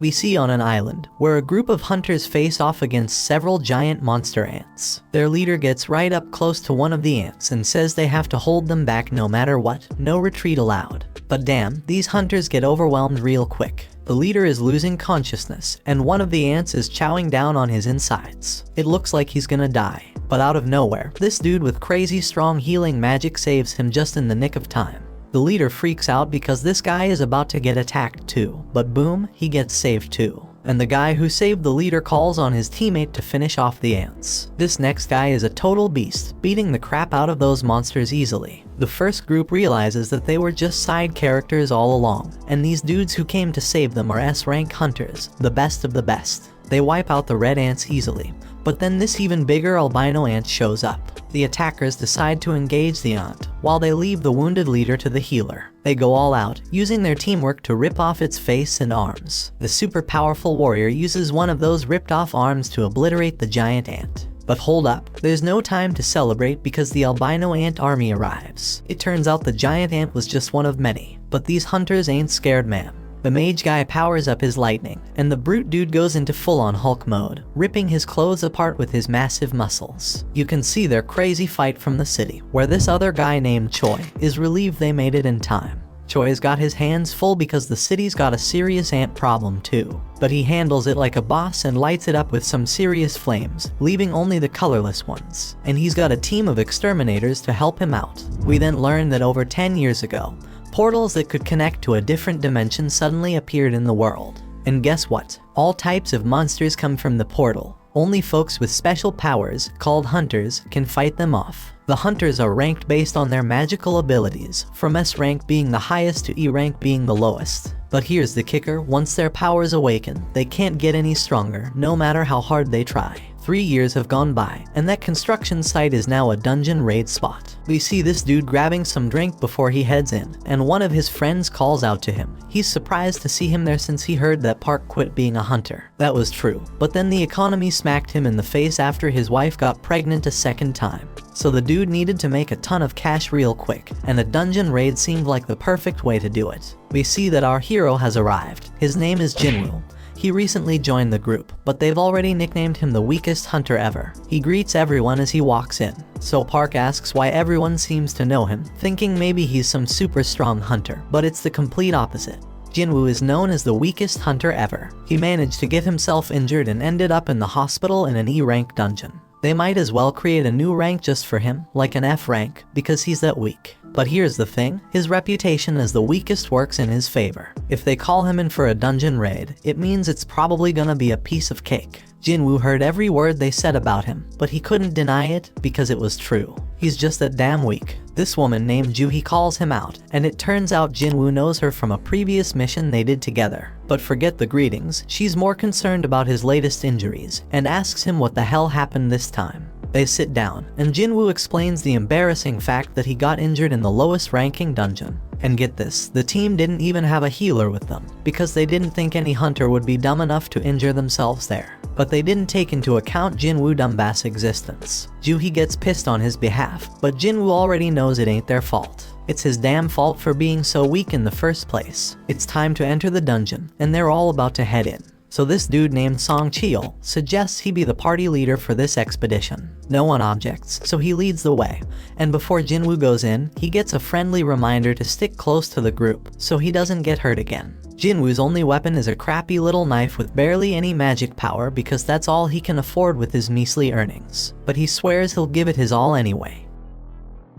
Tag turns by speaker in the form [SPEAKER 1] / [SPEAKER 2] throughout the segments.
[SPEAKER 1] We see on an island, where a group of hunters face off against several giant monster ants. Their leader gets right up close to one of the ants and says they have to hold them back no matter what, no retreat allowed. But damn, these hunters get overwhelmed real quick. The leader is losing consciousness, and one of the ants is chowing down on his insides. It looks like he's gonna die. But out of nowhere, this dude with crazy strong healing magic saves him just in the nick of time. The leader freaks out because this guy is about to get attacked too, but boom, he gets saved too. And the guy who saved the leader calls on his teammate to finish off the ants. This next guy is a total beast, beating the crap out of those monsters easily. The first group realizes that they were just side characters all along, and these dudes who came to save them are S-rank hunters, the best of the best. They wipe out the red ants easily, but then this even bigger albino ant shows up. The attackers decide to engage the ant, while they leave the wounded leader to the healer. They go all out, using their teamwork to rip off its face and arms. The super powerful warrior uses one of those ripped off arms to obliterate the giant ant. But hold up, there's no time to celebrate because the albino ant army arrives. It turns out the giant ant was just one of many, but these hunters ain't scared, man. The mage guy powers up his lightning, and the brute dude goes into full-on Hulk mode, ripping his clothes apart with his massive muscles. You can see their crazy fight from the city, where this other guy named Choi is relieved they made it in time. Choi's got his hands full because the city's got a serious ant problem too. But he handles it like a boss and lights it up with some serious flames, leaving only the colorless ones. And he's got a team of exterminators to help him out. We then learn that over 10 years ago, portals that could connect to a different dimension suddenly appeared in the world. And guess what? All types of monsters come from the portal. Only folks with special powers, called hunters, can fight them off. The hunters are ranked based on their magical abilities, from S rank being the highest to E rank being the lowest. But here's the kicker, once their powers awaken, they can't get any stronger, no matter how hard they try. 3 years have gone by, and that construction site is now a dungeon raid spot. We see this dude grabbing some drink before he heads in, and one of his friends calls out to him. He's surprised to see him there since he heard that Park quit being a hunter. That was true, but then the economy smacked him in the face after his wife got pregnant a second time. So the dude needed to make a ton of cash real quick, and a dungeon raid seemed like the perfect way to do it. We see that our hero has arrived. His name is Jinwoo. He recently joined the group, but they've already nicknamed him the weakest hunter ever. He greets everyone as he walks in, so Park asks why everyone seems to know him, thinking maybe he's some super strong hunter, but it's the complete opposite. Jinwoo is known as the weakest hunter ever. He managed to get himself injured and ended up in the hospital in an E-rank dungeon. They might as well create a new rank just for him, like an F rank, because he's that weak. But here's the thing, his reputation as the weakest works in his favor. If they call him in for a dungeon raid, it means it's probably gonna be a piece of cake. Jinwoo heard every word they said about him, but he couldn't deny it because it was true. He's just that damn weak. This woman named Juhi calls him out, and it turns out Jinwoo knows her from a previous mission they did together. But forget the greetings, she's more concerned about his latest injuries, and asks him what the hell happened this time. They sit down, and Jinwoo explains the embarrassing fact that he got injured in the lowest ranking dungeon. And get this, the team didn't even have a healer with them, because they didn't think any hunter would be dumb enough to injure themselves there. But they didn't take into account Jinwoo Dumbass' existence. Juhi gets pissed on his behalf, but Jinwoo already knows it ain't their fault. It's his damn fault for being so weak in the first place. It's time to enter the dungeon, and they're all about to head in. So this dude named Song Cheol suggests he be the party leader for this expedition. No one objects, so he leads the way, and before Jinwoo goes in, he gets a friendly reminder to stick close to the group, so he doesn't get hurt again. Jinwoo's only weapon is a crappy little knife with barely any magic power because that's all he can afford with his measly earnings. But he swears he'll give it his all anyway.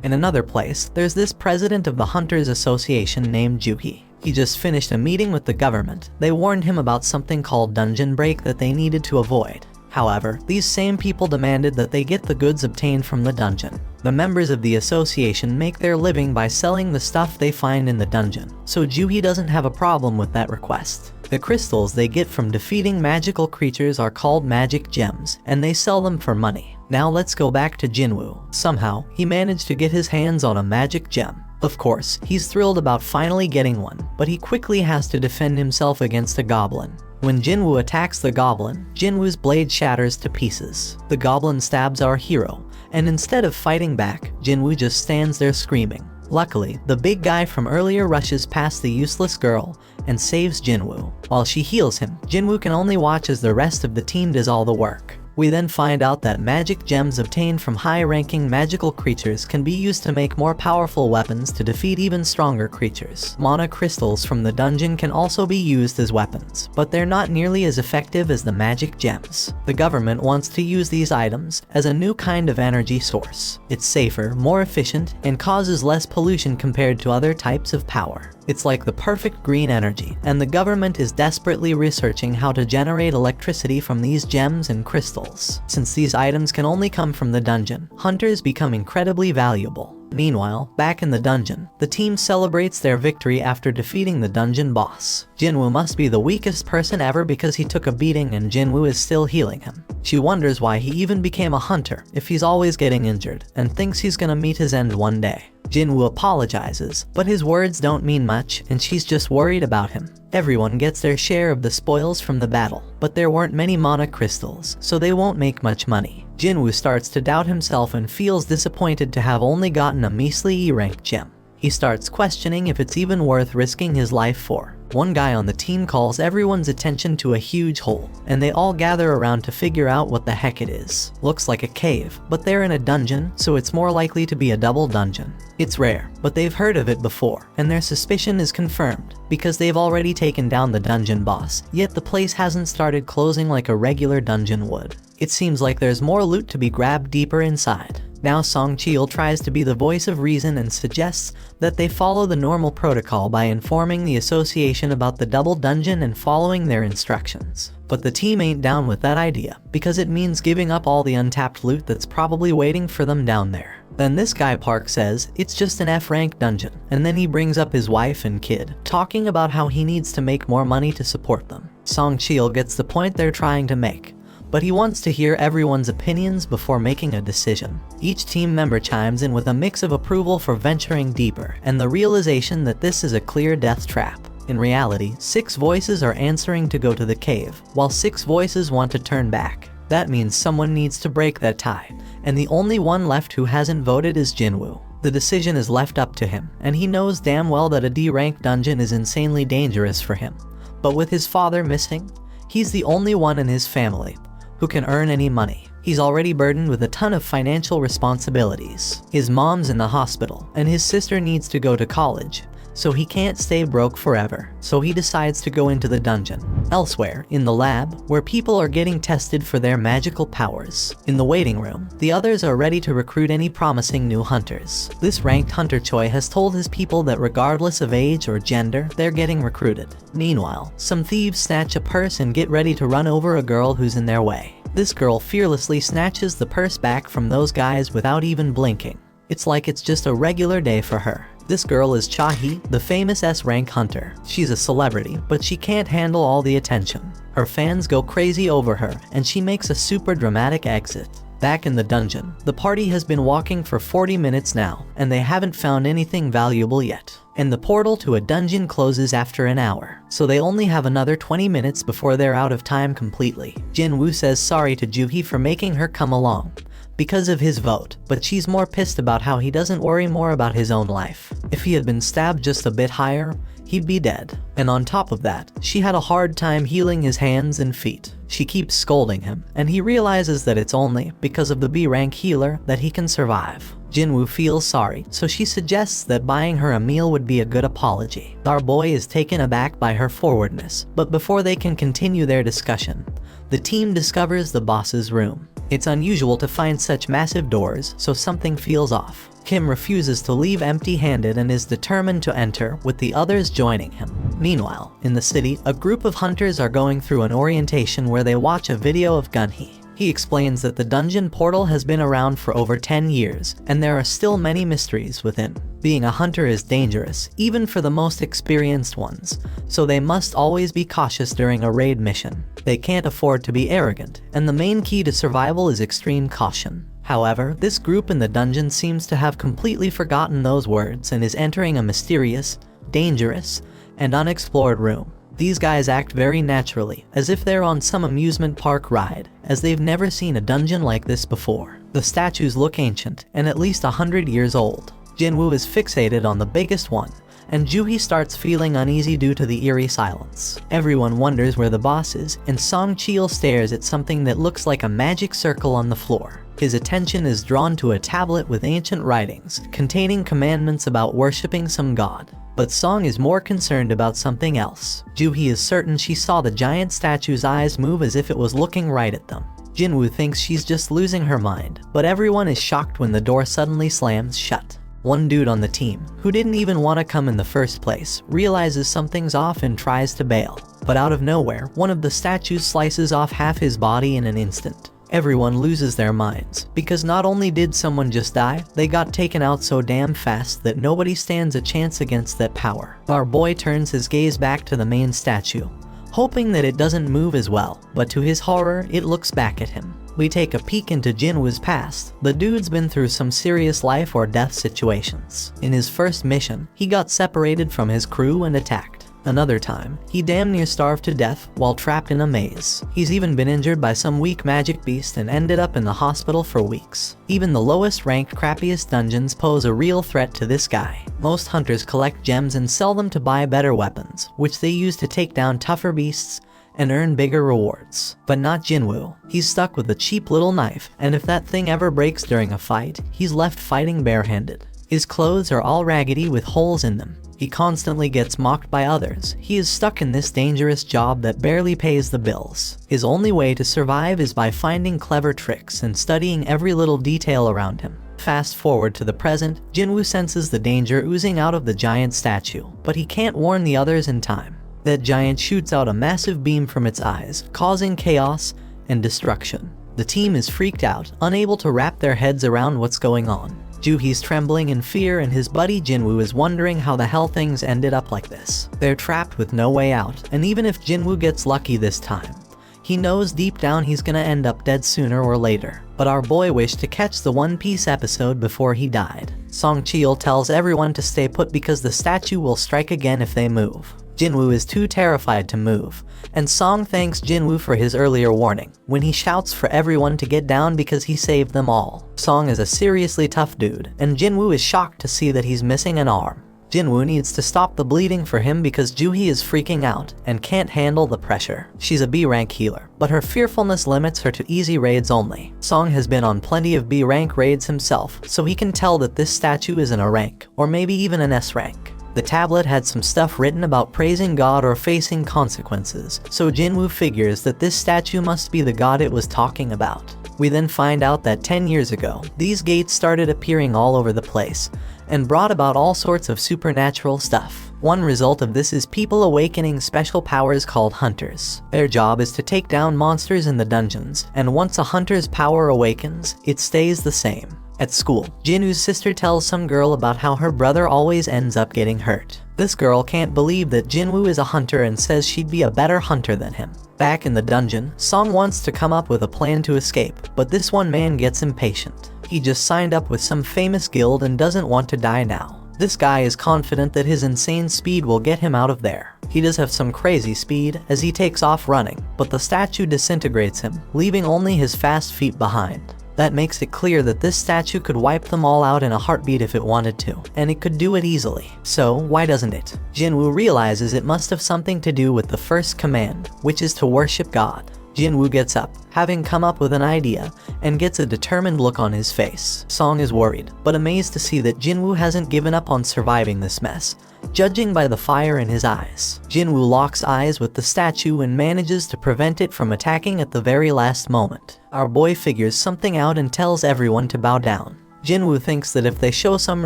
[SPEAKER 1] In another place, there's this president of the Hunters Association named Juhi. He just finished a meeting with the government. They warned him about something called dungeon break that they needed to avoid. However, these same people demanded that they get the goods obtained from the dungeon. The members of the association make their living by selling the stuff they find in the dungeon, so Juhi doesn't have a problem with that request. The crystals they get from defeating magical creatures are called magic gems, and they sell them for money. Now let's go back to Jinwoo. Somehow, he managed to get his hands on a magic gem. Of course, he's thrilled about finally getting one, but he quickly has to defend himself against a goblin. When Jinwoo attacks the goblin, Jinwoo's blade shatters to pieces. The goblin stabs our hero, and instead of fighting back, Jinwoo just stands there screaming. Luckily, the big guy from earlier rushes past the useless girl and saves Jinwoo. While she heals him, Jinwoo can only watch as the rest of the team does all the work. We then find out that magic gems obtained from high-ranking magical creatures can be used to make more powerful weapons to defeat even stronger creatures. Mana crystals from the dungeon can also be used as weapons, but they're not nearly as effective as the magic gems. The government wants to use these items as a new kind of energy source. It's safer, more efficient, and causes less pollution compared to other types of power. It's like the perfect green energy, and the government is desperately researching how to generate electricity from these gems and crystals. Since these items can only come from the dungeon, hunters become incredibly valuable. Meanwhile, back in the dungeon, the team celebrates their victory after defeating the dungeon boss. Jinwoo must be the weakest person ever because he took a beating and Jinwoo is still healing him. She wonders why he even became a hunter if he's always getting injured, and thinks he's gonna meet his end one day. Jinwoo apologizes, but his words don't mean much and she's just worried about him. Everyone gets their share of the spoils from the battle, but there weren't many mana crystals, so they won't make much money. Jinwoo starts to doubt himself and feels disappointed to have only gotten a measly E-rank gem. He starts questioning if it's even worth risking his life for. One guy on the team calls everyone's attention to a huge hole, and they all gather around to figure out what the heck it is. Looks like a cave, but they're in a dungeon, so it's more likely to be a double dungeon. It's rare, but they've heard of it before, and their suspicion is confirmed, because they've already taken down the dungeon boss, yet the place hasn't started closing like a regular dungeon would. It seems like there's more loot to be grabbed deeper inside. Now Song Cheol tries to be the voice of reason and suggests that they follow the normal protocol by informing the association about the double dungeon and following their instructions. But the team ain't down with that idea, because it means giving up all the untapped loot that's probably waiting for them down there. Then this guy Park says it's just an F-rank dungeon, and then he brings up his wife and kid, talking about how he needs to make more money to support them. Song Cheol gets the point they're trying to make, but he wants to hear everyone's opinions before making a decision. Each team member chimes in with a mix of approval for venturing deeper and the realization that this is a clear death trap. In reality, 6 voices are answering to go to the cave, while 6 voices want to turn back. That means someone needs to break that tie, and the only one left who hasn't voted is Jinwoo. The decision is left up to him, and he knows damn well that a D-rank dungeon is insanely dangerous for him. But with his father missing, he's the only one in his family who can earn any money. He's already burdened with a ton of financial responsibilities. His mom's in the hospital, and his sister needs to go to college, so he can't stay broke forever. So he decides to go into the dungeon. Elsewhere, in the lab, where people are getting tested for their magical powers. In the waiting room, the others are ready to recruit any promising new hunters. This ranked hunter Choi has told his people that regardless of age or gender, they're getting recruited. Meanwhile, some thieves snatch a purse and get ready to run over a girl who's in their way. This girl fearlessly snatches the purse back from those guys without even blinking. It's like it's just a regular day for her. This girl is Cha-hee, the famous S-rank hunter. She's a celebrity, but she can't handle all the attention. Her fans go crazy over her, and she makes a super dramatic exit. Back in the dungeon, the party has been walking for 40 minutes now, and they haven't found anything valuable yet. And the portal to a dungeon closes after an hour, so they only have another 20 minutes before they're out of time completely. Jinwoo says sorry to Joo-hee for making her come along because of his vote, but she's more pissed about how he doesn't worry more about his own life. If he had been stabbed just a bit higher, he'd be dead. And on top of that, she had a hard time healing his hands and feet. She keeps scolding him, and he realizes that it's only because of the B-rank healer that he can survive. Jinwoo feels sorry, so she suggests that buying her a meal would be a good apology. Our boy is taken aback by her forwardness, but before they can continue their discussion, the team discovers the boss's room. It's unusual to find such massive doors, so something feels off. Kim refuses to leave empty-handed and is determined to enter, with the others joining him. Meanwhile, in the city, a group of hunters are going through an orientation where they watch a video of Gunhee. He explains that the dungeon portal has been around for over 10 years, and there are still many mysteries within. Being a hunter is dangerous, even for the most experienced ones, so they must always be cautious during a raid mission. They can't afford to be arrogant, and the main key to survival is extreme caution. However, this group in the dungeon seems to have completely forgotten those words and is entering a mysterious, dangerous, and unexplored room. These guys act very naturally, as if they're on some amusement park ride, as they've never seen a dungeon like this before. The statues look ancient, and at least 100 years old. Jinwoo is fixated on the biggest one, and Joohee starts feeling uneasy due to the eerie silence. Everyone wonders where the boss is, and Song Chil stares at something that looks like a magic circle on the floor. His attention is drawn to a tablet with ancient writings, containing commandments about worshipping some god. But Song is more concerned about something else. Joohee is certain she saw the giant statue's eyes move as if it was looking right at them. Jinwoo thinks she's just losing her mind, but everyone is shocked when the door suddenly slams shut. One dude on the team, who didn't even want to come in the first place, realizes something's off and tries to bail. But out of nowhere, one of the statues slices off half his body in an instant. Everyone loses their minds, because not only did someone just die, they got taken out so damn fast that nobody stands a chance against that power. Our boy turns his gaze back to the main statue, hoping that it doesn't move as well, but to his horror, it looks back at him. We take a peek into Jinwoo's past. The dude's been through some serious life or death situations. In his first mission, he got separated from his crew and attacked. Another time, he damn near starved to death while trapped in a maze. He's even been injured by some weak magic beast and ended up in the hospital for weeks. Even the lowest ranked, crappiest dungeons pose a real threat to this guy. Most hunters collect gems and sell them to buy better weapons, which they use to take down tougher beasts and earn bigger rewards. But not Jinwoo. He's stuck with a cheap little knife, and if that thing ever breaks during a fight, he's left fighting barehanded. His clothes are all raggedy with holes in them. He constantly gets mocked by others. He is stuck in this dangerous job that barely pays the bills. His only way to survive is by finding clever tricks and studying every little detail around him. Fast forward to the present, Jinwoo senses the danger oozing out of the giant statue, but he can't warn the others in time. That giant shoots out a massive beam from its eyes, causing chaos and destruction. The team is freaked out, unable to wrap their heads around what's going on. Joohee's trembling in fear, and his buddy Jinwoo is wondering how the hell things ended up like this. They're trapped with no way out, and even if Jinwoo gets lucky this time, he knows deep down he's gonna end up dead sooner or later. But our boy wished to catch the One Piece episode before he died. Song Chil tells everyone to stay put because the statue will strike again if they move. Jinwoo is too terrified to move, and Song thanks Jinwoo for his earlier warning, when he shouts for everyone to get down because he saved them all. Song is a seriously tough dude, and Jinwoo is shocked to see that he's missing an arm. Jinwoo needs to stop the bleeding for him because Joohee is freaking out and can't handle the pressure. She's a B-rank healer, but her fearfulness limits her to easy raids only. Song has been on plenty of B-rank raids himself, so he can tell that this statue isn't a rank, or maybe even an S-rank. The tablet had some stuff written about praising God or facing consequences, so Jinwoo figures that this statue must be the god it was talking about. We then find out that 10 years ago, these gates started appearing all over the place, and brought about all sorts of supernatural stuff. One result of this is people awakening special powers called hunters. Their job is to take down monsters in the dungeons, and once a hunter's power awakens, it stays the same. At school, Jinwoo's sister tells some girl about how her brother always ends up getting hurt. This girl can't believe that Jinwoo is a hunter and says she'd be a better hunter than him. Back in the dungeon, Song wants to come up with a plan to escape, but this one man gets impatient. He just signed up with some famous guild and doesn't want to die now. This guy is confident that his insane speed will get him out of there. He does have some crazy speed as he takes off running, but the statue disintegrates him, leaving only his fast feet behind. That makes it clear that this statue could wipe them all out in a heartbeat if it wanted to, and it could do it easily. So why doesn't it? Jinwoo realizes it must have something to do with the first command, which is to worship God. Jinwoo gets up, having come up with an idea, and gets a determined look on his face. Song is worried, but amazed to see that Jinwoo hasn't given up on surviving this mess, judging by the fire in his eyes. Jinwoo locks eyes with the statue and manages to prevent it from attacking at the very last moment. Our boy figures something out and tells everyone to bow down. Jinwoo thinks that if they show some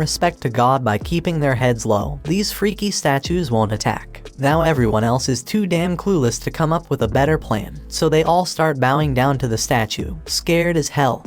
[SPEAKER 1] respect to God by keeping their heads low, these freaky statues won't attack. Now everyone else is too damn clueless to come up with a better plan, so they all start bowing down to the statue, scared as hell,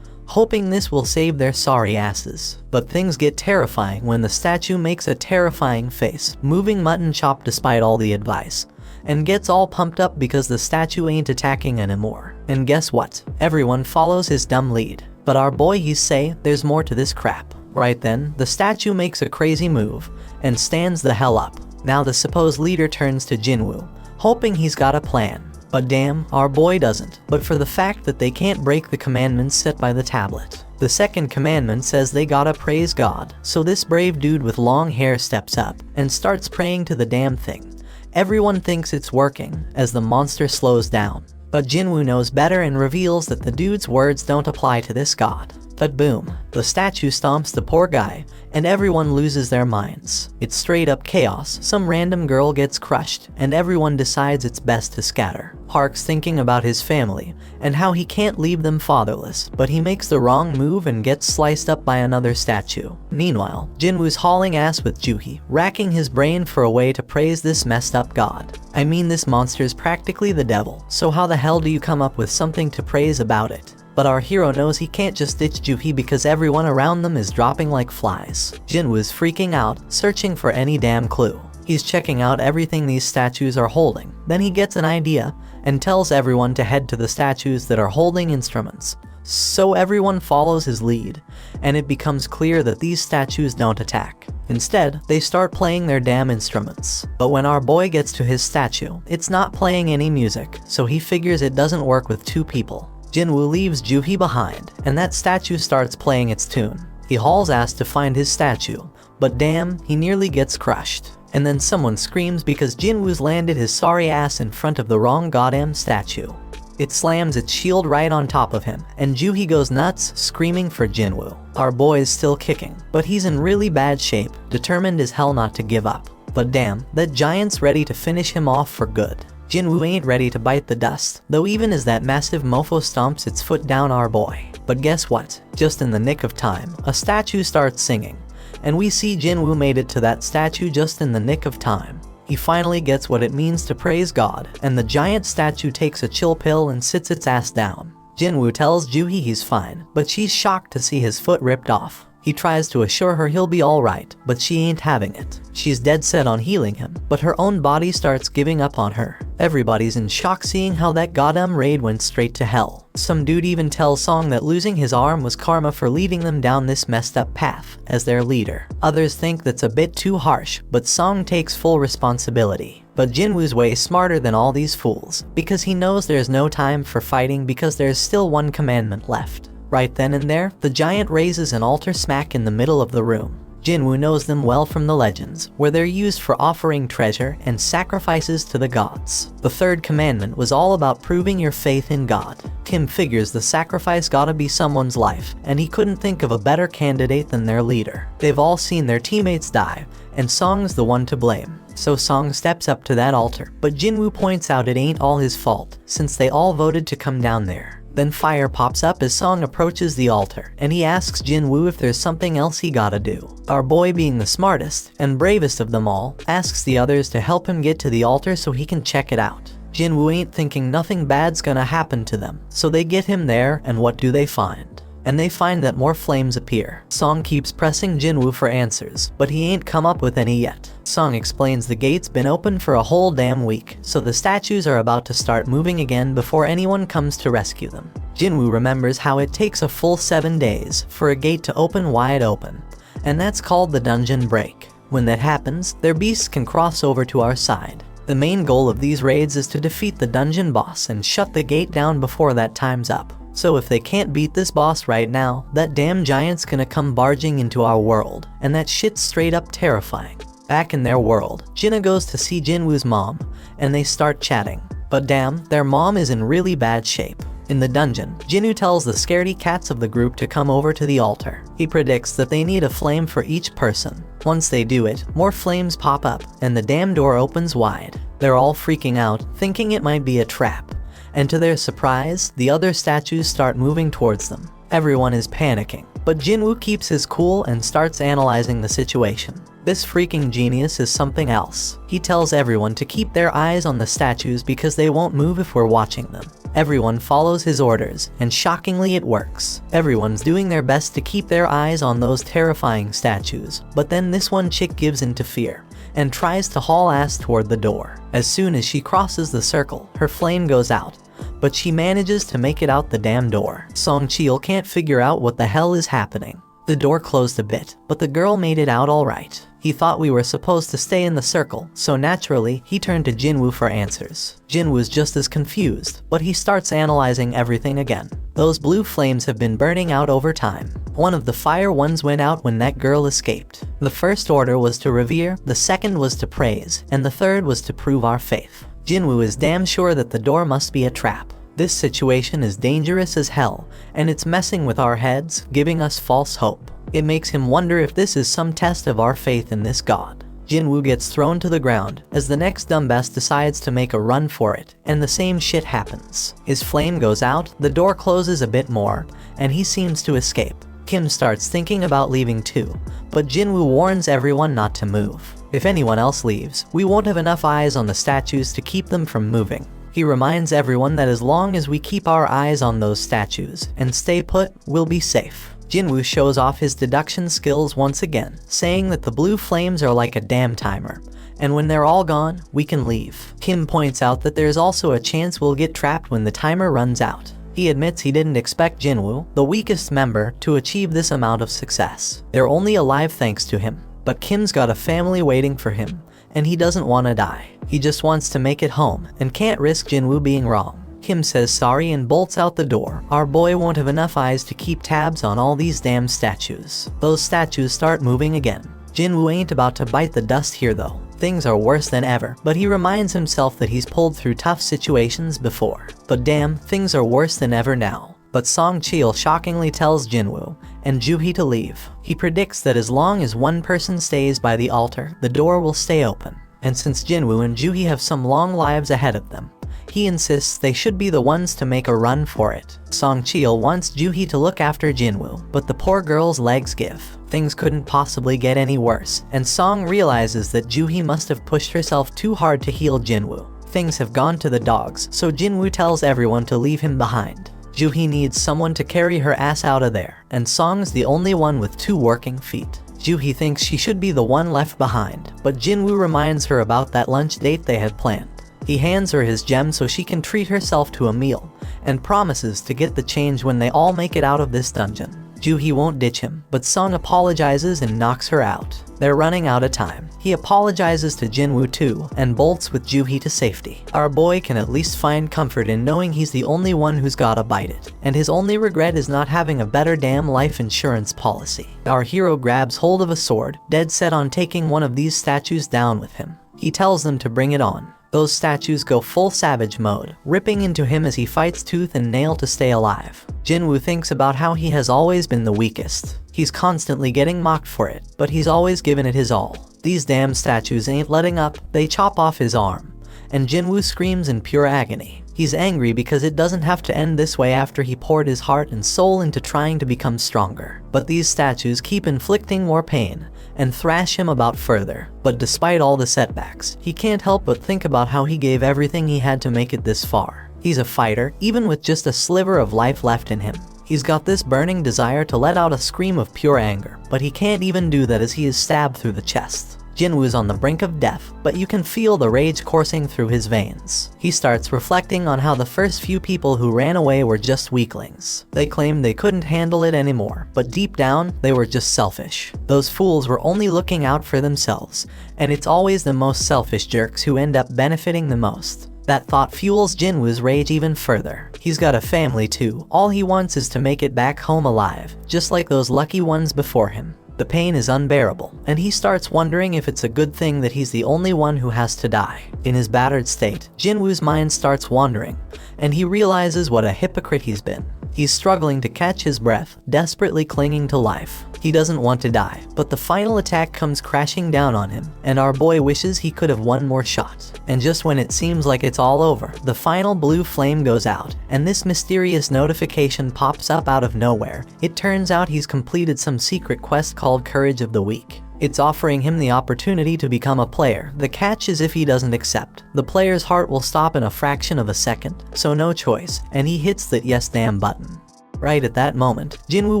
[SPEAKER 1] hoping this will save their sorry asses. But things get terrifying when the statue makes a terrifying face, moving mutton chop despite all the advice, and gets all pumped up because the statue ain't attacking anymore. And guess what? Everyone follows his dumb lead. But our boy he's say, there's more to this crap. Right then, the statue makes a crazy move, and stands the hell up. Now the supposed leader turns to Jinwoo, hoping he's got a plan. But damn, our boy doesn't, but for the fact that they can't break the commandments set by the tablet. The second commandment says they gotta praise God, so this brave dude with long hair steps up and starts praying to the damn thing. Everyone thinks it's working as the monster slows down, but Jinwoo knows better and reveals that the dude's words don't apply to this god. But boom, the statue stomps the poor guy, and everyone loses their minds. It's straight up chaos. Some random girl gets crushed, and everyone decides it's best to scatter. Park's thinking about his family, and how he can't leave them fatherless, but he makes the wrong move and gets sliced up by another statue. Meanwhile, Jinwoo's hauling ass with Juhi, racking his brain for a way to praise this messed up god. I mean, this monster's practically the devil, so how the hell do you come up with something to praise about it? But our hero knows he can't just ditch Juhi because everyone around them is dropping like flies. Jinwoo's freaking out, searching for any damn clue. He's checking out everything these statues are holding. Then he gets an idea and tells everyone to head to the statues that are holding instruments. So everyone follows his lead, and it becomes clear that these statues don't attack. Instead, they start playing their damn instruments. But when our boy gets to his statue, it's not playing any music, so he figures it doesn't work with two people. Jinwoo leaves Juhi behind, and that statue starts playing its tune. He hauls ass to find his statue, but damn, he nearly gets crushed. And then someone screams because Jinwoo's landed his sorry ass in front of the wrong goddamn statue. It slams its shield right on top of him, and Juhi goes nuts, screaming for Jinwoo. Our boy is still kicking, but he's in really bad shape, determined as hell not to give up. But damn, that giant's ready to finish him off for good. Jinwoo ain't ready to bite the dust, though even as that massive mofo stomps its foot down our boy. But guess what? Just in the nick of time, a statue starts singing, and we see Jinwoo made it to that statue just in the nick of time. He finally gets what it means to praise God, and the giant statue takes a chill pill and sits its ass down. Jinwoo tells Juhi he's fine, but she's shocked to see his foot ripped off. He tries to assure her he'll be alright, but she ain't having it. She's dead set on healing him, but her own body starts giving up on her. Everybody's in shock seeing how that goddamn raid went straight to hell. Some dude even tells Song that losing his arm was karma for leading them down this messed up path as their leader. Others think that's a bit too harsh, but Song takes full responsibility. But Jinwoo's way smarter than all these fools, because he knows there's no time for fighting because there's still one commandment left. Right then and there, the giant raises an altar smack in the middle of the room. Jinwoo knows them well from the legends, where they're used for offering treasure and sacrifices to the gods. The third commandment was all about proving your faith in God. Kim figures the sacrifice gotta be someone's life, and he couldn't think of a better candidate than their leader. They've all seen their teammates die, and Song's the one to blame. So Song steps up to that altar, but Jinwoo points out it ain't all his fault, since they all voted to come down there. Then fire pops up as Song approaches the altar, and he asks Jinwoo if there's something else he gotta do. Our boy, being the smartest and bravest of them all, asks the others to help him get to the altar so he can check it out. Jinwoo ain't thinking nothing bad's gonna happen to them, so they get him there, and what do they find? And they find that more flames appear. Song keeps pressing Jinwoo for answers, but he ain't come up with any yet. Song explains the gate's been open for a whole damn week, so the statues are about to start moving again before anyone comes to rescue them. Jinwoo remembers how it takes a full 7 days for a gate to open wide open, and that's called the dungeon break. When that happens, their beasts can cross over to our side. The main goal of these raids is to defeat the dungeon boss and shut the gate down before that time's up. So if they can't beat this boss right now, that damn giant's gonna come barging into our world, and that shit's straight up terrifying. Back in their world, Jinna goes to see Jinwoo's mom, and they start chatting. But damn, their mom is in really bad shape. In the dungeon, Jinwoo tells the scaredy cats of the group to come over to the altar. He predicts that they need a flame for each person. Once they do it, more flames pop up, and the damn door opens wide. They're all freaking out, thinking it might be a trap. And to their surprise, the other statues start moving towards them. Everyone is panicking, but Jinwoo keeps his cool and starts analyzing the situation. This freaking genius is something else. He tells everyone to keep their eyes on the statues because they won't move if we're watching them. Everyone follows his orders, and shockingly it works. Everyone's doing their best to keep their eyes on those terrifying statues, but then this one chick gives in to fear and tries to haul ass toward the door. As soon as she crosses the circle, her flame goes out, but she manages to make it out the damn door. Song Cheol can't figure out what the hell is happening. The door closed a bit, but the girl made it out alright. He thought we were supposed to stay in the circle, so naturally, he turned to Jinwoo for answers. Jinwoo's just as confused, but he starts analyzing everything again. Those blue flames have been burning out over time. One of the fire ones went out when that girl escaped. The first order was to revere, the second was to praise, and the third was to prove our faith. Jinwoo is damn sure that the door must be a trap. This situation is dangerous as hell, and it's messing with our heads, giving us false hope. It makes him wonder if this is some test of our faith in this god. Jinwoo gets thrown to the ground as the next dumbass decides to make a run for it, and the same shit happens. His flame goes out, the door closes a bit more, and he seems to escape. Kim starts thinking about leaving too, but Jinwoo warns everyone not to move. If anyone else leaves, we won't have enough eyes on the statues to keep them from moving. He reminds everyone that as long as we keep our eyes on those statues and stay put, we'll be safe. Jinwoo shows off his deduction skills once again, saying that the blue flames are like a damn timer, and when they're all gone, we can leave. Kim points out that there's also a chance we'll get trapped when the timer runs out. He admits he didn't expect Jinwoo, the weakest member, to achieve this amount of success. They're only alive thanks to him, but Kim's got a family waiting for him, and he doesn't want to die. He just wants to make it home, and can't risk Jinwoo being wrong. Kim says sorry and bolts out the door. Our boy won't have enough eyes to keep tabs on all these damn statues. Those statues start moving again. Jinwoo ain't about to bite the dust here though. Things are worse than ever, but he reminds himself that he's pulled through tough situations before. But damn, things are worse than ever now. But Song Cheol shockingly tells Jinwoo and Juhi to leave. He predicts that as long as one person stays by the altar, the door will stay open. And since Jinwoo and Juhi have some long lives ahead of them, he insists they should be the ones to make a run for it. Song Cheol wants Juhi to look after Jinwoo, but the poor girl's legs give. Things couldn't possibly get any worse, and Song realizes that Juhi must have pushed herself too hard to heal Jinwoo. Things have gone to the dogs, so Jinwoo tells everyone to leave him behind. Juhi needs someone to carry her ass out of there, and Song's the only one with 2 working feet. Juhi thinks she should be the one left behind, but Jinwoo reminds her about that lunch date they had planned. He hands her his gem so she can treat herself to a meal, and promises to get the change when they all make it out of this dungeon. Juhi won't ditch him, but Sung apologizes and knocks her out. They're running out of time. He apologizes to Jinwoo too, and bolts with Juhi to safety. Our boy can at least find comfort in knowing he's the only one who's gotta bite it, and his only regret is not having a better damn life insurance policy. Our hero grabs hold of a sword, dead set on taking one of these statues down with him. He tells them to bring it on. Those statues go full savage mode, ripping into him as he fights tooth and nail to stay alive. Jinwoo thinks about how he has always been the weakest. He's constantly getting mocked for it, but he's always given it his all. These damn statues ain't letting up, they chop off his arm, and Jinwoo screams in pure agony. He's angry because it doesn't have to end this way after he poured his heart and soul into trying to become stronger. But these statues keep inflicting more pain, and thrash him about further. But despite all the setbacks, he can't help but think about how he gave everything he had to make it this far. He's a fighter, even with just a sliver of life left in him. He's got this burning desire to let out a scream of pure anger, but he can't even do that as he is stabbed through the chest. Jinwoo's on the brink of death, but you can feel the rage coursing through his veins. He starts reflecting on how the first few people who ran away were just weaklings. They claimed they couldn't handle it anymore, but deep down, they were just selfish. Those fools were only looking out for themselves, and it's always the most selfish jerks who end up benefiting the most. That thought fuels Jinwoo's rage even further. He's got a family too. All he wants is to make it back home alive, just like those lucky ones before him. The pain is unbearable, and he starts wondering if it's a good thing that he's the only one who has to die. In his battered state, Jinwoo's mind starts wandering, and he realizes what a hypocrite he's been. He's struggling to catch his breath, desperately clinging to life. He doesn't want to die, but the final attack comes crashing down on him, and our boy wishes he could have one more shot. And just when it seems like it's all over, the final blue flame goes out, and this mysterious notification pops up out of nowhere. It turns out he's completed some secret quest called Courage of the Weak. It's offering him the opportunity to become a player. The catch is if he doesn't accept, the player's heart will stop in a fraction of a second, so no choice, and he hits that yes damn button. Right at that moment, Jinwoo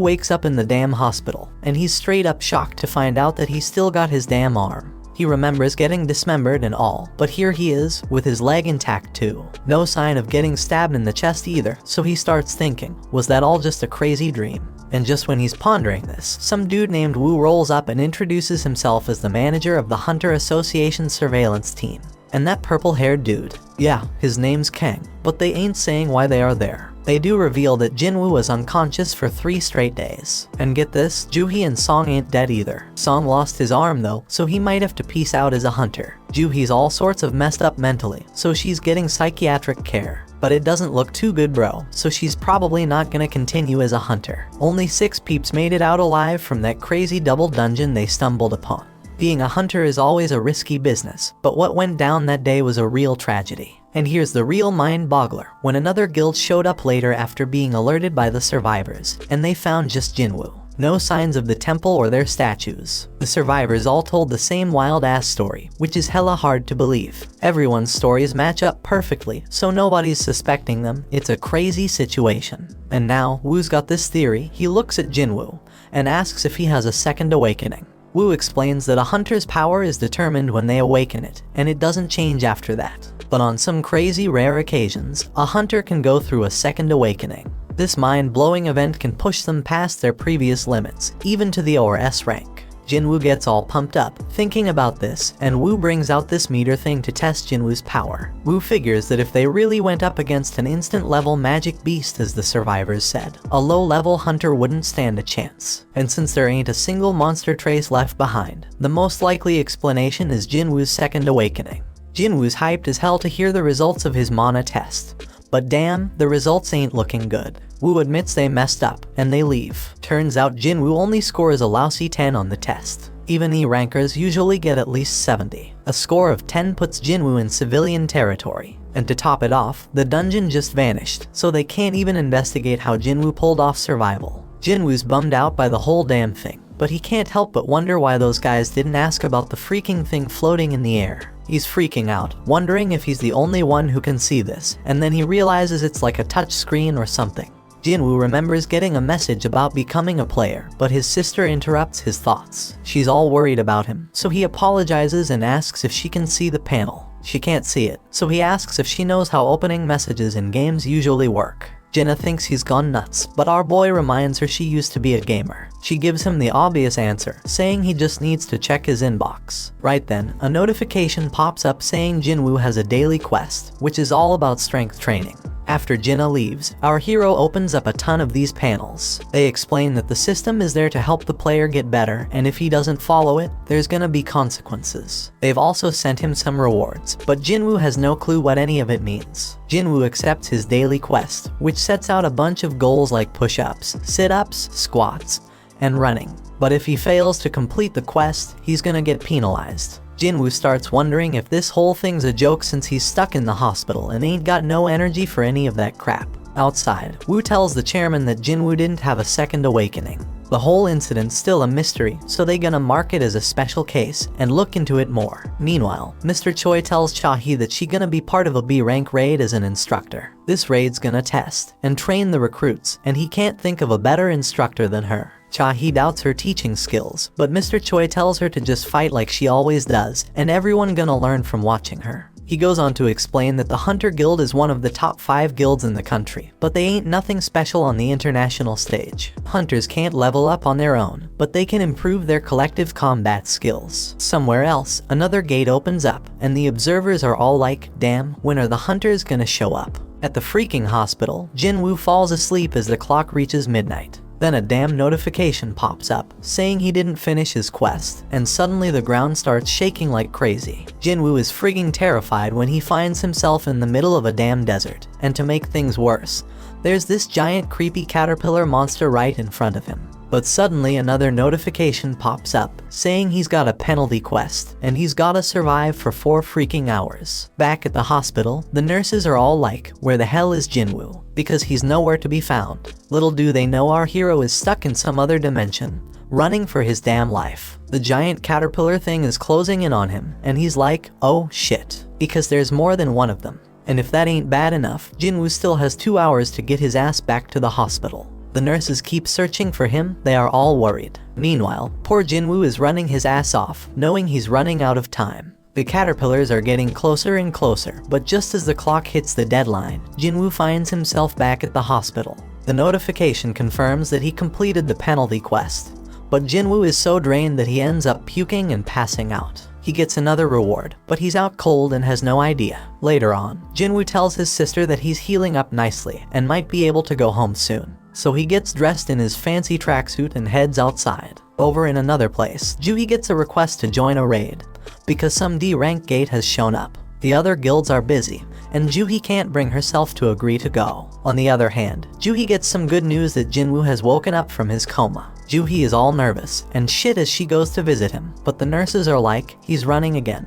[SPEAKER 1] wakes up in the damn hospital, and he's straight up shocked to find out that he's still got his damn arm. He remembers getting dismembered and all, but here he is, with his leg intact too. No sign of getting stabbed in the chest either, so he starts thinking, was that all just a crazy dream? And just when he's pondering this, some dude named Woo rolls up and introduces himself as the manager of the Hunter Association's surveillance team. And that purple-haired dude, yeah, his name's Kang, but they ain't saying why they are there. They do reveal that Jinwoo was unconscious for 3 straight days. And get this, Joohee and Song ain't dead either. Song lost his arm though, so he might have to peace out as a hunter. Joohee's all sorts of messed up mentally, so she's getting psychiatric care. But it doesn't look too good, bro, so she's probably not gonna continue as a hunter. Only 6 peeps made it out alive from that crazy double dungeon they stumbled upon. Being a hunter is always a risky business, but what went down that day was a real tragedy. And here's the real mind-boggler, when another guild showed up later after being alerted by the survivors, and they found just Jinwoo. No signs of the temple or their statues. The survivors all told the same wild-ass story, which is hella hard to believe. Everyone's stories match up perfectly, so nobody's suspecting them. It's a crazy situation. And now, Woo's got this theory. He looks at Jinwoo and asks if he has a second awakening. Woo explains that a hunter's power is determined when they awaken it, and it doesn't change after that. But on some crazy rare occasions, a hunter can go through a second awakening. This mind-blowing event can push them past their previous limits, even to the ORS rank. Jinwoo gets all pumped up, thinking about this, and Woo brings out this meter thing to test Jinwoo's power. Woo figures that if they really went up against an instant-level magic beast as the survivors said, a low-level hunter wouldn't stand a chance. And since there ain't a single monster trace left behind, the most likely explanation is Jinwoo's second awakening. Jinwoo's hyped as hell to hear the results of his mana test. But damn, the results ain't looking good. Woo admits they messed up, and they leave. Turns out Jinwoo only scores a lousy 10 on the test. Even E-rankers usually get at least 70. A score of 10 puts Jinwoo in civilian territory. And to top it off, the dungeon just vanished, so they can't even investigate how Jinwoo pulled off survival. Jinwoo's bummed out by the whole damn thing, but he can't help but wonder why those guys didn't ask about the freaking thing floating in the air. He's freaking out, wondering if he's the only one who can see this, and then he realizes it's like a touch screen or something. Jinwoo remembers getting a message about becoming a player, but his sister interrupts his thoughts. She's all worried about him, so he apologizes and asks if she can see the panel. She can't see it, so he asks if she knows how opening messages in games usually work. Jinna thinks he's gone nuts, but our boy reminds her she used to be a gamer. She gives him the obvious answer, saying he just needs to check his inbox. Right then, a notification pops up saying Jinwoo has a daily quest, which is all about strength training. After Jinna leaves, our hero opens up a ton of these panels. They explain that the system is there to help the player get better, and if he doesn't follow it, there's gonna be consequences. They've also sent him some rewards, but Jinwoo has no clue what any of it means. Jinwoo accepts his daily quest, which sets out a bunch of goals like push-ups, sit-ups, squats, and running. But if he fails to complete the quest, he's gonna get penalized. Jinwoo starts wondering if this whole thing's a joke since he's stuck in the hospital and ain't got no energy for any of that crap. Outside, Woo tells the chairman that Jinwoo didn't have a second awakening. The whole incident's still a mystery, so they gonna mark it as a special case and look into it more. Meanwhile, Mr. Choi tells Cha-hee that she gonna be part of a B-rank raid as an instructor. This raid's gonna test and train the recruits, and he can't think of a better instructor than her. Cha-hee doubts her teaching skills, but Mr. Choi tells her to just fight like she always does, and everyone gonna learn from watching her. He goes on to explain that the Hunter Guild is one of the top 5 guilds in the country, but they ain't nothing special on the international stage. Hunters can't level up on their own, but they can improve their collective combat skills. Somewhere else, another gate opens up, and the observers are all like, damn, when are the hunters gonna show up? At the freaking hospital, Jinwoo falls asleep as the clock reaches midnight. Then a damn notification pops up, saying he didn't finish his quest, and suddenly the ground starts shaking like crazy. Jinwoo is frigging terrified when he finds himself in the middle of a damn desert, and to make things worse, there's this giant creepy caterpillar monster right in front of him. But suddenly another notification pops up, saying he's got a penalty quest, and he's gotta survive for 4 freaking hours. Back at the hospital, the nurses are all like, where the hell is Jinwoo? Because he's nowhere to be found. Little do they know our hero is stuck in some other dimension, running for his damn life. The giant caterpillar thing is closing in on him, and he's like, oh shit, because there's more than one of them. And if that ain't bad enough, Jinwoo still has 2 hours to get his ass back to the hospital. The nurses keep searching for him, they are all worried. Meanwhile, poor Jinwoo is running his ass off, knowing he's running out of time. The caterpillars are getting closer and closer, but just as the clock hits the deadline, Jinwoo finds himself back at the hospital. The notification confirms that he completed the penalty quest, but Jinwoo is so drained that he ends up puking and passing out. He gets another reward, but he's out cold and has no idea. Later on, Jinwoo tells his sister that he's healing up nicely and might be able to go home soon. So he gets dressed in his fancy tracksuit and heads outside. Over in another place, Juhi gets a request to join a raid, because some D-rank gate has shown up. The other guilds are busy, and Juhi can't bring herself to agree to go. On the other hand, Juhi gets some good news that Jinwoo has woken up from his coma. Juhi is all nervous and shit as she goes to visit him, but the nurses are like, he's running again,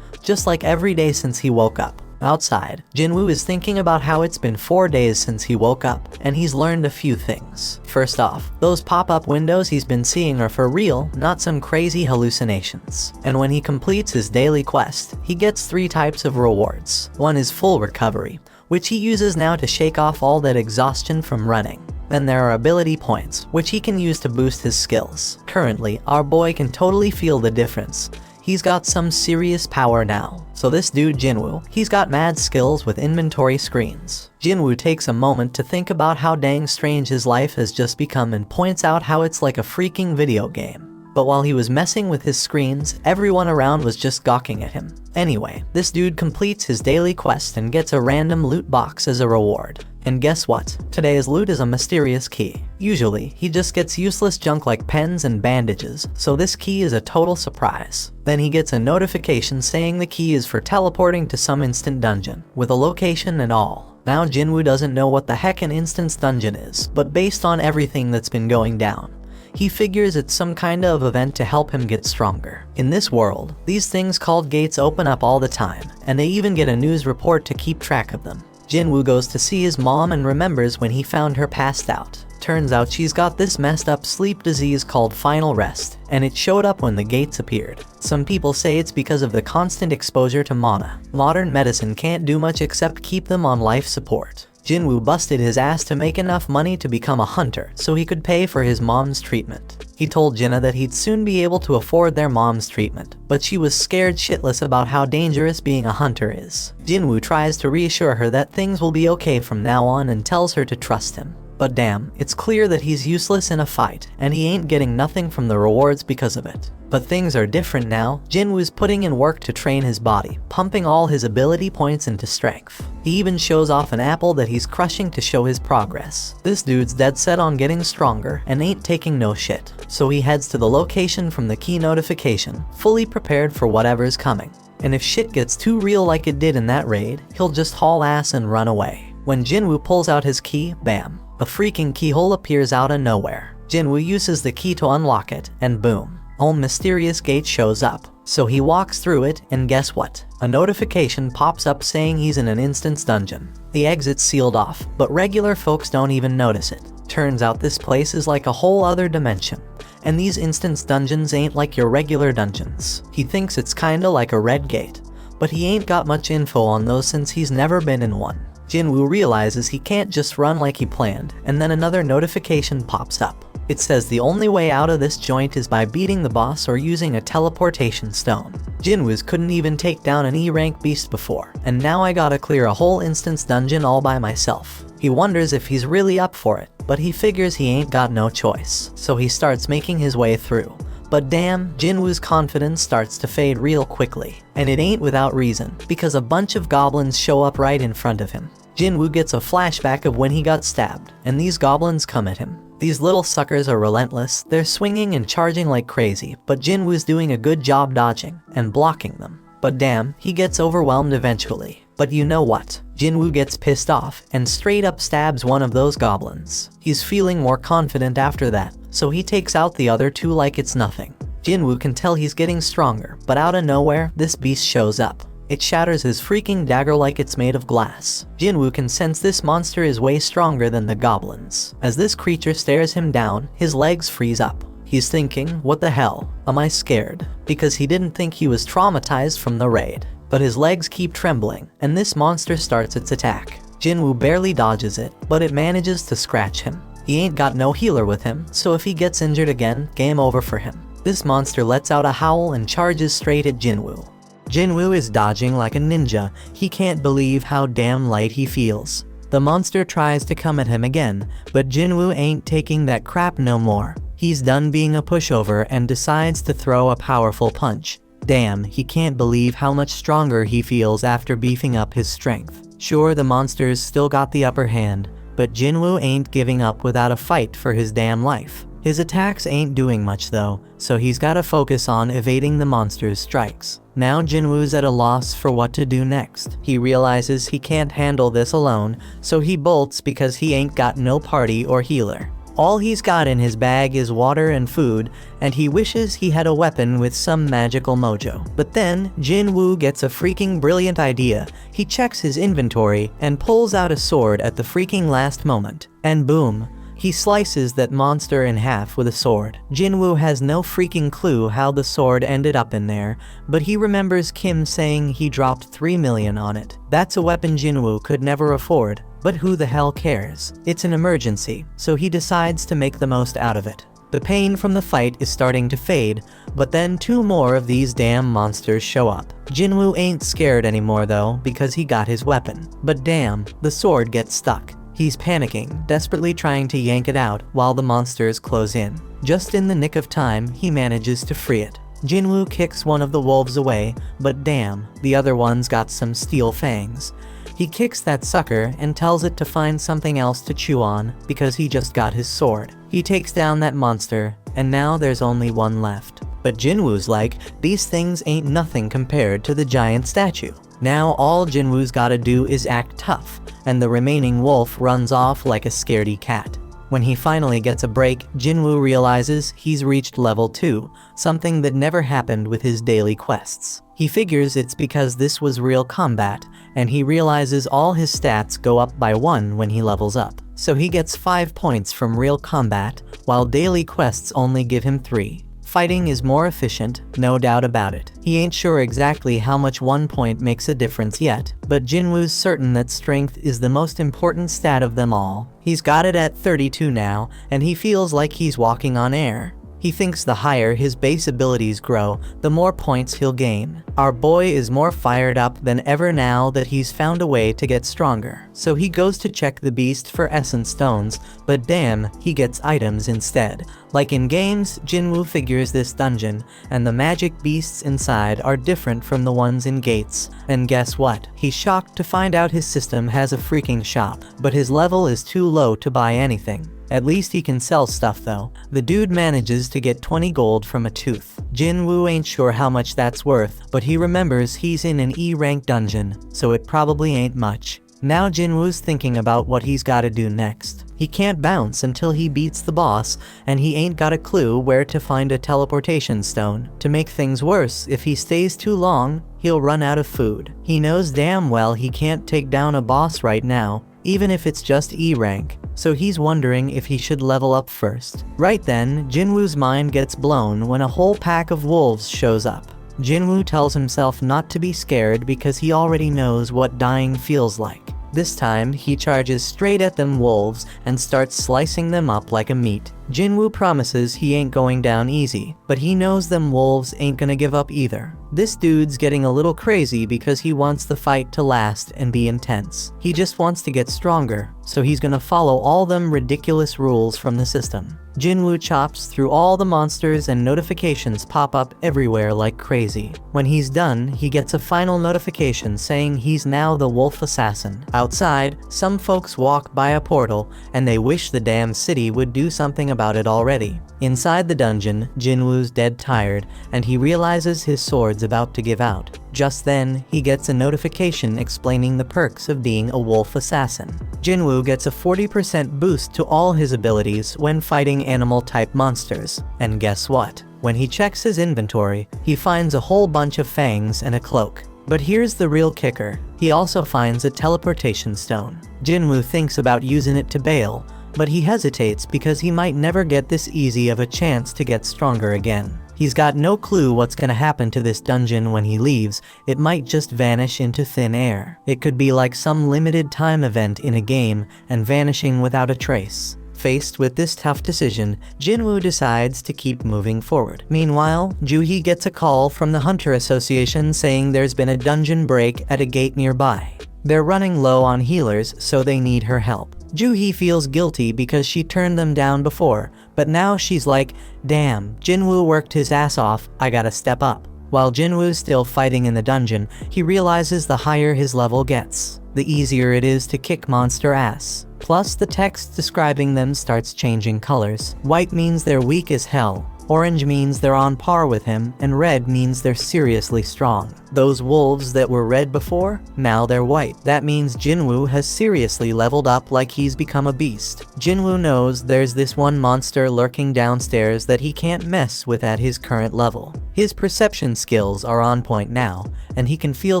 [SPEAKER 1] just like every day since he woke up. Outside, Jinwoo is thinking about how it's been 4 days since he woke up, and he's learned a few things. First off, those pop-up windows he's been seeing are for real, not some crazy hallucinations. And when he completes his daily quest, he gets 3 types of rewards. One is full recovery, which he uses now to shake off all that exhaustion from running. Then there are ability points, which he can use to boost his skills. Currently, our boy can totally feel the difference. He's got some serious power now. So this dude Jinwoo, he's got mad skills with inventory screens. Jinwoo takes a moment to think about how dang strange his life has just become and points out how it's like a freaking video game. But while he was messing with his screens, everyone around was just gawking at him. Anyway, this dude completes his daily quest and gets a random loot box as a reward. And guess what? Today's loot is a mysterious key. Usually, he just gets useless junk like pens and bandages, so this key is a total surprise. Then he gets a notification saying the key is for teleporting to some instant dungeon, with a location and all. Now Jinwoo doesn't know what the heck an instance dungeon is, but based on everything that's been going down, he figures it's some kind of event to help him get stronger. In this world, these things called gates open up all the time, and they even get a news report to keep track of them. Jinwoo goes to see his mom and remembers when he found her passed out. Turns out she's got this messed up sleep disease called final rest, and it showed up when the gates appeared. Some people say it's because of the constant exposure to mana. Modern medicine can't do much except keep them on life support. Jinwoo busted his ass to make enough money to become a hunter so he could pay for his mom's treatment. He told Jinna that he'd soon be able to afford their mom's treatment, but she was scared shitless about how dangerous being a hunter is. Jinwoo tries to reassure her that things will be okay from now on and tells her to trust him. But damn, it's clear that he's useless in a fight, and he ain't getting nothing from the rewards because of it. But things are different now. Jinwoo's putting in work to train his body, pumping all his ability points into strength. He even shows off an apple that he's crushing to show his progress. This dude's dead set on getting stronger and ain't taking no shit. So he heads to the location from the key notification, fully prepared for whatever's coming. And if shit gets too real like it did in that raid, he'll just haul ass and run away. When Jinwoo pulls out his key, bam, a freaking keyhole appears out of nowhere. Jinwoo uses the key to unlock it, and boom, a mysterious gate shows up. So he walks through it, and guess what? A notification pops up saying he's in an instance dungeon. The exit's sealed off, but regular folks don't even notice it. Turns out this place is like a whole other dimension, and these instance dungeons ain't like your regular dungeons. He thinks it's kinda like a red gate, but he ain't got much info on those since he's never been in one. Jinwoo realizes he can't just run like he planned, and then another notification pops up. It says the only way out of this joint is by beating the boss or using a teleportation stone. Jinwoo's couldn't even take down an E-rank beast before, and now I gotta clear a whole instance dungeon all by myself. He wonders if he's really up for it, but he figures he ain't got no choice, so he starts making his way through. But damn, Jinwoo's confidence starts to fade real quickly. And it ain't without reason, because a bunch of goblins show up right in front of him. Jinwoo gets a flashback of when he got stabbed, and these goblins come at him. These little suckers are relentless, they're swinging and charging like crazy, but Jinwoo's doing a good job dodging and blocking them. But damn, he gets overwhelmed eventually. But you know what? Jinwoo gets pissed off and straight up stabs one of those goblins. He's feeling more confident after that, so he takes out the other two like it's nothing. Jinwoo can tell he's getting stronger, but out of nowhere, this beast shows up. It shatters his freaking dagger like it's made of glass. Jinwoo can sense this monster is way stronger than the goblins. As this creature stares him down, his legs freeze up. He's thinking, what the hell? Am I scared? Because he didn't think he was traumatized from the raid. But his legs keep trembling, and this monster starts its attack. Jinwoo barely dodges it, but it manages to scratch him. He ain't got no healer with him, so if he gets injured again, game over for him. This monster lets out a howl and charges straight at Jinwoo. Jinwoo is dodging like a ninja. He can't believe how damn light he feels. The monster tries to come at him again, but Jinwoo ain't taking that crap no more. He's done being a pushover and decides to throw a powerful punch. Damn, he can't believe how much stronger he feels after beefing up his strength. Sure, the monsters still got the upper hand, but Jinwoo ain't giving up without a fight for his damn life. His attacks ain't doing much though, so he's gotta focus on evading the monster's strikes. Now Jinwoo's at a loss for what to do next. He realizes he can't handle this alone, so he bolts because he ain't got no party or healer. All he's got in his bag is water and food, and he wishes he had a weapon with some magical mojo. But then, Jinwoo gets a freaking brilliant idea. He checks his inventory and pulls out a sword at the freaking last moment. And boom, he slices that monster in half with a sword. Jinwoo has no freaking clue how the sword ended up in there, but he remembers Kim saying he dropped 3 million on it. That's a weapon Jinwoo could never afford. But who the hell cares? It's an emergency, so he decides to make the most out of it. The pain from the fight is starting to fade, but then 2 more of these damn monsters show up. Jinwoo ain't scared anymore though, because he got his weapon. But damn, the sword gets stuck. He's panicking, desperately trying to yank it out while the monsters close in. Just in the nick of time, he manages to free it. Jinwoo kicks one of the wolves away, but damn, the other one's got some steel fangs. He kicks that sucker and tells it to find something else to chew on because he just got his sword. He takes down that monster, and now there's only one left. But Jinwoo's like, these things ain't nothing compared to the giant statue. Now all Jinwoo's gotta do is act tough, and the remaining wolf runs off like a scaredy cat. When he finally gets a break, Jinwoo realizes he's reached level 2, something that never happened with his daily quests. He figures it's because this was real combat, and he realizes all his stats go up by 1 when he levels up. So he gets 5 points from real combat, while daily quests only give him 3. Fighting is more efficient, no doubt about it. He ain't sure exactly how much 1 point makes a difference yet, but Jinwoo's certain that strength is the most important stat of them all. He's got it at 32 now, and he feels like he's walking on air. He thinks the higher his base abilities grow, the more points he'll gain. Our boy is more fired up than ever now that he's found a way to get stronger. So he goes to check the beast for essence stones, but damn, he gets items instead. Like in games, Jinwoo figures this dungeon, and the magic beasts inside are different from the ones in Gates. And guess what? He's shocked to find out his system has a freaking shop, but his level is too low to buy anything. At least he can sell stuff though. The dude manages to get 20 gold from a tooth. Jinwoo ain't sure how much that's worth, but he remembers he's in an E-rank dungeon, so it probably ain't much. Now Jinwoo's thinking about what he's gotta do next. He can't bounce until he beats the boss, and he ain't got a clue where to find a teleportation stone. To make things worse, if he stays too long, he'll run out of food. He knows damn well he can't take down a boss right now, even if it's just E-rank, so he's wondering if he should level up first. Right then, Jinwoo's mind gets blown when a whole pack of wolves shows up. Jinwoo tells himself not to be scared because he already knows what dying feels like. This time, he charges straight at them wolves and starts slicing them up like a meat. Jinwoo promises he ain't going down easy, but he knows them wolves ain't gonna give up either. This dude's getting a little crazy because he wants the fight to last and be intense. He just wants to get stronger, so he's gonna follow all them ridiculous rules from the system. Jinwoo chops through all the monsters and notifications pop up everywhere like crazy. When he's done, he gets a final notification saying he's now the wolf assassin. Outside, some folks walk by a portal, and they wish the damn city would do something about it already. Inside the dungeon, Jinwoo's dead tired, and he realizes his sword's about to give out. Just then, he gets a notification explaining the perks of being a wolf assassin. Jinwoo gets a 40% boost to all his abilities when fighting animal-type monsters. And guess what? When he checks his inventory, he finds a whole bunch of fangs and a cloak. But here's the real kicker. He also finds a teleportation stone. Jinwoo thinks about using it to bail, but he hesitates because he might never get this easy of a chance to get stronger again. He's got no clue what's gonna happen to this dungeon when he leaves. It might just vanish into thin air. It could be like some limited time event in a game and vanishing without a trace. Faced with this tough decision, Jinwoo decides to keep moving forward. Meanwhile, Juhee gets a call from the Hunter Association saying there's been a dungeon break at a gate nearby. They're running low on healers, so they need her help. Juhee feels guilty because she turned them down before, but now she's like, damn, Jinwoo worked his ass off, I gotta step up. While Jinwoo's still fighting in the dungeon, he realizes the higher his level gets, the easier it is to kick monster ass. Plus, the text describing them starts changing colors. White means they're weak as hell, orange means they're on par with him, and red means they're seriously strong. Those wolves that were red before, now they're white. That means Jinwoo has seriously leveled up like he's become a beast. Jinwoo knows there's this one monster lurking downstairs that he can't mess with at his current level. His perception skills are on point now, and he can feel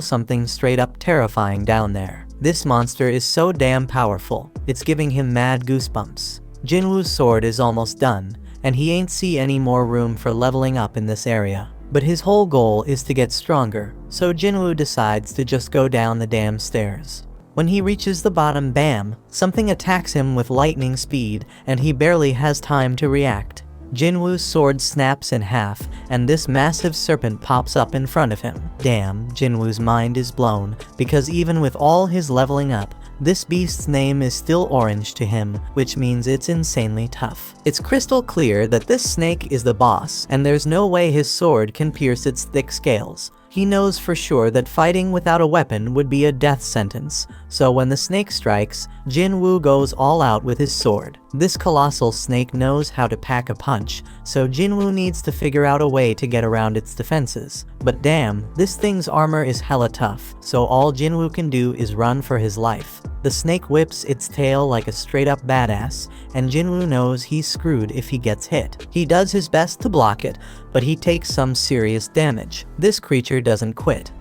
[SPEAKER 1] something straight up terrifying down there. This monster is so damn powerful, it's giving him mad goosebumps. Jinwoo's sword is almost done, and he ain't see any more room for leveling up in this area. But his whole goal is to get stronger, so Jinwoo decides to just go down the damn stairs. When he reaches the bottom, bam, something attacks him with lightning speed, and he barely has time to react. Jinwoo's sword snaps in half, and this massive serpent pops up in front of him. Damn, Jinwoo's mind is blown, because even with all his leveling up, this beast's name is still orange to him, which means it's insanely tough. It's crystal clear that this snake is the boss, and there's no way his sword can pierce its thick scales. He knows for sure that fighting without a weapon would be a death sentence, so when the snake strikes, Jinwoo goes all out with his sword. This colossal snake knows how to pack a punch, so Jinwoo needs to figure out a way to get around its defenses. But damn, this thing's armor is hella tough, so all Jinwoo can do is run for his life. The snake whips its tail like a straight-up badass, and Jinwoo knows he's screwed if he gets hit. He does his best to block it, but he takes some serious damage. This creature doesn't quit.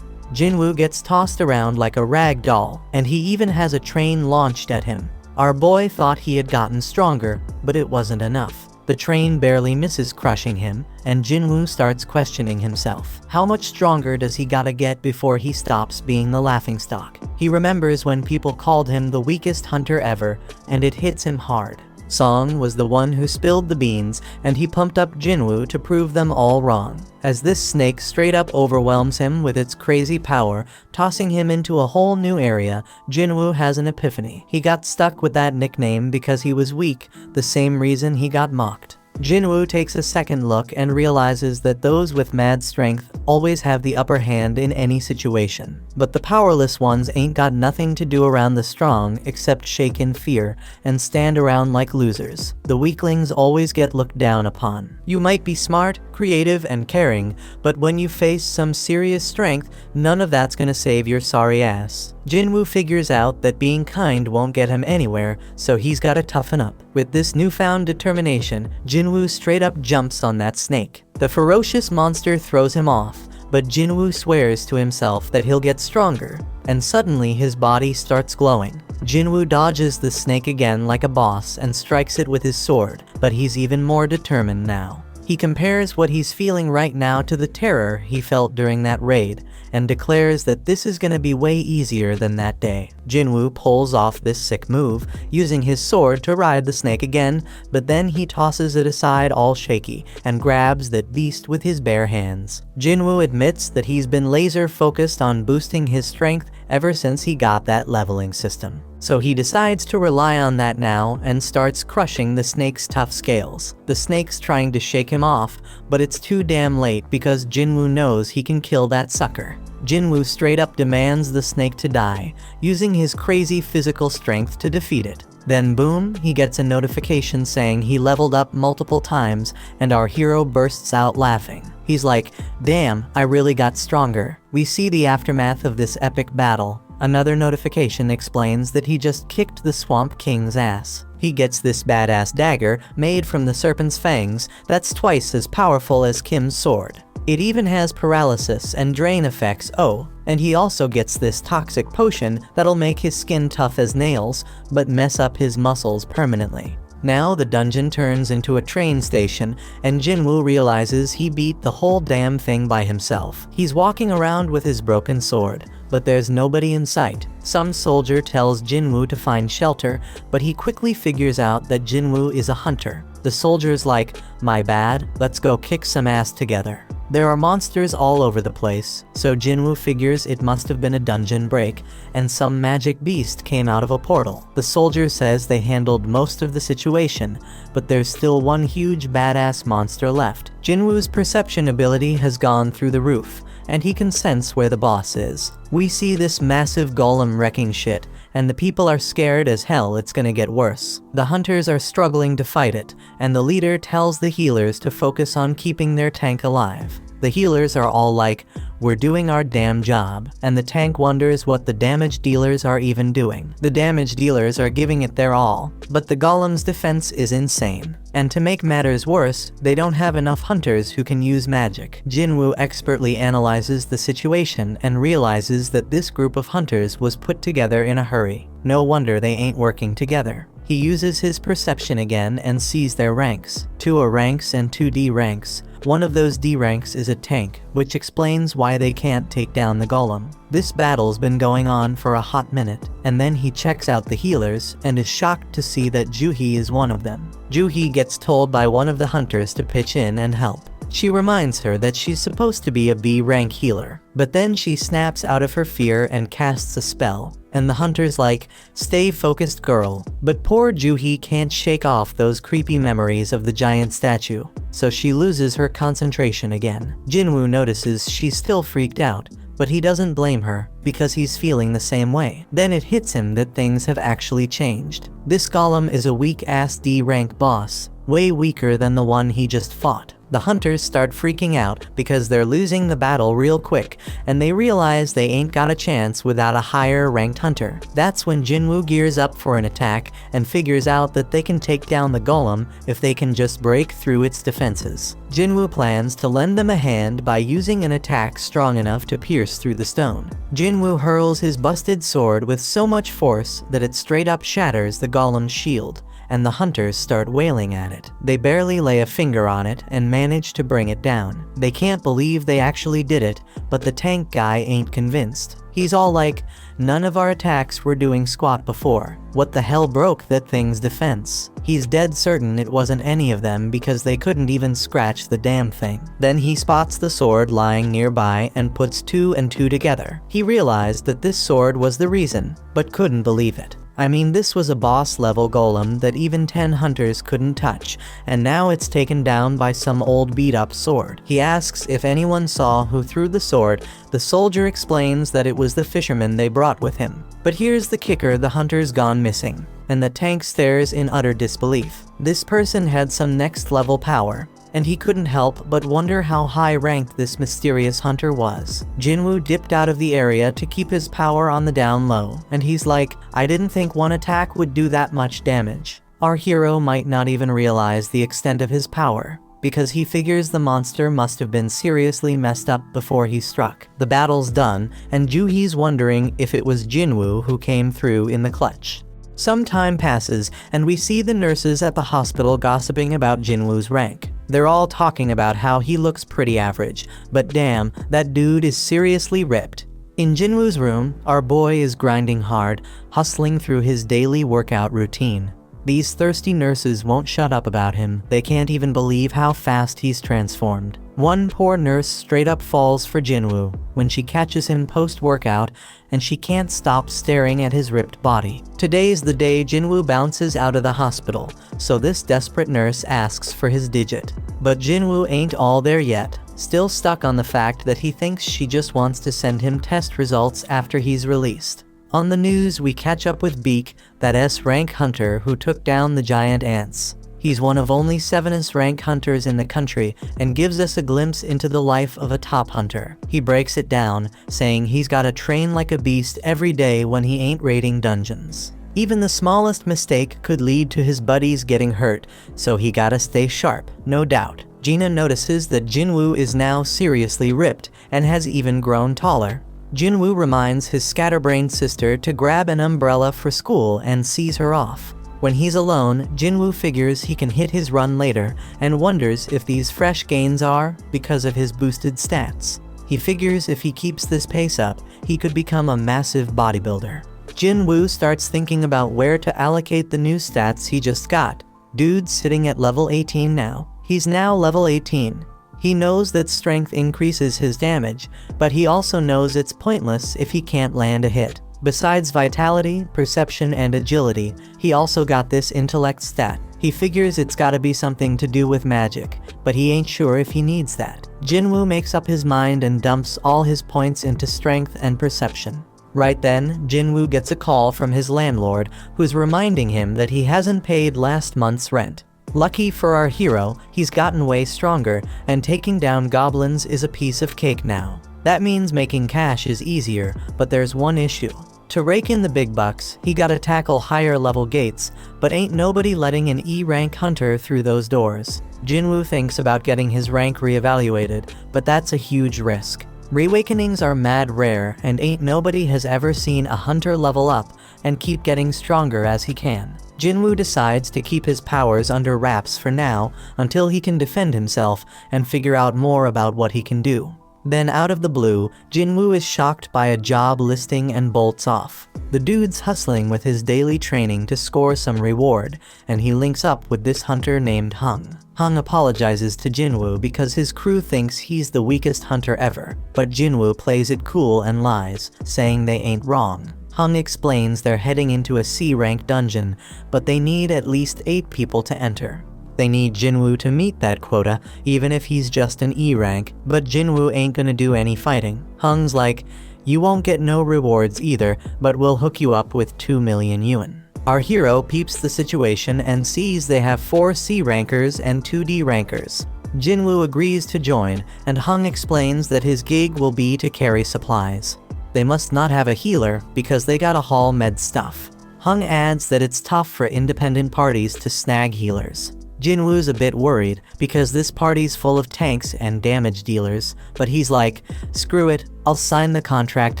[SPEAKER 1] Jinwoo gets tossed around like a rag doll, and he even has a train launched at him. Our boy thought he had gotten stronger, but it wasn't enough. The train barely misses crushing him, and Jinwoo starts questioning himself. How much stronger does he gotta get before he stops being the laughingstock? He remembers when people called him the weakest hunter ever, and it hits him hard. Song was the one who spilled the beans, and he pumped up Jinwoo to prove them all wrong. As this snake straight up overwhelms him with its crazy power, tossing him into a whole new area, Jinwoo has an epiphany. He got stuck with that nickname because he was weak, the same reason he got mocked. Jinwoo takes a second look and realizes that those with mad strength always have the upper hand in any situation. But the powerless ones ain't got nothing to do around the strong except shake in fear and stand around like losers. The weaklings always get looked down upon. You might be smart, creative, and caring, but when you face some serious strength, none of that's gonna save your sorry ass. Jinwoo figures out that being kind won't get him anywhere, so he's gotta toughen up. With this newfound determination, Jinwoo straight up jumps on that snake. The ferocious monster throws him off, but Jinwoo swears to himself that he'll get stronger, and suddenly his body starts glowing. Jinwoo dodges the snake again like a boss and strikes it with his sword, but he's even more determined now. He compares what he's feeling right now to the terror he felt during that raid, and declares that this is gonna be way easier than that day. Jinwoo pulls off this sick move, using his sword to ride the snake again, but then he tosses it aside all shaky, and grabs that beast with his bare hands. Jinwoo admits that he's been laser focused on boosting his strength ever since he got that leveling system. So he decides to rely on that now and starts crushing the snake's tough scales. The snake's trying to shake him off, but it's too damn late because Jinwoo knows he can kill that sucker. Jinwoo straight up demands the snake to die, using his crazy physical strength to defeat it. Then boom, he gets a notification saying he leveled up multiple times, and our hero bursts out laughing. He's like, damn, I really got stronger. We see the aftermath of this epic battle. Another notification explains that he just kicked the Swamp King's ass. He gets this badass dagger made from the serpent's fangs that's twice as powerful as Kim's sword. It even has paralysis and drain effects, oh, and he also gets this toxic potion that'll make his skin tough as nails, but mess up his muscles permanently. Now the dungeon turns into a train station, and Jinwoo realizes he beat the whole damn thing by himself. He's walking around with his broken sword, but there's nobody in sight. Some soldier tells Jinwoo to find shelter, but he quickly figures out that Jinwoo is a hunter. The soldier's like, my bad, let's go kick some ass together. There are monsters all over the place, so Jinwoo figures it must have been a dungeon break, and some magic beast came out of a portal. The soldier says they handled most of the situation, but there's still one huge badass monster left. Jinwoo's perception ability has gone through the roof, and he can sense where the boss is. We see this massive golem wrecking shit, and the people are scared as hell it's gonna get worse. The hunters are struggling to fight it, and the leader tells the healers to focus on keeping their tank alive. The healers are all like, "We're doing our damn job," and the tank wonders what the damage dealers are even doing. The damage dealers are giving it their all, but the golem's defense is insane. And to make matters worse, they don't have enough hunters who can use magic. Jinwoo expertly analyzes the situation and realizes that this group of hunters was put together in a hurry. No wonder they ain't working together. He uses his perception again and sees their ranks. 2 A ranks and 2 D ranks. One of those D ranks is a tank, which explains why they can't take down the golem. This battle's been going on for a hot minute, and then he checks out the healers and is shocked to see that Juhee is one of them. Juhee gets told by one of the hunters to pitch in and help. She reminds her that she's supposed to be a B rank healer, but then she snaps out of her fear and casts a spell. And the hunter's like, "Stay focused, girl." But poor Juhee can't shake off those creepy memories of the giant statue, so she loses her concentration again. Jinwoo notices she's still freaked out, but he doesn't blame her, because he's feeling the same way. Then it hits him that things have actually changed. This golem is a weak-ass D rank boss, way weaker than the one he just fought. The hunters start freaking out because they're losing the battle real quick, and they realize they ain't got a chance without a higher ranked hunter. That's when Jinwoo gears up for an attack and figures out that they can take down the golem if they can just break through its defenses. Jinwoo plans to lend them a hand by using an attack strong enough to pierce through the stone. Jinwoo hurls his busted sword with so much force that it straight up shatters the golem's shield, and the hunters start wailing at it. They barely lay a finger on it and manage to bring it down. They can't believe they actually did it, but the tank guy ain't convinced. He's all like, "None of our attacks were doing squat before. What the hell broke that thing's defense?" He's dead certain it wasn't any of them because they couldn't even scratch the damn thing. Then he spots the sword lying nearby and puts 2 and 2 together. He realized that this sword was the reason, but couldn't believe it. I mean, this was a boss-level golem that even 10 hunters couldn't touch, and now it's taken down by some old beat-up sword. He asks if anyone saw who threw the sword. The soldier explains that it was the fisherman they brought with him. But here's the kicker: the hunter's gone missing, and the tank stares in utter disbelief. This person had some next-level power, and he couldn't help but wonder how high-ranked this mysterious hunter was. Jinwoo dipped out of the area to keep his power on the down low, and he's like, "I didn't think one attack would do that much damage." Our hero might not even realize the extent of his power, because he figures the monster must have been seriously messed up before he struck. The battle's done, and Juhee's wondering if it was Jinwoo who came through in the clutch. Some time passes, and we see the nurses at the hospital gossiping about Jinwoo's rank. They're all talking about how he looks pretty average, but damn, that dude is seriously ripped. In Jinwoo's room, our boy is grinding hard, hustling through his daily workout routine. These thirsty nurses won't shut up about him. They can't even believe how fast he's transformed. One poor nurse straight up falls for Jinwoo when she catches him post-workout, and she can't stop staring at his ripped body. Today's the day Jinwoo bounces out of the hospital, so this desperate nurse asks for his digit. But Jinwoo ain't all there yet, still stuck on the fact that he thinks she just wants to send him test results after he's released. On the news, we catch up with Beak, that S-rank hunter who took down the giant ants. He's one of only 7 S-rank hunters in the country and gives us a glimpse into the life of a top hunter. He breaks it down, saying he's gotta train like a beast every day when he ain't raiding dungeons. Even the smallest mistake could lead to his buddies getting hurt, so he gotta stay sharp, no doubt. Gina notices that Jinwoo is now seriously ripped and has even grown taller. Jinwoo reminds his scatterbrained sister to grab an umbrella for school and sees her off. When he's alone, Jinwoo figures he can hit his run later and wonders if these fresh gains are because of his boosted stats. He figures if he keeps this pace up, he could become a massive bodybuilder. Jinwoo starts thinking about where to allocate the new stats he just got. Dude's sitting at level 18 now. He's now level 18. He knows that strength increases his damage, but he also knows it's pointless if he can't land a hit. Besides vitality, perception, and agility, he also got this intellect stat. He figures it's gotta be something to do with magic, but he ain't sure if he needs that. Jinwoo makes up his mind and dumps all his points into strength and perception. Right then, Jinwoo gets a call from his landlord, who's reminding him that he hasn't paid last month's rent. Lucky for our hero, he's gotten way stronger, and taking down goblins is a piece of cake now. That means making cash is easier, but there's one issue. To rake in the big bucks, he gotta tackle higher level gates, but ain't nobody letting an E-rank hunter through those doors. Jinwoo thinks about getting his rank reevaluated, but that's a huge risk. Reawakenings are mad rare, and ain't nobody has ever seen a hunter level up and keep getting stronger as he can. Jinwoo decides to keep his powers under wraps for now until he can defend himself and figure out more about what he can do. Then out of the blue, Jinwoo is shocked by a job listing and bolts off. The dude's hustling with his daily training to score some reward, and he links up with this hunter named Hung. Hung apologizes to Jinwoo because his crew thinks he's the weakest hunter ever, but Jinwoo plays it cool and lies, saying they ain't wrong. Hung explains they're heading into a C-rank dungeon, but they need at least 8 people to enter. They need Jinwoo to meet that quota, even if he's just an E rank, but Jinwoo ain't gonna do any fighting. Hung's like, you won't get no rewards either, but we'll hook you up with 2 million yuan. Our hero peeps the situation and sees they have 4 C rankers and 2 D rankers. Jinwoo agrees to join, and Hung explains that his gig will be to carry supplies. They must not have a healer because they gotta haul med stuff. Hung adds that it's tough for independent parties to snag healers. Jinwoo's a bit worried because this party's full of tanks and damage dealers, but he's like, screw it, I'll sign the contract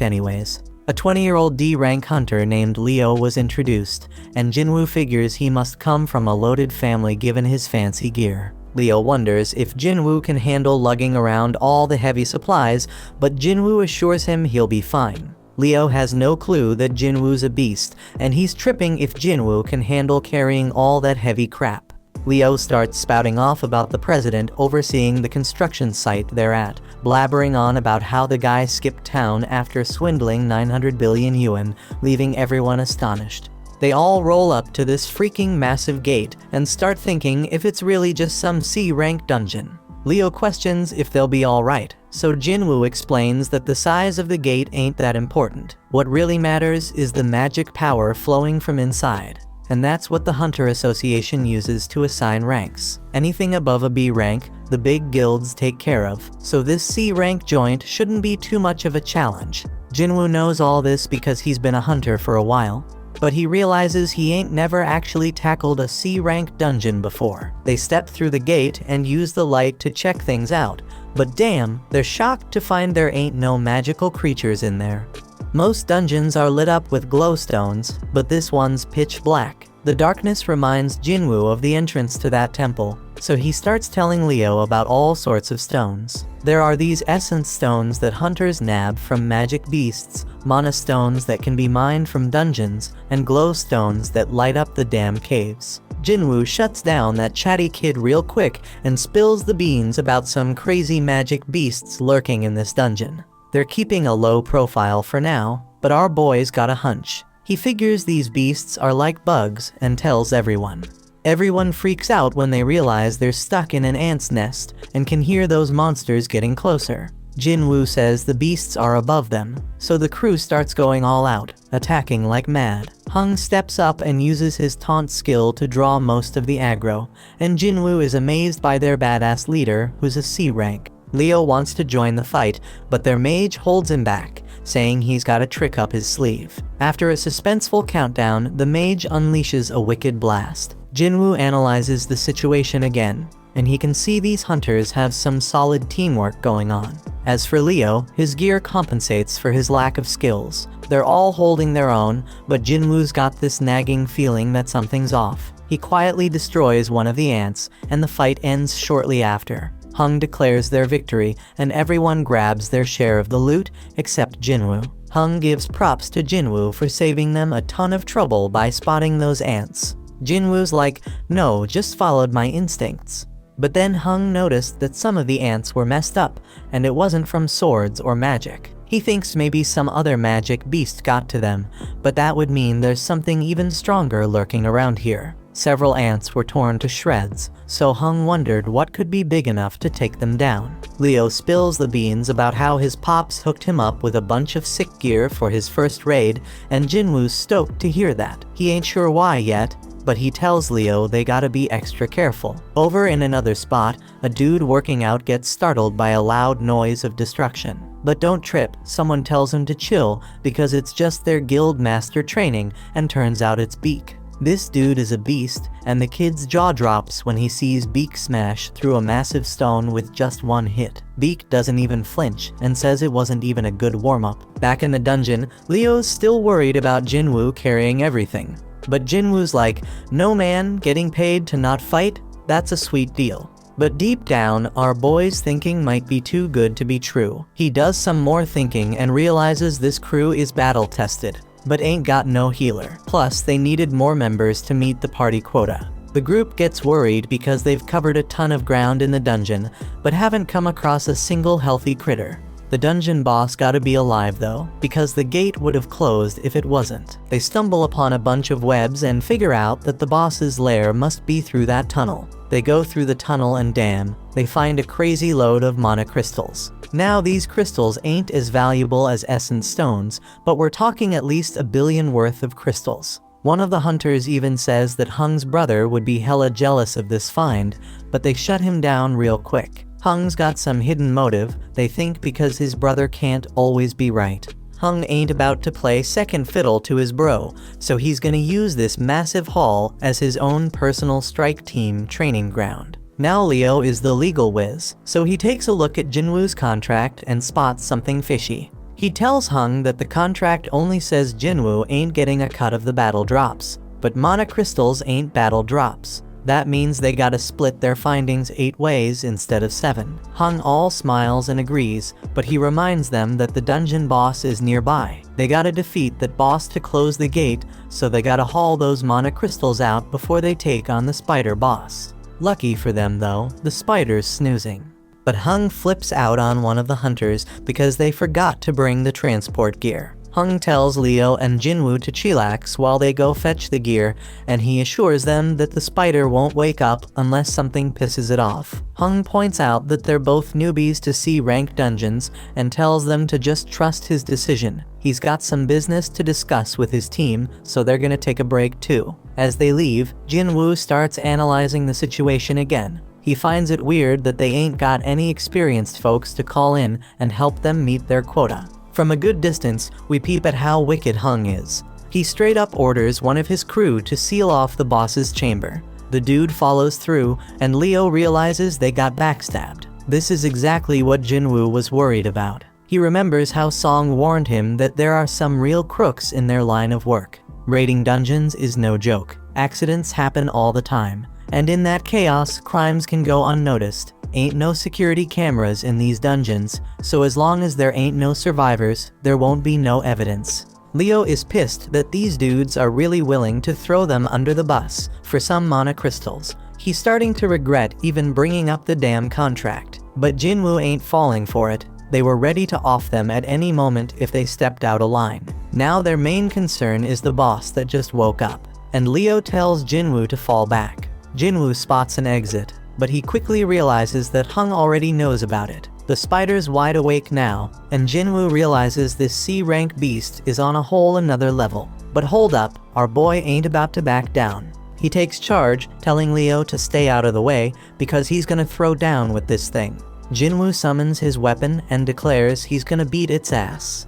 [SPEAKER 1] anyways. A 20-year-old D-rank hunter named Leo was introduced, and Jinwoo figures he must come from a loaded family given his fancy gear. Leo wonders if Jinwoo can handle lugging around all the heavy supplies, but Jinwoo assures him he'll be fine. Leo has no clue that Jinwoo's a beast, and he's tripping if Jinwoo can handle carrying all that heavy crap. Leo starts spouting off about the president overseeing the construction site they're at, blabbering on about how the guy skipped town after swindling 900 billion yuan, leaving everyone astonished. They all roll up to this freaking massive gate and start thinking if it's really just some C-rank dungeon. Leo questions if they'll be alright, so Jinwoo explains that the size of the gate ain't that important. What really matters is the magic power flowing from inside. And that's what the Hunter Association uses to assign ranks. Anything above a B rank, the big guilds take care of, so this C rank joint shouldn't be too much of a challenge. Jinwoo knows all this because he's been a hunter for a while, but he realizes he ain't never actually tackled a C rank dungeon before. They step through the gate and use the light to check things out, but damn, they're shocked to find there ain't no magical creatures in there. Most dungeons are lit up with glowstones, but this one's pitch black. The darkness reminds Jinwoo of the entrance to that temple, so he starts telling Leo about all sorts of stones. There are these essence stones that hunters nab from magic beasts, mana stones that can be mined from dungeons, and glow stones that light up the damn caves. Jinwoo shuts down that chatty kid real quick and spills the beans about some crazy magic beasts lurking in this dungeon. They're keeping a low profile for now, but our boy's got a hunch. He figures these beasts are like bugs and tells everyone. Everyone freaks out when they realize they're stuck in an ant's nest and can hear those monsters getting closer. Jinwoo says the beasts are above them, so the crew starts going all out, attacking like mad. Hung steps up and uses his taunt skill to draw most of the aggro, and Jinwoo is amazed by their badass leader, who's a C rank. Leo wants to join the fight, but their mage holds him back, saying he's got a trick up his sleeve. After a suspenseful countdown, the mage unleashes a wicked blast. Jinwoo analyzes the situation again, and he can see these hunters have some solid teamwork going on. As for Leo, his gear compensates for his lack of skills. They're all holding their own, but Jinwoo's got this nagging feeling that something's off. He quietly destroys one of the ants, and the fight ends shortly after. Hung declares their victory, and everyone grabs their share of the loot, except Jinwoo. Hung gives props to Jinwoo for saving them a ton of trouble by spotting those ants. Jinwoo's like, no, just followed my instincts. But then Hung noticed that some of the ants were messed up, and it wasn't from swords or magic. He thinks maybe some other magic beast got to them, but that would mean there's something even stronger lurking around here. Several ants were torn to shreds, so Hung wondered what could be big enough to take them down. Leo spills the beans about how his pops hooked him up with a bunch of sick gear for his first raid, and Jinwoo's stoked to hear that. He ain't sure why yet, but he tells Leo they gotta be extra careful. Over in another spot, a dude working out gets startled by a loud noise of destruction. But don't trip, someone tells him to chill because it's just their guild master training, and turns out it's Beak. This dude is a beast, and the kid's jaw drops when he sees Beak smash through a massive stone with just one hit. Beak doesn't even flinch, and says it wasn't even a good warm-up. Back in the dungeon, Leo's still worried about Jinwoo carrying everything. But Jinwoo's like, no man, getting paid to not fight? That's a sweet deal. But deep down, our boy's thinking might be too good to be true. He does some more thinking and realizes this crew is battle-tested, but ain't got no healer. Plus, they needed more members to meet the party quota. The group gets worried because they've covered a ton of ground in the dungeon, but haven't come across a single healthy critter. The dungeon boss gotta be alive though, because the gate would have closed if it wasn't. They stumble upon a bunch of webs and figure out that the boss's lair must be through that tunnel. They go through the tunnel and damn, they find a crazy load of mana crystals. Now these crystals ain't as valuable as essence stones, but we're talking at least 1 billion worth of crystals. One of the hunters even says that Hung's brother would be hella jealous of this find, but they shut him down real quick. Hung's got some hidden motive, they think, because his brother can't always be right. Hung ain't about to play second fiddle to his bro, so he's gonna use this massive haul as his own personal strike team training ground. Now Leo is the legal whiz, so he takes a look at Jinwoo's contract and spots something fishy. He tells Hung that the contract only says Jinwoo ain't getting a cut of the battle drops, but mana crystals ain't battle drops. That means they gotta split their findings 8 ways instead of 7. Hung all smiles and agrees, but he reminds them that the dungeon boss is nearby. They gotta defeat that boss to close the gate, so they gotta haul those mana crystals out before they take on the spider boss. Lucky for them though, the spider's snoozing. But Hung flips out on one of the hunters because they forgot to bring the transport gear. Hung tells Leo and Jinwoo to chillax while they go fetch the gear, and he assures them that the spider won't wake up unless something pisses it off. Hung points out that they're both newbies to C-rank dungeons and tells them to just trust his decision. He's got some business to discuss with his team, so they're gonna take a break too. As they leave, Jinwoo starts analyzing the situation again. He finds it weird that they ain't got any experienced folks to call in and help them meet their quota. From a good distance, we peep at how wicked Hung is. He straight up orders one of his crew to seal off the boss's chamber. The dude follows through, and Leo realizes they got backstabbed. This is exactly what Jinwoo was worried about. He remembers how Song warned him that there are some real crooks in their line of work. Raiding dungeons is no joke. Accidents happen all the time. And in that chaos, crimes can go unnoticed. Ain't no security cameras in these dungeons, so as long as there ain't no survivors, there won't be no evidence. Leo is pissed that these dudes are really willing to throw them under the bus for some mana crystals. He's starting to regret even bringing up the damn contract. But Jinwoo ain't falling for it. They were ready to off them at any moment if they stepped out of line. Now their main concern is the boss that just woke up, and Leo tells Jinwoo to fall back. Jinwoo spots an exit, but he quickly realizes that Hung already knows about it. The spider's wide awake now, and Jinwoo realizes this C-rank beast is on a whole another level. But hold up, our boy ain't about to back down. He takes charge, telling Leo to stay out of the way because he's gonna throw down with this thing. Jinwoo summons his weapon and declares he's gonna beat its ass.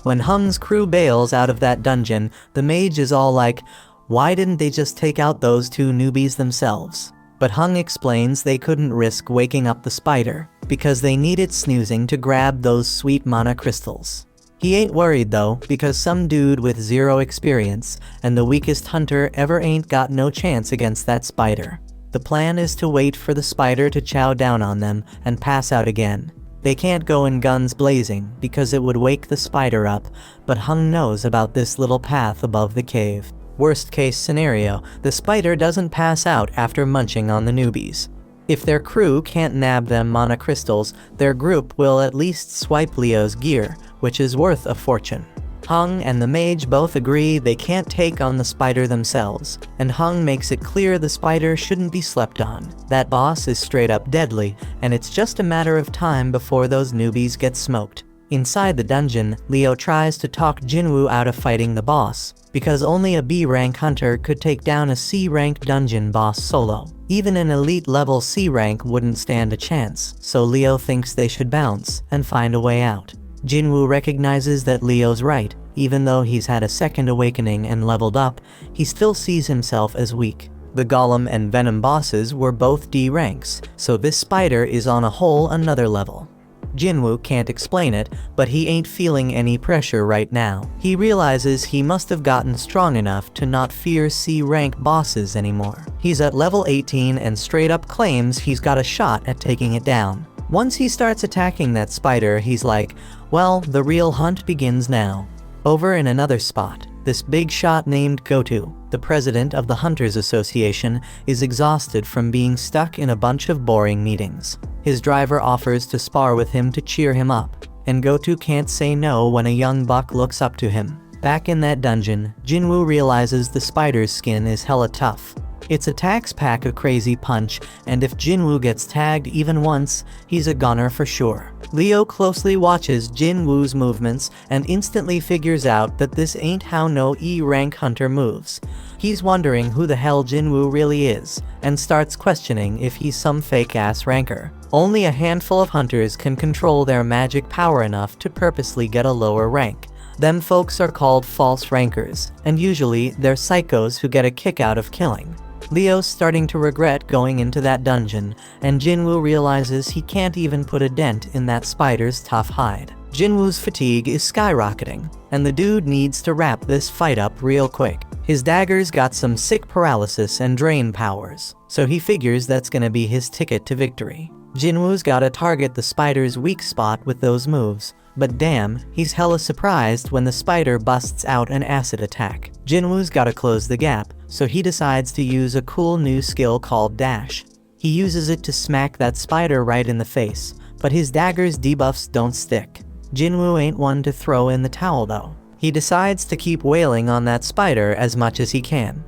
[SPEAKER 1] When Hung's crew bails out of that dungeon, the mage is all like, why didn't they just take out those 2 newbies themselves? But Hung explains they couldn't risk waking up the spider, because they needed snoozing to grab those sweet mana crystals. He ain't worried though, because some dude with 0 experience, and the weakest hunter ever ain't got no chance against that spider. The plan is to wait for the spider to chow down on them and pass out again. They can't go in guns blazing, because it would wake the spider up, but Hung knows about this little path above the cave. Worst case scenario, the spider doesn't pass out after munching on the newbies. If their crew can't nab them mana crystals, their group will at least swipe Leo's gear, which is worth a fortune. Hung and the mage both agree they can't take on the spider themselves, and Hung makes it clear the spider shouldn't be slept on. That boss is straight up deadly, and it's just a matter of time before those newbies get smoked. Inside the dungeon, Leo tries to talk Jinwoo out of fighting the boss, because only a B-rank hunter could take down a C-rank dungeon boss solo. Even an elite level C rank wouldn't stand a chance, so Leo thinks they should bounce and find a way out. Jinwoo recognizes that Leo's right. Even though he's had a second awakening and leveled up, he still sees himself as weak. The Golem and Venom bosses were both D ranks, so this spider is on a whole another level. Jinwoo can't explain it, but he ain't feeling any pressure right now. He realizes he must have gotten strong enough to not fear C-rank bosses anymore. He's at level 18 and straight up claims he's got a shot at taking it down. Once he starts attacking that spider, he's like, well, the real hunt begins now. Over in another spot, this big shot named Gotu, the president of the Hunters Association, is exhausted from being stuck in a bunch of boring meetings. His driver offers to spar with him to cheer him up, and Gotu can't say no when a young buck looks up to him. Back in that dungeon, Jinwoo realizes the spider's skin is hella tough. Its attacks pack a crazy punch, and if Jinwoo gets tagged even once, he's a goner for sure. Leo closely watches Jinwoo's movements and instantly figures out that this ain't how no E-rank hunter moves. He's wondering who the hell Jinwoo really is, and starts questioning if he's some fake-ass ranker. Only a handful of hunters can control their magic power enough to purposely get a lower rank. Them folks are called false rankers, and usually they're psychos who get a kick out of killing. Leo's starting to regret going into that dungeon, and Jinwoo realizes he can't even put a dent in that spider's tough hide. Jinwoo's fatigue is skyrocketing, and the dude needs to wrap this fight up real quick. His dagger's got some sick paralysis and drain powers, so he figures that's gonna be his ticket to victory. Jinwoo's gotta target the spider's weak spot with those moves, but damn, he's hella surprised when the spider busts out an acid attack. Jinwoo's gotta close the gap, so he decides to use a cool new skill called Dash. He uses it to smack that spider right in the face, but his dagger's debuffs don't stick. Jinwoo ain't one to throw in the towel though. He decides to keep wailing on that spider as much as he can.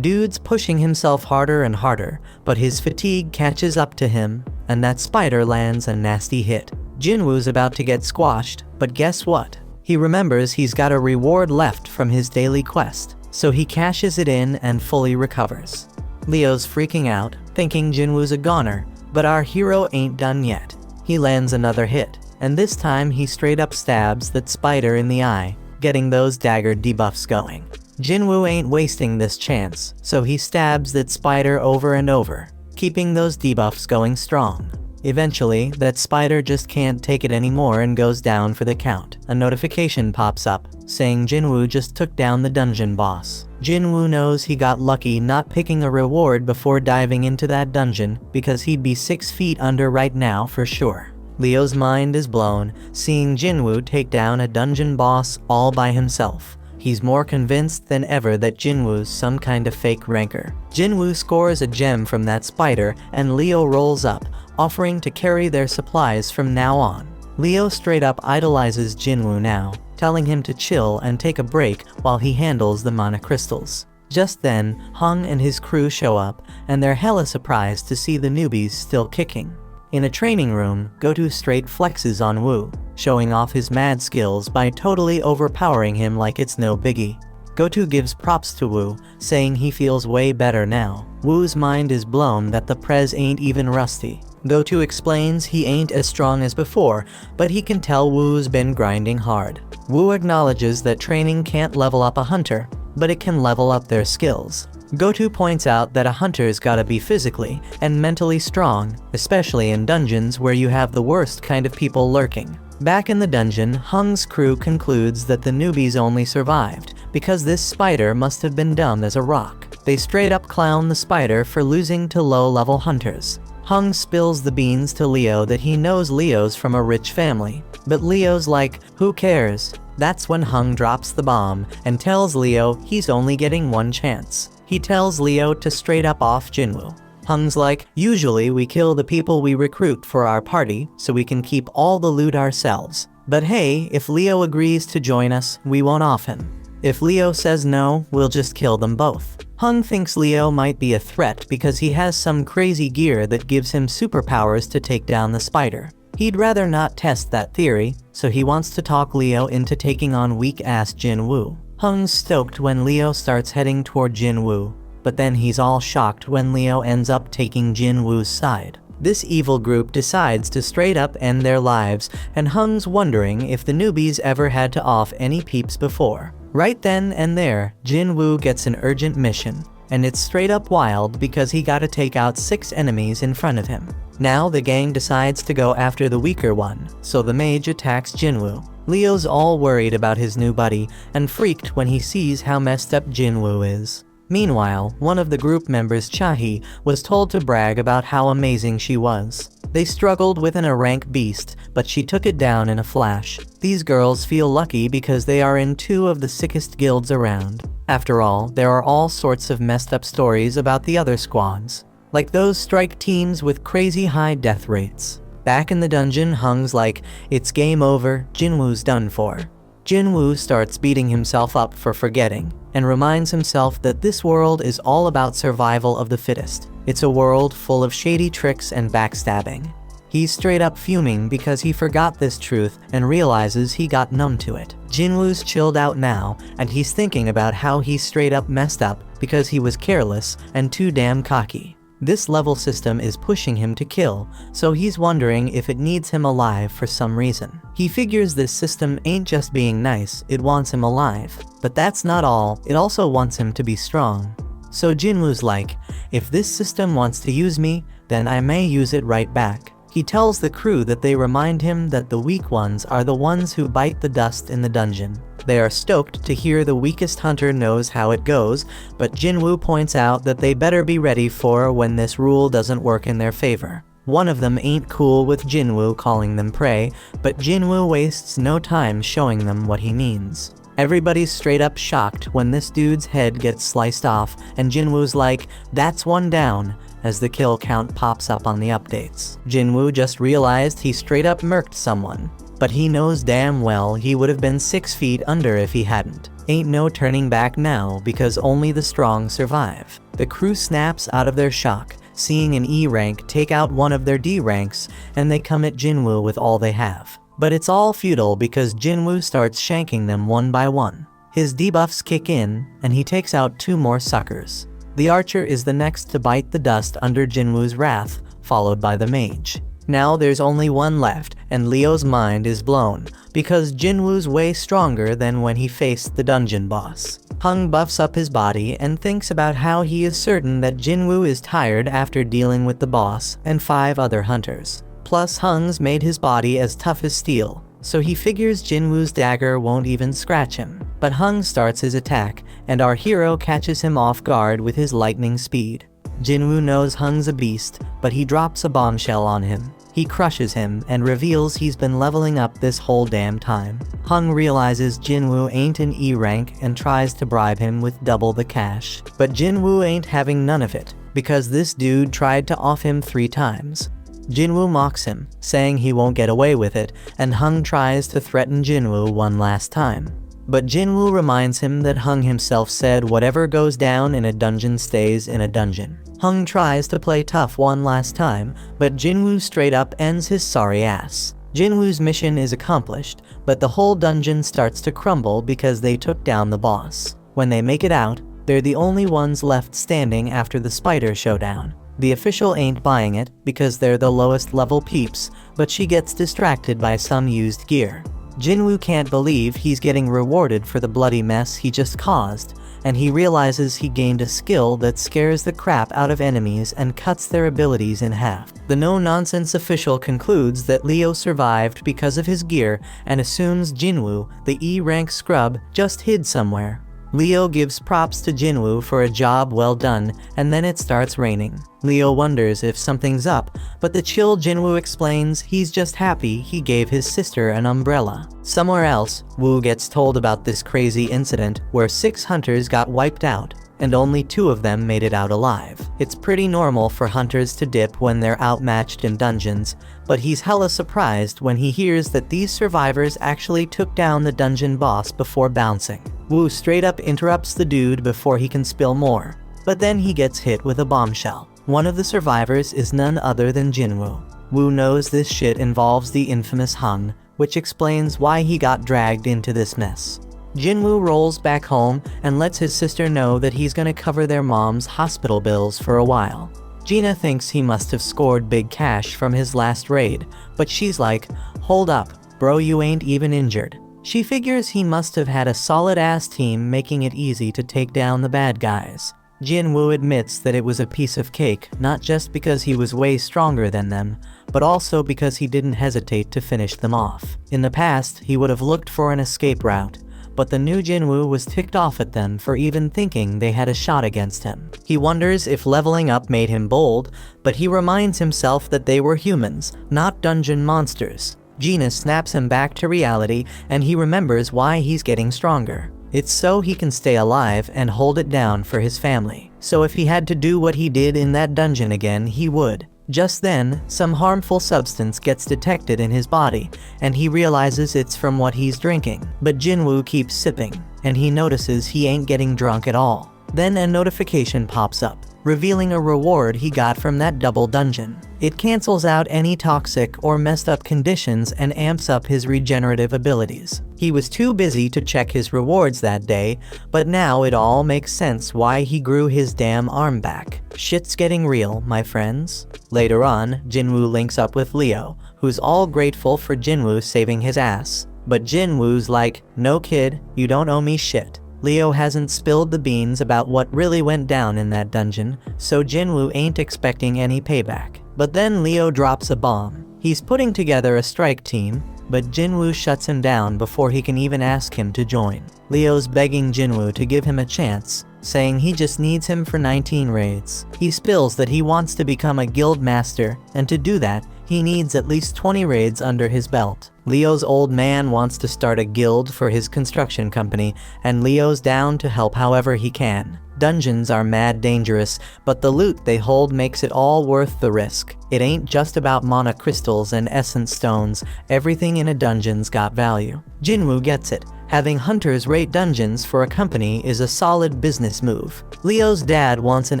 [SPEAKER 1] Dude's pushing himself harder and harder, but his fatigue catches up to him, and that spider lands a nasty hit. Jinwoo's about to get squashed, but guess what? He remembers he's got a reward left from his daily quest, so he cashes it in and fully recovers. Leo's freaking out, thinking Jinwoo's a goner, but our hero ain't done yet. He lands another hit, and this time he straight up stabs that spider in the eye, getting those dagger debuffs going. Jinwoo ain't wasting this chance, so he stabs that spider over and over, keeping those debuffs going strong. Eventually, that spider just can't take it anymore and goes down for the count. A notification pops up, saying Jinwoo just took down the dungeon boss. Jinwoo knows he got lucky not picking a reward before diving into that dungeon, because he'd be 6 feet under right now for sure. Leo's mind is blown, seeing Jinwoo take down a dungeon boss all by himself. He's more convinced than ever that Jinwoo's some kind of fake ranker. Jinwoo scores a gem from that spider, and Leo rolls up, offering to carry their supplies from now on. Leo straight up idolizes Jinwoo now, telling him to chill and take a break while he handles the mana crystals. Just then, Hung and his crew show up, and they're hella surprised to see the newbies still kicking. In a training room, Gotu straight flexes on Woo, showing off his mad skills by totally overpowering him like it's no biggie. Gotu gives props to Woo, saying he feels way better now. Woo's mind is blown that the prez ain't even rusty. Gotu explains he ain't as strong as before, but he can tell Woo's been grinding hard. Woo acknowledges that training can't level up a hunter, but it can level up their skills. Gotu points out that a hunter's gotta be physically and mentally strong, especially in dungeons where you have the worst kind of people lurking. Back in the dungeon, Hung's crew concludes that the newbies only survived because this spider must have been dumb as a rock. They straight up clown the spider for losing to low-level hunters. Hung spills the beans to Leo that he knows Leo's from a rich family, but Leo's like, who cares? That's when Hung drops the bomb and tells Leo he's only getting one chance. He tells Leo to straight up off Jinwoo. Hung's like, usually we kill the people we recruit for our party so we can keep all the loot ourselves. But hey, if Leo agrees to join us, we won't off him. If Leo says no, we'll just kill them both. Hung thinks Leo might be a threat because he has some crazy gear that gives him superpowers to take down the spider. He'd rather not test that theory, so he wants to talk Leo into taking on weak-ass Jinwoo. Hung's stoked when Leo starts heading toward Jinwoo, but then he's all shocked when Leo ends up taking Jinwoo's side. This evil group decides to straight up end their lives, and Hung's wondering if the newbies ever had to off any peeps before. Right then and there, Jinwoo gets an urgent mission, and it's straight up wild because he gotta take out 6 enemies in front of him. Now the gang decides to go after the weaker one, so the mage attacks Jinwoo. Leo's all worried about his new buddy, and freaked when he sees how messed up Jinwoo is. Meanwhile, one of the group members, Chahi, was told to brag about how amazing she was. They struggled with a rank beast, but she took it down in a flash. These girls feel lucky because they are in 2 of the sickest guilds around. After all, there are all sorts of messed up stories about the other squads, like those strike teams with crazy high death rates. Back in the dungeon, Hung's like, it's game over, Jinwoo's done for. Jinwoo starts beating himself up for forgetting, and reminds himself that this world is all about survival of the fittest. It's a world full of shady tricks and backstabbing. He's straight up fuming because he forgot this truth and realizes he got numb to it. Jinwoo's chilled out now, and he's thinking about how he straight up messed up because he was careless and too damn cocky. This level system is pushing him to kill, so he's wondering if it needs him alive for some reason. He figures this system ain't just being nice, it wants him alive. But that's not all, it also wants him to be strong. So Jinwoo's like, if this system wants to use me, then I may use it right back. He tells the crew that they remind him that the weak ones are the ones who bite the dust in the dungeon. They are stoked to hear the weakest hunter knows how it goes, but Jinwoo points out that they better be ready for when this rule doesn't work in their favor. One of them ain't cool with Jinwoo calling them prey, but Jinwoo wastes no time showing them what he means. Everybody's straight up shocked when this dude's head gets sliced off, and Jinwoo's like, that's one down, as the kill count pops up on the updates. Jinwoo just realized he straight up murked someone, but he knows damn well he would have been 6 feet under if he hadn't. Ain't no turning back now because only the strong survive. The crew snaps out of their shock, seeing an E rank take out one of their D ranks, and they come at Jinwoo with all they have. But it's all futile because Jinwoo starts shanking them one by one. His debuffs kick in, and he takes out 2 more suckers. The archer is the next to bite the dust under Jinwoo's wrath, followed by the mage. Now there's only one left, and Leo's mind is blown, because Jinwoo's way stronger than when he faced the dungeon boss. Hung buffs up his body and thinks about how he is certain that Jinwoo is tired after dealing with the boss and 5 other hunters. Plus Hung's made his body as tough as steel, so he figures Jinwoo's dagger won't even scratch him. But Hung starts his attack, and our hero catches him off guard with his lightning speed. Jinwoo knows Hung's a beast, but he drops a bombshell on him. He crushes him and reveals he's been leveling up this whole damn time. Hung realizes Jinwoo ain't an E rank and tries to bribe him with double the cash. But Jinwoo ain't having none of it, because this dude tried to off him 3 times. Jinwoo mocks him, saying he won't get away with it, and Hung tries to threaten Jinwoo one last time. But Jinwoo reminds him that Hung himself said whatever goes down in a dungeon stays in a dungeon. Hung tries to play tough one last time, but Jinwoo straight up ends his sorry ass. Jinwoo's mission is accomplished, but the whole dungeon starts to crumble because they took down the boss. When they make it out, they're the only ones left standing after the spider showdown. The official ain't buying it because they're the lowest level peeps, but she gets distracted by some used gear. Jinwoo can't believe he's getting rewarded for the bloody mess he just caused, and he realizes he gained a skill that scares the crap out of enemies and cuts their abilities in half. The no-nonsense official concludes that Leo survived because of his gear and assumes Jinwoo, the E-rank scrub, just hid somewhere. Leo gives props to Jinwoo for a job well done, and then it starts raining. Leo wonders if something's up, but the chill Jinwoo explains he's just happy he gave his sister an umbrella. Somewhere else, Woo gets told about this crazy incident where 6 hunters got wiped out. and only 2 of them made it out alive. It's pretty normal for hunters to dip when they're outmatched in dungeons, but he's hella surprised when he hears that these survivors actually took down the dungeon boss before bouncing. Woo straight up interrupts the dude before he can spill more, but then he gets hit with a bombshell. One of the survivors is none other than Jinwoo. Woo knows this shit involves the infamous Hung, which explains why he got dragged into this mess. Jinwoo rolls back home and lets his sister know that he's gonna cover their mom's hospital bills for a while. Gina thinks he must have scored big cash from his last raid, but she's like, hold up, bro, you ain't even injured. She figures he must have had a solid-ass team making it easy to take down the bad guys. Jinwoo admits that it was a piece of cake, not just because he was way stronger than them, but also because he didn't hesitate to finish them off. In the past, he would have looked for an escape route, but the new Jinwoo was ticked off at them for even thinking they had a shot against him. He wonders if leveling up made him bold, but he reminds himself that they were humans, not dungeon monsters. Gina snaps him back to reality, and he remembers why he's getting stronger. It's so he can stay alive and hold it down for his family. So if he had to do what he did in that dungeon again, he would. Just then, some harmful substance gets detected in his body, and he realizes it's from what he's drinking. But Jinwoo keeps sipping, and he notices he ain't getting drunk at all. Then a notification pops up, revealing a reward he got from that double dungeon. It cancels out any toxic or messed up conditions and amps up his regenerative abilities. He was too busy to check his rewards that day, but now it all makes sense why he grew his damn arm back. Shit's getting real, my friends. Later on, Jinwoo links up with Leo, who's all grateful for Jinwoo saving his ass. But Jinwoo's like, no kid, you don't owe me shit. Leo hasn't spilled the beans about what really went down in that dungeon, so Jinwoo ain't expecting any payback. But then Leo drops a bomb. He's putting together a strike team, but Jinwoo shuts him down before he can even ask him to join. Leo's begging Jinwoo to give him a chance, saying he just needs him for 19 raids. He spills that he wants to become a guild master, and to do that, he needs at least 20 raids under his belt. Leo's old man wants to start a guild for his construction company, and Leo's down to help however he can. Dungeons are mad dangerous, but the loot they hold makes it all worth the risk. It ain't just about mana crystals and essence stones, everything in a dungeon's got value. Jinwoo gets it. Having hunters raid dungeons for a company is a solid business move. Leo's dad wants an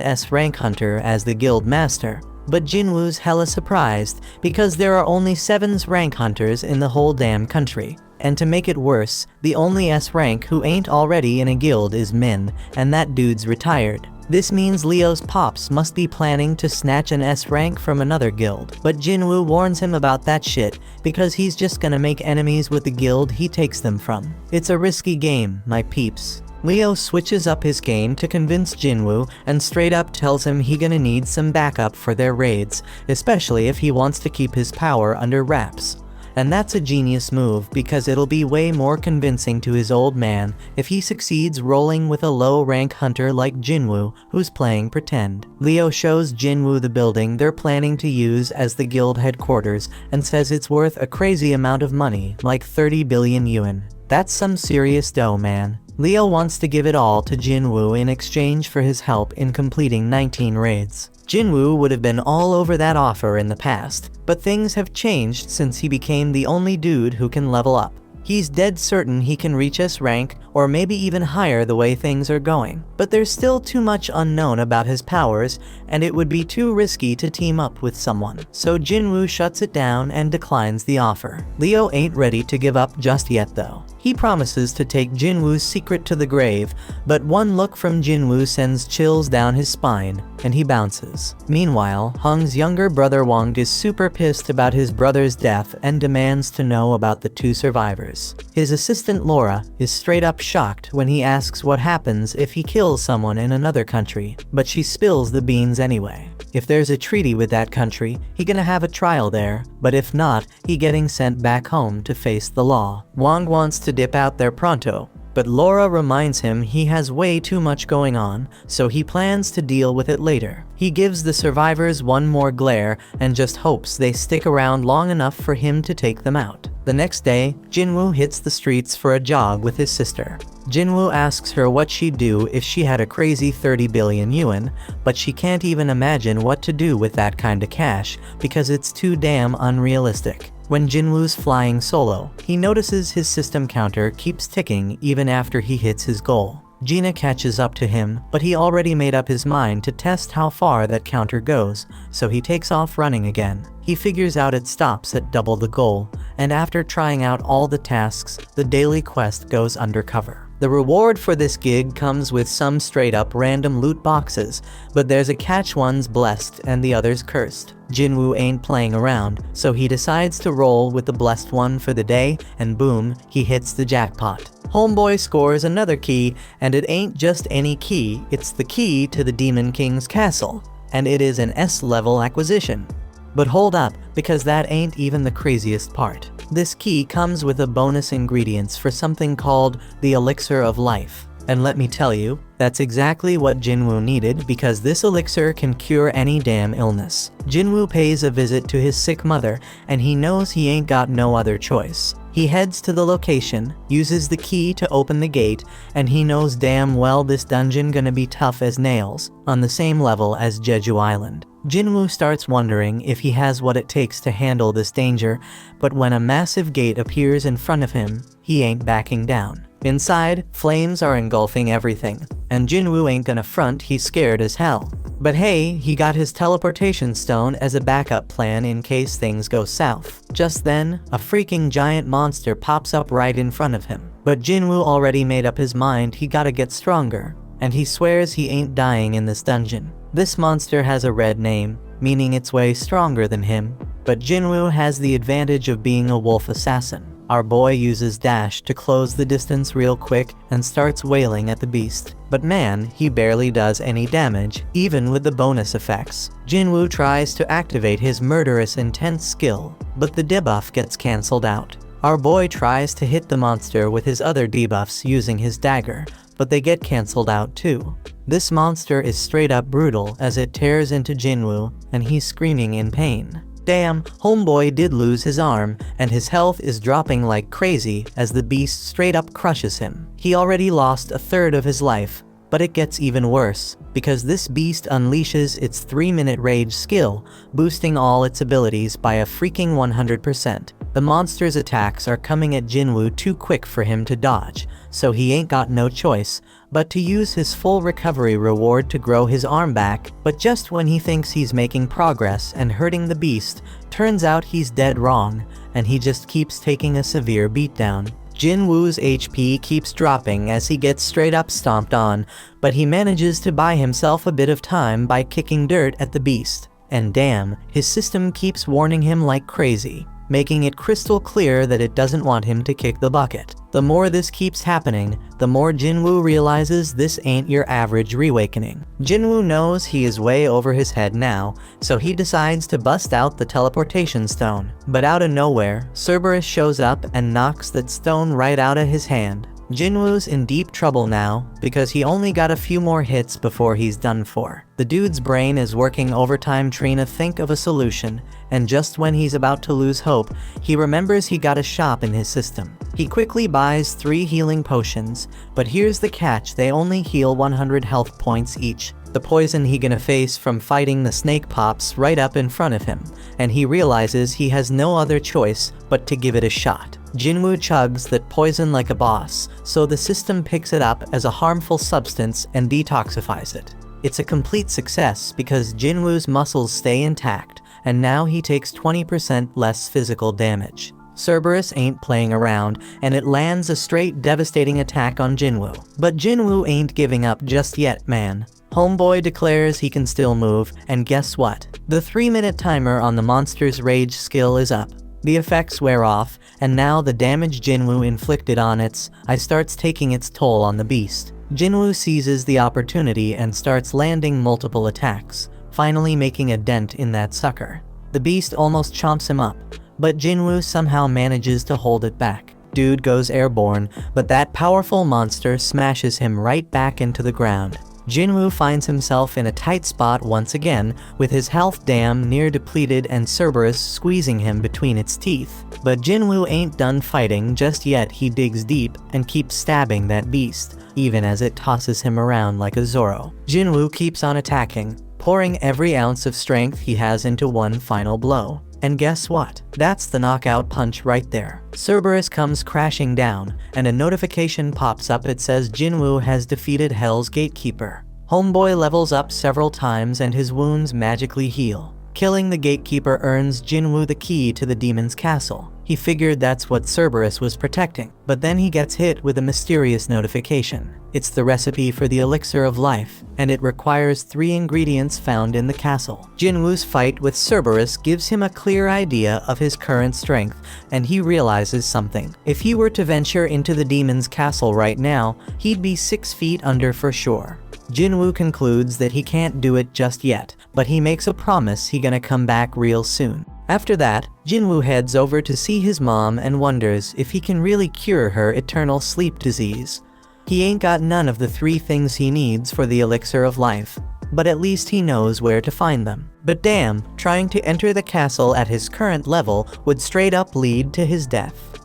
[SPEAKER 1] S-rank hunter as the guild master, but Jinwoo's hella surprised because there are only 7 rank hunters in the whole damn country. And to make it worse, the only S-rank who ain't already in a guild is Min, and that dude's retired. This means Leo's pops must be planning to snatch an S-rank from another guild. But Jinwoo warns him about that shit, because he's just gonna make enemies with the guild he takes them from. It's a risky game, my peeps. Leo switches up his game to convince Jinwoo and straight up tells him he gonna need some backup for their raids, especially if he wants to keep his power under wraps. And that's a genius move because it'll be way more convincing to his old man if he succeeds rolling with a low-rank hunter like Jinwoo who's playing pretend. Leo shows Jinwoo the building they're planning to use as the guild headquarters and says it's worth a crazy amount of money, like 30 billion yuan. That's some serious dough, man. Leo wants to give it all to Jinwoo in exchange for his help in completing 19 raids. Jinwoo would have been all over that offer in the past, but things have changed since he became the only dude who can level up. He's dead certain he can reach S rank, or maybe even higher the way things are going. But there's still too much unknown about his powers, and it would be too risky to team up with someone. So Jinwoo shuts it down and declines the offer. Leo ain't ready to give up just yet though. He promises to take Jinwoo's secret to the grave, but one look from Jinwoo sends chills down his spine, and he bounces. Meanwhile, Hung's younger brother Wang is super pissed about his brother's death and demands to know about the 2 survivors. His assistant Laura is straight up shocked when he asks what happens if he kills someone in another country, but she spills the beans anyway. If there's a treaty with that country, he gonna have a trial there, but if not, he getting sent back home to face the law. Wang wants to dip out there pronto, but Laura reminds him he has way too much going on, so he plans to deal with it later. He gives the survivors one more glare and just hopes they stick around long enough for him to take them out. The next day, Jinwoo hits the streets for a jog with his sister. Jinwoo asks her what she'd do if she had a crazy 30 billion yuan, but she can't even imagine what to do with that kind of cash because it's too damn unrealistic. When Jinwoo's flying solo, he notices his system counter keeps ticking even after he hits his goal. Gina catches up to him, but he already made up his mind to test how far that counter goes, so he takes off running again. He figures out it stops at double the goal, and after trying out all the tasks, the daily quest goes undercover. The reward for this gig comes with some straight up random loot boxes, but there's a catch: one's blessed and the other's cursed. Jinwoo ain't playing around, so he decides to roll with the blessed one for the day, and boom, he hits the jackpot. Homeboy scores another key, and it ain't just any key, it's the key to the Demon King's castle, and it is an S-level acquisition. But hold up, because that ain't even the craziest part. This key comes with a bonus ingredients for something called the Elixir of Life. And let me tell you, that's exactly what Jinwoo needed, because this elixir can cure any damn illness. Jinwoo pays a visit to his sick mother, and he knows he ain't got no other choice. He heads to the location, uses the key to open the gate, and he knows damn well this dungeon gonna be tough as nails, on the same level as Jeju Island. Jinwoo starts wondering if he has what it takes to handle this danger, but when a massive gate appears in front of him, he ain't backing down. Inside, flames are engulfing everything, and Jinwoo ain't gonna front, he's scared as hell. But hey, he got his teleportation stone as a backup plan in case things go south. Just then, a freaking giant monster pops up right in front of him. But Jinwoo already made up his mind he gotta get stronger, and he swears he ain't dying in this dungeon. This monster has a red name, meaning it's way stronger than him, but Jinwoo has the advantage of being a wolf assassin. Our boy uses dash to close the distance real quick and starts wailing at the beast. But man, he barely does any damage, even with the bonus effects. Jinwoo tries to activate his murderous intense skill, but the debuff gets cancelled out. Our boy tries to hit the monster with his other debuffs using his dagger, but they get cancelled out too. This monster is straight up brutal as it tears into Jinwoo, and he's screaming in pain. Damn, homeboy did lose his arm, and his health is dropping like crazy as the beast straight up crushes him. He already lost a third of his life, but it gets even worse, because this beast unleashes its 3-minute rage skill, boosting all its abilities by a freaking 100%. The monster's attacks are coming at Jinwoo too quick for him to dodge, so he ain't got no choice but to use his full recovery reward to grow his arm back. But just when he thinks he's making progress and hurting the beast, turns out he's dead wrong, and he just keeps taking a severe beatdown. Jinwoo's HP keeps dropping as he gets straight up stomped on, but he manages to buy himself a bit of time by kicking dirt at the beast. And damn, his system keeps warning him like crazy, making it crystal clear that it doesn't want him to kick the bucket. The more this keeps happening, the more Jinwoo realizes this ain't your average reawakening. Jinwoo knows he is way over his head now, so he decides to bust out the teleportation stone. But out of nowhere, Cerberus shows up and knocks that stone right out of his hand. Jinwoo's in deep trouble now, because he only got a few more hits before he's done for. The dude's brain is working overtime trying to think of a solution, and just when he's about to lose hope, he remembers he got a shop in his system. He quickly buys 3 healing potions, but here's the catch: they only heal 100 health points each. The poison he gonna face from fighting the snake pops right up in front of him, and he realizes he has no other choice but to give it a shot. Jinwoo chugs that poison like a boss, so the system picks it up as a harmful substance and detoxifies it. It's a complete success because Jinwoo's muscles stay intact, and now he takes 20% less physical damage. Cerberus ain't playing around, and it lands a straight devastating attack on Jinwoo. But Jinwoo ain't giving up just yet, man. Homeboy declares he can still move, and guess what? The 3-minute timer on the monster's rage skill is up. The effects wear off, and now the damage Jinwoo inflicted on its eye starts taking its toll on the beast. Jinwoo seizes the opportunity and starts landing multiple attacks, finally making a dent in that sucker. The beast almost chomps him up, but Jinwoo somehow manages to hold it back. dude goes airborne, but that powerful monster smashes him right back into the ground. Jinwoo finds himself in a tight spot once again, with his health damn near depleted and Cerberus squeezing him between its teeth. But Jinwoo ain't done fighting just yet. He digs deep and keeps stabbing that beast, even as it tosses him around like a Zorro. Jinwoo keeps on attacking, pouring every ounce of strength he has into one final blow. And guess what? That's the knockout punch right there. Cerberus comes crashing down, and a notification pops up. It says Jinwoo has defeated Hell's Gatekeeper. Homeboy levels up several times and his wounds magically heal. Killing the Gatekeeper earns Jinwoo the key to the demon's castle. He figured that's what Cerberus was protecting, but then he gets hit with a mysterious notification. It's the recipe for the elixir of life, and it requires 3 ingredients found in the castle. Jinwoo's fight with Cerberus gives him a clear idea of his current strength, and he realizes something. If he were to venture into the demon's castle right now, he'd be 6 feet under for sure. Jinwoo concludes that he can't do it just yet, but he makes a promise he gonna come back real soon. After that, Jinwoo heads over to see his mom and wonders if he can really cure her eternal sleep disease. He ain't got none of the 3 things he needs for the elixir of life, but at least he knows where to find them. But damn, trying to enter the castle at his current level would straight up lead to his death.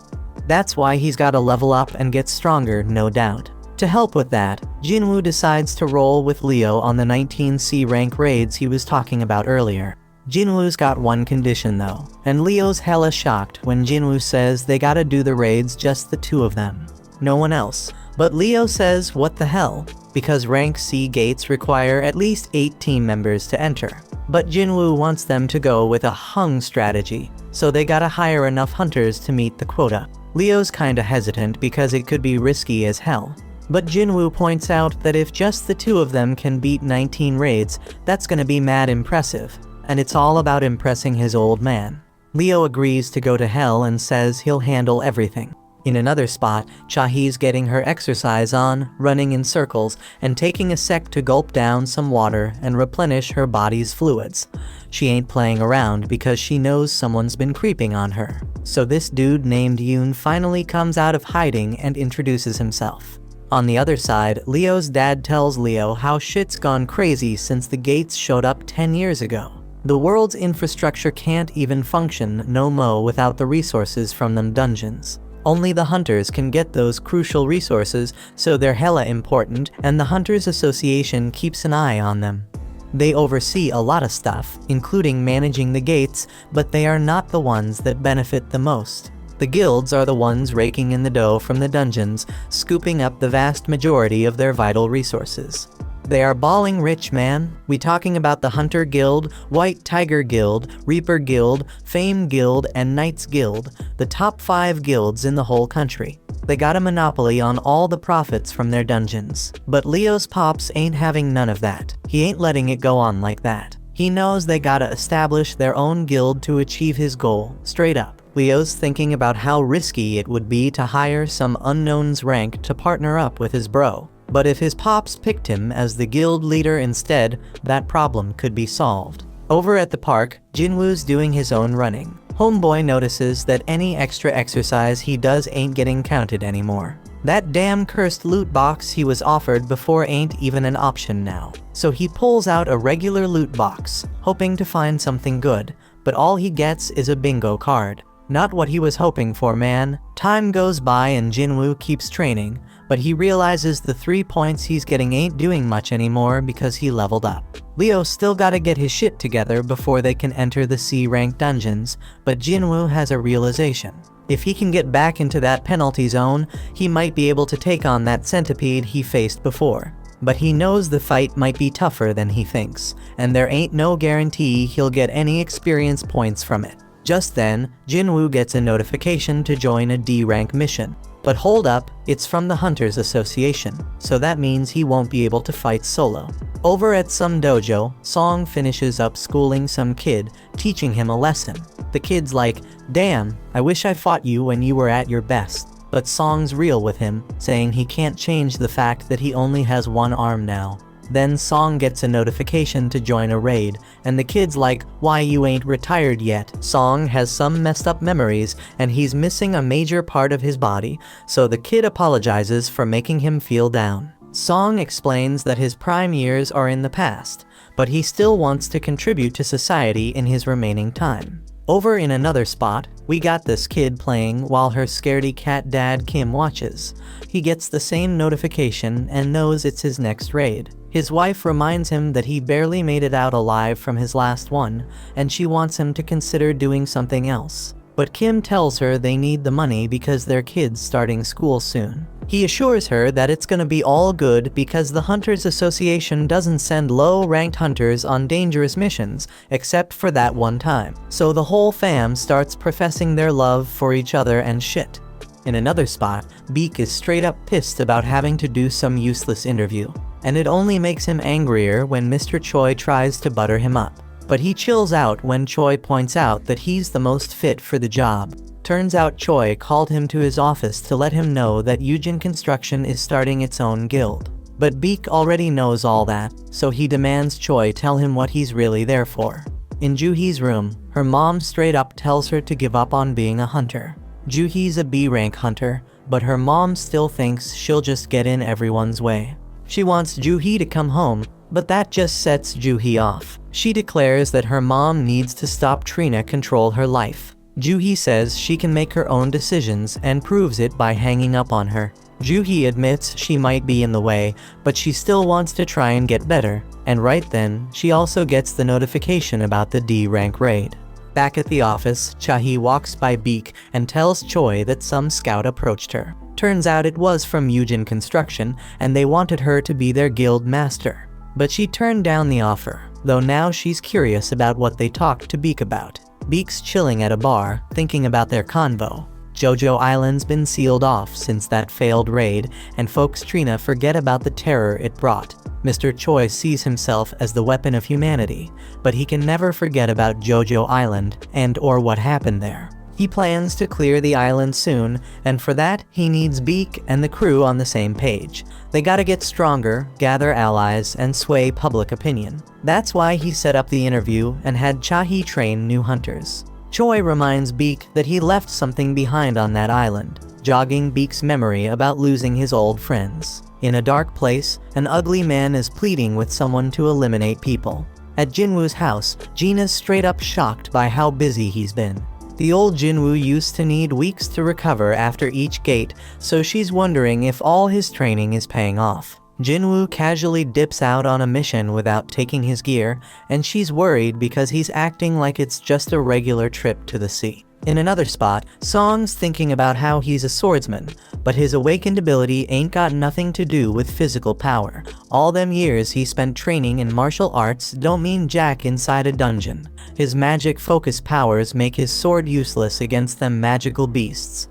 [SPEAKER 1] That's why he's gotta level up and get stronger, no doubt. To help with that, Jinwoo decides to roll with Leo on the 19C rank raids he was talking about earlier. Jinwoo's got one condition though, and Leo's hella shocked when Jinwoo says they gotta do the raids just the 2 of them. No one else. But Leo says what the hell, because rank C gates require at least 8 team members to enter. But Jinwoo wants them to go with a hung strategy, so they gotta hire enough hunters to meet the quota. Leo's kinda hesitant because it could be risky as hell. But Jinwoo points out that if just the 2 of them can beat 19 raids, that's gonna be mad impressive. And it's all about impressing his old man. Leo agrees to go to hell and says he'll handle everything. In another spot, Chahee's getting her exercise on, running in circles, and taking a sec to gulp down some water and replenish her body's fluids. She ain't playing around because she knows someone's been creeping on her. So this dude named Yoon finally comes out of hiding and introduces himself. On the other side, Leo's dad tells Leo how shit's gone crazy since the gates showed up 10 years ago. The world's infrastructure can't even function no mo without the resources from them dungeons. Only the hunters can get those crucial resources, so they're hella important, and the Hunters Association keeps an eye on them. They oversee a lot of stuff, including managing the gates, but they are not the ones that benefit the most. The guilds are the ones raking in the dough from the dungeons, scooping up the vast majority of their vital resources. They are balling rich, man. We talking about the Hunter Guild, White Tiger Guild, Reaper Guild, Fame Guild, and Knights Guild, the top 5 guilds in the whole country. They got a monopoly on all the profits from their dungeons. But Leo's pops ain't having none of that. He ain't letting it go on like that. He knows they gotta establish their own guild to achieve his goal, straight up. Leo's thinking about how risky it would be to hire some unknown's rank to partner up with his bro. But if his pops picked him as the guild leader instead, that problem could be solved. Over at the park, Jinwoo's doing his own running. Homeboy notices that any extra exercise he does ain't getting counted anymore. That damn cursed loot box he was offered before ain't even an option now. So he pulls out a regular loot box, hoping to find something good, but all he gets is a bingo card. Not what he was hoping for, man. Time goes by and Jinwoo keeps training, but he realizes the 3 points he's getting ain't doing much anymore because he leveled up. Leo still gotta get his shit together before they can enter the C-rank dungeons, but Jinwoo has a realization. If he can get back into that penalty zone, he might be able to take on that centipede he faced before. But he knows the fight might be tougher than he thinks, and there ain't no guarantee he'll get any experience points from it. Just then, Jinwoo gets a notification to join a D-rank mission. But hold up, it's from the Hunters Association, so that means he won't be able to fight solo. Over at some dojo, Song finishes up schooling some kid, teaching him a lesson. The kid's like, "Damn, I wish I fought you when you were at your best." But Song's real with him, saying he can't change the fact that he only has one arm now. Then Song gets a notification to join a raid, and the kid's like, "Why you ain't retired yet?" Song has some messed up memories, and he's missing a major part of his body, so the kid apologizes for making him feel down. Song explains that his prime years are in the past, but he still wants to contribute to society in his remaining time. Over in another spot, we got this kid playing while her scaredy cat dad Kim watches. He gets the same notification and knows it's his next raid. His wife reminds him that he barely made it out alive from his last one, and she wants him to consider doing something else. But Kim tells her they need the money because their kid's starting school soon. He assures her that it's gonna be all good because the Hunters Association doesn't send low-ranked hunters on dangerous missions, except for that one time. So the whole fam starts professing their love for each other and shit. In another spot, Beak is straight up pissed about having to do some useless interview, and it only makes him angrier when Mr. Choi tries to butter him up. But he chills out when Choi points out that he's the most fit for the job. Turns out Choi called him to his office to let him know that Yujin Construction is starting its own guild. But Beak already knows all that, so he demands Choi tell him what he's really there for. In Juhee's room, her mom straight up tells her to give up on being a hunter. Juhee's a B-rank hunter, but her mom still thinks she'll just get in everyone's way. She wants Juhee to come home, but that just sets Juhee off. She declares that her mom needs to stop Trina control her life. Juhee says she can make her own decisions and proves it by hanging up on her. Juhee admits she might be in the way, but she still wants to try and get better, and right then, she also gets the notification about the D-rank raid. Back at the office, Chahi walks by Beak and tells Choi that some scout approached her. Turns out it was from Yujin Construction, and they wanted her to be their guild master. But she turned down the offer, though now she's curious about what they talked to Beak about. Beak's chilling at a bar, thinking about their convo. Jojo Island's been sealed off since that failed raid, and folks Trina forget about the terror it brought. Mr. Choi sees himself as the weapon of humanity, but he can never forget about Jojo Island and/or what happened there. He plans to clear the island soon, and for that, he needs Beak and the crew on the same page. They gotta get stronger, gather allies, and sway public opinion. That's why he set up the interview and had Chahi train new hunters. Choi reminds Beak that he left something behind on that island, jogging Beak's memory about losing his old friends. In a dark place, an ugly man is pleading with someone to eliminate people. At Jinwoo's house, Gina's straight up shocked by how busy he's been. The old Jinwoo used to need weeks to recover after each gate, so she's wondering if all his training is paying off. Jinwoo casually dips out on a mission without taking his gear, and she's worried because he's acting like it's just a regular trip to the sea. In another spot, Song's thinking about how he's a swordsman, but his awakened ability ain't got nothing to do with physical power. All them years he spent training in martial arts don't mean jack inside a dungeon. His magic focus powers make his sword useless against them magical beasts.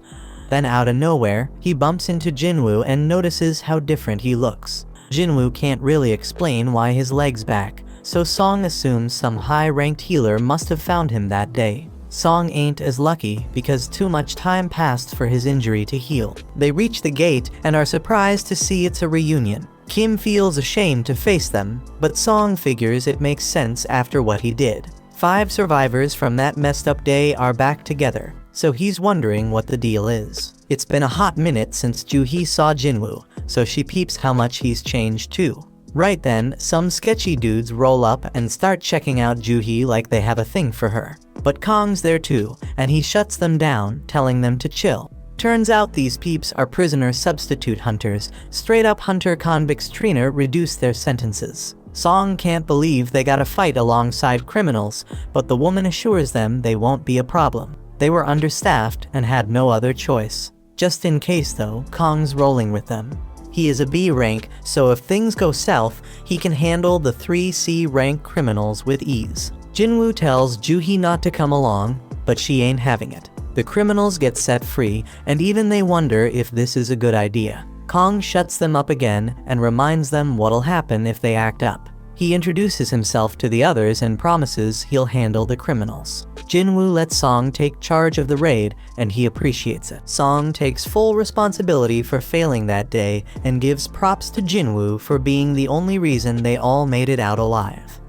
[SPEAKER 1] Then out of nowhere, he bumps into Jinwoo and notices how different he looks. Jinwoo can't really explain why his leg's back, so Song assumes some high-ranked healer must have found him that day. Song ain't as lucky because too much time passed for his injury to heal. They reach the gate and are surprised to see it's a reunion. Kim feels ashamed to face them, but Song figures it makes sense after what he did. 5 survivors from that messed up day are back together, so he's wondering what the deal is. It's been a hot minute since Juhee saw Jinwoo, so she peeps how much he's changed too. Right then, some sketchy dudes roll up and start checking out Juhee like they have a thing for her. But Kong's there too, and he shuts them down, telling them to chill. Turns out these peeps are prisoner substitute hunters. Straight up hunter convicts Trina reduced their sentences. Song can't believe they gotta fight alongside criminals, but the woman assures them they won't be a problem. They were understaffed and had no other choice. Just in case though, Kong's rolling with them. He is a B rank, so if things go south, he can handle the 3 C rank criminals with ease. Jinwoo tells Juhee not to come along, but she ain't having it. The criminals get set free, and even they wonder if this is a good idea. Kong shuts them up again and reminds them what'll happen if they act up. He introduces himself to the others and promises he'll handle the criminals. Jinwoo lets Song take charge of the raid, and he appreciates it. Song takes full responsibility for failing that day and gives props to Jinwoo for being the only reason they all made it out alive.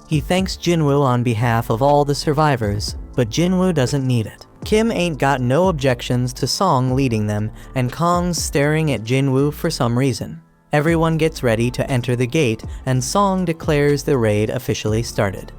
[SPEAKER 1] He thanks Jinwoo on behalf of all the survivors, but Jinwoo doesn't need it. Kim ain't got no objections to Song leading them, and Kong's staring at Jinwoo for some reason. Everyone gets ready to enter the gate, and Song declares the raid officially started.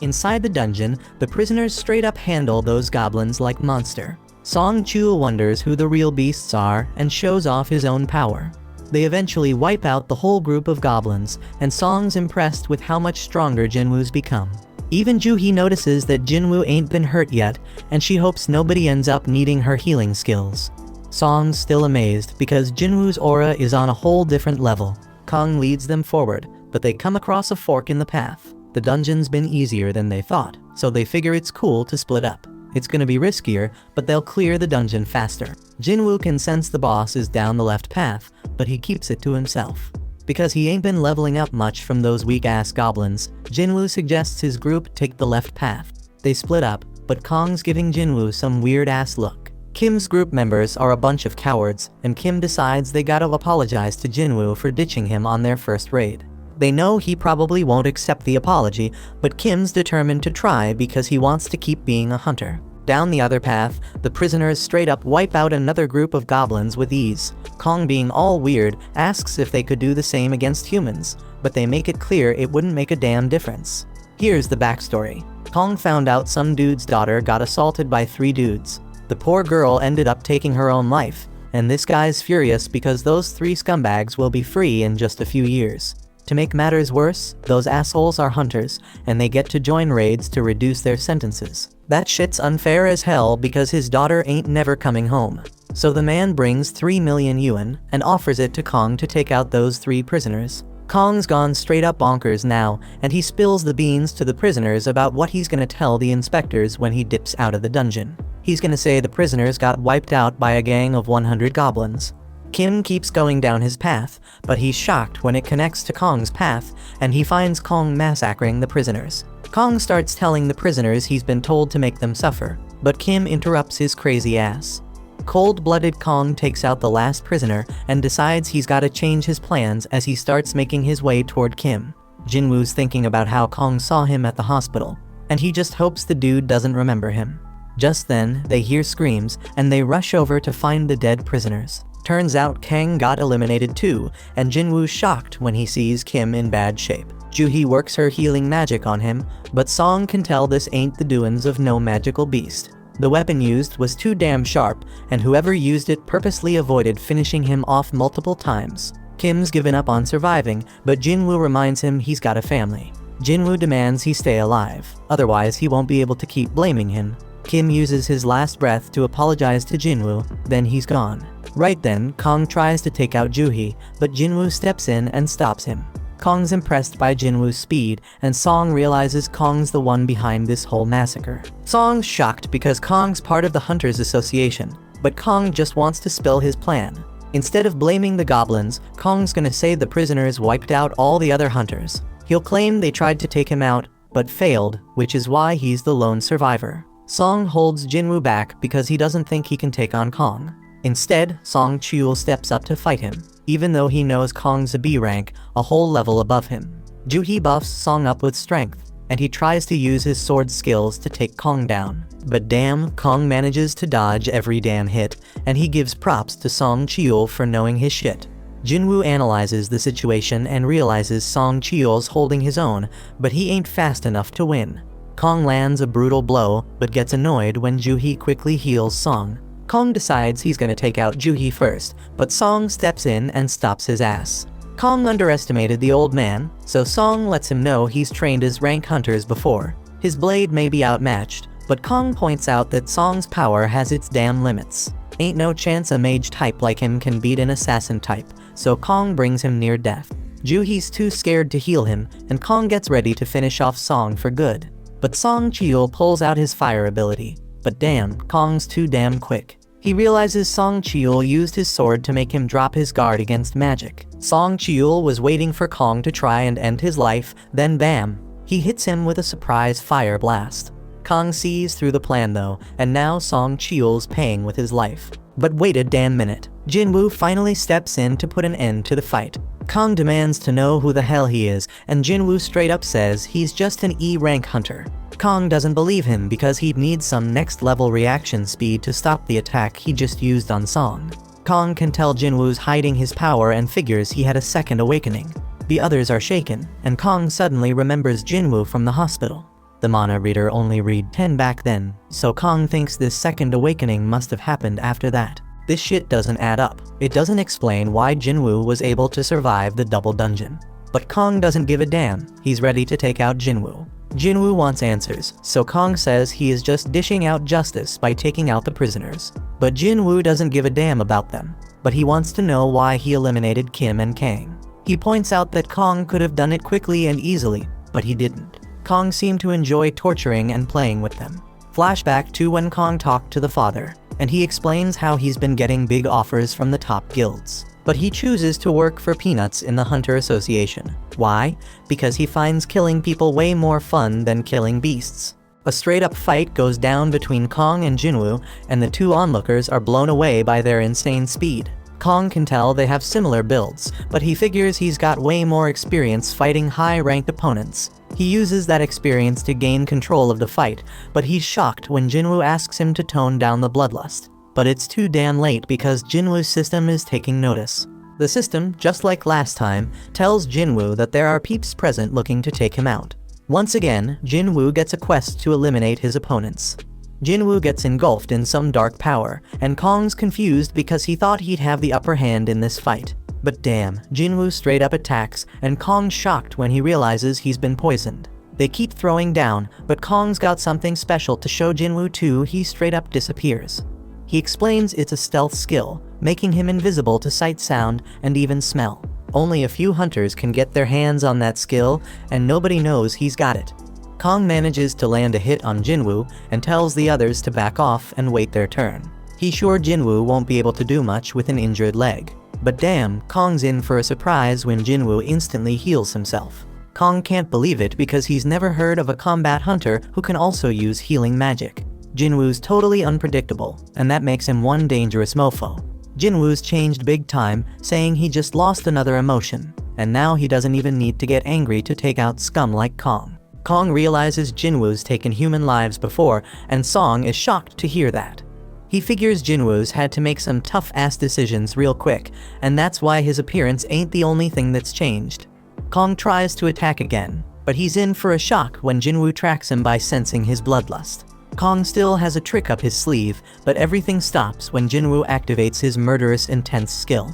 [SPEAKER 1] Inside the dungeon, the prisoners straight up handle those goblins like monster. Song Chul wonders who the real beasts are and shows off his own power. They eventually wipe out the whole group of goblins, and Song's impressed with how much stronger Jinwoo's become. Even Juhee notices that Jinwoo ain't been hurt yet, and she hopes nobody ends up needing her healing skills. Song's still amazed because Jinwoo's aura is on a whole different level. Kong leads them forward, but they come across a fork in the path. The dungeon's been easier than they thought, so they figure it's cool to split up. It's gonna be riskier, but they'll clear the dungeon faster. Jinwoo can sense the boss is down the left path, but he keeps it to himself. Because he ain't been leveling up much from those weak-ass goblins, Jinwoo suggests his group take the left path. They split up, but Kong's giving Jinwoo some weird-ass look. Kim's group members are a bunch of cowards, and Kim decides they gotta apologize to Jinwoo for ditching him on their first raid. They know he probably won't accept the apology, but Kim's determined to try because he wants to keep being a hunter. Down the other path, the prisoners straight up wipe out another group of goblins with ease. Kong, being all weird, asks if they could do the same against humans, but they make it clear it wouldn't make a damn difference. Here's the backstory. Kong found out some dude's daughter got assaulted by 3 dudes. The poor girl ended up taking her own life, and this guy's furious because those 3 scumbags will be free in just a few years. To make matters worse, those assholes are hunters, and they get to join raids to reduce their sentences. That shit's unfair as hell because his daughter ain't never coming home. So the man brings 3 million yuan and offers it to Kong to take out those 3 prisoners. Kong's gone straight up bonkers now, and he spills the beans to the prisoners about what he's gonna tell the inspectors when he dips out of the dungeon. He's gonna say the prisoners got wiped out by a gang of 100 goblins. Kim keeps going down his path, but he's shocked when it connects to Kong's path, and he finds Kong massacring the prisoners. Kong starts telling the prisoners he's been told to make them suffer, but Kim interrupts his crazy ass. Cold-blooded Kong takes out the last prisoner and decides he's gotta change his plans as he starts making his way toward Kim. Jinwoo's thinking about how Kong saw him at the hospital, and he just hopes the dude doesn't remember him. Just then, they hear screams, and they rush over to find the dead prisoners. Turns out Kang got eliminated too, and Jinwoo's shocked when he sees Kim in bad shape. Juhee works her healing magic on him, but Song can tell this ain't the doings of no magical beast. The weapon used was too damn sharp, and whoever used it purposely avoided finishing him off multiple times. Kim's given up on surviving, but Jinwoo reminds him he's got a family. Jinwoo demands he stay alive, otherwise he won't be able to keep blaming him. Kim uses his last breath to apologize to Jinwoo, then he's gone. Right then, Kong tries to take out Juhee, but Jinwoo steps in and stops him. Kong's impressed by Jinwoo's speed, and Song realizes Kong's the one behind this whole massacre. Song's shocked because Kong's part of the Hunters Association, but Kong just wants to spill his plan. Instead of blaming the goblins, Kong's gonna say the prisoners wiped out all the other hunters. He'll claim they tried to take him out, but failed, which is why he's the lone survivor. Song holds Jinwoo back because he doesn't think he can take on Kong. Instead, Song Chul steps up to fight him, even though he knows Kong's a B rank, a whole level above him. Juhee buffs Song up with strength, and he tries to use his sword skills to take Kong down. But damn, Kong manages to dodge every damn hit, and he gives props to Song Chul for knowing his shit. Jinwoo analyzes the situation and realizes Song Chul's holding his own, but he ain't fast enough to win. Kong lands a brutal blow, but gets annoyed when Juhee quickly heals Song. Kong decides he's gonna take out Juhee first, but Song steps in and stops his ass. Kong underestimated the old man, so Song lets him know he's trained as rank hunters before. His blade may be outmatched, but Kong points out that Song's power has its damn limits. Ain't no chance a mage type like him can beat an assassin type, so Kong brings him near death. Juhee's too scared to heal him, and Kong gets ready to finish off Song for good. But Song Chul pulls out his fire ability. But damn, Kong's too damn quick. He realizes Song Cheol used his sword to make him drop his guard against magic. Song Cheol was waiting for Kong to try and end his life, then bam! He hits him with a surprise fire blast. Kong sees through the plan though, and now Song Cheol's paying with his life. But wait a damn minute. Jinwoo finally steps in to put an end to the fight. Kong demands to know who the hell he is, and Jinwoo straight up says he's just an E-rank hunter. Kong doesn't believe him because he'd need some next level reaction speed to stop the attack he just used on Song. Kong can tell Jinwoo's hiding his power and figures he had a second awakening. The others are shaken, and Kong suddenly remembers Jinwoo from the hospital. The mana reader only read 10 back then, so Kong thinks this second awakening must have happened after that. This shit doesn't add up. It doesn't explain why Jinwoo was able to survive the double dungeon. But Kong doesn't give a damn, he's ready to take out Jinwoo. Jinwoo wants answers, so Kong says he is just dishing out justice by taking out the prisoners. But Jinwoo doesn't give a damn about them, but he wants to know why he eliminated Kim and Kang. He points out that Kong could have done it quickly and easily, but he didn't. Kong seemed to enjoy torturing and playing with them. Flashback to when Kong talked to the father, and he explains how he's been getting big offers from the top guilds. But he chooses to work for peanuts in the Hunter Association. Why? Because he finds killing people way more fun than killing beasts. A straight-up fight goes down between Kong and Jinwoo, and the two onlookers are blown away by their insane speed. Kong can tell they have similar builds, but he figures he's got way more experience fighting high-ranked opponents. He uses that experience to gain control of the fight, but he's shocked when Jinwoo asks him to tone down the bloodlust. But it's too damn late because Jinwoo's system is taking notice. The system, just like last time, tells Jinwoo that there are peeps present looking to take him out. Once again, Jinwoo gets a quest to eliminate his opponents. Jinwoo gets engulfed in some dark power, and Kong's confused because he thought he'd have the upper hand in this fight. But damn, Jinwoo straight up attacks, and Kong's shocked when he realizes he's been poisoned. They keep throwing down, but Kong's got something special to show Jinwoo too. He straight up disappears. He explains it's a stealth skill, making him invisible to sight, sound, and even smell. Only a few hunters can get their hands on that skill, and nobody knows he's got it. Kong manages to land a hit on Jinwoo and tells the others to back off and wait their turn. He's sure Jinwoo won't be able to do much with an injured leg. But damn, Kong's in for a surprise when Jinwoo instantly heals himself. Kong can't believe it because he's never heard of a combat hunter who can also use healing magic. Jinwoo's totally unpredictable, and that makes him one dangerous mofo. Jinwoo's changed big time, saying he just lost another emotion, and now he doesn't even need to get angry to take out scum like Kong. Kong realizes Jinwoo's taken human lives before, and Song is shocked to hear that. He figures Jinwoo's had to make some tough-ass decisions real quick, and that's why his appearance ain't the only thing that's changed. Kong tries to attack again, but he's in for a shock when Jinwoo tracks him by sensing his bloodlust. Kong still has a trick up his sleeve, but everything stops when Jinwoo activates his murderous intense skill.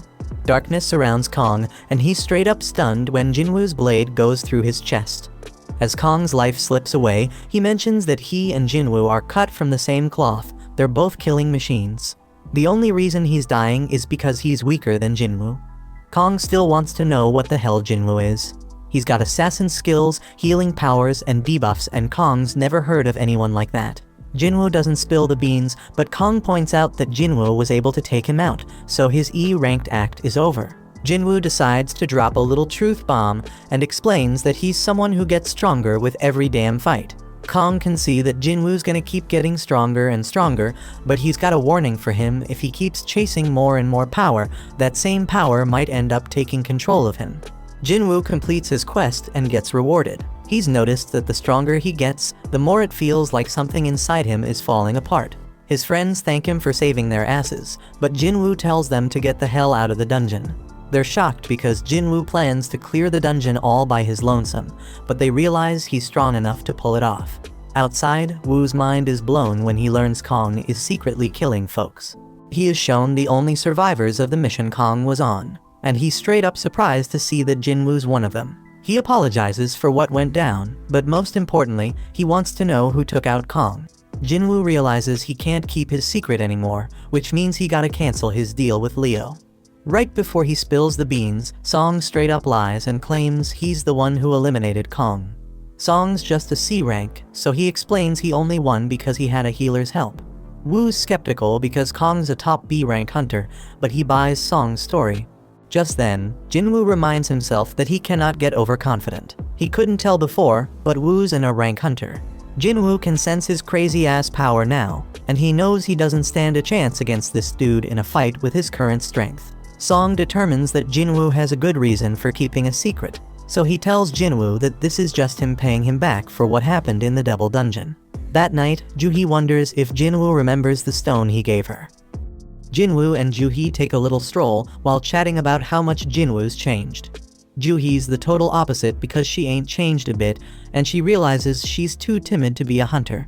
[SPEAKER 1] Darkness surrounds Kong, and he's straight up stunned when Jinwoo's blade goes through his chest. As Kong's life slips away, he mentions that he and Jinwoo are cut from the same cloth. They're both killing machines. The only reason he's dying is because he's weaker than Jinwoo. Kong still wants to know what the hell Jinwoo is. He's got assassin skills, healing powers, and debuffs, and Kong's never heard of anyone like that. Jinwoo doesn't spill the beans, but Kong points out that Jinwoo was able to take him out, so his E-ranked act is over. Jinwoo decides to drop a little truth bomb and explains that he's someone who gets stronger with every damn fight. Kong can see that Jinwoo's gonna keep getting stronger and stronger, but he's got a warning for him: if he keeps chasing more and more power, that same power might end up taking control of him. Jinwoo completes his quest and gets rewarded. He's noticed that the stronger he gets, the more it feels like something inside him is falling apart. His friends thank him for saving their asses, but Jinwoo tells them to get the hell out of the dungeon. They're shocked because Jinwoo plans to clear the dungeon all by his lonesome, but they realize he's strong enough to pull it off. Outside, Woo's mind is blown when he learns Kong is secretly killing folks. He is shown the only survivors of the mission Kong was on, and he's straight up surprised to see that Jinwoo's one of them. He apologizes for what went down, but most importantly, he wants to know who took out Kong. Jinwoo realizes he can't keep his secret anymore, which means he gotta cancel his deal with Leo. Right before he spills the beans, Song straight up lies and claims he's the one who eliminated Kong. Song's just a C rank, so he explains he only won because he had a healer's help. Woo's skeptical because Kong's a top B rank hunter, but he buys Song's story. Just then, Jinwoo reminds himself that he cannot get overconfident. He couldn't tell before, but Woo's an A rank hunter. Jinwoo can sense his crazy-ass power now, and he knows he doesn't stand a chance against this dude in a fight with his current strength. Song determines that Jinwoo has a good reason for keeping a secret, so he tells Jinwoo that this is just him paying him back for what happened in the Devil Dungeon. That night, Juhee wonders if Jinwoo remembers the stone he gave her. Jinwoo and Juhee take a little stroll while chatting about how much Jinwoo's changed. Juhee's the total opposite because she ain't changed a bit, and she realizes she's too timid to be a hunter.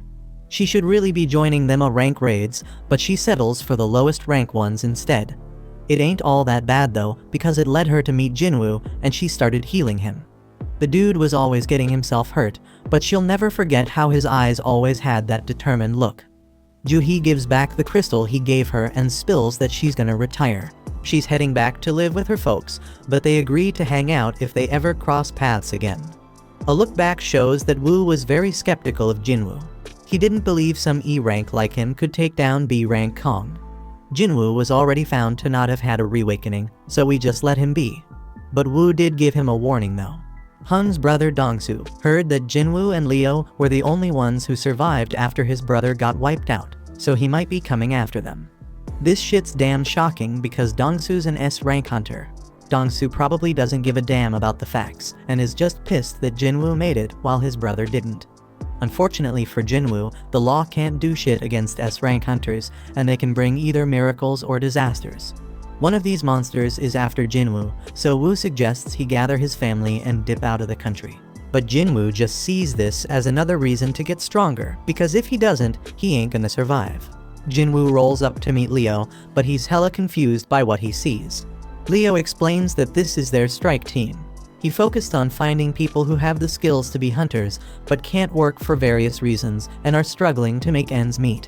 [SPEAKER 1] She should really be joining them A rank raids, but she settles for the lowest rank ones instead. It ain't all that bad though, because it led her to meet Jinwoo, and she started healing him. The dude was always getting himself hurt, but she'll never forget how his eyes always had that determined look. Juhee gives back the crystal he gave her and spills that she's gonna retire. She's heading back to live with her folks, but they agree to hang out if they ever cross paths again. A look back shows that Woo was very skeptical of Jinwoo. He didn't believe some E rank like him could take down B rank Kong. Jinwoo was already found to not have had a reawakening, so we just let him be. But Woo did give him a warning though. Hun's brother Dongsu heard that Jinwoo and Leo were the only ones who survived after his brother got wiped out, so he might be coming after them. This shit's damn shocking because Dongsu's an S rank hunter. Dongsu probably doesn't give a damn about the facts, and is just pissed that Jinwoo made it while his brother didn't. Unfortunately for Jinwoo, the law can't do shit against S rank hunters, and they can bring either miracles or disasters. One of these monsters is after Jinwoo, so Woo suggests he gather his family and dip out of the country. But Jinwoo just sees this as another reason to get stronger, because if he doesn't, he ain't gonna survive. Jinwoo rolls up to meet Leo, but he's hella confused by what he sees. Leo explains that this is their strike team. He focused on finding people who have the skills to be hunters, but can't work for various reasons and are struggling to make ends meet.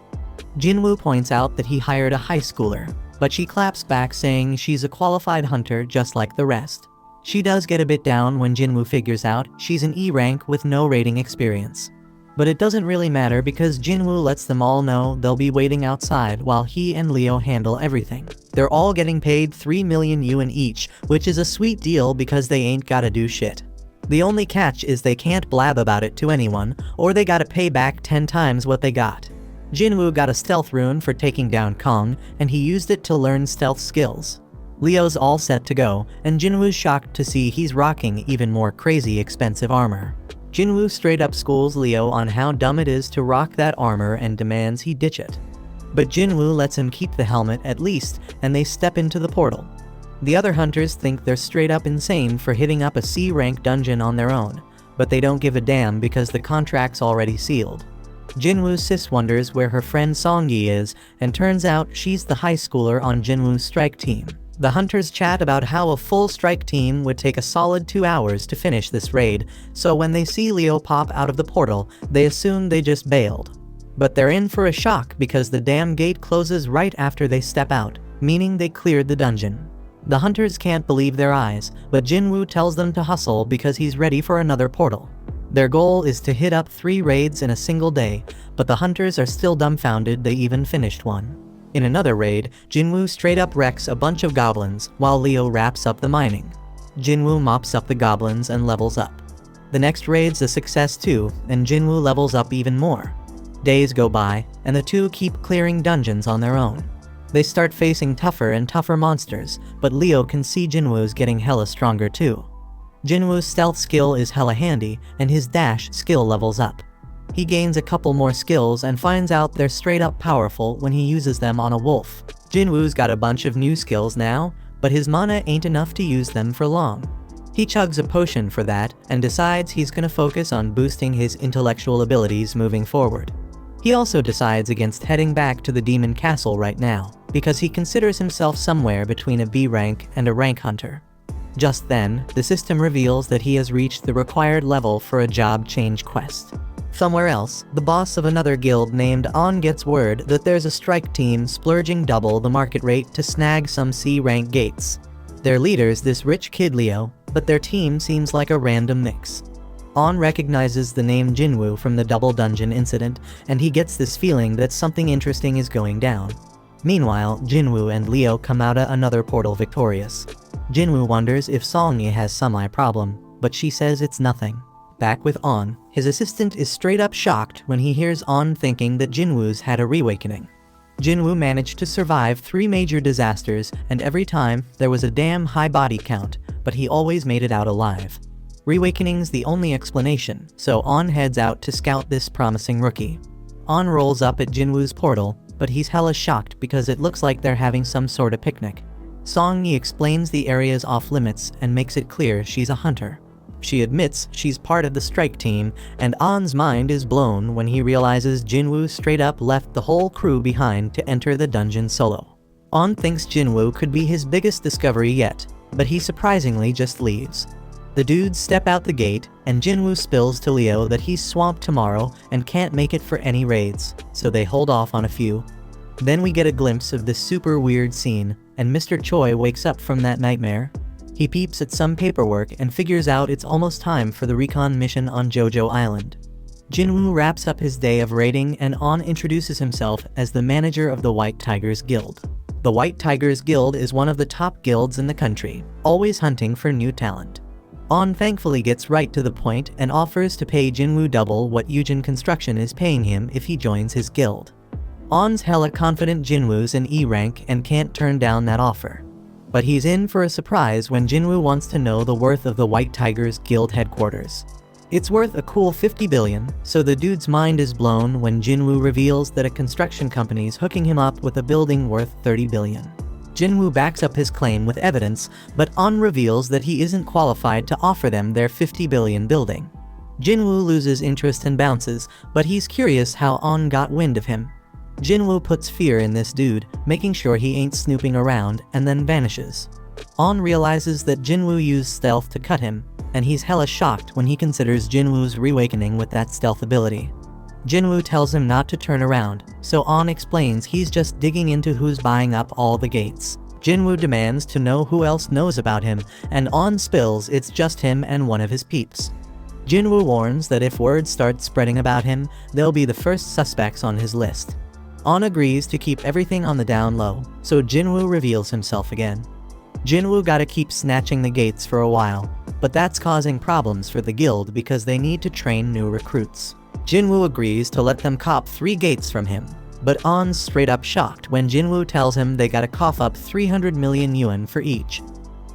[SPEAKER 1] Jinwoo points out that he hired a high schooler, but she claps back saying she's a qualified hunter just like the rest. She does get a bit down when Jinwoo figures out she's an E rank with no raiding experience. But it doesn't really matter because Jinwoo lets them all know they'll be waiting outside while he and Leo handle everything. They're all getting paid 3 million yuan each, which is a sweet deal because they ain't gotta do shit. The only catch is they can't blab about it to anyone, or they gotta pay back 10 times what they got. Jinwoo got a stealth rune for taking down Kong, and he used it to learn stealth skills. Leo's all set to go, and Jinwoo's shocked to see he's rocking even more crazy expensive armor. Jinwoo straight up schools Leo on how dumb it is to rock that armor and demands he ditch it. But Jinwoo lets him keep the helmet at least, and they step into the portal. The other hunters think they're straight up insane for hitting up a C rank dungeon on their own, but they don't give a damn because the contract's already sealed. Jinwoo's sis wonders where her friend Songyi is, and turns out she's the high schooler on Jinwoo's strike team. The hunters chat about how a full strike team would take a solid 2 hours to finish this raid, so when they see Leo pop out of the portal, they assume they just bailed. But they're in for a shock because the damn gate closes right after they step out, meaning they cleared the dungeon. The hunters can't believe their eyes, but Jinwoo tells them to hustle because he's ready for another portal. Their goal is to hit up 3 raids in a single day, but the hunters are still dumbfounded they even finished one. In another raid, Jinwoo straight up wrecks a bunch of goblins, while Leo wraps up the mining. Jinwoo mops up the goblins and levels up. The next raid's a success too, and Jinwoo levels up even more. Days go by, and the two keep clearing dungeons on their own. They start facing tougher and tougher monsters, but Leo can see Jinwoo's getting hella stronger too. Jinwoo's stealth skill is hella handy, and his dash skill levels up. He gains a couple more skills and finds out they're straight up powerful when he uses them on a wolf. Jinwoo's got a bunch of new skills now, but his mana ain't enough to use them for long. He chugs a potion for that and decides he's gonna focus on boosting his intellectual abilities moving forward. He also decides against heading back to the Demon Castle right now, because he considers himself somewhere between a B rank and a rank hunter. Just then, the system reveals that he has reached the required level for a job change quest. Somewhere else, the boss of another guild named On gets word that there's a strike team splurging double the market rate to snag some C-rank gates. Their leader's this rich kid Leo, but their team seems like a random mix. On recognizes the name Jinwoo from the double dungeon incident, and he gets this feeling that something interesting is going down. Meanwhile, Jinwoo and Leo come out another portal victorious. Jinwoo wonders if Song has some eye problem, but she says it's nothing. Back with On, his assistant is straight up shocked when he hears On thinking that Jinwoo's had a reawakening. Jinwoo managed to survive 3 major disasters, and every time, there was a damn high body count, but he always made it out alive. Reawakening's the only explanation, so On heads out to scout this promising rookie. On rolls up at Jinwoo's portal, but he's hella shocked because it looks like they're having some sort of picnic. Song-yi explains the area's off limits and makes it clear she's a hunter. She admits she's part of the strike team, and On's mind is blown when he realizes Jinwoo straight up left the whole crew behind to enter the dungeon solo. On thinks Jinwoo could be his biggest discovery yet, but he surprisingly just leaves. The dudes step out the gate, and Jinwoo spills to Leo that he's swamped tomorrow and can't make it for any raids, so they hold off on a few. Then we get a glimpse of this super weird scene, and Mr. Choi wakes up from that nightmare. He peeps at some paperwork and figures out it's almost time for the recon mission on Jojo Island. Jinwoo wraps up his day of raiding, and On introduces himself as the manager of the White Tigers Guild. The White Tigers Guild is one of the top guilds in the country, always hunting for new talent. On thankfully gets right to the point and offers to pay Jinwoo double what Eugen Construction is paying him if he joins his guild. On's hella confident Jinwoo's in E rank and can't turn down that offer. But he's in for a surprise when Jinwoo wants to know the worth of the White Tigers Guild headquarters. It's worth a cool 50 billion, so the dude's mind is blown when Jinwoo reveals that a construction company's hooking him up with a building worth 30 billion. Jinwoo backs up his claim with evidence, but On reveals that he isn't qualified to offer them their 50 billion building. Jinwoo loses interest and bounces, but he's curious how On got wind of him. Jinwoo puts fear in this dude, making sure he ain't snooping around, and then vanishes. On realizes that Jinwoo used stealth to cut him, and he's hella shocked when he considers Jinwoo's reawakening with that stealth ability. Jinwoo tells him not to turn around, so On explains he's just digging into who's buying up all the gates. Jinwoo demands to know who else knows about him, and On spills it's just him and one of his peeps. Jinwoo warns that if word starts spreading about him, they'll be the first suspects on his list. On agrees to keep everything on the down low, so Jinwoo reveals himself again. Jinwoo gotta keep snatching the gates for a while, but that's causing problems for the guild because they need to train new recruits. Jinwoo agrees to let them cop 3 gates from him, but On's straight up shocked when Jinwoo tells him they gotta cough up 300 million yuan for each.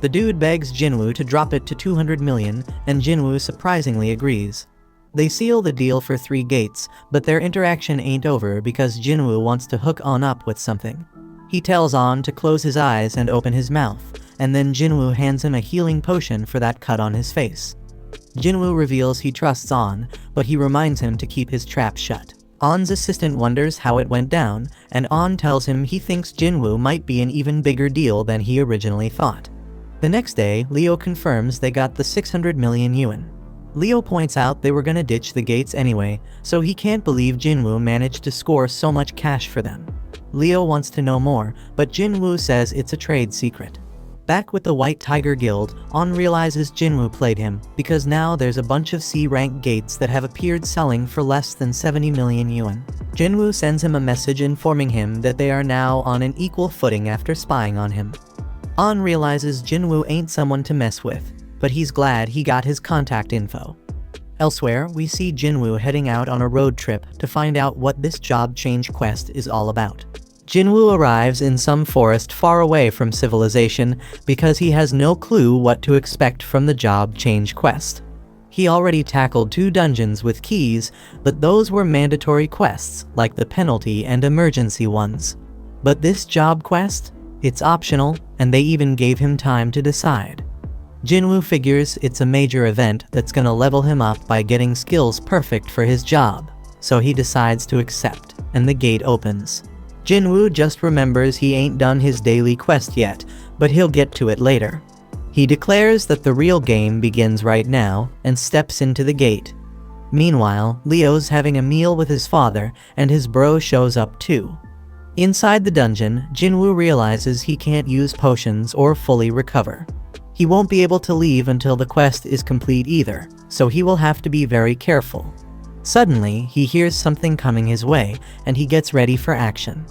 [SPEAKER 1] The dude begs Jinwoo to drop it to 200 million, and Jinwoo surprisingly agrees. They seal the deal for 3 gates, but their interaction ain't over because Jinwoo wants to hook On up with something. He tells On to close his eyes and open his mouth, and then Jinwoo hands him a healing potion for that cut on his face. Jinwoo reveals he trusts On, but he reminds him to keep his trap shut. On's assistant wonders how it went down, and On tells him he thinks Jinwoo might be an even bigger deal than he originally thought. The next day, Leo confirms they got the 600 million yuan. Leo points out they were gonna ditch the gates anyway, so he can't believe Jinwoo managed to score so much cash for them. Leo wants to know more, but Jinwoo says it's a trade secret. Back with the White Tiger Guild, On realizes Jinwoo played him, because now there's a bunch of C-rank gates that have appeared selling for less than 70 million yuan. Jinwoo sends him a message informing him that they are now on an equal footing after spying on him. On realizes Jinwoo ain't someone to mess with, but he's glad he got his contact info. Elsewhere, we see Jinwoo heading out on a road trip to find out what this job change quest is all about. Jinwoo arrives in some forest far away from civilization because he has no clue what to expect from the job change quest. He already tackled 2 dungeons with keys, but those were mandatory quests, like the penalty and emergency ones. But this job quest? It's optional, and they even gave him time to decide. Jinwoo figures it's a major event that's gonna level him up by getting skills perfect for his job, so he decides to accept, and the gate opens. Jinwoo just remembers he ain't done his daily quest yet, but he'll get to it later. He declares that the real game begins right now, and steps into the gate. Meanwhile, Leo's having a meal with his father, and his bro shows up too. Inside the dungeon, Jinwoo realizes he can't use potions or fully recover. He won't be able to leave until the quest is complete either, so he will have to be very careful. Suddenly, he hears something coming his way, and he gets ready for action.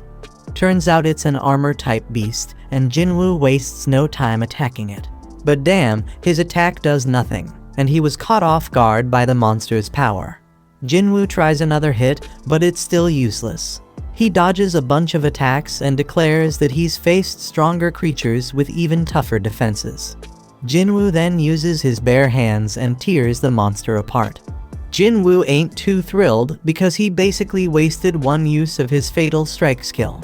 [SPEAKER 1] Turns out it's an armor-type beast, and Jinwoo wastes no time attacking it. But damn, his attack does nothing, and he was caught off guard by the monster's power. Jinwoo tries another hit, but it's still useless. He dodges a bunch of attacks and declares that he's faced stronger creatures with even tougher defenses. Jinwoo then uses his bare hands and tears the monster apart. Jinwoo ain't too thrilled because he basically wasted one use of his fatal strike skill.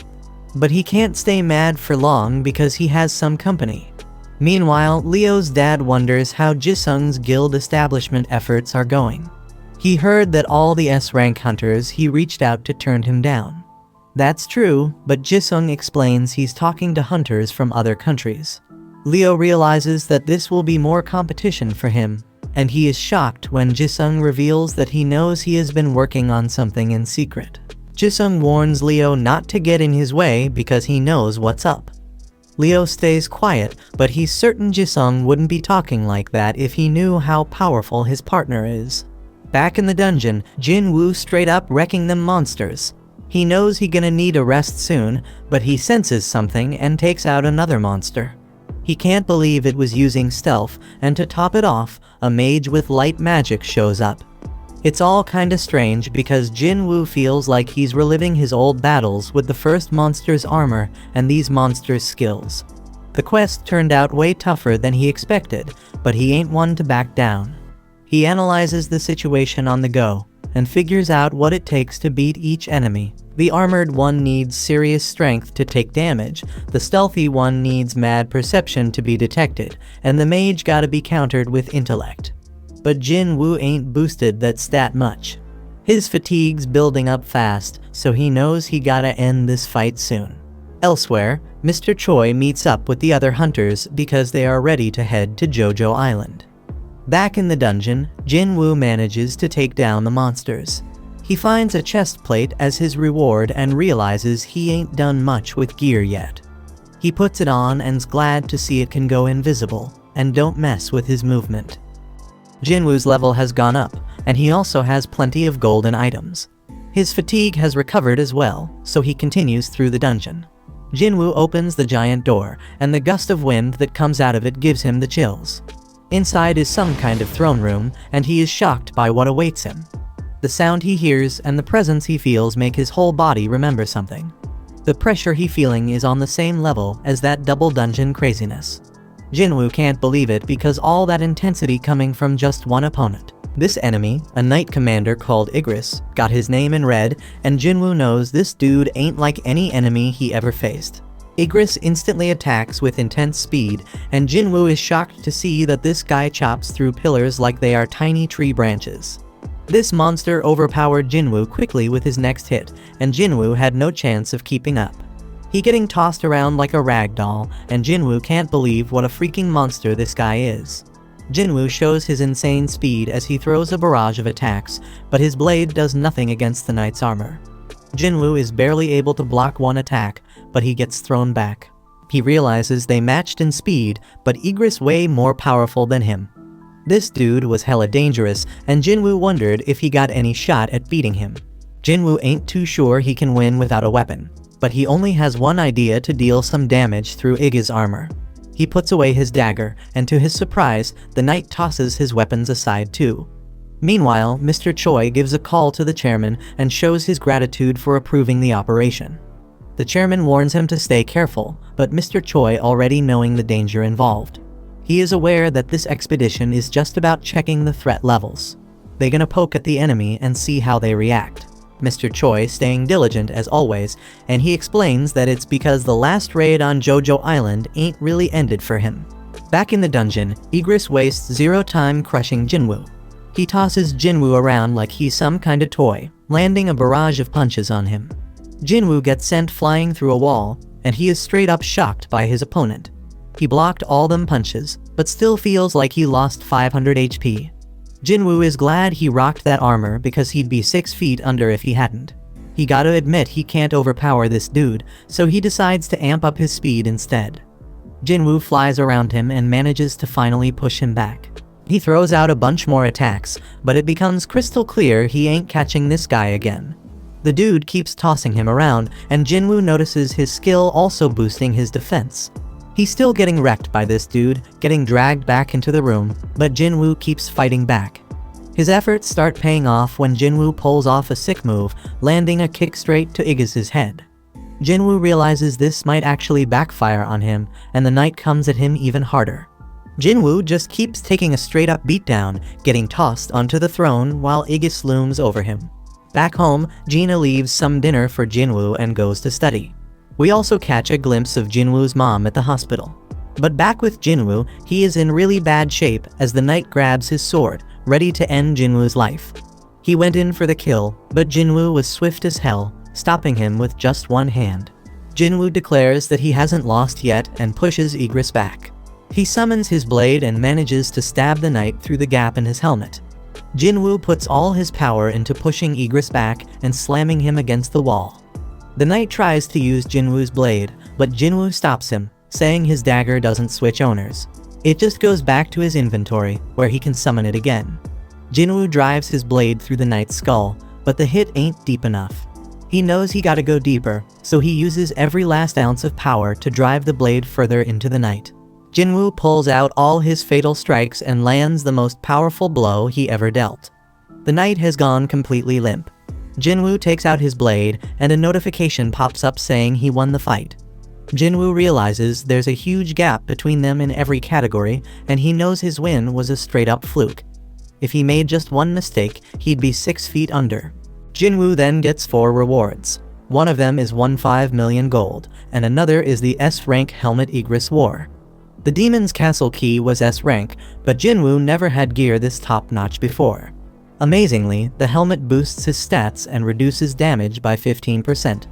[SPEAKER 1] But he can't stay mad for long because he has some company. Meanwhile, Leo's dad wonders how Jisung's guild establishment efforts are going. He heard that all the S-rank hunters he reached out to turned him down. That's true, but Jisung explains he's talking to hunters from other countries. Leo realizes that this will be more competition for him, and he is shocked when Jisung reveals that he knows he has been working on something in secret. Jisung warns Leo not to get in his way because he knows what's up. Leo stays quiet, but he's certain Jisung wouldn't be talking like that if he knew how powerful his partner is. Back in the dungeon, Jinwoo straight up wrecking them monsters. He knows he's gonna need a rest soon, but he senses something and takes out another monster. He can't believe it was using stealth, and to top it off, a mage with light magic shows up. It's all kinda strange because Jinwoo feels like he's reliving his old battles with the first monster's armor and these monsters' skills. The quest turned out way tougher than he expected, but he ain't one to back down. He analyzes the situation on the go, and figures out what it takes to beat each enemy. The armored one needs serious strength to take damage, the stealthy one needs mad perception to be detected, and the mage gotta be countered with intellect. But Jinwoo ain't boosted that stat much. His fatigue's building up fast, so he knows he gotta end this fight soon. Elsewhere, Mr. Choi meets up with the other hunters because they are ready to head to Jojo Island. Back in the dungeon, Jinwoo manages to take down the monsters. He finds a chest plate as his reward and realizes he ain't done much with gear yet. He puts it on and's glad to see it can go invisible, and don't mess with his movement. Jinwoo's level has gone up, and he also has plenty of golden items. His fatigue has recovered as well, so he continues through the dungeon. Jinwoo opens the giant door, and the gust of wind that comes out of it gives him the chills. Inside is some kind of throne room, and he is shocked by what awaits him. The sound he hears and the presence he feels make his whole body remember something. The pressure he's feeling is on the same level as that double dungeon craziness. Jinwoo can't believe it because all that intensity coming from just one opponent. This enemy, a knight commander called Igris, got his name in red, and Jinwoo knows this dude ain't like any enemy he ever faced. Igris instantly attacks with intense speed, and Jinwoo is shocked to see that this guy chops through pillars like they are tiny tree branches. This monster overpowered Jinwoo quickly with his next hit, and Jinwoo had no chance of keeping up. He getting tossed around like a rag doll, and Jinwoo can't believe what a freaking monster this guy is. Jinwoo shows his insane speed as he throws a barrage of attacks, but his blade does nothing against the knight's armor. Jinwoo is barely able to block one attack, but he gets thrown back. He realizes they matched in speed, but Igris way more powerful than him. This dude was hella dangerous, and Jinwoo wondered if he got any shot at beating him. Jinwoo ain't too sure he can win without a weapon, but he only has one idea to deal some damage through Iggy's armor. He puts away his dagger, and to his surprise, the knight tosses his weapons aside too. Meanwhile, Mr. Choi gives a call to the chairman and shows his gratitude for approving the operation. The chairman warns him to stay careful, but Mr. Choi already knowing the danger involved. He is aware that this expedition is just about checking the threat levels. They're gonna poke at the enemy and see how they react. Mr. Choi staying diligent as always, and he explains that it's because the last raid on Jojo Island ain't really ended for him. Back in the dungeon, Igris wastes zero time crushing Jinwoo. He tosses Jinwoo around like he's some kind of toy, landing a barrage of punches on him. Jinwoo gets sent flying through a wall, and he is straight up shocked by his opponent. He blocked all them punches, but still feels like he lost 500 HP. Jinwoo is glad he rocked that armor because he'd be 6 feet under if he hadn't. He gotta admit he can't overpower this dude, so he decides to amp up his speed instead. Jinwoo flies around him and manages to finally push him back. He throws out a bunch more attacks, but it becomes crystal clear he ain't catching this guy again. The dude keeps tossing him around, and Jinwoo notices his skill also boosting his defense. He's still getting wrecked by this dude, getting dragged back into the room, but Jinwoo keeps fighting back. His efforts start paying off when Jinwoo pulls off a sick move, landing a kick straight to Aegis's head. Jinwoo realizes this might actually backfire on him, and the knight comes at him even harder. Jinwoo just keeps taking a straight-up beatdown, getting tossed onto the throne while Aegis looms over him. Back home, Gina leaves some dinner for Jinwoo and goes to study. We also catch a glimpse of Jinwoo's mom at the hospital. But back with Jinwoo, he is in really bad shape as the knight grabs his sword, ready to end Jinwoo's life. He went in for the kill, but Jinwoo was swift as hell, stopping him with just one hand. Jinwoo declares that he hasn't lost yet and pushes Aegis back. He summons his blade and manages to stab the knight through the gap in his helmet. Jinwoo puts all his power into pushing Aegis back and slamming him against the wall. The knight tries to use Jinwoo's blade, but Jinwoo stops him, saying his dagger doesn't switch owners. It just goes back to his inventory, where he can summon it again. Jinwoo drives his blade through the knight's skull, but the hit ain't deep enough. He knows he gotta go deeper, so he uses every last ounce of power to drive the blade further into the knight. Jinwoo pulls out all his fatal strikes and lands the most powerful blow he ever dealt. The knight has gone completely limp. Jinwoo takes out his blade, and a notification pops up saying he won the fight. Jinwoo realizes there's a huge gap between them in every category, and he knows his win was a straight-up fluke. If he made just one mistake, he'd be 6 feet under. Jinwoo then gets 4 rewards. One of them is 15 million gold, and another is the S-rank helmet Aegis wore. The Demon's Castle key was S-rank, but Jinwoo never had gear this top-notch before. Amazingly, the helmet boosts his stats and reduces damage by 15%.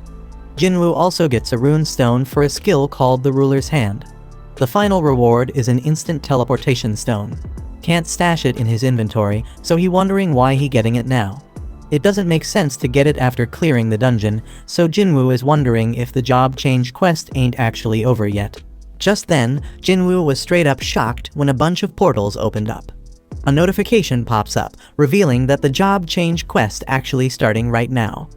[SPEAKER 1] Jinwoo also gets a rune stone for a skill called the Ruler's Hand. The final reward is an instant teleportation stone. Can't stash it in his inventory, so he's wondering why he getting it now. It doesn't make sense to get it after clearing the dungeon, so Jinwoo is wondering if the job change quest ain't actually over yet. Just then, Jinwoo was straight up shocked when a bunch of portals opened up. A notification pops up, revealing that the job change quest actually starting right now.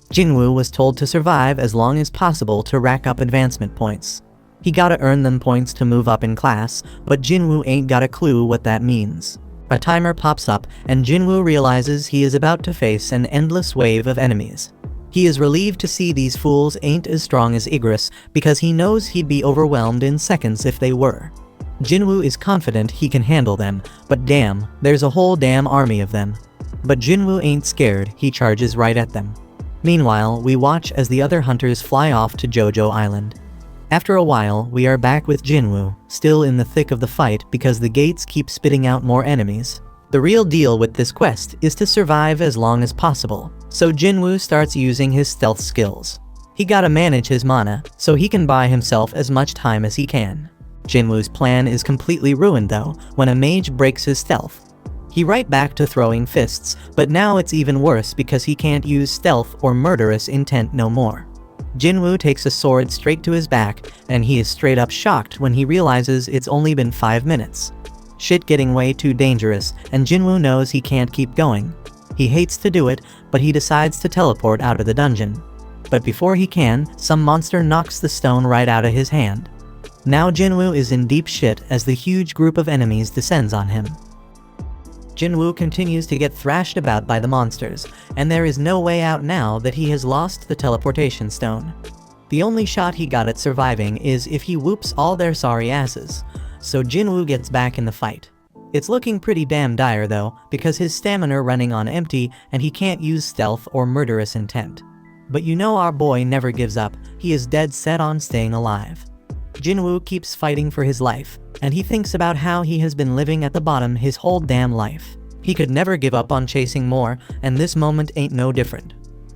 [SPEAKER 1] Jinwoo was told to survive as long as possible to rack up advancement points. He gotta earn them points to move up in class, but Jinwoo ain't got a clue what that means. A timer pops up, and Jinwoo realizes he is about to face an endless wave of enemies. He is relieved to see these fools ain't as strong as Aegis, because he knows he'd be overwhelmed in seconds if they were. Jinwoo is confident he can handle them, but damn, there's a whole damn army of them. But Jinwoo ain't scared, he charges right at them. Meanwhile, we watch as the other hunters fly off to Jojo Island. After a while, we are back with Jinwoo, still in the thick of the fight because the gates keep spitting out more enemies. The real deal with this quest is to survive as long as possible, so Jinwoo starts using his stealth skills. He gotta manage his mana, so he can buy himself as much time as he can. Jinwoo's plan is completely ruined though, when a mage breaks his stealth. He right back to throwing fists, but now it's even worse because he can't use stealth or murderous intent no more. Jinwoo takes a sword straight to his back, and he is straight up shocked when he realizes it's only been 5 minutes. Shit getting way too dangerous, and Jinwoo knows he can't keep going. He hates to do it, but he decides to teleport out of the dungeon. But before he can, some monster knocks the stone right out of his hand. Now Jinwoo is in deep shit as the huge group of enemies descends on him. Jinwoo continues to get thrashed about by the monsters, and there is no way out now that he has lost the teleportation stone. The only shot he got at surviving is if he whoops all their sorry asses, so Jinwoo gets back in the fight. It's looking pretty damn dire though, because his stamina running on empty and he can't use stealth or murderous intent. But you know our boy never gives up, he is dead set on staying alive. Jinwoo keeps fighting for his life, and he thinks about how he has been living at the bottom his whole damn life. He could never give up on chasing more, and this moment ain't no different.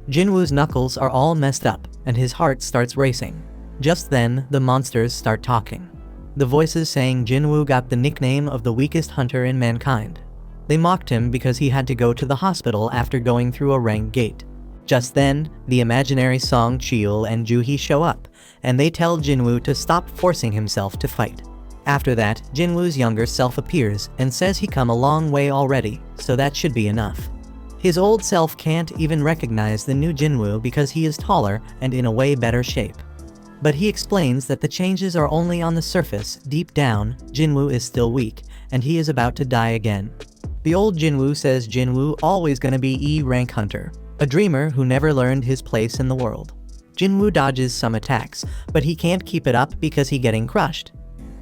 [SPEAKER 1] Jinwoo's knuckles are all messed up, and his heart starts racing. Just then, the monsters start talking. The voices saying Jinwoo got the nickname of the weakest hunter in mankind. They mocked him because he had to go to the hospital after going through a rank gate. Just then, the imaginary Song Cheol and Juhee show up, and they tell Jinwoo to stop forcing himself to fight. After that, Jinwoo's younger self appears and says he come a long way already, so that should be enough. His old self can't even recognize the new Jinwoo because he is taller and in a way better shape. But he explains that the changes are only on the surface. Deep down, Jinwoo is still weak, and he is about to die again. The old Jinwoo says Jinwoo always gonna be E-rank hunter, a dreamer who never learned his place in the world. Jinwoo dodges some attacks, but he can't keep it up because he getting crushed.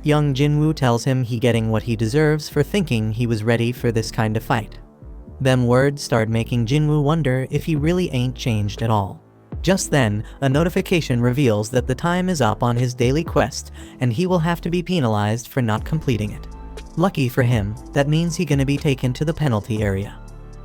[SPEAKER 1] Young Jinwoo tells him he getting what he deserves for thinking he was ready for this kind of fight. Them words start making Jinwoo wonder if he really ain't changed at all. Just then, a notification reveals that the time is up on his daily quest, and he will have to be penalized for not completing it. Lucky for him, that means he gonna be taken to the penalty area.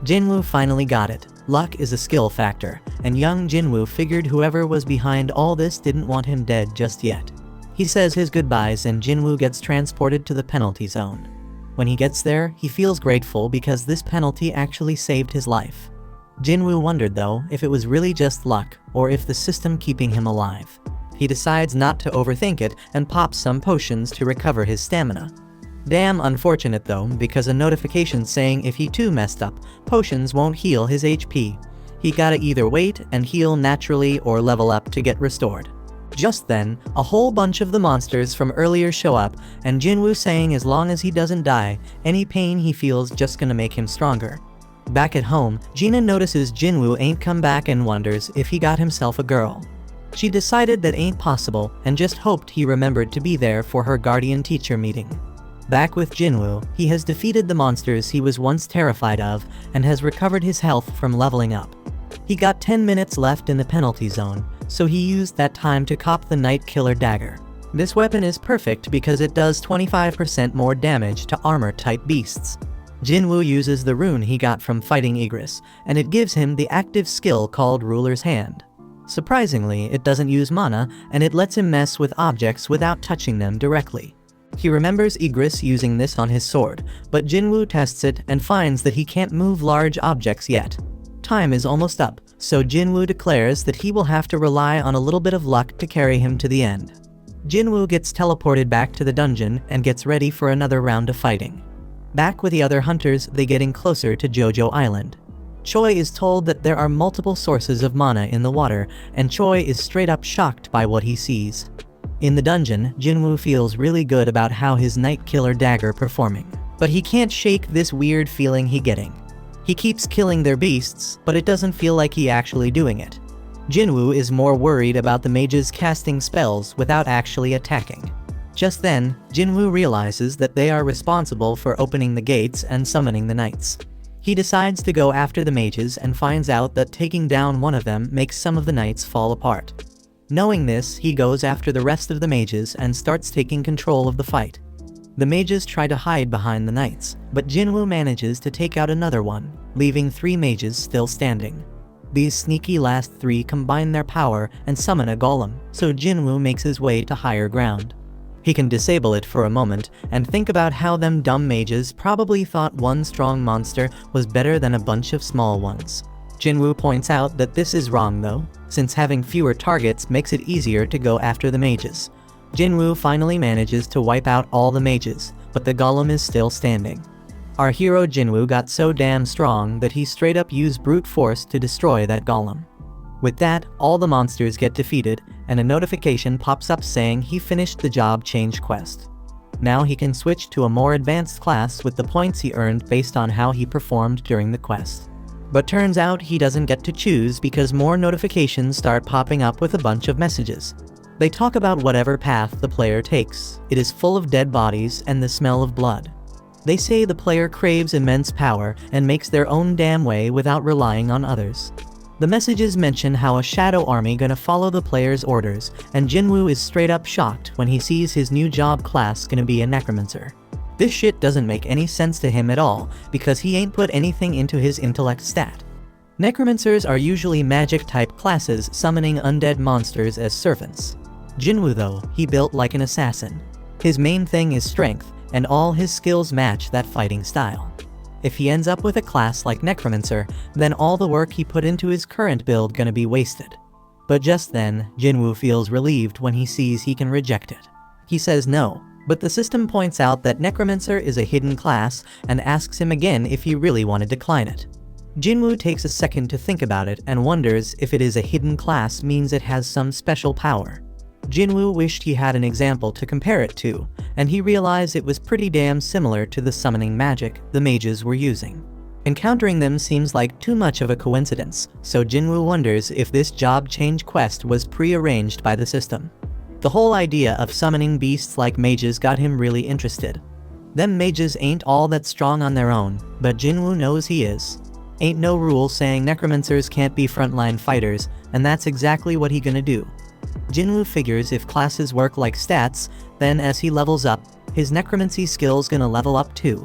[SPEAKER 1] Jinwoo finally got it. Luck is a skill factor, and young Jinwoo figured whoever was behind all this didn't want him dead just yet. He says his goodbyes and Jinwoo gets transported to the penalty zone. When he gets there, he feels grateful because this penalty actually saved his life. Jinwoo wondered though if it was really just luck or if the system keeping him alive. He decides not to overthink it and pops some potions to recover his stamina. Damn unfortunate though, because a notification saying if he too messed up, potions won't heal his HP. He gotta either wait and heal naturally or level up to get restored. Just then, a whole bunch of the monsters from earlier show up, and Jinwoo saying as long as he doesn't die, any pain he feels just gonna make him stronger. Back at home, Gina notices Jinwoo ain't come back and wonders if he got himself a girl. She decided that ain't possible and just hoped he remembered to be there for her guardian teacher meeting. Back with Jinwoo, he has defeated the monsters he was once terrified of and has recovered his health from leveling up. He got 10 minutes left in the penalty zone, so he used that time to cop the Night Killer Dagger. This weapon is perfect because it does 25% more damage to armor-type beasts. Jinwoo uses the rune he got from fighting Igris, and it gives him the active skill called Ruler's Hand. Surprisingly, it doesn't use mana, and it lets him mess with objects without touching them directly. He remembers Igris using this on his sword, but Jinwoo tests it and finds that he can't move large objects yet. Time is almost up, so Jinwoo declares that he will have to rely on a little bit of luck to carry him to the end. Jinwoo gets teleported back to the dungeon and gets ready for another round of fighting. Back with the other hunters, they getting closer to Jojo Island. Choi is told that there are multiple sources of mana in the water, and Choi is straight up shocked by what he sees. In the dungeon, Jinwoo feels really good about how his Night Killer Dagger performing, but he can't shake this weird feeling he getting. He keeps killing their beasts, but it doesn't feel like he actually doing it. Jinwoo is more worried about the mages casting spells without actually attacking. Just then, Jinwoo realizes that they are responsible for opening the gates and summoning the knights. He decides to go after the mages and finds out that taking down one of them makes some of the knights fall apart. Knowing this, he goes after the rest of the mages and starts taking control of the fight. The mages try to hide behind the knights, but Jinwoo manages to take out another one, leaving 3 mages still standing. These sneaky last 3 combine their power and summon a golem, so Jinwoo makes his way to higher ground. He can disable it for a moment and think about how them dumb mages probably thought one strong monster was better than a bunch of small ones. Jinwoo points out that this is wrong though, since having fewer targets makes it easier to go after the mages. Jinwoo finally manages to wipe out all the mages, but the golem is still standing. Our hero Jinwoo got so damn strong that he straight up used brute force to destroy that golem. With that, all the monsters get defeated, and a notification pops up saying he finished the job change quest. Now he can switch to a more advanced class with the points he earned based on how he performed during the quest. But turns out he doesn't get to choose because more notifications start popping up with a bunch of messages. They talk about whatever path the player takes. It is full of dead bodies and the smell of blood. They say the player craves immense power and makes their own damn way without relying on others. The messages mention how a shadow army gonna follow the player's orders, and Jinwoo is straight up shocked when he sees his new job class gonna be a necromancer. This shit doesn't make any sense to him at all, because he ain't put anything into his intellect stat. Necromancers are usually magic-type classes summoning undead monsters as servants. Jinwoo though, he built like an assassin. His main thing is strength, and all his skills match that fighting style. If he ends up with a class like Necromancer, then all the work he put into his current build gonna be wasted. But just then, Jinwoo feels relieved when he sees he can reject it. He says no, but the system points out that Necromancer is a hidden class and asks him again if he really want to decline it. Jinwoo takes a second to think about it and wonders if it is a hidden class means it has some special power. Jinwoo wished he had an example to compare it to, and he realized it was pretty damn similar to the summoning magic the mages were using. Encountering them seems like too much of a coincidence, so Jinwoo wonders if this job change quest was pre-arranged by the system. The whole idea of summoning beasts like mages got him really interested. Them mages ain't all that strong on their own, but Jinwoo knows he is. Ain't no rule saying necromancers can't be frontline fighters, and that's exactly what he gonna do. Jinwoo figures if classes work like stats, then as he levels up, his necromancy skills gonna level up too.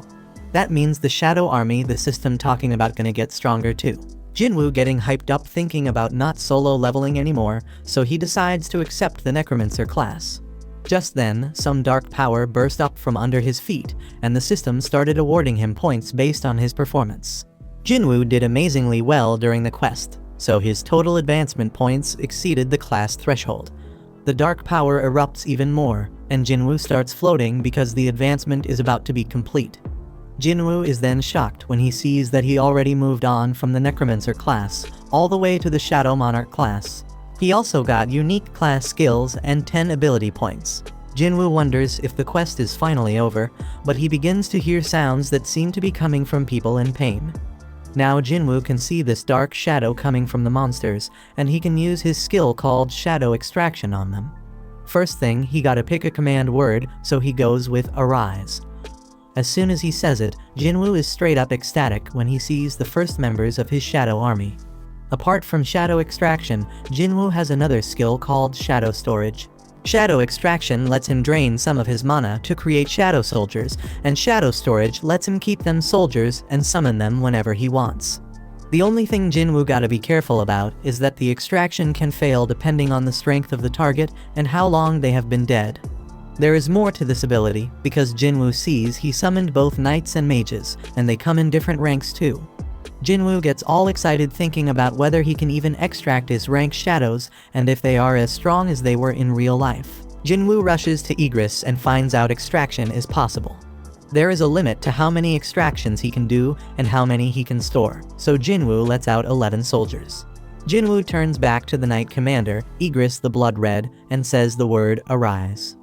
[SPEAKER 1] That means the shadow army the system talking about gonna get stronger too. Jinwoo getting hyped up thinking about not solo leveling anymore, so he decides to accept the necromancer class. Just then, some dark power burst up from under his feet, and the system started awarding him points based on his performance. Jinwoo did amazingly well during the quest, so his total advancement points exceeded the class threshold. The dark power erupts even more, and Jinwoo starts floating because the advancement is about to be complete. Jinwoo is then shocked when he sees that he already moved on from the Necromancer class, all the way to the Shadow Monarch class. He also got unique class skills and 10 ability points. Jinwoo wonders if the quest is finally over, but he begins to hear sounds that seem to be coming from people in pain. Now Jinwoo can see this dark shadow coming from the monsters, and he can use his skill called Shadow Extraction on them. First thing, he gotta pick a command word, so he goes with Arise. As soon as he says it, Jinwoo is straight up ecstatic when he sees the first members of his shadow army. Apart from Shadow Extraction, Jinwoo has another skill called Shadow Storage. Shadow Extraction lets him drain some of his mana to create shadow soldiers, and Shadow Storage lets him keep them soldiers and summon them whenever he wants. The only thing Jinwoo gotta be careful about is that the extraction can fail depending on the strength of the target and how long they have been dead. There is more to this ability, because Jinwoo sees he summoned both knights and mages, and they come in different ranks too. Jinwoo gets all excited thinking about whether he can even extract his rank shadows, and if they are as strong as they were in real life. Jinwoo rushes to Igris and finds out extraction is possible. There is a limit to how many extractions he can do and how many he can store, so Jinwoo lets out 11 soldiers. Jinwoo turns back to the Knight Commander, Igris the Blood Red, and says the word Arise.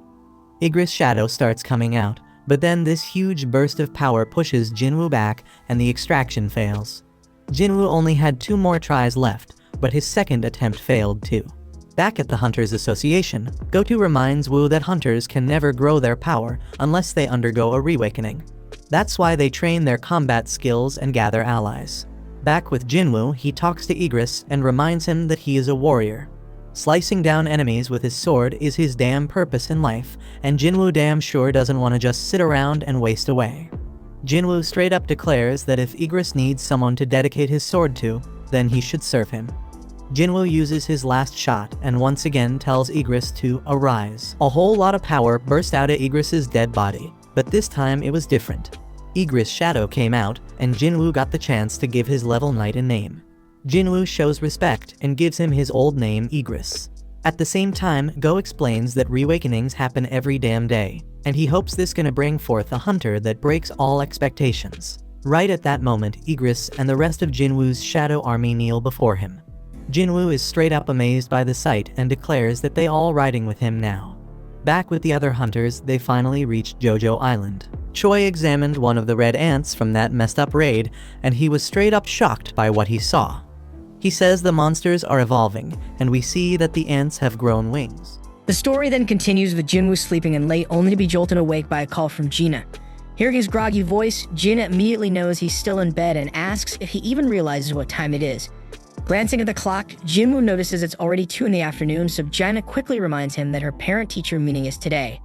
[SPEAKER 1] Igris' shadow starts coming out, but then this huge burst of power pushes Jinwoo back and the extraction fails. Jinwoo only had 2 more tries left, but his second attempt failed too. Back at the Hunters Association, Goto reminds Woo that hunters can never grow their power unless they undergo a reawakening. That's why they train their combat skills and gather allies. Back with Jinwoo, he talks to Igris and reminds him that he is a warrior. Slicing down enemies with his sword is his damn purpose in life, and Jinwoo damn sure doesn't want to just sit around and waste away. Jinwoo straight up declares that if Igris needs someone to dedicate his sword to, then he should serve him. Jinwoo uses his last shot and once again tells Igris to arise. A whole lot of power burst out of Igris's dead body, but this time it was different. Igris' shadow came out, and Jinwoo got the chance to give his level knight a name. Jinwoo shows respect and gives him his old name Igris. At the same time, Go explains that reawakenings happen every damn day, and he hopes this gonna bring forth a hunter that breaks all expectations. Right at that moment, Igris and the rest of Jinwoo's shadow army kneel before him. Jinwoo is straight up amazed by the sight and declares that they all riding with him now. Back with the other hunters, they finally reached Jojo Island. Choi examined one of the red ants from that messed up raid, and he was straight up shocked by what he saw. He says the monsters are evolving, and we see that the ants have grown wings.
[SPEAKER 2] The story then continues with Jinwoo sleeping in late only to be jolted awake by a call from Gina. Hearing his groggy voice, Gina immediately knows he's still in bed and asks if he even realizes what time it is. Glancing at the clock, Jinwoo notices it's already 2 in the afternoon, so Gina quickly reminds him that her parent-teacher meeting is today.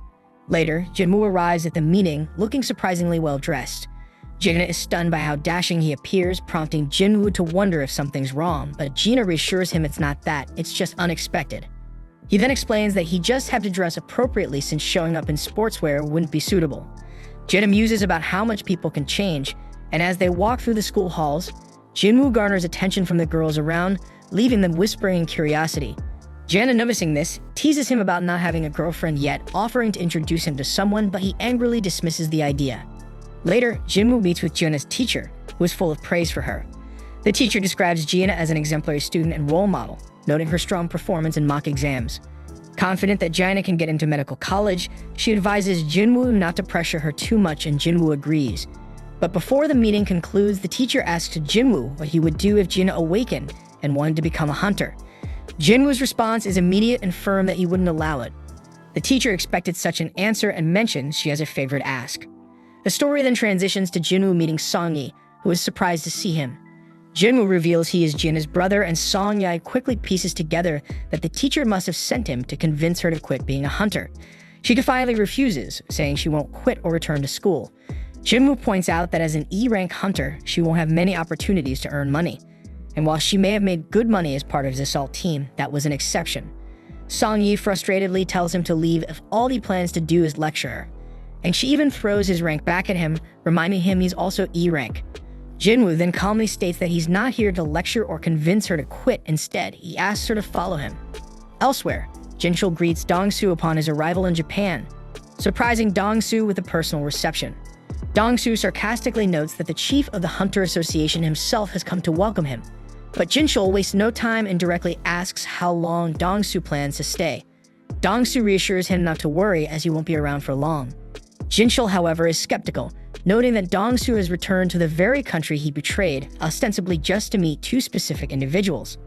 [SPEAKER 2] Later, Jinwoo arrives at the meeting looking surprisingly well dressed. Gina is stunned by how dashing he appears, prompting Jinwoo to wonder if something's wrong, but Gina reassures him it's not that, it's just unexpected. He then explains that he just had to dress appropriately since showing up in sportswear wouldn't be suitable. Gina muses about how much people can change, and as they walk through the school halls, Jinwoo garners attention from the girls around, leaving them whispering in curiosity. Jana, noticing this, teases him about not having a girlfriend yet, offering to introduce him to someone, but he angrily dismisses the idea. Later, Jinwoo meets with Jana's teacher, who is full of praise for her. The teacher describes Jana as an exemplary student and role model, noting her strong performance in mock exams. Confident that Jana can get into medical college, she advises Jinwoo not to pressure her too much, and Jinwoo agrees. But before the meeting concludes, the teacher asks Jinwoo what he would do if Jina awakened and wanted to become a hunter. Jinwoo's response is immediate and firm that he wouldn't allow it. The teacher expected such an answer and mentions she has a favorite ask. The story then transitions to Jinwoo meeting Song-yi, who is surprised to see him. Jinwoo reveals he is Jina's brother, and Song-yi quickly pieces together that the teacher must have sent him to convince her to quit being a hunter. She defiantly refuses, saying she won't quit or return to school. Jinwoo points out that as an E-rank hunter, she won't have many opportunities to earn money. And while she may have made good money as part of his assault team, that was an exception. Song-yi frustratedly tells him to leave if all he plans to do is lecture her. And she even throws his rank back at him, reminding him he's also E-rank. Jinwoo then calmly states that he's not here to lecture or convince her to quit. Instead, he asks her to follow him. Elsewhere, Jinchul greets Dong-soo upon his arrival in Japan, surprising Dong-soo with a personal reception. Dong-soo sarcastically notes that the chief of the Hunter Association himself has come to welcome him. But Jinchul wastes no time and directly asks how long Dong-soo plans to stay. Dong-soo reassures him not to worry, as he won't be around for long. Jinchul, however, is skeptical, noting that Dong-soo has returned to the very country he betrayed, ostensibly just to meet two specific individuals.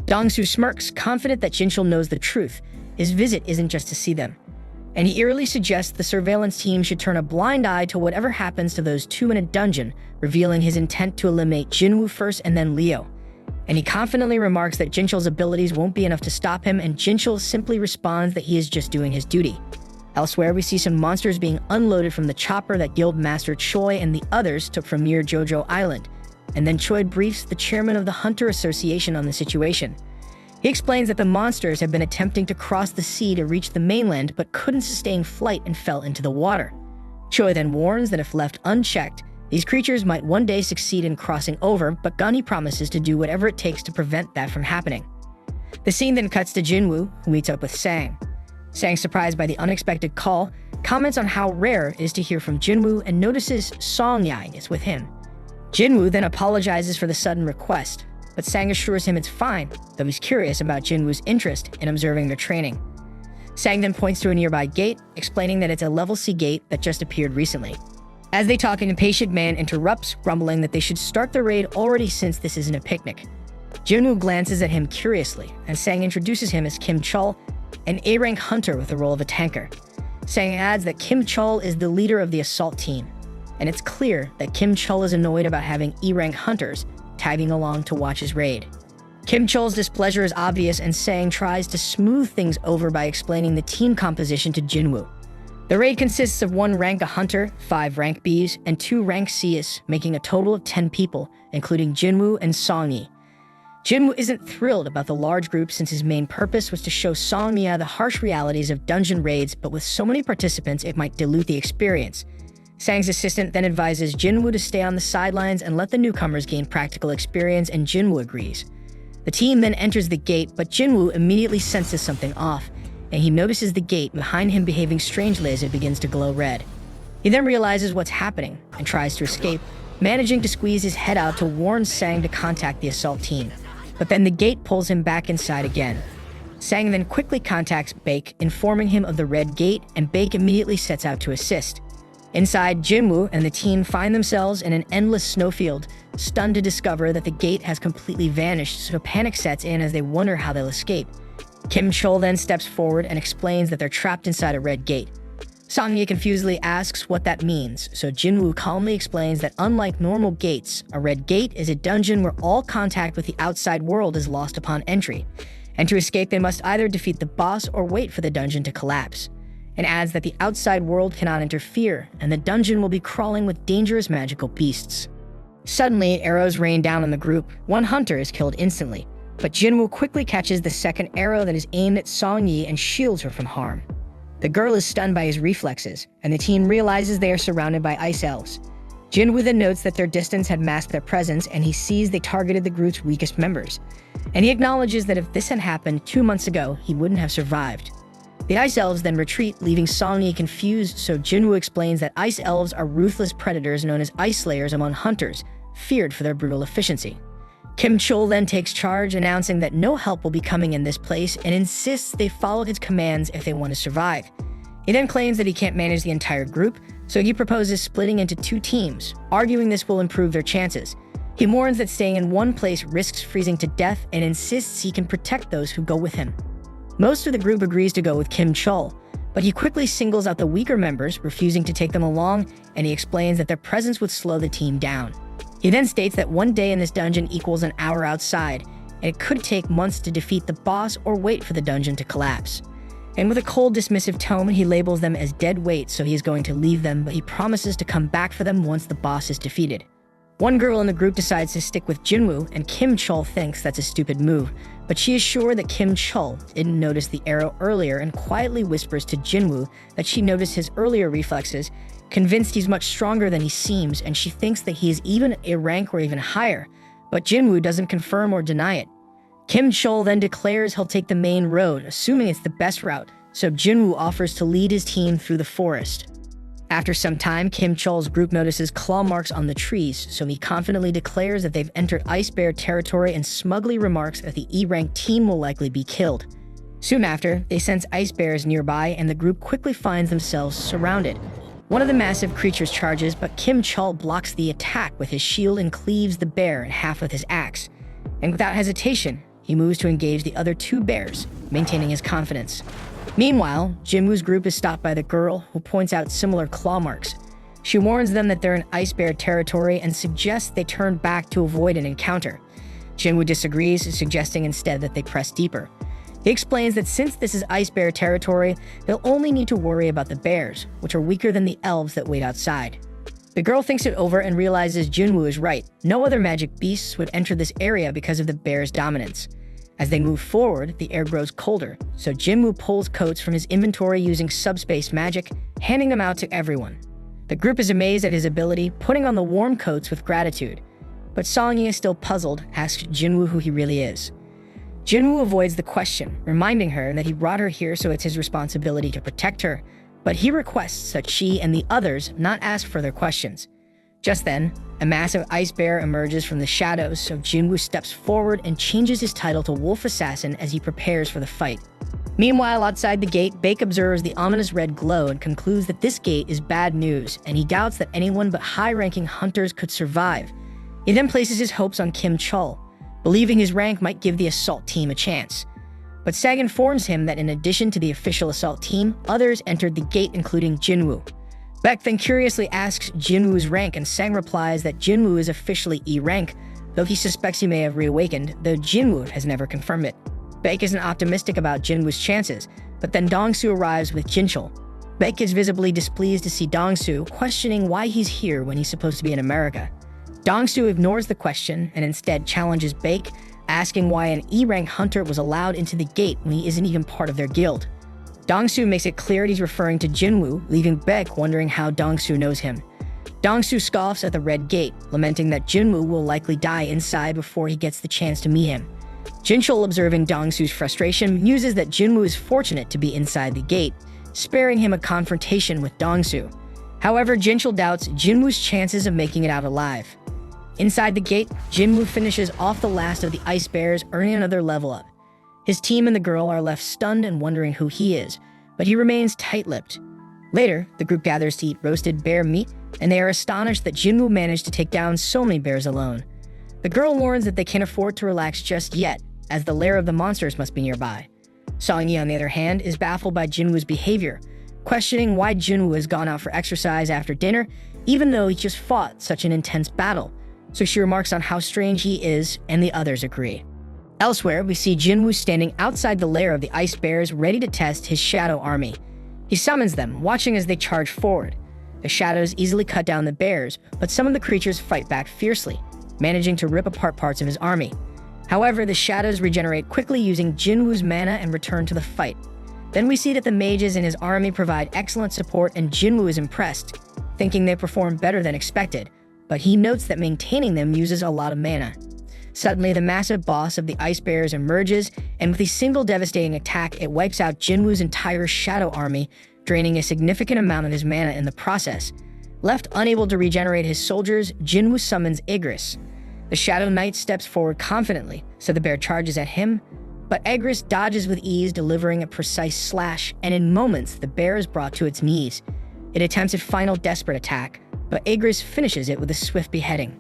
[SPEAKER 2] Dong-soo smirks, confident that Jinchul knows the truth. His visit isn't just to see them. And he eerily suggests the surveillance team should turn a blind eye to whatever happens to those two in a dungeon, revealing his intent to eliminate Jinwoo first and then Leo. And he confidently remarks that Jinchul's abilities won't be enough to stop him, and Jinchul simply responds that he is just doing his duty. Elsewhere, we see some monsters being unloaded from the chopper that Guildmaster Choi and the others took from near Jojo Island, and then Choi briefs the chairman of the Hunter Association on the situation. He explains that the monsters have been attempting to cross the sea to reach the mainland but couldn't sustain flight and fell into the water. Choi then warns that if left unchecked, these creatures might one day succeed in crossing over, but Gunny promises to do whatever it takes to prevent that from happening. The scene then cuts to Jinwoo, who meets up with Sang. Sang, surprised by the unexpected call, comments on how rare it is to hear from Jinwoo and notices Song-yi is with him. Jinwoo then apologizes for the sudden request, but Sang assures him it's fine, though he's curious about Jinwoo's interest in observing their training. Sang then points to a nearby gate, explaining that it's a level C gate that just appeared recently. As they talk, an impatient man interrupts, grumbling that they should start the raid already since this isn't a picnic. Jinwoo glances at him curiously, and Sang introduces him as Kim Chul, an A-rank hunter with the role of a tanker. Sang adds that Kim Chul is the leader of the assault team, and it's clear that Kim Chul is annoyed about having E-rank hunters tagging along to watch his raid. Kim Chul's displeasure is obvious, and Sang tries to smooth things over by explaining the team composition to Jinwoo. The raid consists of 1 rank A hunter, 5 rank Bs, and 2 rank Cs, making a total of 10 people, including Jinwoo and Song-yi. Jinwoo isn't thrilled about the large group since his main purpose was to show Song-yi the harsh realities of dungeon raids, but with so many participants it might dilute the experience. Sang's assistant then advises Jinwoo to stay on the sidelines and let the newcomers gain practical experience, and Jinwoo agrees. The team then enters the gate, but Jinwoo immediately senses something off, and he notices the gate behind him behaving strangely as it begins to glow red. He then realizes what's happening and tries to escape, managing to squeeze his head out to warn Sang to contact the assault team. But then the gate pulls him back inside again. Sang then quickly contacts Baek, informing him of the red gate, and Baek immediately sets out to assist. Inside, Jinwoo and the team find themselves in an endless snowfield, stunned to discover that the gate has completely vanished, so panic sets in as they wonder how they'll escape. Kim Chul then steps forward and explains that they're trapped inside a red gate. Song-yi confusedly asks what that means, so Jinwoo calmly explains that unlike normal gates, a red gate is a dungeon where all contact with the outside world is lost upon entry, and to escape they must either defeat the boss or wait for the dungeon to collapse, and adds that the outside world cannot interfere, and the dungeon will be crawling with dangerous magical beasts. Suddenly, arrows rain down on the group. 1 hunter is killed instantly, but Jinwoo quickly catches the second arrow that is aimed at Song-yi and shields her from harm. The girl is stunned by his reflexes, and the team realizes they are surrounded by ice elves. Jinwoo then notes that their distance had masked their presence, and he sees they targeted the group's weakest members. And he acknowledges that if this had happened 2 months ago, he wouldn't have survived. The Ice Elves then retreat, leaving Song-yi confused, so Jinwoo explains that Ice Elves are ruthless predators known as Ice Slayers among hunters, feared for their brutal efficiency. Kim Chol then takes charge, announcing that no help will be coming in this place and insists they follow his commands if they want to survive. He then claims that he can't manage the entire group, so he proposes splitting into 2 teams, arguing this will improve their chances. He warns that staying in one place risks freezing to death and insists he can protect those who go with him. Most of the group agrees to go with Kim Chol, but he quickly singles out the weaker members, refusing to take them along, and he explains that their presence would slow the team down. He then states that 1 day in this dungeon equals an hour outside, and it could take months to defeat the boss or wait for the dungeon to collapse. And with a cold, dismissive tone, he labels them as dead weight, so he is going to leave them, but he promises to come back for them once the boss is defeated. One girl in the group decides to stick with Jinwoo, and Kim Chol thinks that's a stupid move, but she is sure that Kim Chol didn't notice the arrow earlier and quietly whispers to Jinwoo that she noticed his earlier reflexes, convinced he's much stronger than he seems, and she thinks that he is even a rank or even higher, but Jinwoo doesn't confirm or deny it. Kim Chol then declares he'll take the main road, assuming it's the best route, so Jinwoo offers to lead his team through the forest. After some time, Kim Chol's group notices claw marks on the trees, so he confidently declares that they've entered Ice Bear territory and smugly remarks that the E-rank team will likely be killed. Soon after, they sense ice bears nearby, and the group quickly finds themselves surrounded. One of the massive creatures charges, but Kim Chol blocks the attack with his shield and cleaves the bear in half with his axe. And without hesitation, he moves to engage the other 2 bears, maintaining his confidence. Meanwhile, Jinwoo's group is stopped by the girl, who points out similar claw marks. She warns them that they're in Ice Bear territory and suggests they turn back to avoid an encounter. Jinwoo disagrees, suggesting instead that they press deeper. He explains that since this is Ice Bear territory, they'll only need to worry about the bears, which are weaker than the elves that wait outside. The girl thinks it over and realizes Jinwoo is right. No other magic beasts would enter this area because of the bear's dominance. As they move forward, the air grows colder, so Jinwoo pulls coats from his inventory using subspace magic, handing them out to everyone. The group is amazed at his ability, putting on the warm coats with gratitude. But Song-yi is still puzzled, asks Jinwoo who he really is. Jinwoo avoids the question, reminding her that he brought her here so it's his responsibility to protect her, but he requests that she and the others not ask further questions. Just then, a massive ice bear emerges from the shadows, so Jinwoo steps forward and changes his title to Wolf Assassin as he prepares for the fight. Meanwhile, outside the gate, Baek observes the ominous red glow and concludes that this gate is bad news, and he doubts that anyone but high-ranking hunters could survive. He then places his hopes on Kim Chol, believing his rank might give the assault team a chance. But Sag informs him that in addition to the official assault team, others entered the gate, including Jinwoo. Baek then curiously asks Jinwoo's rank, and Sang replies that Jinwoo is officially E rank, though he suspects he may have reawakened, though Jinwoo has never confirmed it. Baek isn't optimistic about Jinwoo's chances, but then Dongsu arrives with Jinchul. Baek is visibly displeased to see Dongsu, questioning why he's here when he's supposed to be in America. Dongsu ignores the question and instead challenges Baek, asking why an E-rank hunter was allowed into the gate when he isn't even part of their guild. Dongsu makes it clear he's referring to Jinwoo, leaving Baek wondering how Dongsu knows him. Dongsu scoffs at the red gate, lamenting that Jinwoo will likely die inside before he gets the chance to meet him. Jinchul, observing Dongsu's frustration, muses that Jinwoo is fortunate to be inside the gate, sparing him a confrontation with Dongsu. However, Jinchul doubts Jinwoo's chances of making it out alive. Inside the gate, Jinwoo finishes off the last of the ice bears, earning another level up. His team and the girl are left stunned and wondering who he is, but he remains tight-lipped. Later, the group gathers to eat roasted bear meat, and they are astonished that Jinwoo managed to take down so many bears alone. The girl warns that they can't afford to relax just yet, as the lair of the monsters must be nearby. Song-yi, on the other hand, is baffled by Jinwoo's behavior, questioning why Jinwoo has gone out for exercise after dinner, even though he just fought such an intense battle. So she remarks on how strange he is, and the others agree. Elsewhere, we see Jinwoo standing outside the lair of the ice bears, ready to test his shadow army. He summons them, watching as they charge forward. The shadows easily cut down the bears, but some of the creatures fight back fiercely, managing to rip apart parts of his army. However, the shadows regenerate quickly using Jinwoo's mana and return to the fight. Then we see that the mages in his army provide excellent support, and Jinwoo is impressed, thinking they perform better than expected, but he notes that maintaining them uses a lot of mana. Suddenly, the massive boss of the Ice Bears emerges, and with a single devastating attack, it wipes out Jinwoo's entire Shadow Army, draining a significant amount of his mana in the process. Left unable to regenerate his soldiers, Jinwoo summons Igris. The Shadow Knight steps forward confidently, so the bear charges at him, but Igris dodges with ease, delivering a precise slash, and in moments, the bear is brought to its knees. It attempts a final desperate attack, but Igris finishes it with a swift beheading.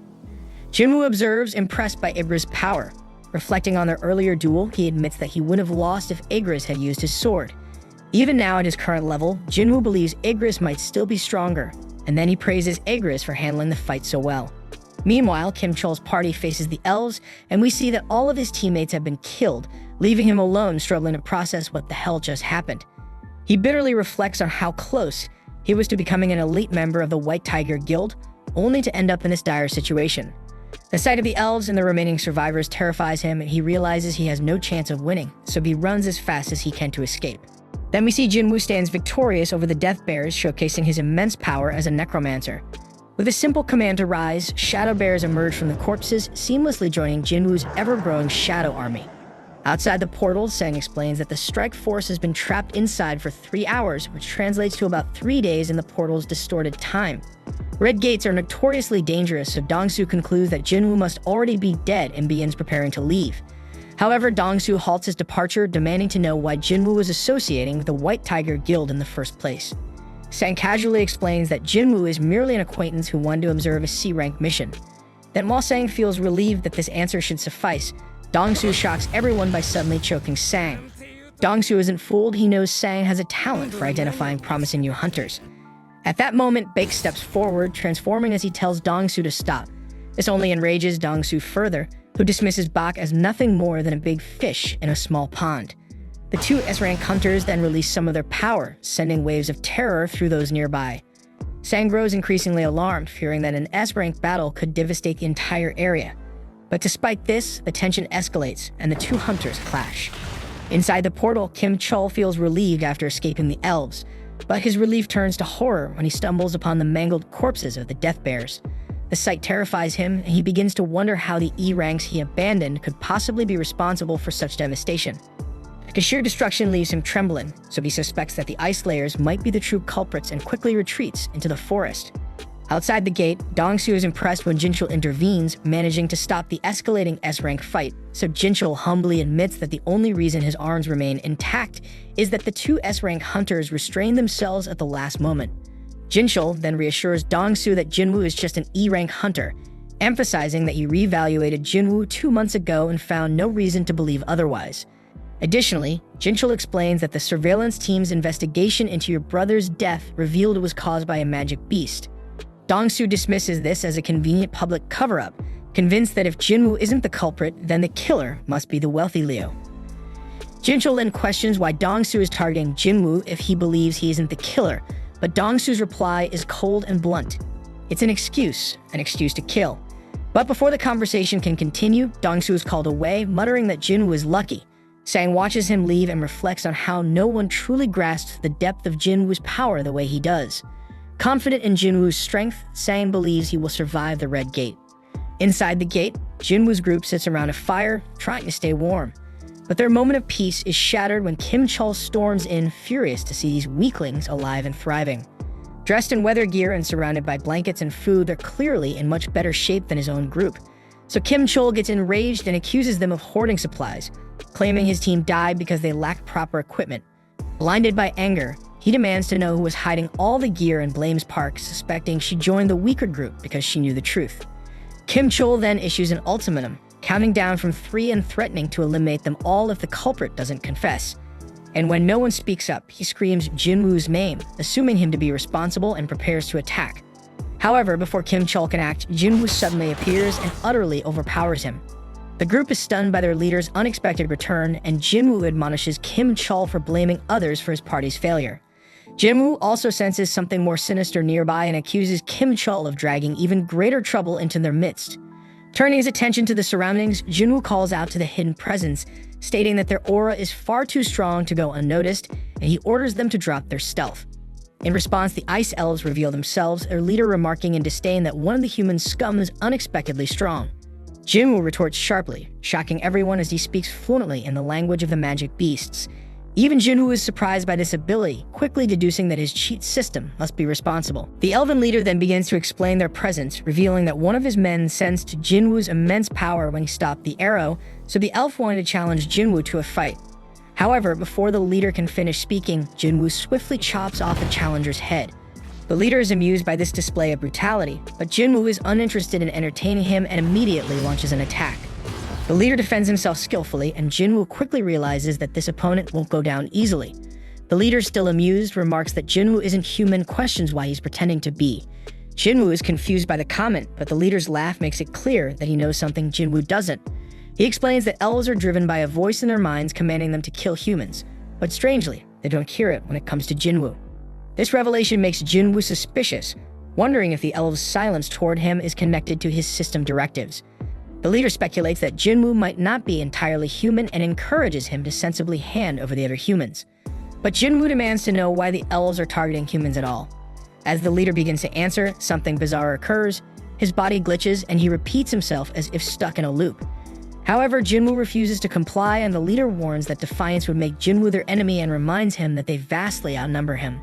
[SPEAKER 2] Jinwoo observes, impressed by Igris' power. Reflecting on their earlier duel, he admits that he would have lost if Igris had used his sword. Even now at his current level, Jinwoo believes Igris might still be stronger, and then he praises Igris for handling the fight so well. Meanwhile, Kim Chol's party faces the elves, and we see that all of his teammates have been killed, leaving him alone struggling to process what the hell just happened. He bitterly reflects on how close he was to becoming an elite member of the White Tiger Guild, only to end up in this dire situation. The sight of the elves and the remaining survivors terrifies him, and he realizes he has no chance of winning, so he runs as fast as he can to escape. Then we see Jinwoo stands victorious over the Death Bears, showcasing his immense power as a necromancer. With a simple command to rise, Shadow Bears emerge from the corpses, seamlessly joining Jinwoo's ever-growing Shadow Army. Outside the portal, Sang explains that the strike force has been trapped inside for 3 hours, which translates to about 3 days in the portal's distorted time. Red gates are notoriously dangerous, so Dongsu concludes that Jinwoo must already be dead and begins preparing to leave. However, Dongsu halts his departure, demanding to know why Jinwoo was associating with the White Tiger Guild in the first place. Sang casually explains that Jinwoo is merely an acquaintance who wanted to observe a C-rank mission. Then while Sang feels relieved that this answer should suffice, Dongsu shocks everyone by suddenly choking Sang. Dongsu isn't fooled, he knows Sang has a talent for identifying promising new hunters. At that moment, Baek steps forward, transforming as he tells Dongsu to stop. This only enrages Dongsu further, who dismisses Bak as nothing more than a big fish in a small pond. The two S-rank hunters then release some of their power, sending waves of terror through those nearby. Sang grows increasingly alarmed, fearing that an S-rank battle could devastate the entire area. But despite this, the tension escalates, and the two hunters clash. Inside the portal, Kim Chol feels relieved after escaping the elves, but his relief turns to horror when he stumbles upon the mangled corpses of the Death Bears. The sight terrifies him, and he begins to wonder how the E-ranks he abandoned could possibly be responsible for such devastation. The sheer destruction leaves him trembling, so he suspects that the Ice Layers might be the true culprits and quickly retreats into the forest. Outside the gate, Dongsu is impressed when Jinchul intervenes, managing to stop the escalating S-rank fight, so Jinchul humbly admits that the only reason his arms remain intact is that the two S-rank hunters restrained themselves at the last moment. Jinchul then reassures Dongsu that Jinwoo is just an E-rank hunter, emphasizing that he reevaluated Jinwoo 2 months ago and found no reason to believe otherwise. Additionally, Jinchul explains that the surveillance team's investigation into your brother's death revealed it was caused by a magic beast. Dongsu dismisses this as a convenient public cover-up, convinced that if Jinwoo isn't the culprit, then the killer must be the wealthy Leo. Jinchul then questions why Dongsu is targeting Jinwoo if he believes he isn't the killer, but Dongsu's reply is cold and blunt. It's an excuse to kill. But before the conversation can continue, Dongsu is called away, muttering that Jinwoo is lucky. Sang watches him leave and reflects on how no one truly grasps the depth of Jinwoo's power the way he does. Confident in Jinwoo's strength, Sang believes he will survive the Red Gate. Inside the gate, Jinwoo's group sits around a fire, trying to stay warm. But their moment of peace is shattered when Kim Chol storms in, furious to see these weaklings alive and thriving. Dressed in weather gear and surrounded by blankets and food, they're clearly in much better shape than his own group. So Kim Chol gets enraged and accuses them of hoarding supplies, claiming his team died because they lacked proper equipment. Blinded by anger, he demands to know who was hiding all the gear and blames Park, suspecting she joined the weaker group because she knew the truth. Kim Chol then issues an ultimatum, counting down from 3 and threatening to eliminate them all if the culprit doesn't confess. And when no one speaks up, he screams Jinwoo's name, assuming him to be responsible, and prepares to attack. However, before Kim Chol can act, Jinwoo suddenly appears and utterly overpowers him. The group is stunned by their leader's unexpected return, and Jinwoo admonishes Kim Chol for blaming others for his party's failure. Jinwoo also senses something more sinister nearby and accuses Kim Chol of dragging even greater trouble into their midst. Turning his attention to the surroundings, Jinwoo calls out to the hidden presence, stating that their aura is far too strong to go unnoticed, and he orders them to drop their stealth. In response, the Ice Elves reveal themselves, their leader remarking in disdain that one of the human scum is unexpectedly strong. Jinwoo retorts sharply, shocking everyone as he speaks fluently in the language of the magic beasts. Even Jinwoo is surprised by this ability, quickly deducing that his cheat system must be responsible. The elven leader then begins to explain their presence, revealing that one of his men sensed Jinwoo's immense power when he stopped the arrow, so the elf wanted to challenge Jinwoo to a fight. However, before the leader can finish speaking, Jinwoo swiftly chops off the challenger's head. The leader is amused by this display of brutality, but Jinwoo is uninterested in entertaining him and immediately launches an attack. The leader defends himself skillfully, and Jinwoo quickly realizes that this opponent won't go down easily. The leader, still amused, remarks that Jinwoo isn't human, questions why he's pretending to be. Jinwoo is confused by the comment, but the leader's laugh makes it clear that he knows something Jinwoo doesn't. He explains that elves are driven by a voice in their minds commanding them to kill humans, but strangely, they don't hear it when it comes to Jinwoo. This revelation makes Jinwoo suspicious, wondering if the elves' silence toward him is connected to his system directives. The leader speculates that Jinwoo might not be entirely human and encourages him to sensibly hand over the other humans. But Jinwoo demands to know why the elves are targeting humans at all. As the leader begins to answer, something bizarre occurs. His body glitches and he repeats himself as if stuck in a loop. However, Jinwoo refuses to comply, and the leader warns that defiance would make Jinwoo their enemy and reminds him that they vastly outnumber him.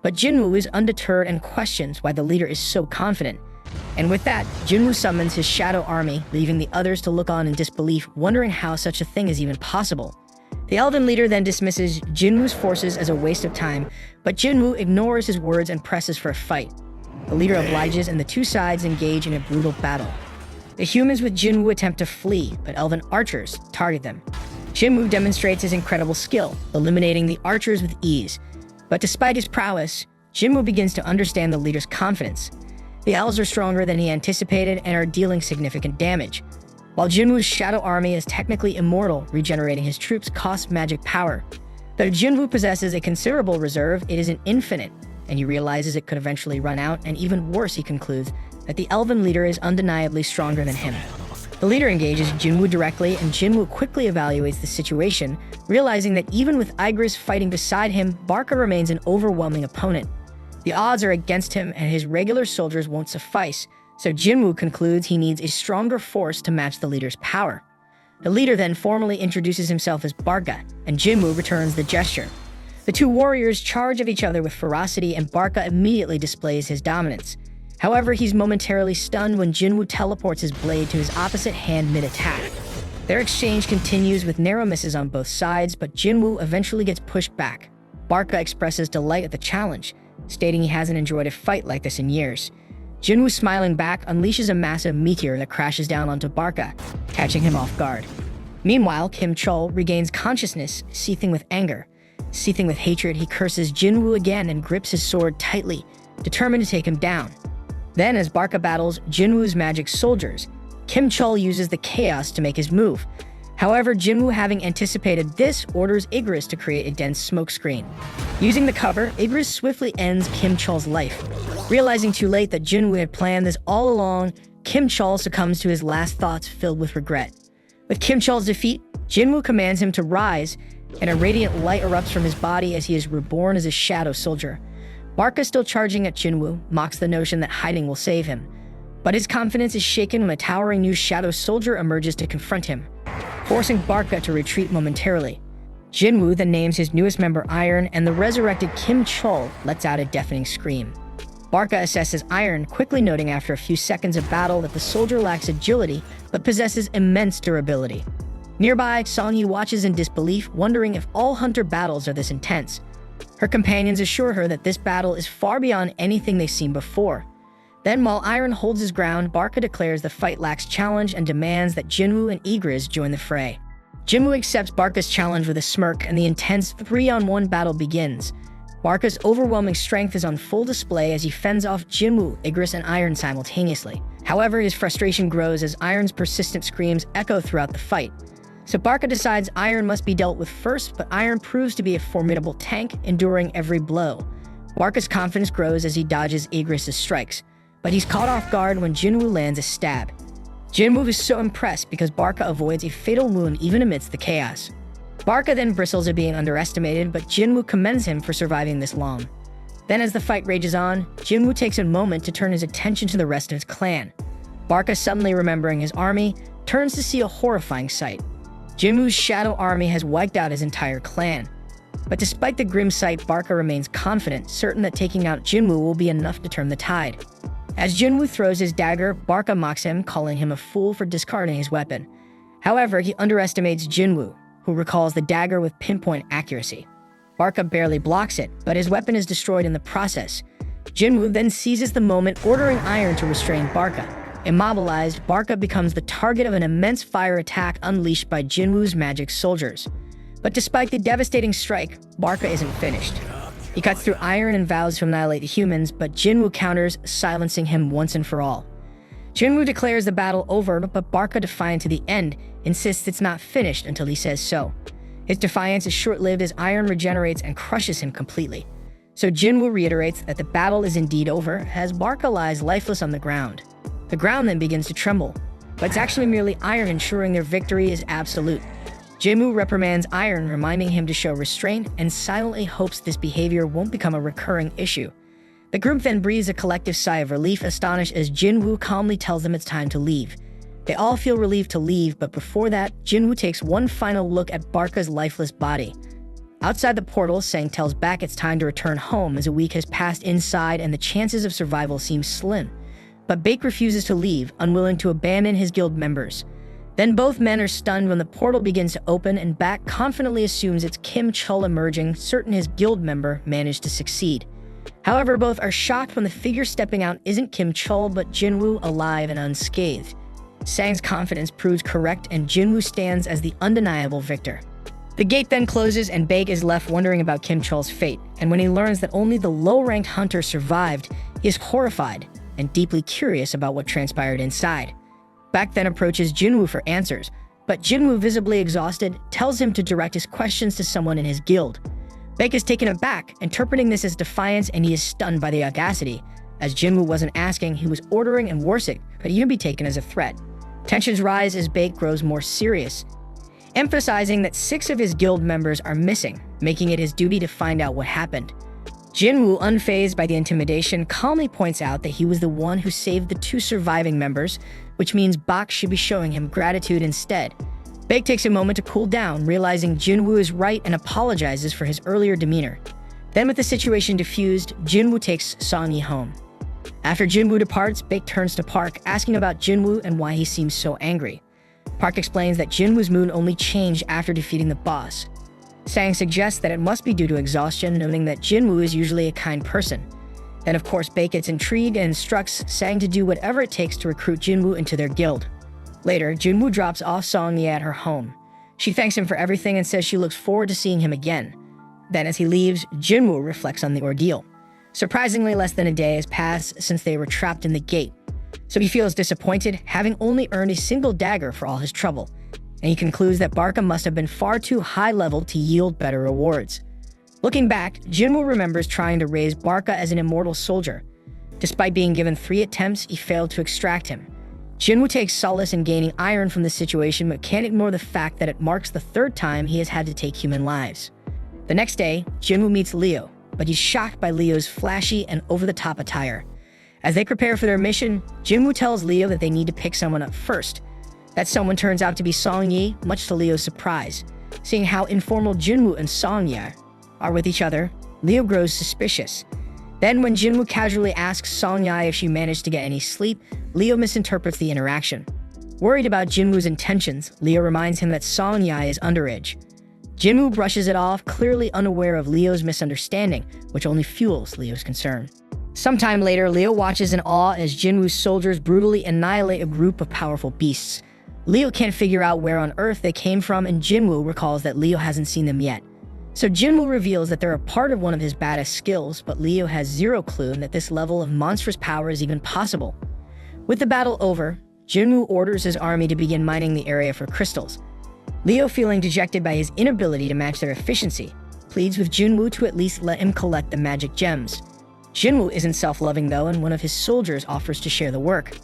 [SPEAKER 2] But Jinwoo is undeterred and questions why the leader is so confident. And with that, Jinwoo summons his shadow army, leaving the others to look on in disbelief, wondering how such a thing is even possible. The elven leader then dismisses Jinwoo's forces as a waste of time, but Jinwoo ignores his words and presses for a fight. The leader obliges, and the two sides engage in a brutal battle. The humans with Jinwoo attempt to flee, but elven archers target them. Jinwoo demonstrates his incredible skill, eliminating the archers with ease. But despite his prowess, Jinwoo begins to understand the leader's confidence. The elves are stronger than he anticipated and are dealing significant damage. While Jinwoo's shadow army is technically immortal, regenerating his troops costs magic power. Though Jinwoo possesses a considerable reserve, it isn't infinite, and he realizes it could eventually run out, and even worse, he concludes that the elven leader is undeniably stronger than him. The leader engages Jinwoo directly, and Jinwoo quickly evaluates the situation, realizing that even with Igris fighting beside him, Barca remains an overwhelming opponent. The odds are against him, and his regular soldiers won't suffice, so Jinwoo concludes he needs a stronger force to match the leader's power. The leader then formally introduces himself as Barca, and Jinwoo returns the gesture. The two warriors charge at each other with ferocity, and Barca immediately displays his dominance. However, he's momentarily stunned when Jinwoo teleports his blade to his opposite hand mid-attack. Their exchange continues with narrow misses on both sides, but Jinwoo eventually gets pushed back. Barca expresses delight at the challenge, stating he hasn't enjoyed a fight like this in years. Jinwoo, smiling back, unleashes a massive meteor that crashes down onto Barca, catching him off guard. Meanwhile, Kim Chol regains consciousness, seething with anger. Seething with hatred, he curses Jinwoo again and grips his sword tightly, determined to take him down. Then, as Barca battles Jinwoo's magic soldiers, Kim Chol uses the chaos to make his move. However, Jinwoo, having anticipated this, orders Igris to create a dense smokescreen. Using the cover, Igris swiftly ends Kim Chol's life. Realizing too late that Jinwoo had planned this all along, Kim Chol succumbs to his last thoughts filled with regret. With Kim Chol's defeat, Jinwoo commands him to rise, and a radiant light erupts from his body as he is reborn as a shadow soldier. Barca, still charging at Jinwoo, mocks the notion that hiding will save him. But his confidence is shaken when a towering new shadow soldier emerges to confront him, forcing Barca to retreat momentarily. Jinwoo then names his newest member Iron, and the resurrected Kim Chol lets out a deafening scream. Barca assesses Iron, quickly noting after a few seconds of battle that the soldier lacks agility, but possesses immense durability. Nearby, Songyi watches in disbelief, wondering if all hunter battles are this intense. Her companions assure her that this battle is far beyond anything they've seen before. Then, while Iron holds his ground, Barca declares the fight lacks challenge and demands that Jinwoo and Igris join the fray. Jinwoo accepts Barca's challenge with a smirk, and the intense 3-on-1 battle begins. Barca's overwhelming strength is on full display as he fends off Jinwoo, Igris, and Iron simultaneously. However, his frustration grows as Iron's persistent screams echo throughout the fight. So Barca decides Iron must be dealt with first, but Iron proves to be a formidable tank, enduring every blow. Barca's confidence grows as he dodges Igris' strikes, but he's caught off guard when Jinwoo lands a stab. Jinwoo is so impressed because Barca avoids a fatal wound even amidst the chaos. Barca then bristles at being underestimated, but Jinwoo commends him for surviving this long. Then as the fight rages on, Jinwoo takes a moment to turn his attention to the rest of his clan. Barca, suddenly remembering his army, turns to see a horrifying sight. Jinwoo's shadow army has wiped out his entire clan. But despite the grim sight, Barca remains confident, certain that taking out Jinwoo will be enough to turn the tide. As Jinwoo throws his dagger, Barca mocks him, calling him a fool for discarding his weapon. However, he underestimates Jinwoo, who recalls the dagger with pinpoint accuracy. Barca barely blocks it, but his weapon is destroyed in the process. Jinwoo then seizes the moment, ordering Iron to restrain Barca. Immobilized, Barca becomes the target of an immense fire attack unleashed by Jinwoo's magic soldiers. But despite the devastating strike, Barca isn't finished. He cuts through Iron and vows to annihilate the humans, but Jinwoo counters, silencing him once and for all. Jinwoo declares the battle over, but Barca, defiant to the end, insists it's not finished until he says so. His defiance is short-lived as Iron regenerates and crushes him completely. So Jinwoo reiterates that the battle is indeed over, as Barca lies lifeless on the ground. The ground then begins to tremble, but it's actually merely Iron ensuring their victory is absolute. Jinwoo reprimands Iron, reminding him to show restraint, and silently hopes this behavior won't become a recurring issue. The group then breathes a collective sigh of relief, astonished as Jinwoo calmly tells them it's time to leave. They all feel relieved to leave, but before that, Jinwoo takes one final look at Barca's lifeless body. Outside the portal, Sang tells Baek it's time to return home as a week has passed inside and the chances of survival seem slim. But Baek refuses to leave, unwilling to abandon his guild members. Then both men are stunned when the portal begins to open and Baek confidently assumes it's Kim Chul emerging, certain his guild member managed to succeed. However, both are shocked when the figure stepping out isn't Kim Chul but Jinwoo, alive and unscathed. Sang's confidence proves correct and Jinwoo stands as the undeniable victor. The gate then closes and Baek is left wondering about Kim Chul's fate, and when he learns that only the low-ranked hunter survived, he is horrified and deeply curious about what transpired inside. Baek then approaches Jinwoo for answers, but Jinwoo, visibly exhausted, tells him to direct his questions to someone in his guild. Baek is taken aback, interpreting this as defiance, and he is stunned by the audacity. As Jinwoo wasn't asking, he was ordering, and worse, it could even be taken as a threat. Tensions rise as Baek grows more serious, emphasizing that 6 of his guild members are missing, making it his duty to find out what happened. Jinwoo, unfazed by the intimidation, calmly points out that he was the one who saved the 2 surviving members, which means Baek should be showing him gratitude instead. Baek takes a moment to cool down, realizing Jinwoo is right and apologizes for his earlier demeanor. Then with the situation diffused, Jinwoo takes Song-yi home. After Jinwoo departs, Baek turns to Park, asking about Jinwoo and why he seems so angry. Park explains that Jinwoo's mood only changed after defeating the boss. Sang suggests that it must be due to exhaustion, noting that Jinwoo is usually a kind person. Then of course Baek gets intrigued and instructs Sang to do whatever it takes to recruit Jinwoo into their guild. Later, Jinwoo drops off Song-yi at her home. She thanks him for everything and says she looks forward to seeing him again. Then as he leaves, Jinwoo reflects on the ordeal. Surprisingly, less than a day has passed since they were trapped in the gate. So he feels disappointed, having only earned a single dagger for all his trouble. And he concludes that Barca must have been far too high-level to yield better rewards. Looking back, Jinwoo remembers trying to raise Barca as an immortal soldier. Despite being given 3 attempts, he failed to extract him. Jinwoo takes solace in gaining Iron from the situation, but can't ignore the fact that it marks the 3rd time he has had to take human lives. The next day, Jinwoo meets Leo, but he's shocked by Leo's flashy and over-the-top attire. As they prepare for their mission, Jinwoo tells Leo that they need to pick someone up first. That someone turns out to be Song-yi, much to Leo's surprise. Seeing how informal Jinwoo and Song-yi are with each other, Leo grows suspicious. Then when Jinwoo casually asks Song-yi if she managed to get any sleep, Leo misinterprets the interaction. Worried about Jinwoo's intentions, Leo reminds him that Song-yi is underage. Jinwoo brushes it off, clearly unaware of Leo's misunderstanding, which only fuels Leo's concern. Sometime later, Leo watches in awe as Jinwoo's soldiers brutally annihilate a group of powerful beasts. Leo can't figure out where on earth they came from, and Jinwoo recalls that Leo hasn't seen them yet. So Jinwoo reveals that they're a part of one of his baddest skills, but Leo has zero clue that this level of monstrous power is even possible. With the battle over, Jinwoo orders his army to begin mining the area for crystals. Leo, feeling dejected by his inability to match their efficiency, pleads with Jinwoo to at least let him collect the magic gems. Jinwoo isn't self-loving though, and one of his soldiers offers to share the work.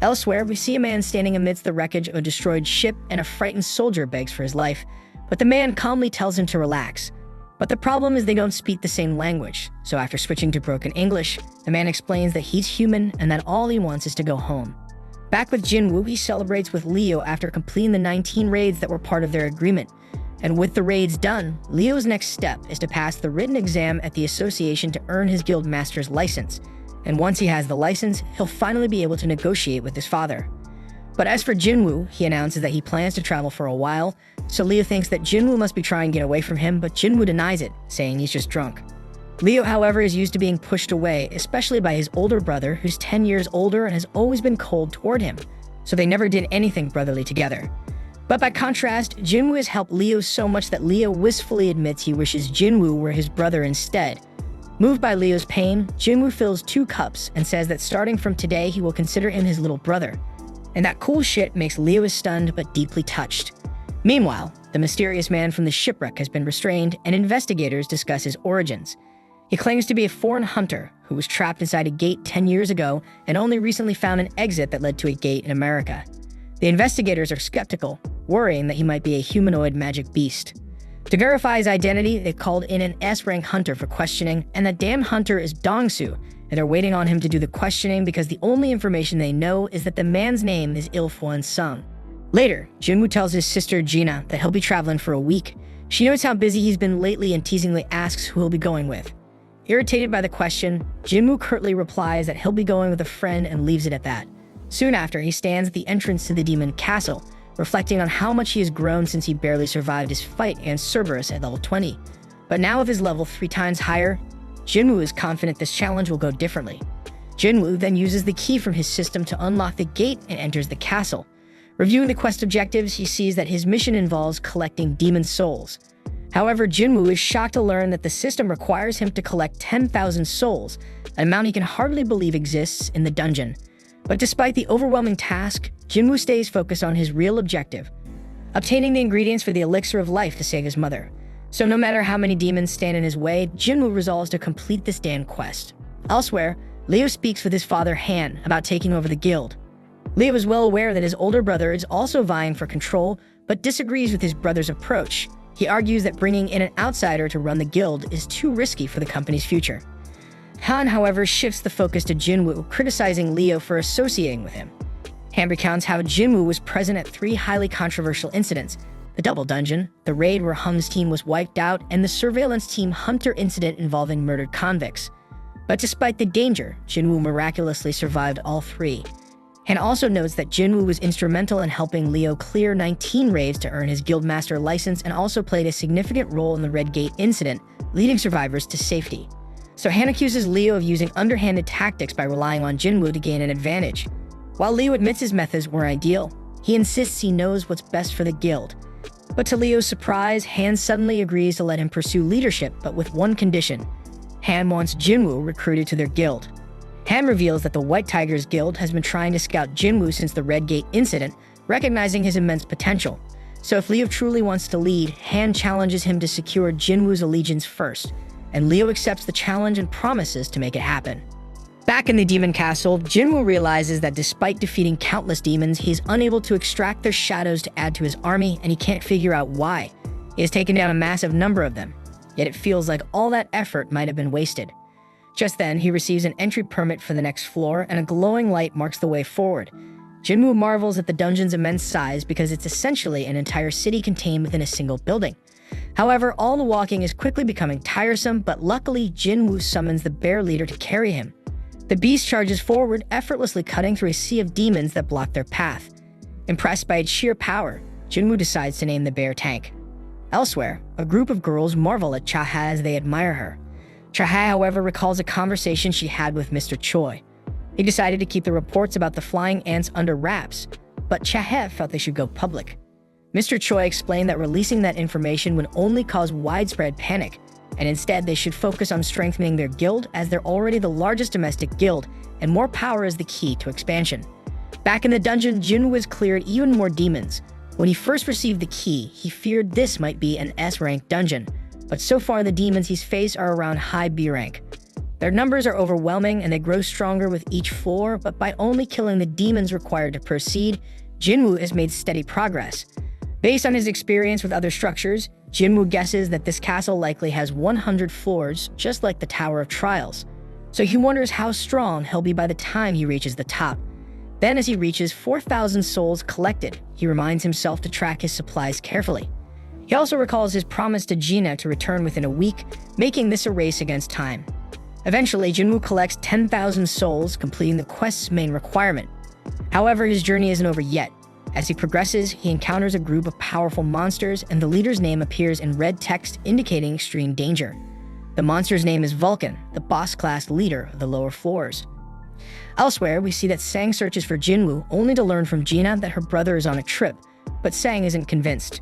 [SPEAKER 2] Elsewhere, we see a man standing amidst the wreckage of a destroyed ship, and a frightened soldier begs for his life, but the man calmly tells him to relax. But the problem is they don't speak the same language, so after switching to broken English, the man explains that he's human and that all he wants is to go home. Back with Jinwoo, he celebrates with Leo after completing the 19 raids that were part of their agreement. And with the raids done, Leo's next step is to pass the written exam at the association to earn his guild master's license. And once he has the license, he'll finally be able to negotiate with his father. But as for Jinwoo, he announces that he plans to travel for a while, so Leo thinks that Jinwoo must be trying to get away from him, but Jinwoo denies it, saying he's just drunk. Leo, however, is used to being pushed away, especially by his older brother, who's 10 years older and has always been cold toward him, so they never did anything brotherly together. But by contrast, Jinwoo has helped Leo so much that Leo wistfully admits he wishes Jinwoo were his brother instead. Moved by Leo's pain, Jinwoo fills 2 cups and says that starting from today he will consider him his little brother. And that cool shit makes Leo stunned but deeply touched. Meanwhile, the mysterious man from the shipwreck has been restrained and investigators discuss his origins. He claims to be a foreign hunter who was trapped inside a gate 10 years ago and only recently found an exit that led to a gate in America. The investigators are skeptical, worrying that he might be a humanoid magic beast. To verify his identity, they called in an S-rank hunter for questioning, and the damn hunter is Dongsu, and they're waiting on him to do the questioning because the only information they know is that the man's name is Jinwoo Sung. Later, Jinwoo tells his sister Gina that he'll be traveling for a week. She knows how busy he's been lately and teasingly asks who he'll be going with. Irritated by the question, Jinwoo curtly replies that he'll be going with a friend and leaves it at that. Soon after, he stands at the entrance to the demon castle, reflecting on how much he has grown since he barely survived his fight against Cerberus at level 20. But now with his level 3 times higher, Jinwoo is confident this challenge will go differently. Jinwoo then uses the key from his system to unlock the gate and enters the castle. Reviewing the quest objectives, he sees that his mission involves collecting demon souls. However, Jinwoo is shocked to learn that the system requires him to collect 10,000 souls, an amount he can hardly believe exists in the dungeon. But despite the overwhelming task, Jinwoo stays focused on his real objective, obtaining the ingredients for the elixir of life to save his mother. So no matter how many demons stand in his way, Jinwoo resolves to complete this damn quest. Elsewhere, Leo speaks with his father Han about taking over the guild. Leo is well aware that his older brother is also vying for control, but disagrees with his brother's approach. He argues that bringing in an outsider to run the guild is too risky for the company's future. Han, however, shifts the focus to Jinwoo, criticizing Leo for associating with him. Han recounts how Jinwoo was present at 3 highly controversial incidents: the double dungeon, the raid where Hum's team was wiped out, and the surveillance team Hunter incident involving murdered convicts. But despite the danger, Jinwoo miraculously survived all 3. Han also notes that Jinwoo was instrumental in helping Leo clear 19 raids to earn his guildmaster license and also played a significant role in the Red Gate incident, leading survivors to safety. So Han accuses Leo of using underhanded tactics by relying on Jinwoo to gain an advantage. While Leo admits his methods were ideal, he insists he knows what's best for the guild. But to Leo's surprise, Han suddenly agrees to let him pursue leadership, but with one condition. Han wants Jinwoo recruited to their guild. Han reveals that the White Tigers Guild has been trying to scout Jinwoo since the Red Gate incident, recognizing his immense potential. So if Leo truly wants to lead, Han challenges him to secure Jinwoo's allegiance first, and Leo accepts the challenge and promises to make it happen. Back in the demon castle, Jinwoo realizes that despite defeating countless demons, he is unable to extract their shadows to add to his army, and he can't figure out why. He has taken down a massive number of them, yet it feels like all that effort might have been wasted. Just then, he receives an entry permit for the next floor, and a glowing light marks the way forward. Jinwoo marvels at the dungeon's immense size because it's essentially an entire city contained within a single building. However, all the walking is quickly becoming tiresome, but luckily Jinwoo summons the bear leader to carry him. The beast charges forward, effortlessly cutting through a sea of demons that block their path. Impressed by its sheer power, Jinwoo decides to name the bear Tank. Elsewhere, a group of girls marvel at Chaha as they admire her. Chaha, however, recalls a conversation she had with Mr. Choi. He decided to keep the reports about the flying ants under wraps, but Chaha felt they should go public. Mr. Choi explained that releasing that information would only cause widespread panic, and instead they should focus on strengthening their guild as they're already the largest domestic guild, and more power is the key to expansion. Back in the dungeon, Jinwoo has cleared even more demons. When he first received the key, he feared this might be an S-rank dungeon, but so far the demons he's faced are around high B rank. Their numbers are overwhelming and they grow stronger with each floor, but by only killing the demons required to proceed, Jinwoo has made steady progress. Based on his experience with other structures, Jinwoo guesses that this castle likely has 100 floors, just like the Tower of Trials. So he wonders how strong he'll be by the time he reaches the top. Then as he reaches 4,000 souls collected, he reminds himself to track his supplies carefully. He also recalls his promise to Gina to return within a week, making this a race against time. Eventually, Jinwoo collects 10,000 souls, completing the quest's main requirement. However, his journey isn't over yet. As he progresses, he encounters a group of powerful monsters, and the leader's name appears in red text indicating extreme danger. The monster's name is Vulcan, the boss-class leader of the lower floors. Elsewhere, we see that Sang searches for Jinwoo, only to learn from Gina that her brother is on a trip, but Sang isn't convinced.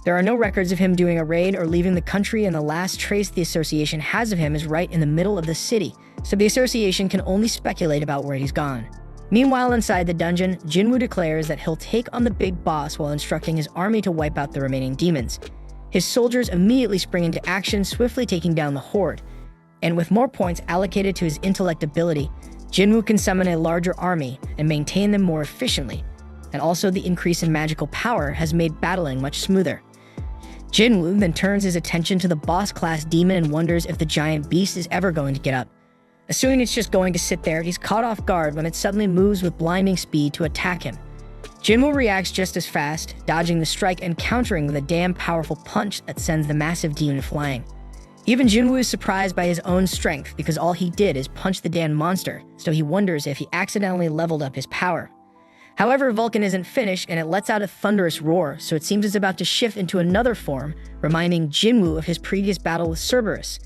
[SPEAKER 2] There are no records of him doing a raid or leaving the country, and the last trace the association has of him is right in the middle of the city, so the association can only speculate about where he's gone. Meanwhile, inside the dungeon, Jinwoo declares that he'll take on the big boss while instructing his army to wipe out the remaining demons. His soldiers immediately spring into action, swiftly taking down the horde. And with more points allocated to his intellect ability, Jinwoo can summon a larger army and maintain them more efficiently. And also the increase in magical power has made battling much smoother. Jinwoo then turns his attention to the boss-class demon and wonders if the giant beast is ever going to get up. Assuming it's just going to sit there, he's caught off guard when it suddenly moves with blinding speed to attack him. Jinwoo reacts just as fast, dodging the strike and countering with a damn powerful punch that sends the massive demon flying. Even Jinwoo is surprised by his own strength because all he did is punch the damn monster, so he wonders if he accidentally leveled up his power. However, Vulcan isn't finished and it lets out a thunderous roar, so it seems it's about to shift into another form, reminding Jinwoo of his previous battle with Cerberus.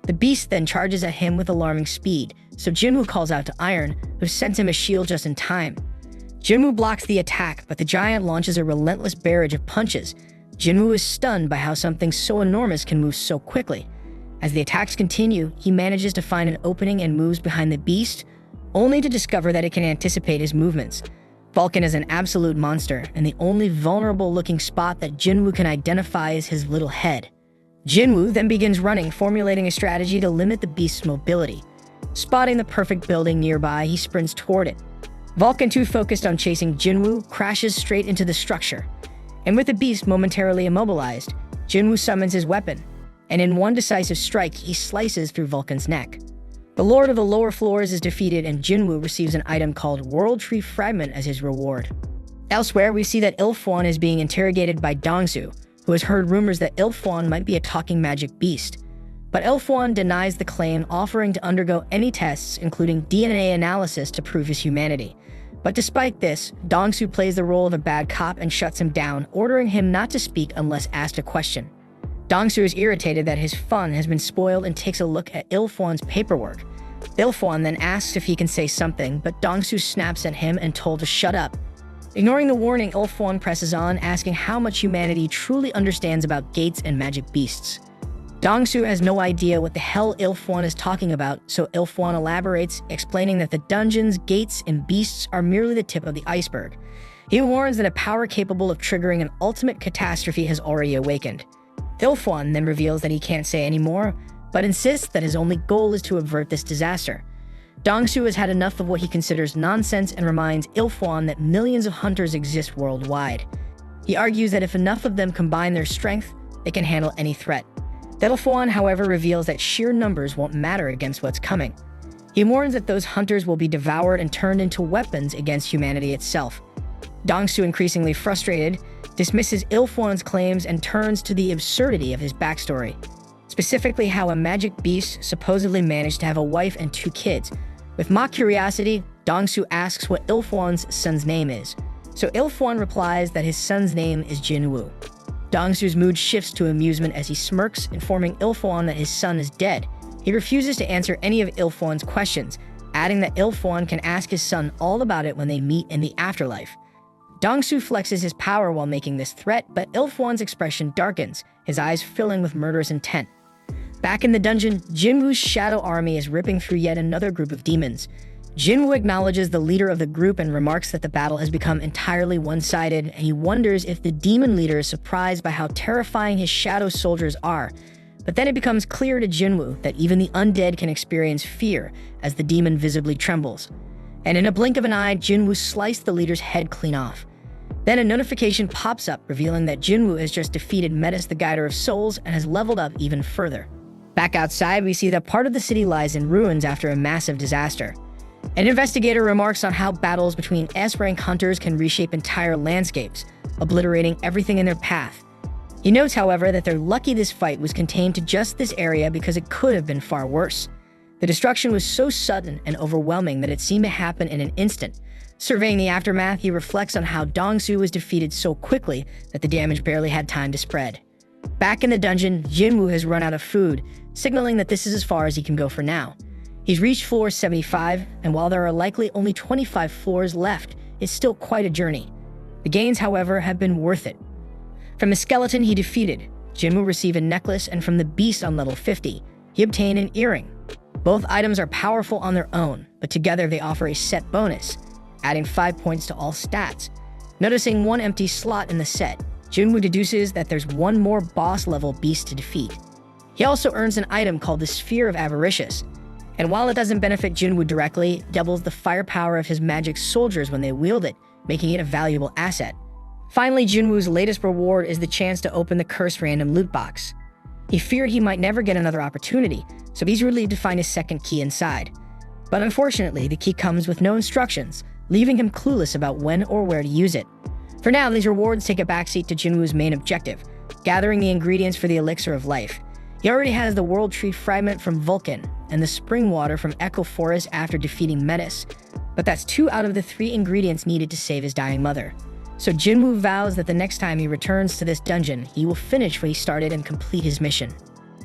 [SPEAKER 2] The beast then charges at him with alarming speed, so Jinwoo calls out to Iron, who sends him a shield just in time. Jinwoo blocks the attack, but the giant launches a relentless barrage of punches. Jinwoo is stunned by how something so enormous can move so quickly. As the attacks continue, he manages to find an opening and moves behind the beast, only to discover that it can anticipate his movements. Vulcan is an absolute monster, and the only vulnerable-looking spot that Jinwoo can identify is his little head. Jinwoo then begins running, formulating a strategy to limit the beast's mobility. Spotting the perfect building nearby, he sprints toward it. Vulcan, too focused on chasing Jinwoo, crashes straight into the structure. And with the beast momentarily immobilized, Jinwoo summons his weapon, and in one decisive strike, he slices through Vulcan's neck. The Lord of the Lower Floors is defeated, and Jinwoo receives an item called World Tree Fragment as his reward. Elsewhere, we see that Ilfwan is being interrogated by Dongsu, who has heard rumors that Ilfwan might be a talking magic beast. But Ilfwan denies the claim, offering to undergo any tests, including DNA analysis, to prove his humanity. But despite this, Dongsu plays the role of a bad cop and shuts him down, ordering him not to speak unless asked a question. Dongsu is irritated that his fun has been spoiled and takes a look at Ilfwan's paperwork. Ilfwan then asks if he can say something, but Dongsu snaps at him and told to shut up. Ignoring the warning, Ilfwan presses on, asking how much humanity truly understands about gates and magic beasts. Dongsu has no idea what the hell Ilfwan is talking about, so Ilfwan elaborates, explaining that the dungeons, gates, and beasts are merely the tip of the iceberg. He warns that a power capable of triggering an ultimate catastrophe has already awakened. Ilfwan then reveals that he can't say anymore, but insists that his only goal is to avert this disaster. Dongsu has had enough of what he considers nonsense and reminds Ilfwan that millions of hunters exist worldwide. He argues that if enough of them combine their strength, they can handle any threat. Ilfwan, however, reveals that sheer numbers won't matter against what's coming. He warns that those hunters will be devoured and turned into weapons against humanity itself. Dongsu, increasingly frustrated, dismisses Ilfwan's claims and turns to the absurdity of his backstory. Specifically how a magic beast supposedly managed to have a wife and 2 kids. With mock curiosity, Dongsu asks what Ilfwan's son's name is. So Ilfwan replies that his son's name is Jinwoo. Dongsu's mood shifts to amusement as he smirks, informing Ilfwan that his son is dead. He refuses to answer any of Ilfwan's questions, adding that Ilfwan can ask his son all about it when they meet in the afterlife. Dongsu flexes his power while making this threat, but Ilfwan's expression darkens, his eyes filling with murderous intent. Back in the dungeon, Jinwoo's shadow army is ripping through yet another group of demons. Jinwoo acknowledges the leader of the group and remarks that the battle has become entirely one-sided, and he wonders if the demon leader is surprised by how terrifying his shadow soldiers are. But then it becomes clear to Jinwoo that even the undead can experience fear as the demon visibly trembles. And in a blink of an eye, Jinwoo sliced the leader's head clean off. Then a notification pops up revealing that Jinwoo has just defeated Metis the Guider of Souls and has leveled up even further. Back outside, we see that part of the city lies in ruins after a massive disaster. An investigator remarks on how battles between S-rank hunters can reshape entire landscapes, obliterating everything in their path. He notes, however, that they're lucky this fight was contained to just this area because it could have been far worse. The destruction was so sudden and overwhelming that it seemed to happen in an instant. Surveying the aftermath, he reflects on how Dongsu was defeated so quickly that the damage barely had time to spread. Back in the dungeon, Jinwoo has run out of food, signaling that this is as far as he can go for now. He's reached floor 75, and while there are likely only 25 floors left, it's still quite a journey. The gains, however, have been worth it. From the skeleton he defeated, Jinwoo received a necklace, and from the beast on level 50, he obtained an earring. Both items are powerful on their own, but together they offer a set bonus, adding 5 points to all stats. Noticing one empty slot in the set, Jinwoo deduces that there's one more boss-level beast to defeat. He also earns an item called the Sphere of Avaricious, and while it doesn't benefit Jinwoo directly, doubles the firepower of his magic soldiers when they wield it, making it a valuable asset. Finally, Jinwoo's latest reward is the chance to open the cursed random loot box. He feared he might never get another opportunity, so he's relieved to find his second key inside. But unfortunately, the key comes with no instructions, leaving him clueless about when or where to use it. For now, these rewards take a backseat to Jinwoo's main objective, gathering the ingredients for the Elixir of Life. He already has the World Tree Fragment from Vulcan and the Spring Water from Echo Forest after defeating Metis, but that's 2 out of the 3 ingredients needed to save his dying mother. So Jinwoo vows that the next time he returns to this dungeon, he will finish what he started and complete his mission.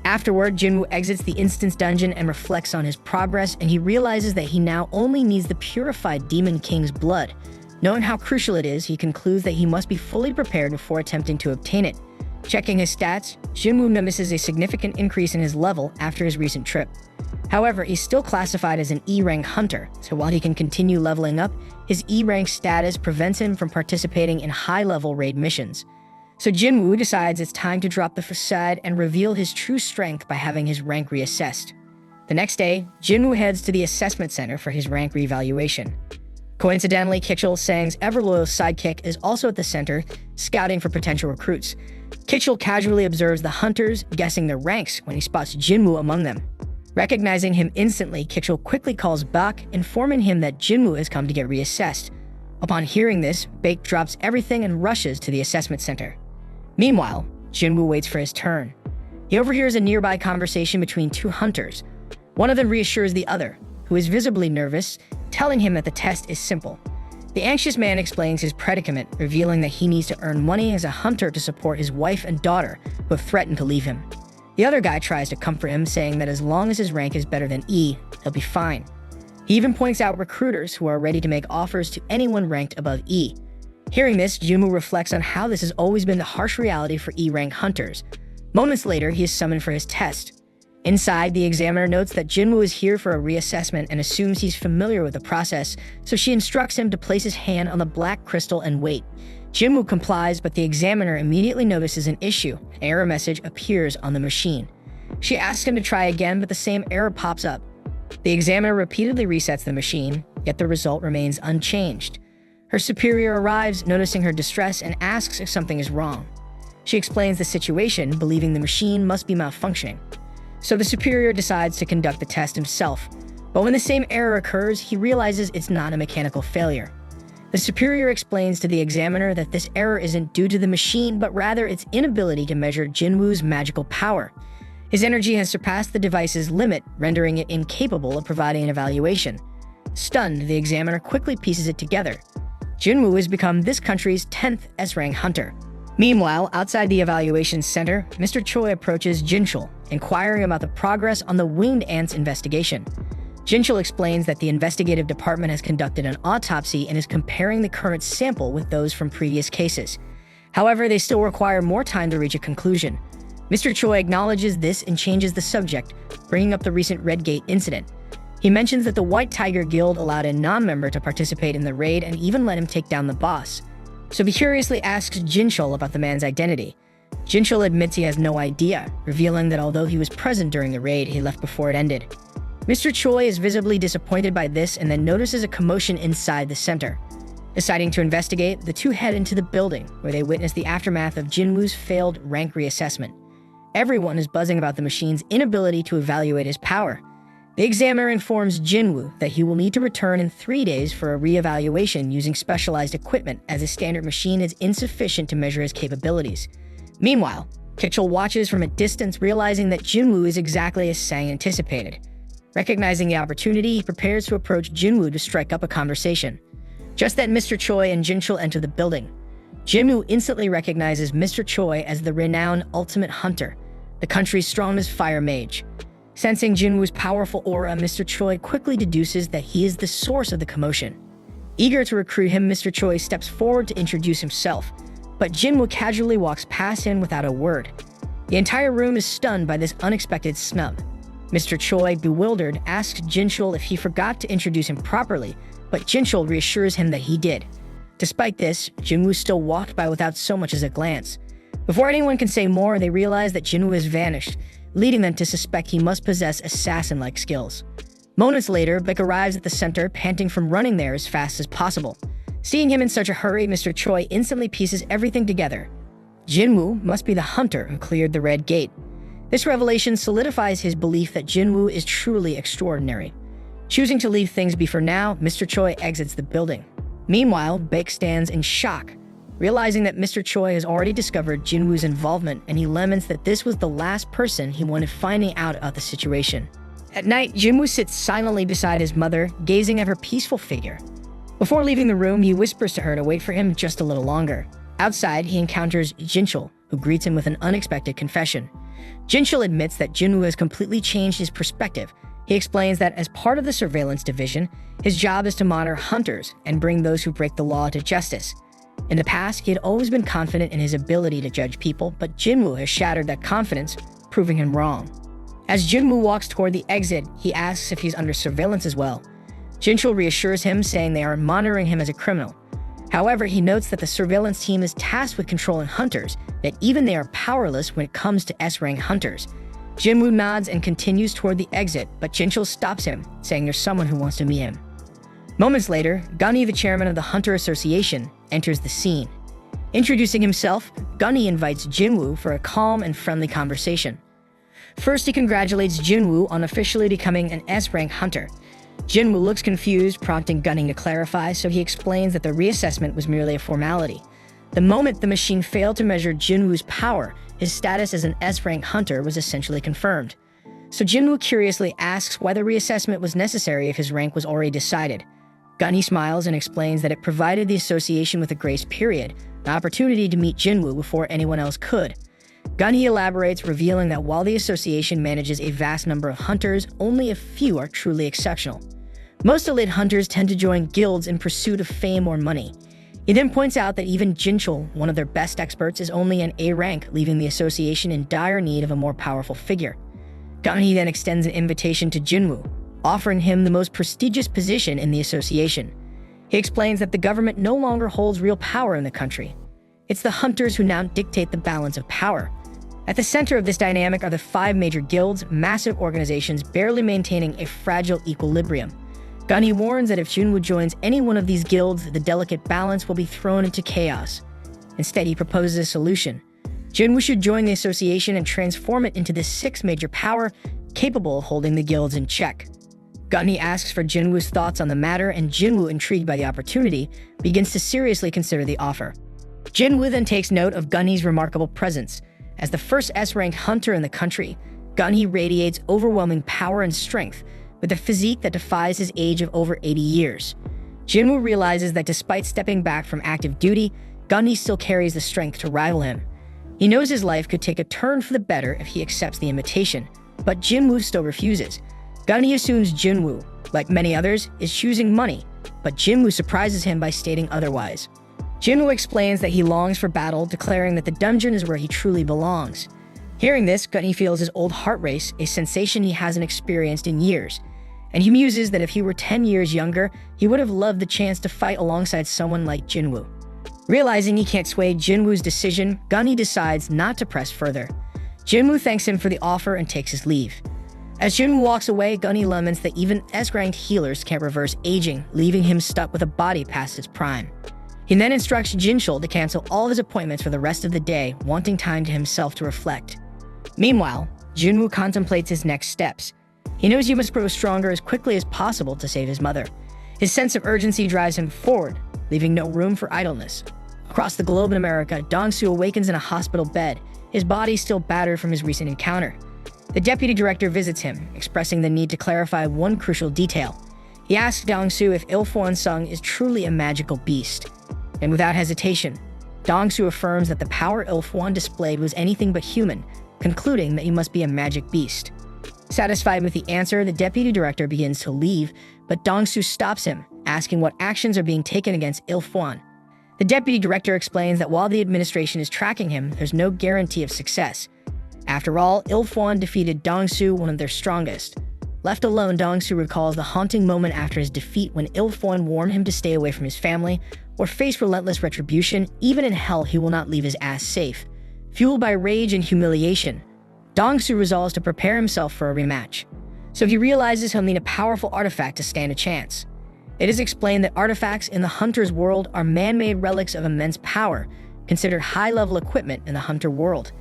[SPEAKER 2] Afterward, Jinwoo exits the instance dungeon and reflects on his progress, and he realizes that he now only needs the purified Demon King's blood. Knowing how crucial it is, he concludes that he must be fully prepared before attempting to obtain it. Checking his stats, Jinwoo notices a significant increase in his level after his recent trip. However, he's still classified as an E-rank hunter, so while he can continue leveling up, his E-rank status prevents him from participating in high-level raid missions. So Jinwoo decides it's time to drop the facade and reveal his true strength by having his rank reassessed. The next day, Jinwoo heads to the assessment center for his rank reevaluation. Coincidentally, Kitchell, Sang's ever-loyal sidekick, is also at the center, scouting for potential recruits. Kitchell casually observes the hunters, guessing their ranks when he spots Jinwoo among them. Recognizing him instantly, Kitchell quickly calls Bak, informing him that Jinwoo has come to get reassessed. Upon hearing this, Bak drops everything and rushes to the assessment center. Meanwhile, Jinwoo waits for his turn. He overhears a nearby conversation between 2 hunters. One of them reassures the other, who is visibly nervous, telling him that the test is simple. The anxious man explains his predicament, revealing that he needs to earn money as a hunter to support his wife and daughter, who have threatened to leave him. The other guy tries to comfort him, saying that as long as his rank is better than E, he'll be fine. He even points out recruiters who are ready to make offers to anyone ranked above E. Hearing this, Jinwoo reflects on how this has always been the harsh reality for E-rank hunters. Moments later, he is summoned for his test. Inside, the examiner notes that Jinwoo is here for a reassessment and assumes he's familiar with the process, so she instructs him to place his hand on the black crystal and wait. Jinwoo complies, but the examiner immediately notices an issue. An error message appears on the machine. She asks him to try again, but the same error pops up. The examiner repeatedly resets the machine, yet the result remains unchanged. Her superior arrives, noticing her distress, and asks if something is wrong. She explains the situation, believing the machine must be malfunctioning. So the superior decides to conduct the test himself, but when the same error occurs, he realizes it's not a mechanical failure. The superior explains to the examiner that this error isn't due to the machine, but rather its inability to measure Jinwoo's magical power. His energy has surpassed the device's limit, rendering it incapable of providing an evaluation. Stunned, the examiner quickly pieces it together. Jinwoo has become this country's 10th S-rank hunter. Meanwhile, outside the evaluation center, Mr. Choi approaches Jinchul, inquiring about the progress on the winged ants investigation. Jinchul explains that the investigative department has conducted an autopsy and is comparing the current sample with those from previous cases. However, they still require more time to reach a conclusion. Mr. Choi acknowledges this and changes the subject, bringing up the recent Redgate incident. He mentions that the White Tiger Guild allowed a non-member to participate in the raid and even let him take down the boss. So he curiously asks Jinchul about the man's identity. Jinchul admits he has no idea, revealing that although he was present during the raid, he left before it ended. Mr. Choi is visibly disappointed by this and then notices a commotion inside the center. Deciding to investigate, the two head into the building, where they witness the aftermath of Jinwoo's failed rank reassessment. Everyone is buzzing about the machine's inability to evaluate his power. The examiner informs Jinwoo that he will need to return in 3 days for a re-evaluation using specialized equipment, as his standard machine is insufficient to measure his capabilities. Meanwhile, Kitchell watches from a distance, realizing that Jinwoo is exactly as Sang anticipated. Recognizing the opportunity, he prepares to approach Jinwoo to strike up a conversation. Just then, Mr. Choi and Jinchul enter the building. Jinwoo instantly recognizes Mr. Choi as the renowned Ultimate Hunter, the country's strongest fire mage. Sensing Jinwoo's powerful aura, Mr. Choi quickly deduces that he is the source of the commotion. Eager to recruit him, Mr. Choi steps forward to introduce himself, but Jinwoo casually walks past him without a word. The entire room is stunned by this unexpected snub. Mr. Choi, bewildered, asks Jinchul if he forgot to introduce him properly, but Jinchul reassures him that he did. Despite this, Jinwoo still walked by without so much as a glance. Before anyone can say more, they realize that Jinwoo has vanished, leading them to suspect he must possess assassin-like skills. Moments later, Beck arrives at the center, panting from running there as fast as possible. Seeing him in such a hurry, Mr. Choi instantly pieces everything together. Jinwoo must be the hunter who cleared the Red Gate. This revelation solidifies his belief that Jinwoo is truly extraordinary. Choosing to leave things be for now, Mr. Choi exits the building. Meanwhile, Baek stands in shock, realizing that Mr. Choi has already discovered Jinwoo's involvement, and he laments that this was the last person he wanted finding out about the situation. At night, Jinwoo sits silently beside his mother, gazing at her peaceful figure. Before leaving the room, he whispers to her to wait for him just a little longer. Outside, he encounters Jinchul, who greets him with an unexpected confession. Jinchul admits that Jinwoo has completely changed his perspective. He explains that as part of the surveillance division, his job is to monitor hunters and bring those who break the law to justice. In the past, he had always been confident in his ability to judge people, but Jinwoo has shattered that confidence, proving him wrong. As Jinwoo walks toward the exit, he asks if he's under surveillance as well. Jinchul reassures him, saying they are monitoring him as a criminal. However, he notes that the surveillance team is tasked with controlling hunters, that even they are powerless when it comes to S-rank hunters. Jinwoo nods and continues toward the exit, but Jinchul stops him, saying there's someone who wants to meet him. Moments later, Gunny, the chairman of the Hunter Association, enters the scene. Introducing himself, Gunny invites Jinwoo for a calm and friendly conversation. First, he congratulates Jinwoo on officially becoming an S-rank hunter. Jinwoo looks confused, prompting Gunny to clarify, so he explains that the reassessment was merely a formality. The moment the machine failed to measure Jinwoo's power, his status as an S-rank hunter was essentially confirmed. So Jinwoo curiously asks why the reassessment was necessary if his rank was already decided. Gunny smiles and explains that it provided the association with a grace period, an opportunity to meet Jinwoo before anyone else could. Gunny elaborates, revealing that while the association manages a vast number of hunters, only a few are truly exceptional. Most elite hunters tend to join guilds in pursuit of fame or money. He then points out that even Jinchul, one of their best experts, is only an A rank, leaving the association in dire need of a more powerful figure. Gunny then extends an invitation to Jinwoo, offering him the most prestigious position in the association. He explains that the government no longer holds real power in the country. It's the hunters who now dictate the balance of power. At the center of this dynamic are the 5 major guilds, massive organizations barely maintaining a fragile equilibrium. Gunny warns that if Jinwoo joins any one of these guilds, the delicate balance will be thrown into chaos. Instead, he proposes a solution. Jinwoo should join the association and transform it into the 6th major power, capable of holding the guilds in check. Gunny asks for Jinwoo's thoughts on the matter, and Jinwoo, intrigued by the opportunity, begins to seriously consider the offer. Jinwoo then takes note of Gunny's remarkable presence. As the first S-ranked hunter in the country, Gunny radiates overwhelming power and strength, with a physique that defies his age of over 80 years. Jinwoo realizes that despite stepping back from active duty, Gunny still carries the strength to rival him. He knows his life could take a turn for the better if he accepts the invitation, but Jinwoo still refuses. Gunny assumes Jinwoo, like many others, is choosing money, but Jinwoo surprises him by stating otherwise. Jinwoo explains that he longs for battle, declaring that the dungeon is where he truly belongs. Hearing this, Gunny feels his old heart race, a sensation he hasn't experienced in years, and he muses that if he were 10 years younger, he would have loved the chance to fight alongside someone like Jinwoo. Realizing he can't sway Jinwoo's decision, Gunny decides not to press further. Jinwoo thanks him for the offer and takes his leave. As Jinwoo walks away, Gunny laments that even S-ranked healers can't reverse aging, leaving him stuck with a body past its prime. He then instructs Jinchul to cancel all of his appointments for the rest of the day, wanting time to himself to reflect. Meanwhile, Jinwoo contemplates his next steps. He knows he must grow stronger as quickly as possible to save his mother. His sense of urgency drives him forward, leaving no room for idleness. Across the globe in America, Dong-soo awakens in a hospital bed, his body still battered from his recent encounter. The deputy director visits him, expressing the need to clarify one crucial detail. He asks Dong-soo if Jinwoo Sung is truly a magical beast. And without hesitation, Dong-soo affirms that the power Jinwoo displayed was anything but human, concluding that he must be a magic beast. Satisfied with the answer, the deputy director begins to leave, but Dong-soo stops him, asking what actions are being taken against Jinwoo. The deputy director explains that while the administration is tracking him, there's no guarantee of success. After all, Jinwoo defeated Dong-soo, one of their strongest. Left alone, Dong-soo recalls the haunting moment after his defeat when Jinwoo warned him to stay away from his family or face relentless retribution. Even in hell, he will not leave his ass safe. Fueled by rage and humiliation, Dong-soo resolves to prepare himself for a rematch. So he realizes he'll need a powerful artifact to stand a chance. It is explained that artifacts in the Hunter's world are man-made relics of immense power, considered high-level equipment in the Hunter world.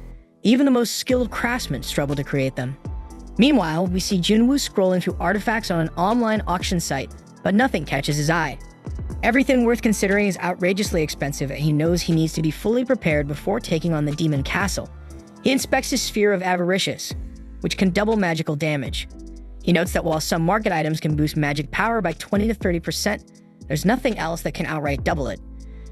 [SPEAKER 2] Even the most skilled craftsmen struggle to create them. Meanwhile, we see Jinwoo scrolling through artifacts on an online auction site, but nothing catches his eye. Everything worth considering is outrageously expensive, and he knows he needs to be fully prepared before taking on the Demon Castle. He inspects his Sphere of Avaricious, which can double magical damage. He notes that while some market items can boost magic power by 20 to 30%, there's nothing else that can outright double it.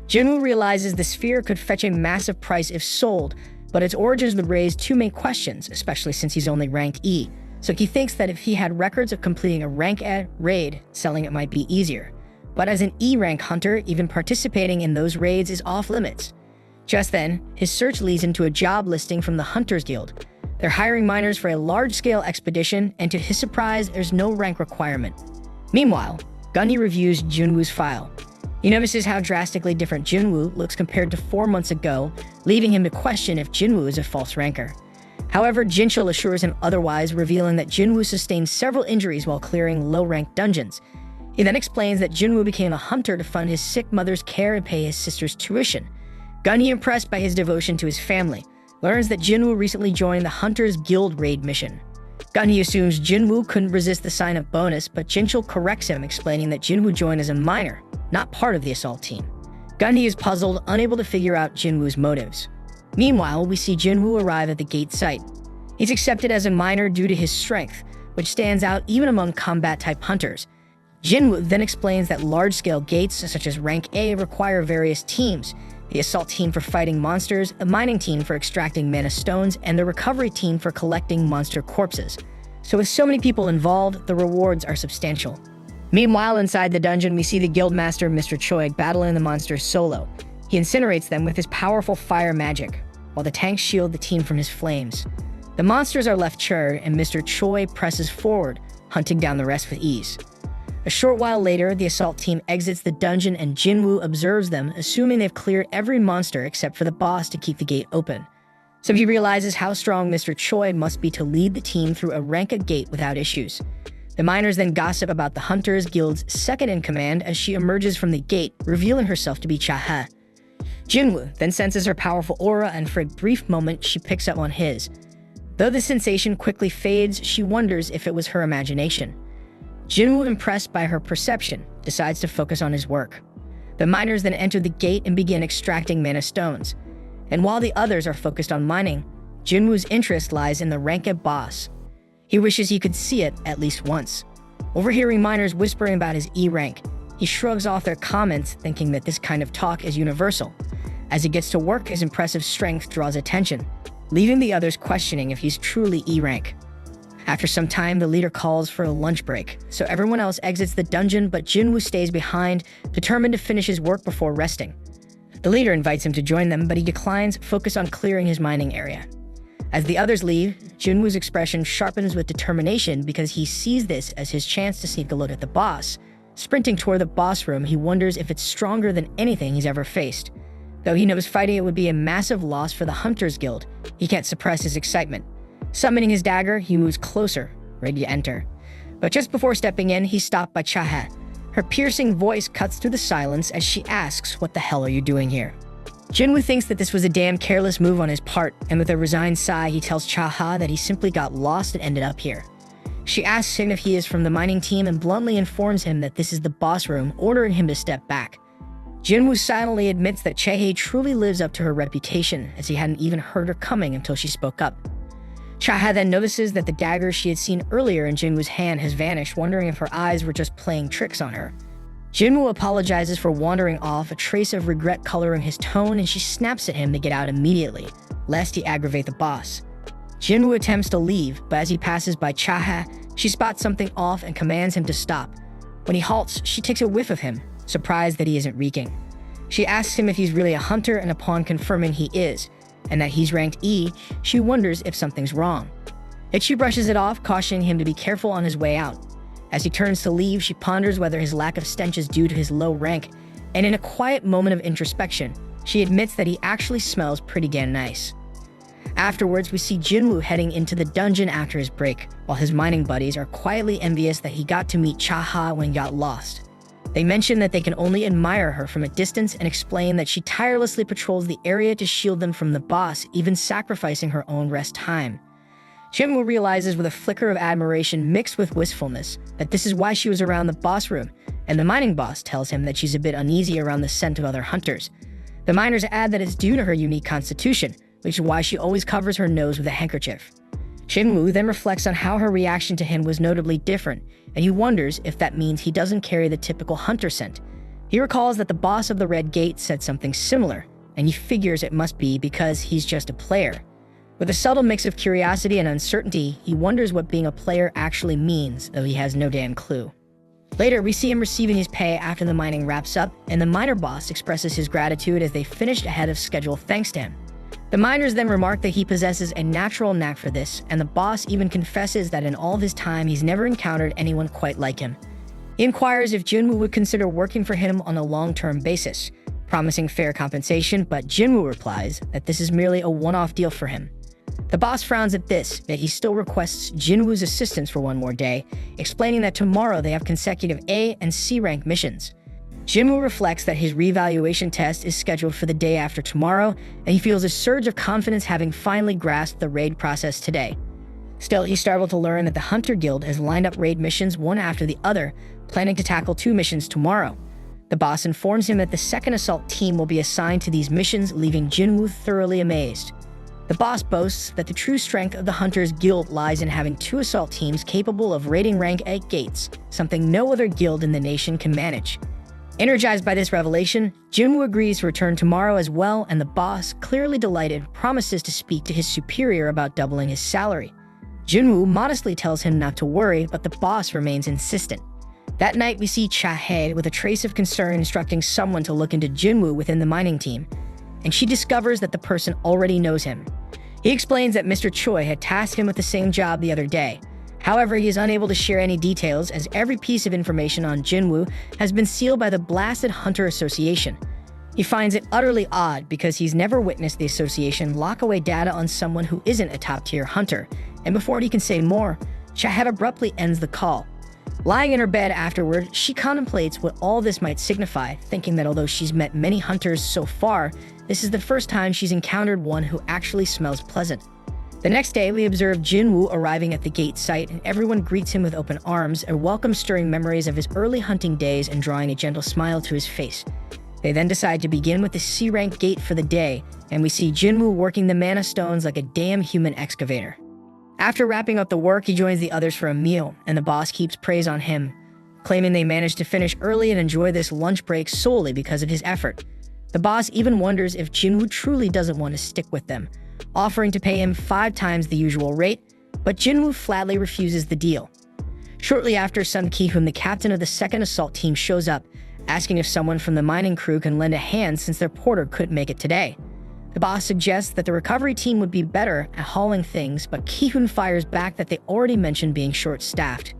[SPEAKER 2] Jinwoo realizes the sphere could fetch a massive price if sold, but its origins would raise two main questions, especially since he's only ranked E. So he thinks that if he had records of completing a rank A raid, selling it might be easier. But as an E rank hunter, even participating in those raids is off limits. Just then, his search leads him to a job listing from the Hunters Guild. They're hiring miners for a large-scale expedition, and to his surprise, there's no rank requirement. Meanwhile, Gunny reviews Jinwoo's file. He notices how drastically different Jinwoo looks compared to 4 months ago, leaving him to question if Jinwoo is a false ranker. However, Jinchul assures him otherwise, revealing that Jinwoo sustained several injuries while clearing low-ranked dungeons. He then explains that Jinwoo became a hunter to fund his sick mother's care and pay his sister's tuition. Gunny, impressed by his devotion to his family, learns that Jinwoo recently joined the Hunters Guild raid mission. Gunny assumes Jinwoo couldn't resist the sign-up bonus, but Jinchul corrects him, explaining that Jinwoo joined as a miner, not part of the assault team. Gunny is puzzled, unable to figure out Jinwoo's motives. Meanwhile, we see Jinwoo arrive at the gate site. He's accepted as a miner due to his strength, which stands out even among combat-type hunters. Jinwoo then explains that large-scale gates, such as rank A, require various teams: the assault team for fighting monsters, a mining team for extracting mana stones, and the recovery team for collecting monster corpses. So with so many people involved, the rewards are substantial. Meanwhile, inside the dungeon, we see the guildmaster Mr. Choi battling the monsters solo. He incinerates them with his powerful fire magic, while the tanks shield the team from his flames. The monsters are left charred, and Mr. Choi presses forward, hunting down the rest with ease. A short while later, the assault team exits the dungeon and Jinwoo observes them, assuming they've cleared every monster except for the boss to keep the gate open. So he realizes how strong Mr. Choi must be to lead the team through a rank-A gate without issues. The miners then gossip about the Hunters Guild's second-in-command as she emerges from the gate, revealing herself to be Chaha. Jinwoo then senses her powerful aura, and for a brief moment, she picks up on his. Though the sensation quickly fades, she wonders if it was her imagination. Jinwoo, impressed by her perception, decides to focus on his work. The miners then enter the gate and begin extracting mana stones. And while the others are focused on mining, Jinwoo's interest lies in the rank-A boss. He wishes he could see it at least once. Overhearing miners whispering about his E rank, he shrugs off their comments, thinking that this kind of talk is universal. As he gets to work, his impressive strength draws attention, leaving the others questioning if he's truly E rank. After some time, the leader calls for a lunch break, so everyone else exits the dungeon, but Jinwoo stays behind, determined to finish his work before resting. The leader invites him to join them, but he declines, focused on clearing his mining area. As the others leave, Jinwoo's expression sharpens with determination because he sees this as his chance to sneak a look at the boss. Sprinting toward the boss room, he wonders if it's stronger than anything he's ever faced. Though he knows fighting it would be a massive loss for the Hunters Guild, he can't suppress his excitement. Summoning his dagger, he moves closer, ready to enter. But just before stepping in, he's stopped by Chaha. Her piercing voice cuts through the silence as she asks, "What the hell are you doing here?" Jinwoo thinks that this was a damn careless move on his part, and with a resigned sigh, he tells Chaha that he simply got lost and ended up here. She asks him if he is from the mining team and bluntly informs him that this is the boss room, ordering him to step back. Jinwoo silently admits that Chae truly lives up to her reputation, as he hadn't even heard her coming until she spoke up. Chaha then notices that the dagger she had seen earlier in Jinwoo's hand has vanished, wondering if her eyes were just playing tricks on her. Jinwoo apologizes for wandering off, a trace of regret coloring his tone, and she snaps at him to get out immediately, lest he aggravate the boss. Jinwoo attempts to leave, but as he passes by Chaha, she spots something off and commands him to stop. When he halts, she takes a whiff of him, surprised that he isn't reeking. She asks him if he's really a hunter, and upon confirming he is, and that he's ranked E, she wonders if something's wrong. Yet she brushes it off, cautioning him to be careful on his way out. As he turns to leave, she ponders whether his lack of stench is due to his low rank, and in a quiet moment of introspection, she admits that he actually smells pretty damn nice. Afterwards, we see Jinwoo heading into the dungeon after his break, while his mining buddies are quietly envious that he got to meet Chaha when he got lost. They mention that they can only admire her from a distance and explain that she tirelessly patrols the area to shield them from the boss, even sacrificing her own rest time. Jinwoo realizes with a flicker of admiration mixed with wistfulness that this is why she was around the boss room, and the mining boss tells him that she's a bit uneasy around the scent of other hunters. The miners add that it's due to her unique constitution, which is why she always covers her nose with a handkerchief. Jinwoo then reflects on how her reaction to him was notably different, and he wonders if that means he doesn't carry the typical hunter scent. He recalls that the boss of the Red Gate said something similar, and he figures it must be because he's just a player. With a subtle mix of curiosity and uncertainty, he wonders what being a player actually means, though he has no damn clue. Later, we see him receiving his pay after the mining wraps up, and the miner boss expresses his gratitude as they finished ahead of schedule thanks to him. The miners then remark that he possesses a natural knack for this, and the boss even confesses that in all of his time he's never encountered anyone quite like him. He inquires if Jinwoo would consider working for him on a long-term basis, promising fair compensation, but Jinwoo replies that this is merely a one-off deal for him. The boss frowns at this, yet he still requests Jinwoo's assistance for one more day, explaining that tomorrow they have consecutive A and C rank missions. Jinwoo reflects that his reevaluation test is scheduled for the day after tomorrow, and he feels a surge of confidence having finally grasped the raid process today. Still, he's startled to learn that the Hunter Guild has lined up raid missions one after the other, planning to tackle 2 missions tomorrow. The boss informs him that the second assault team will be assigned to these missions, leaving Jinwoo thoroughly amazed. The boss boasts that the true strength of the Hunters Guild lies in having 2 assault teams capable of raiding rank 8 gates, something no other guild in the nation can manage. Energized by this revelation, Jinwoo agrees to return tomorrow as well, and the boss, clearly delighted, promises to speak to his superior about doubling his salary. Jinwoo modestly tells him not to worry, but the boss remains insistent. That night, we see Chae with a trace of concern instructing someone to look into Jinwoo within the mining team, and she discovers that the person already knows him. He explains that Mr. Choi had tasked him with the same job the other day. However, he is unable to share any details as every piece of information on Jinwoo has been sealed by the blasted Hunter Association. He finds it utterly odd because he's never witnessed the association lock away data on someone who isn't a top-tier hunter, and before he can say more, Chahat abruptly ends the call. Lying in her bed afterward, she contemplates what all this might signify, thinking that although she's met many hunters so far, this is the first time she's encountered one who actually smells pleasant. The next day, we observe Jinwoo arriving at the gate site, and everyone greets him with open arms, a welcome stirring memories of his early hunting days and drawing a gentle smile to his face. They then decide to begin with the C-rank gate for the day, and we see Jinwoo working the mana stones like a damn human excavator. After wrapping up the work, he joins the others for a meal, and the boss keeps praise on him, claiming they managed to finish early and enjoy this lunch break solely because of his effort. The boss even wonders if Jinwoo truly doesn't want to stick with them, offering to pay him 5 times the usual rate, but Jinwoo flatly refuses the deal. Shortly after, Sun Ki-hoon, the captain of the second assault team, shows up, asking if someone from the mining crew can lend a hand since their porter couldn't make it today. The boss suggests that the recovery team would be better at hauling things, but Ki-hoon fires back that they already mentioned being short-staffed.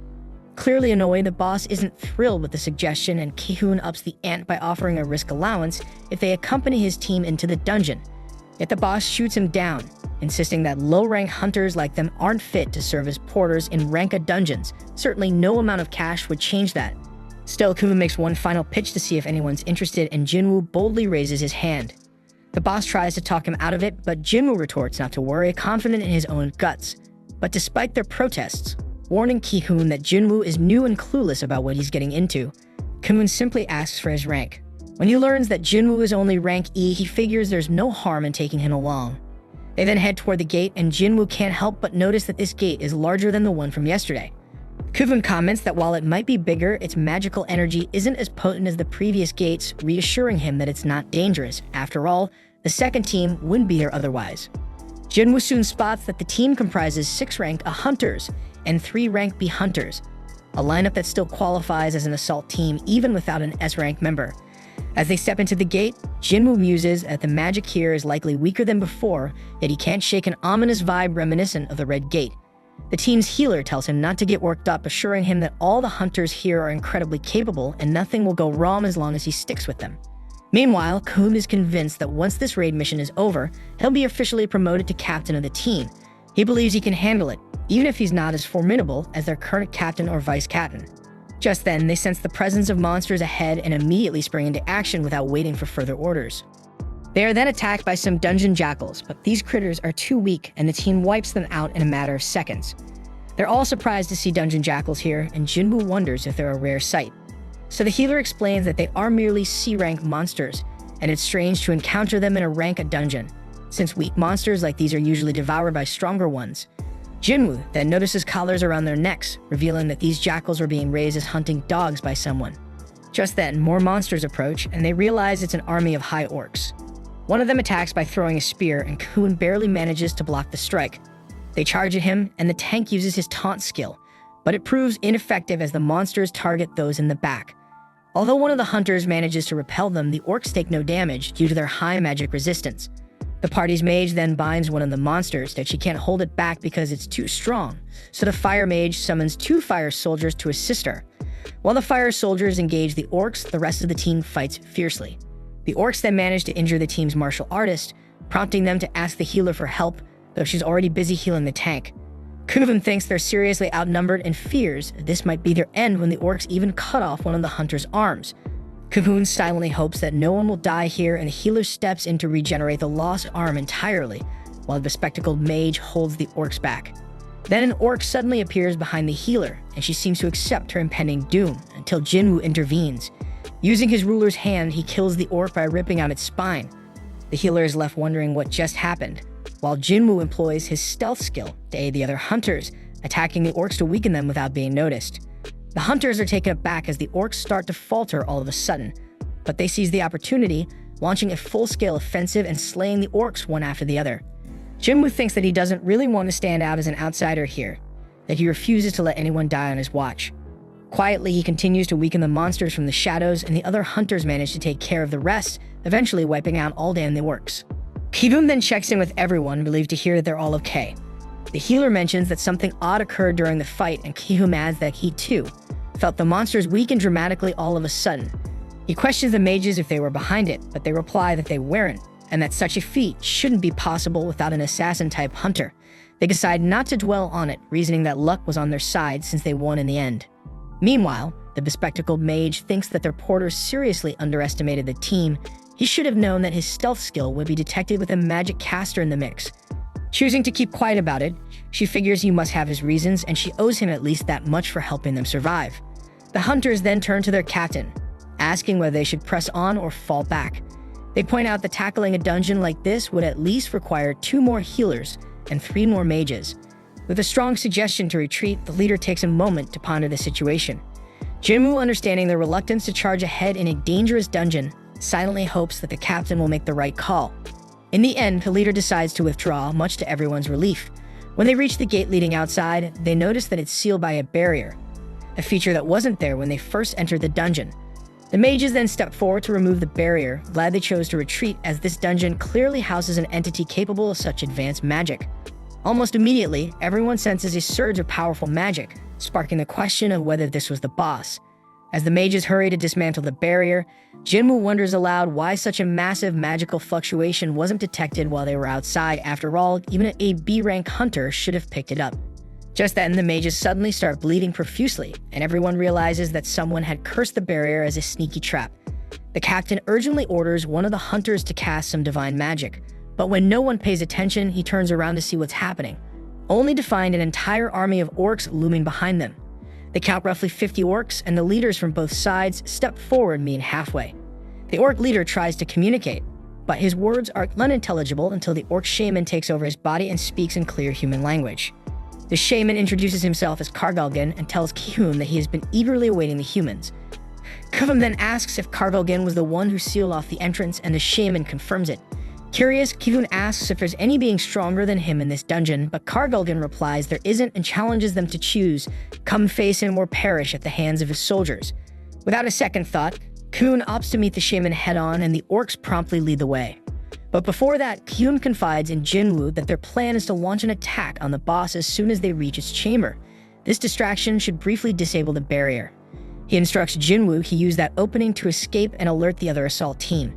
[SPEAKER 2] Clearly annoyed, the boss isn't thrilled with the suggestion, and Ki-hoon ups the ante by offering a risk allowance if they accompany his team into the dungeon. Yet the boss shoots him down. insisting that low-rank hunters like them aren't fit to serve as porters in Ranka dungeons. Certainly no amount of cash would change that. Still, Kuma makes one final pitch to see if anyone's interested, and Jinwoo boldly raises his hand. The boss tries to talk him out of it, but Jinwoo retorts not to worry, confident in his own guts. But despite their protests, warning Ki-hoon that Jinwoo is new and clueless about what he's getting into, Ki-hoon simply asks for his rank. When he learns that Jinwoo is only rank E, he figures there's no harm in taking him along. They then head toward the gate, and Jinwoo can't help but notice that this gate is larger than the one from yesterday. Ki-hoon comments that while it might be bigger, its magical energy isn't as potent as the previous gates, reassuring him that it's not dangerous. After all, the second team wouldn't be there otherwise. Jinwoo soon spots that the team comprises 6 rank A hunters and 3 rank B hunters, a lineup that still qualifies as an assault team even without an S rank member. As they step into the gate, Jinwoo muses that the magic here is likely weaker than before, yet he can't shake an ominous vibe reminiscent of the Red Gate. The team's healer tells him not to get worked up, assuring him that all the hunters here are incredibly capable and nothing will go wrong as long as he sticks with them. Meanwhile, Kun is convinced that once this raid mission is over, he'll be officially promoted to captain of the team. He believes he can handle it, even if he's not as formidable as their current captain or vice captain. Just then, they sense the presence of monsters ahead and immediately spring into action without waiting for further orders. They are then attacked by some dungeon jackals, but these critters are too weak and the team wipes them out in a matter of seconds. They're all surprised to see dungeon jackals here, and Jinwoo wonders if they're a rare sight. So the healer explains that they are merely C-rank monsters, and it's strange to encounter them in a rank A dungeon, since weak monsters like these are usually devoured by stronger ones. Jinwoo then notices collars around their necks, revealing that these jackals were being raised as hunting dogs by someone. Just then, more monsters approach, and they realize it's an army of high orcs. One of them attacks by throwing a spear, and Kun barely manages to block the strike. They charge at him, and the tank uses his taunt skill, but it proves ineffective as the monsters target those in the back. Although one of the hunters manages to repel them, the orcs take no damage due to their high magic resistance. The party's mage then binds one of the monsters that she can't hold it back because it's too strong, so the fire mage summons 2 fire soldiers to assist her. While the fire soldiers engage the orcs, the rest of the team fights fiercely. The orcs then manage to injure the team's martial artist, prompting them to ask the healer for help, though she's already busy healing the tank. Kuven thinks they're seriously outnumbered and fears this might be their end when the orcs even cut off one of the hunter's arms. Kuven silently hopes that no one will die here, and the healer steps in to regenerate the lost arm entirely, while the bespectacled mage holds the orcs back. Then an orc suddenly appears behind the healer, and she seems to accept her impending doom, until Jinwoo intervenes. Using his ruler's hand, he kills the orc by ripping out its spine. The healer is left wondering what just happened, while Jinwoo employs his stealth skill to aid the other hunters, attacking the orcs to weaken them without being noticed. The hunters are taken aback as the orcs start to falter all of a sudden, but they seize the opportunity, launching a full-scale offensive and slaying the orcs one after the other. Jinwoo thinks that he doesn't really want to stand out as an outsider here, that he refuses to let anyone die on his watch. Quietly, he continues to weaken the monsters from the shadows, and the other hunters manage to take care of the rest, eventually wiping out all damn the orcs. Kibum then checks in with everyone, relieved to hear that they're all okay. The healer mentions that something odd occurred during the fight, and Kihum adds that he, too, felt the monsters weaken dramatically all of a sudden. He questions the mages if they were behind it, but they reply that they weren't, and that such a feat shouldn't be possible without an assassin-type hunter. They decide not to dwell on it, reasoning that luck was on their side since they won in the end. Meanwhile, the bespectacled mage thinks that their porter seriously underestimated the team. He should have known that his stealth skill would be detected with a magic caster in the mix. Choosing to keep quiet about it, she figures he must have his reasons, and she owes him at least that much for helping them survive. The hunters then turn to their captain, asking whether they should press on or fall back. They point out that tackling a dungeon like this would at least require 2 more healers and 3 more mages. With a strong suggestion to retreat, the leader takes a moment to ponder the situation. Jinwoo, understanding their reluctance to charge ahead in a dangerous dungeon, silently hopes that the captain will make the right call. In the end, the leader decides to withdraw, much to everyone's relief. When they reach the gate leading outside, they notice that it's sealed by a barrier, a feature that wasn't there when they first entered the dungeon. The mages then step forward to remove the barrier, glad they chose to retreat as this dungeon clearly houses an entity capable of such advanced magic. Almost immediately, everyone senses a surge of powerful magic, sparking the question of whether this was the boss. As the mages hurry to dismantle the barrier, Jinwoo wonders aloud why such a massive magical fluctuation wasn't detected while they were outside. After all, even a B-rank hunter should have picked it up. Just then, the mages suddenly start bleeding profusely, and everyone realizes that someone had cursed the barrier as a sneaky trap. The captain urgently orders one of the hunters to cast some divine magic, but when no one pays attention, he turns around to see what's happening, only to find an entire army of orcs looming behind them. They count roughly 50 orcs, and the leaders from both sides step forward, meeting halfway. The orc leader tries to communicate, but his words are unintelligible until the orc shaman takes over his body and speaks in clear human language. The shaman introduces himself as Kargalgan and tells Ki-hoon that he has been eagerly awaiting the humans. Kuvum then asks if Kargalgan was the one who sealed off the entrance, and the shaman confirms it. Curious, Ki-hoon asks if there's any being stronger than him in this dungeon, but Kargalgan replies there isn't and challenges them to choose, come face him or perish at the hands of his soldiers. Without a second thought, Ki-hoon opts to meet the shaman head-on, and the orcs promptly lead the way. But before that, Ki-hoon confides in Jinwoo that their plan is to launch an attack on the boss as soon as they reach its chamber. This distraction should briefly disable the barrier. He instructs Jinwoo he use that opening to escape and alert the other assault team.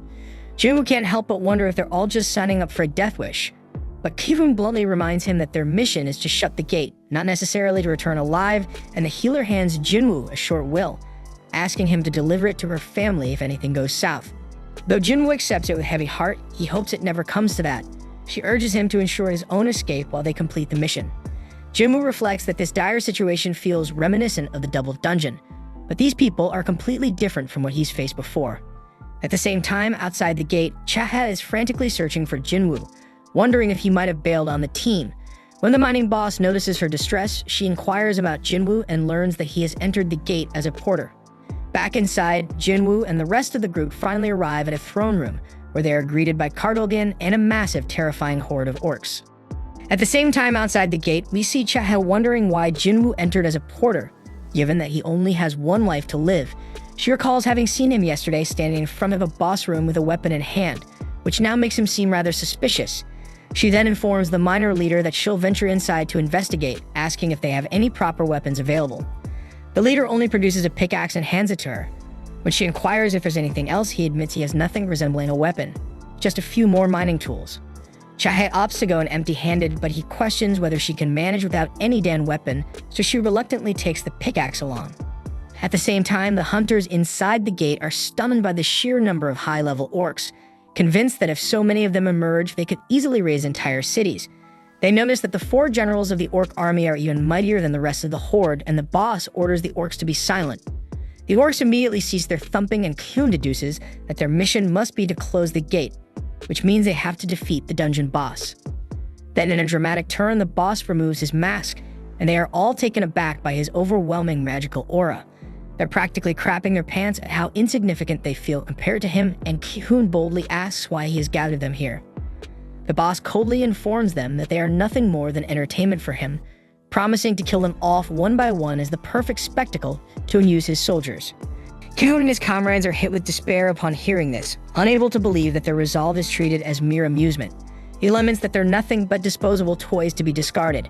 [SPEAKER 2] Jinwoo can't help but wonder if they're all just signing up for a death wish. But Ki-hoon bluntly reminds him that their mission is to shut the gate, not necessarily to return alive, and the healer hands Jinwoo a short will, asking him to deliver it to her family if anything goes south. Though Jinwoo accepts it with heavy heart, he hopes it never comes to that. She urges him to ensure his own escape while they complete the mission. Jinwoo reflects that this dire situation feels reminiscent of the Double Dungeon, but these people are completely different from what he's faced before. At the same time, outside the gate, Chaha is frantically searching for Jinwoo, wondering if he might have bailed on the team. When the mining boss notices her distress, she inquires about Jinwoo and learns that he has entered the gate as a porter. Back inside, Jinwoo and the rest of the group finally arrive at a throne room, where they are greeted by Kargalgan and a massive, terrifying horde of orcs. At the same time outside the gate, we see Chaha wondering why Jinwoo entered as a porter, given that he only has one life to live. She recalls having seen him yesterday standing in front of a boss room with a weapon in hand, which now makes him seem rather suspicious. She then informs the miner leader that she'll venture inside to investigate, asking if they have any proper weapons available. The leader only produces a pickaxe and hands it to her. When she inquires if there's anything else, he admits he has nothing resembling a weapon, just a few more mining tools. Chahe opts to go in empty-handed, but he questions whether she can manage without any damn weapon, so she reluctantly takes the pickaxe along. At the same time, the hunters inside the gate are stunned by the sheer number of high-level orcs, convinced that if so many of them emerge, they could easily raise entire cities. They notice that the 4 generals of the orc army are even mightier than the rest of the horde, and the boss orders the orcs to be silent. The orcs immediately cease their thumping, and Kyun deduces that their mission must be to close the gate, which means they have to defeat the dungeon boss. Then in a dramatic turn, the boss removes his mask, and they are all taken aback by his overwhelming magical aura. They're practically crapping their pants at how insignificant they feel compared to him, and Ki-hoon boldly asks why he has gathered them here. The boss coldly informs them that they are nothing more than entertainment for him, promising to kill them off one by one as the perfect spectacle to amuse his soldiers. Ki-hoon and his comrades are hit with despair upon hearing this, unable to believe that their resolve is treated as mere amusement. He laments that they're nothing but disposable toys to be discarded.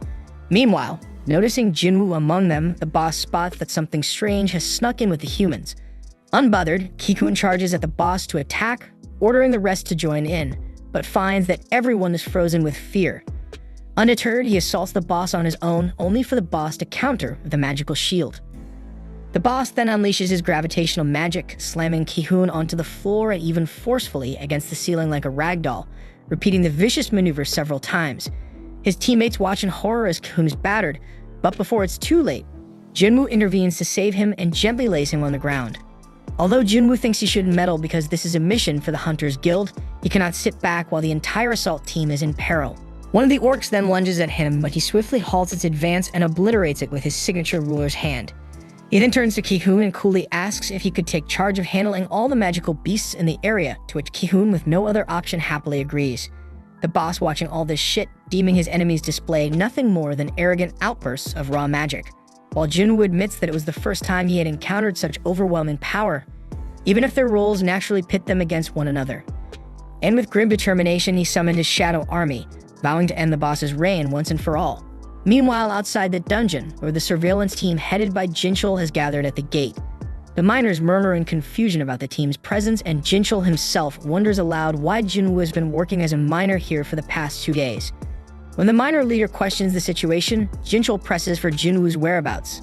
[SPEAKER 2] Meanwhile, noticing Jinwoo among them, the boss spots that something strange has snuck in with the humans. Unbothered, Ki-hoon charges at the boss to attack, ordering the rest to join in, but finds that everyone is frozen with fear. Undeterred, he assaults the boss on his own, only for the boss to counter with a magical shield. The boss then unleashes his gravitational magic, slamming Ki-hoon onto the floor and even forcefully against the ceiling like a ragdoll, repeating the vicious maneuver several times. His teammates watch in horror as Ki-hoon is battered, but before it's too late, Jinwoo intervenes to save him and gently lays him on the ground. Although Jinwoo thinks he shouldn't meddle because this is a mission for the Hunters Guild, he cannot sit back while the entire assault team is in peril. One of the orcs then lunges at him, but he swiftly halts its advance and obliterates it with his signature ruler's hand. He then turns to Ki-hoon and coolly asks if he could take charge of handling all the magical beasts in the area, to which Ki-hoon, with no other option, happily agrees. The boss, watching all this shit, deeming his enemies display nothing more than arrogant outbursts of raw magic, while Jinwoo admits that it was the first time he had encountered such overwhelming power, even if their roles naturally pit them against one another. And with grim determination, he summoned his shadow army, vowing to end the boss's reign once and for all. Meanwhile, outside the dungeon, where the surveillance team headed by Jinchul has gathered at the gate, The miners murmur in confusion about the team's presence, and Jinchul himself wonders aloud why Jinwoo has been working as a miner here for the past 2 days. When the miner leader questions the situation, Jinchul presses for Jinwoo's whereabouts.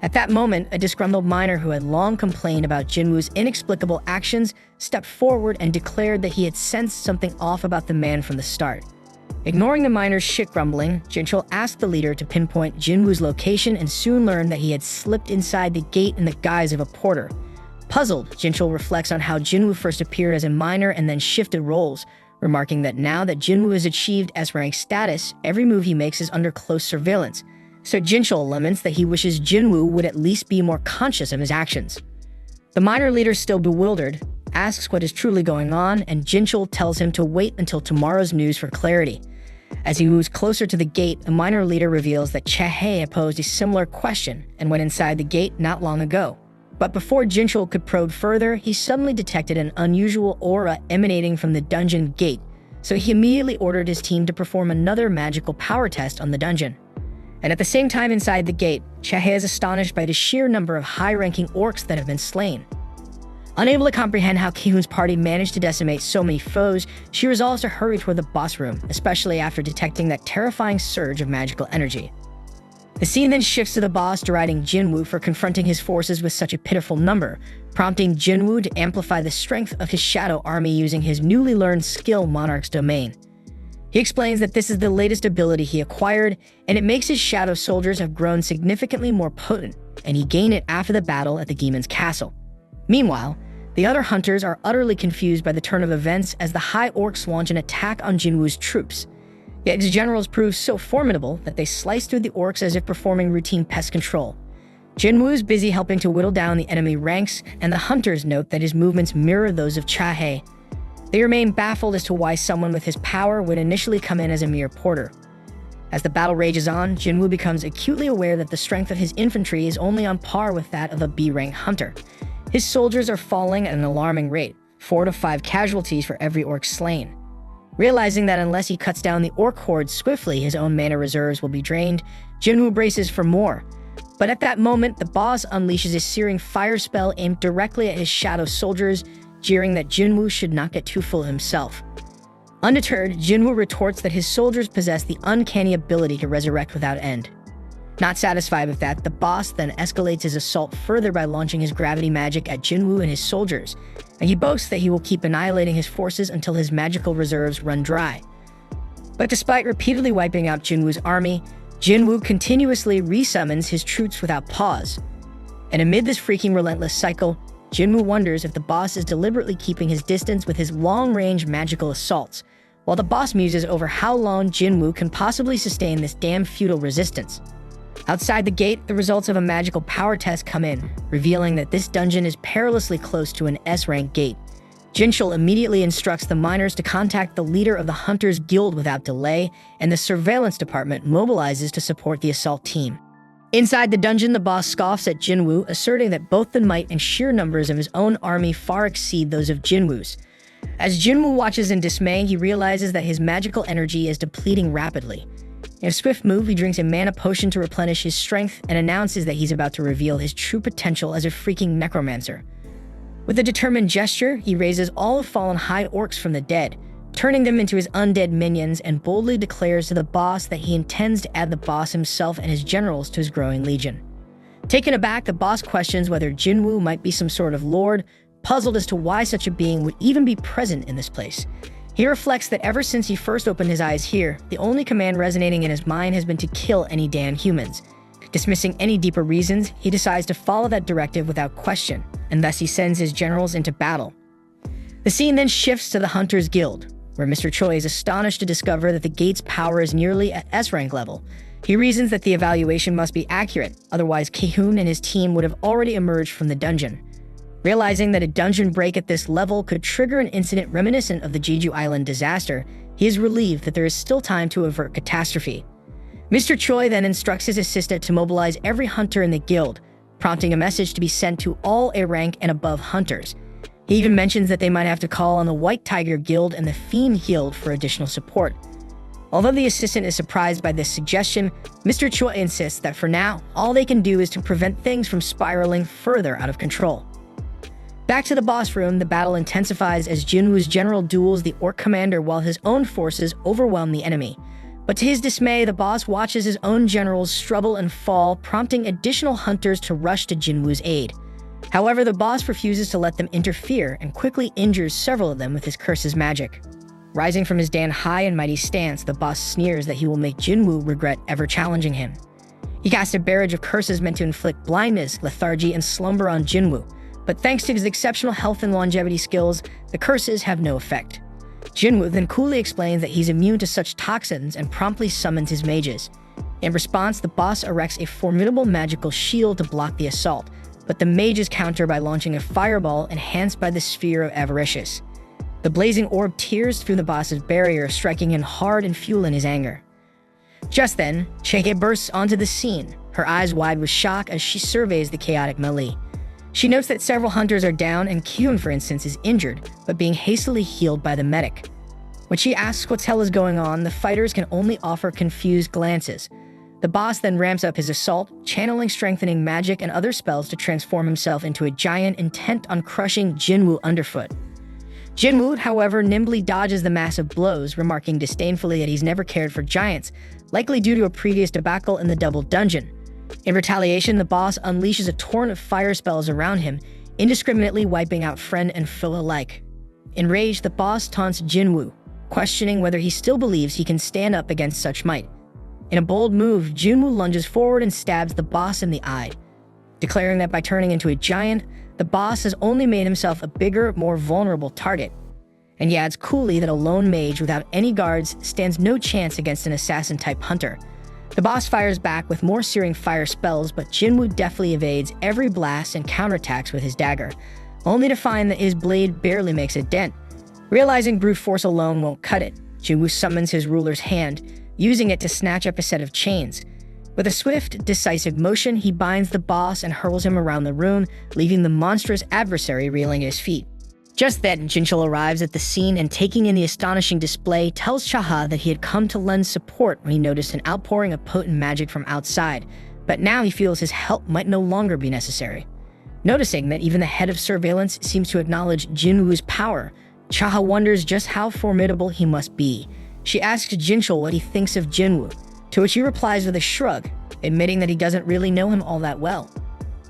[SPEAKER 2] At that moment, a disgruntled miner who had long complained about Jinwoo's inexplicable actions stepped forward and declared that he had sensed something off about the man from the start. Ignoring the miner's shit grumbling, Jinchul asked the leader to pinpoint Jinwoo's location and soon learned that he had slipped inside the gate in the guise of a porter. Puzzled, Jinchul reflects on how Jinwoo first appeared as a miner and then shifted roles, remarking that now that Jinwoo has achieved S-rank status, every move he makes is under close surveillance. So Jinchul laments that he wishes Jinwoo would at least be more conscious of his actions. The miner leader, still bewildered, asks what is truly going on, and Jinchul tells him to wait until tomorrow's news for clarity. As he moves closer to the gate, the miner leader reveals that Chae posed a similar question and went inside the gate not long ago. But before Jinchul could probe further, he suddenly detected an unusual aura emanating from the dungeon gate, so he immediately ordered his team to perform another magical power test on the dungeon. And at the same time inside the gate, Chae is astonished by the sheer number of high-ranking orcs that have been slain. Unable to comprehend how Ki-hoon's party managed to decimate so many foes, she resolves to hurry toward the boss room, especially after detecting that terrifying surge of magical energy. The scene then shifts to the boss deriding Jinwoo for confronting his forces with such a pitiful number, prompting Jinwoo to amplify the strength of his shadow army using his newly learned skill Monarch's Domain. He explains that this is the latest ability he acquired, and it makes his shadow soldiers have grown significantly more potent, and he gained it after the battle at the Demon's Castle. Meanwhile, the other hunters are utterly confused by the turn of events as the High Orcs launch an attack on Jinwoo's troops. Yet his generals prove so formidable that they slice through the orcs as if performing routine pest control. Jinwoo is busy helping to whittle down the enemy ranks, and the hunters note that his movements mirror those of Chae. They remain baffled as to why someone with his power would initially come in as a mere porter. As the battle rages on, Jinwoo becomes acutely aware that the strength of his infantry is only on par with that of a B-rank hunter. His soldiers are falling at an alarming rate, 4 to 5 casualties for every orc slain. Realizing that unless he cuts down the orc horde swiftly, his own mana reserves will be drained, Jinwoo braces for more. But at that moment, the boss unleashes a searing fire spell aimed directly at his shadow soldiers, jeering that Jinwoo should not get too full of himself. Undeterred, Jinwoo retorts that his soldiers possess the uncanny ability to resurrect without end. Not satisfied with that, the boss then escalates his assault further by launching his gravity magic at Jinwoo and his soldiers, and he boasts that he will keep annihilating his forces until his magical reserves run dry. But despite repeatedly wiping out Jinwoo's army, Jinwoo continuously resummons his troops without pause. And amid this freaking relentless cycle, Jinwoo wonders if the boss is deliberately keeping his distance with his long-range magical assaults, while the boss muses over how long Jinwoo can possibly sustain this damn futile resistance. Outside the gate, the results of a magical power test come in, revealing that this dungeon is perilously close to an S-rank gate. Jinchul immediately instructs the miners to contact the leader of the Hunters Guild without delay, and the surveillance department mobilizes to support the assault team. Inside the dungeon, the boss scoffs at Jinwoo, asserting that both the might and sheer numbers of his own army far exceed those of Jinwoo's. As Jinwoo watches in dismay, he realizes that his magical energy is depleting rapidly. In a swift move, he drinks a mana potion to replenish his strength and announces that he's about to reveal his true potential as a freaking necromancer. With a determined gesture, he raises all the fallen high orcs from the dead, turning them into his undead minions, and boldly declares to the boss that he intends to add the boss himself and his generals to his growing legion. Taken aback, the boss questions whether Jinwoo might be some sort of lord, puzzled as to why such a being would even be present in this place. He reflects that ever since he first opened his eyes here, the only command resonating in his mind has been to kill any damn humans. Dismissing any deeper reasons, he decides to follow that directive without question, and thus he sends his generals into battle. The scene then shifts to the Hunters Guild, where Mr. Choi is astonished to discover that the gate's power is nearly at S-rank level. He reasons that the evaluation must be accurate, otherwise Ki-hoon and his team would have already emerged from the dungeon. Realizing that a dungeon break at this level could trigger an incident reminiscent of the Jeju Island disaster, he is relieved that there is still time to avert catastrophe. Mr. Choi then instructs his assistant to mobilize every hunter in the guild, prompting a message to be sent to all A-rank and above hunters. He even mentions that they might have to call on the White Tiger Guild and the Fiend Guild for additional support. Although the assistant is surprised by this suggestion, Mr. Choi insists that for now, all they can do is to prevent things from spiraling further out of control. Back to the boss room, the battle intensifies as Jinwoo's general duels the orc commander while his own forces overwhelm the enemy. But to his dismay, the boss watches his own generals struggle and fall, prompting additional hunters to rush to Jinwoo's aid. However, the boss refuses to let them interfere and quickly injures several of them with his curse's magic. Rising from his damned high and mighty stance, the boss sneers that he will make Jinwoo regret ever challenging him. He casts a barrage of curses meant to inflict blindness, lethargy, and slumber on Jinwoo, but thanks to his exceptional health and longevity skills, the curses have no effect. Jinwoo then coolly explains that he's immune to such toxins and promptly summons his mages. In response, the boss erects a formidable magical shield to block the assault, but the mages counter by launching a fireball enhanced by the Sphere of Avaricious. The blazing orb tears through the boss's barrier, striking in hard and fueling his anger. Just then, Cheike bursts onto the scene, her eyes wide with shock as she surveys the chaotic melee. She notes that several hunters are down and Kyun, for instance, is injured, but being hastily healed by the medic. When she asks what hell is going on, the fighters can only offer confused glances. The boss then ramps up his assault, channeling strengthening magic and other spells to transform himself into a giant intent on crushing Jinwoo underfoot. Jinwoo, however, nimbly dodges the massive blows, remarking disdainfully that he's never cared for giants, likely due to a previous debacle in the double dungeon. In retaliation, the boss unleashes a torrent of fire spells around him, indiscriminately wiping out friend and foe alike. Enraged, the boss taunts Jinwoo, questioning whether he still believes he can stand up against such might. In a bold move, Jinwoo lunges forward and stabs the boss in the eye, declaring that by turning into a giant, the boss has only made himself a bigger, more vulnerable target. And he adds coolly that a lone mage without any guards stands no chance against an assassin-type hunter. The boss fires back with more searing fire spells, but Jinwoo deftly evades every blast and counterattacks with his dagger, only to find that his blade barely makes a dent. Realizing brute force alone won't cut it, Jinwoo summons his ruler's hand, using it to snatch up a set of chains. With a swift, decisive motion, he binds the boss and hurls him around the room, leaving the monstrous adversary reeling at his feet. Just then, Jinchul arrives at the scene and, taking in the astonishing display, tells Chaha that he had come to lend support when he noticed an outpouring of potent magic from outside, but now he feels his help might no longer be necessary. Noticing that even the head of surveillance seems to acknowledge Jinwoo's power, Chaha wonders just how formidable he must be. She asks Jinchul what he thinks of Jinwoo, to which he replies with a shrug, admitting that he doesn't really know him all that well.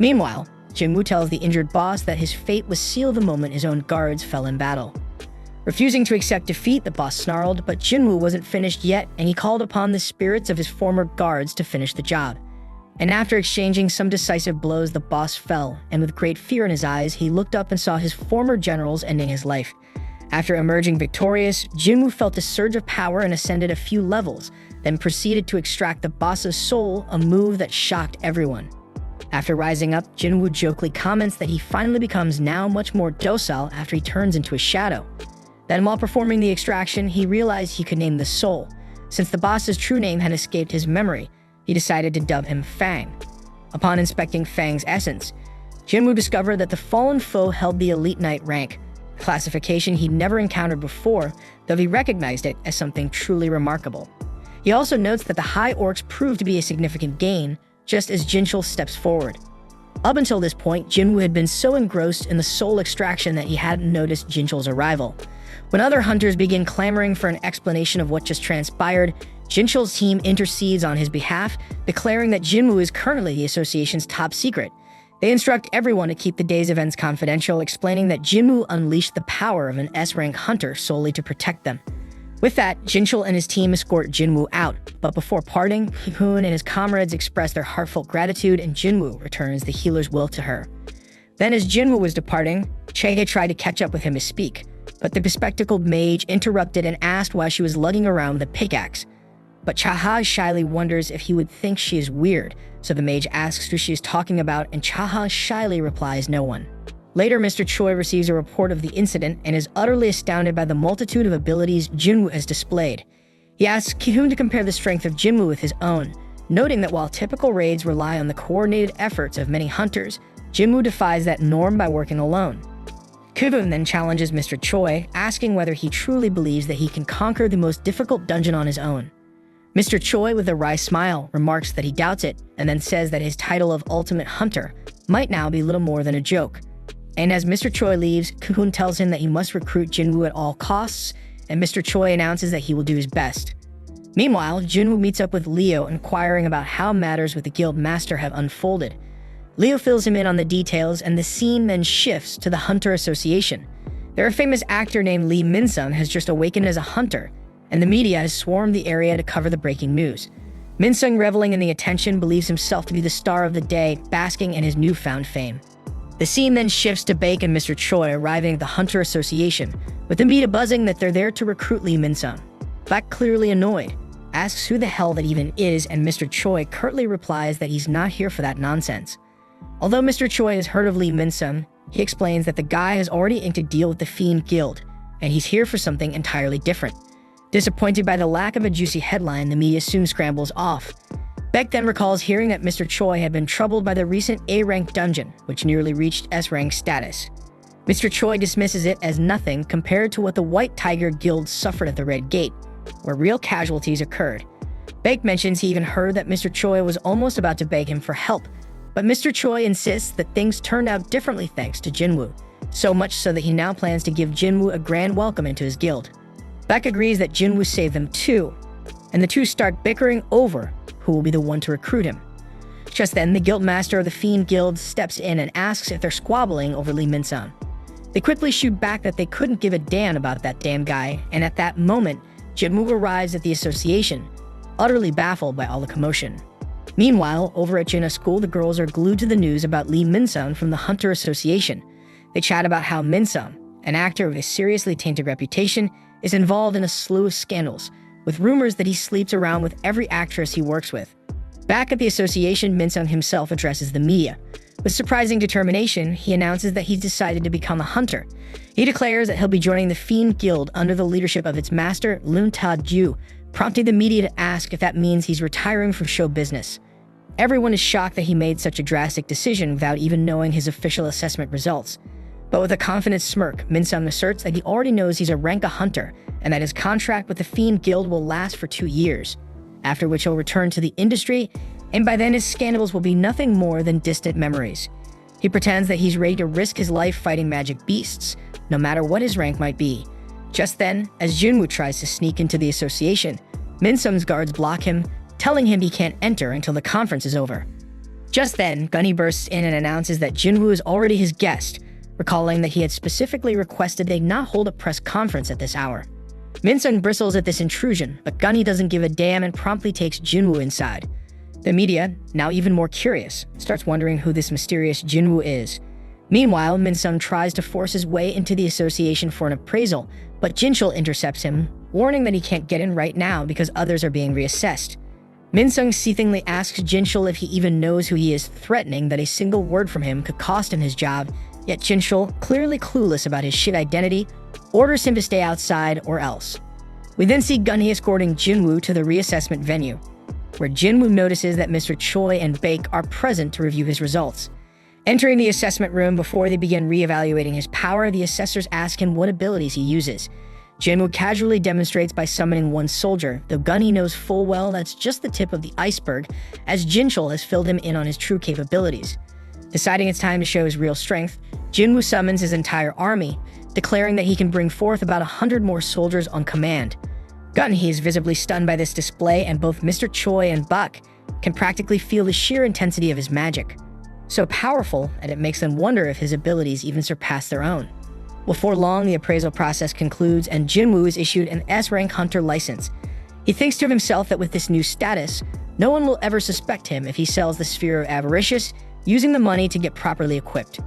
[SPEAKER 2] Meanwhile, Jinwoo tells the injured boss that his fate was sealed the moment his own guards fell in battle. Refusing to accept defeat, the boss snarled, but Jinwoo wasn't finished yet, and he called upon the spirits of his former guards to finish the job. And after exchanging some decisive blows, the boss fell, and with great fear in his eyes, he looked up and saw his former generals ending his life. After emerging victorious, Jinwoo felt a surge of power and ascended a few levels, then proceeded to extract the boss's soul, a move that shocked everyone. After rising up, Jinwoo jokingly comments that he finally becomes now much more docile after he turns into a shadow. Then, while performing the extraction, he realized he could name the soul. Since the boss's true name had escaped his memory, he decided to dub him Fang. Upon inspecting Fang's essence, Jinwoo discovered that the fallen foe held the Elite Knight rank, a classification he'd never encountered before, though he recognized it as something truly remarkable. He also notes that the High Orcs proved to be a significant gain, just as Jinchul steps forward. Up until this point, Jinwoo had been so engrossed in the soul extraction that he hadn't noticed Jinchul's arrival. When other hunters begin clamoring for an explanation of what just transpired, Jinchul's team intercedes on his behalf, declaring that Jinwoo is currently the association's top secret. They instruct everyone to keep the day's events confidential, explaining that Jinwoo unleashed the power of an S-rank hunter solely to protect them. With that, Jinchul and his team escort Jinwoo out, but before parting, Hoon and his comrades express their heartfelt gratitude, and Jinwoo returns the healer's will to her. Then, as Jinwoo was departing, Chehe tried to catch up with him to speak, but the bespectacled mage interrupted and asked why she was lugging around the pickaxe. But Chaha shyly wonders if he would think she is weird, so the mage asks who she is talking about, and Chaha shyly replies no one. Later, Mr. Choi receives a report of the incident and is utterly astounded by the multitude of abilities Jinwoo has displayed. He asks Ki-hoon to compare the strength of Jinwoo with his own, noting that while typical raids rely on the coordinated efforts of many hunters, Jinwoo defies that norm by working alone. Kuvun then challenges Mr. Choi, asking whether he truly believes that he can conquer the most difficult dungeon on his own. Mr. Choi, with a wry smile, remarks that he doubts it, and then says that his title of Ultimate Hunter might now be little more than a joke. And as Mr. Choi leaves, Kuvun tells him that he must recruit Jinwoo at all costs, and Mr. Choi announces that he will do his best. Meanwhile, Jinwoo meets up with Leo, inquiring about how matters with the guild master have unfolded. Leo fills him in on the details, and the scene then shifts to the Hunter Association. There, a famous actor named Lee Min-sung has just awakened as a hunter, and the media has swarmed the area to cover the breaking news. Min-sung, reveling in the attention, believes himself to be the star of the day, basking in his newfound fame. The scene then shifts to Baek and Mr. Choi arriving at the Hunter Association, with the media buzzing that they're there to recruit Lee Min-sung. Baek, clearly annoyed, asks who the hell that even is, and Mr. Choi curtly replies that he's not here for that nonsense. Although Mr. Choi has heard of Lee Min-sung, he explains that the guy has already inked a deal with the Fiend Guild, and he's here for something entirely different. Disappointed by the lack of a juicy headline, the media soon scrambles off. Baek then recalls hearing that Mr. Choi had been troubled by the recent A-rank dungeon, which nearly reached S-rank status. Mr. Choi dismisses it as nothing compared to what the White Tiger Guild suffered at the Red Gate, where real casualties occurred. Baek mentions he even heard that Mr. Choi was almost about to beg him for help, but Mr. Choi insists that things turned out differently thanks to Jinwoo, so much so that he now plans to give Jinwoo a grand welcome into his guild. Baek agrees that Jinwoo saved them too, and the two start bickering over who will be the one to recruit him. Just then, the guildmaster of the Fiend Guild steps in and asks if they're squabbling over Lee Min-sung. They quickly shoot back that they couldn't give a damn about that damn guy, and at that moment, Jinwoo arrives at the association, utterly baffled by all the commotion. Meanwhile, over at Jinna's school, the girls are glued to the news about Lee Min-sung from the Hunter Association. They chat about how Min-sung, an actor with a seriously tainted reputation, is involved in a slew of scandals, with rumors that he sleeps around with every actress he works with. Back at the association, Min-sung himself addresses the media. With surprising determination, he announces that he's decided to become a hunter. He declares that he'll be joining the Fiend Guild under the leadership of its master, Loon Ta-ju, prompting the media to ask if that means he's retiring from show business. Everyone is shocked that he made such a drastic decision without even knowing his official assessment results. But with a confident smirk, Min-sung asserts that he already knows he's a rank hunter and that his contract with the Fiend Guild will last for 2 years, after which he'll return to the industry, and by then his scandals will be nothing more than distant memories. He pretends that he's ready to risk his life fighting magic beasts, no matter what his rank might be. Just then, as Jinwoo tries to sneak into the association, Min-sung's guards block him, telling him he can't enter until the conference is over. Just then, Gunny bursts in and announces that Jinwoo is already his guest, recalling that he had specifically requested they not hold a press conference at this hour. Min-sung bristles at this intrusion, but Gunny doesn't give a damn and promptly takes Jinwoo inside. The media, now even more curious, starts wondering who this mysterious Jinwoo is. Meanwhile, Min-sung tries to force his way into the association for an appraisal, but Jinchul intercepts him, warning that he can't get in right now because others are being reassessed. Min-sung seethingly asks Jinchul if he even knows who he is, threatening that a single word from him could cost him his job, yet Jinchul, clearly clueless about his shit identity, orders him to stay outside or else. We then see Gunny escorting Jinwoo to the reassessment venue, where Jinwoo notices that Mr. Choi and Baek are present to review his results. Entering the assessment room before they begin re-evaluating his power, the assessors ask him what abilities he uses. Jinwoo casually demonstrates by summoning one soldier, though Gunny knows full well that's just the tip of the iceberg, as Jinchul has filled him in on his true capabilities. Deciding it's time to show his real strength, Jinwoo summons his entire army, declaring that he can bring forth about 100 more soldiers on command. Gunny is visibly stunned by this display, and both Mr. Choi and Baek can practically feel the sheer intensity of his magic. So powerful, and it makes them wonder if his abilities even surpass their own. Before long, the appraisal process concludes, and Jinwoo is issued an S-rank hunter license. He thinks to himself that with this new status, no one will ever suspect him if he sells the Sphere of Avaricious, using the money to get properly equipped.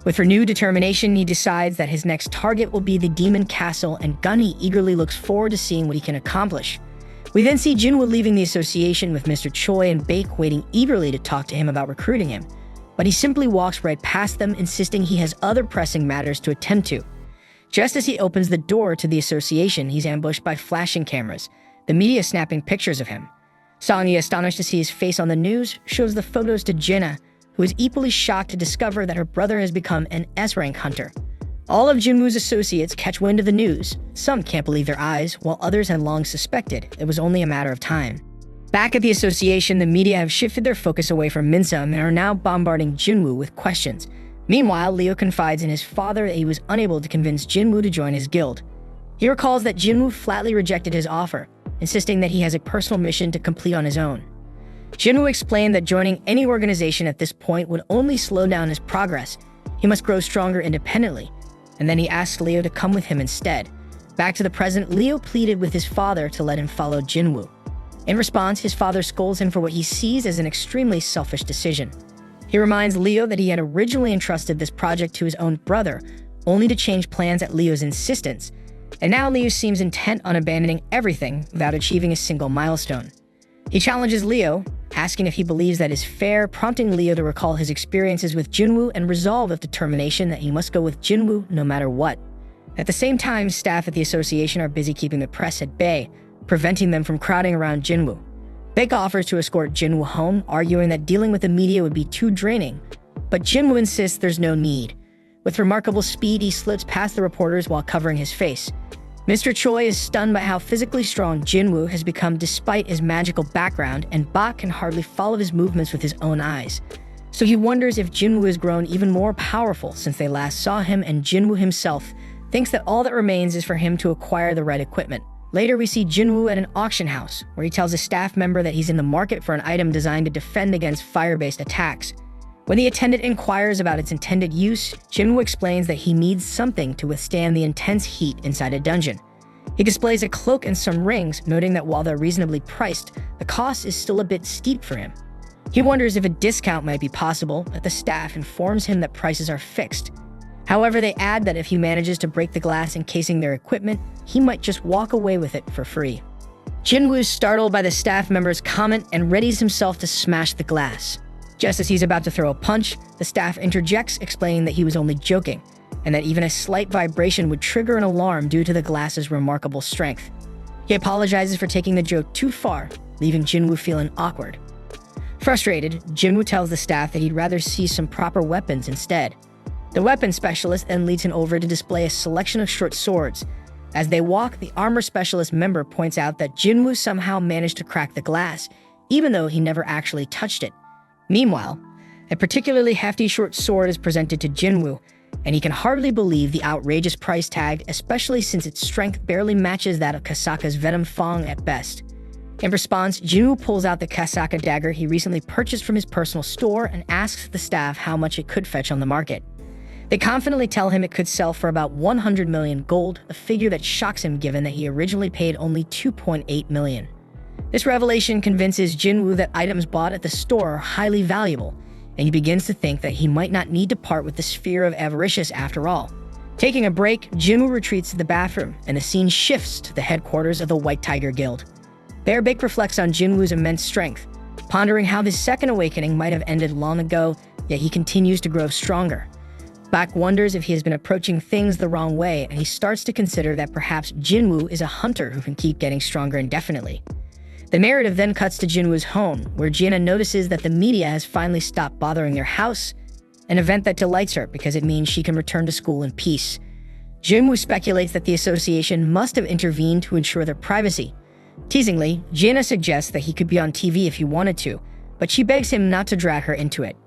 [SPEAKER 2] With renewed determination, he decides that his next target will be the Demon Castle, and Gunny eagerly looks forward to seeing what he can accomplish. We then see Jinwoo leaving the association with Mr. Choi and Baek waiting eagerly to talk to him about recruiting him, but he simply walks right past them, insisting he has other pressing matters to attend to. Just as he opens the door to the association, he's ambushed by flashing cameras, the media snapping pictures of him. Songy, astonished to see his face on the news, shows the photos to Jinna, who is equally shocked to discover that her brother has become an S-rank hunter. All of Jinwoo's associates catch wind of the news. Some can't believe their eyes, while others had long suspected it was only a matter of time. Back at the association, the media have shifted their focus away from Minsum and are now bombarding Jinwoo with questions. Meanwhile, Leo confides in his father that he was unable to convince Jinwoo to join his guild. He recalls that Jinwoo flatly rejected his offer, insisting that he has a personal mission to complete on his own. Jinwoo explained that joining any organization at this point would only slow down his progress. He must grow stronger independently, and then he asked Leo to come with him instead. Back to the present, Leo pleaded with his father to let him follow Jinwoo. In response, his father scolds him for what he sees as an extremely selfish decision. He reminds Leo that he had originally entrusted this project to his own brother, only to change plans at Leo's insistence, and now Leo seems intent on abandoning everything without achieving a single milestone. He challenges Leo, asking if he believes that is fair, prompting Leo to recall his experiences with Jinwoo and resolve with determination that he must go with Jinwoo no matter what. At the same time, staff at the association are busy keeping the press at bay, preventing them from crowding around Jinwoo. Baek offers to escort Jinwoo home, arguing that dealing with the media would be too draining, but Jinwoo insists there's no need. With remarkable speed, he slips past the reporters while covering his face. Mr. Choi is stunned by how physically strong Jinwoo has become despite his magical background, and Bak can hardly follow his movements with his own eyes. So he wonders if Jinwoo has grown even more powerful since they last saw him, and Jinwoo himself thinks that all that remains is for him to acquire the right equipment. Later, we see Jinwoo at an auction house, where he tells a staff member that he's in the market for an item designed to defend against fire-based attacks. When the attendant inquires about its intended use, Jinwoo explains that he needs something to withstand the intense heat inside a dungeon. He displays a cloak and some rings, noting that while they're reasonably priced, the cost is still a bit steep for him. He wonders if a discount might be possible, but the staff informs him that prices are fixed. However, they add that if he manages to break the glass encasing their equipment, he might just walk away with it for free. Jinwoo is startled by the staff member's comment and readies himself to smash the glass. Just as he's about to throw a punch, the staff interjects, explaining that he was only joking, and that even a slight vibration would trigger an alarm due to the glass's remarkable strength. He apologizes for taking the joke too far, leaving Jinwoo feeling awkward. Frustrated, Jinwoo tells the staff that he'd rather see some proper weapons instead. The weapons specialist then leads him over to display a selection of short swords. As they walk, the armor specialist member points out that Jinwoo somehow managed to crack the glass, even though he never actually touched it. Meanwhile, a particularly hefty short sword is presented to Jinwoo, and he can hardly believe the outrageous price tag, especially since its strength barely matches that of Kasaka's Venom Fang at best. In response, Jinwoo pulls out the Kasaka dagger he recently purchased from his personal store and asks the staff how much it could fetch on the market. They confidently tell him it could sell for about 100 million gold, a figure that shocks him given that he originally paid only 2.8 million. This revelation convinces Jinwoo that items bought at the store are highly valuable, and he begins to think that he might not need to part with the sphere of avaricious after all. Taking a break, Jinwoo retreats to the bathroom, and the scene shifts to the headquarters of the White Tiger Guild. There, Baek reflects on Jinwoo's immense strength, pondering how his second awakening might have ended long ago, yet he continues to grow stronger. Bak wonders if he has been approaching things the wrong way, and he starts to consider that perhaps Jinwoo is a hunter who can keep getting stronger indefinitely. The narrative then cuts to Jinwoo's home, where Jiena notices that the media has finally stopped bothering their house, an event that delights her because it means she can return to school in peace. Jinwoo speculates that the association must have intervened to ensure their privacy. Teasingly, Jiena suggests that he could be on TV if he wanted to, but she begs him not to drag her into it.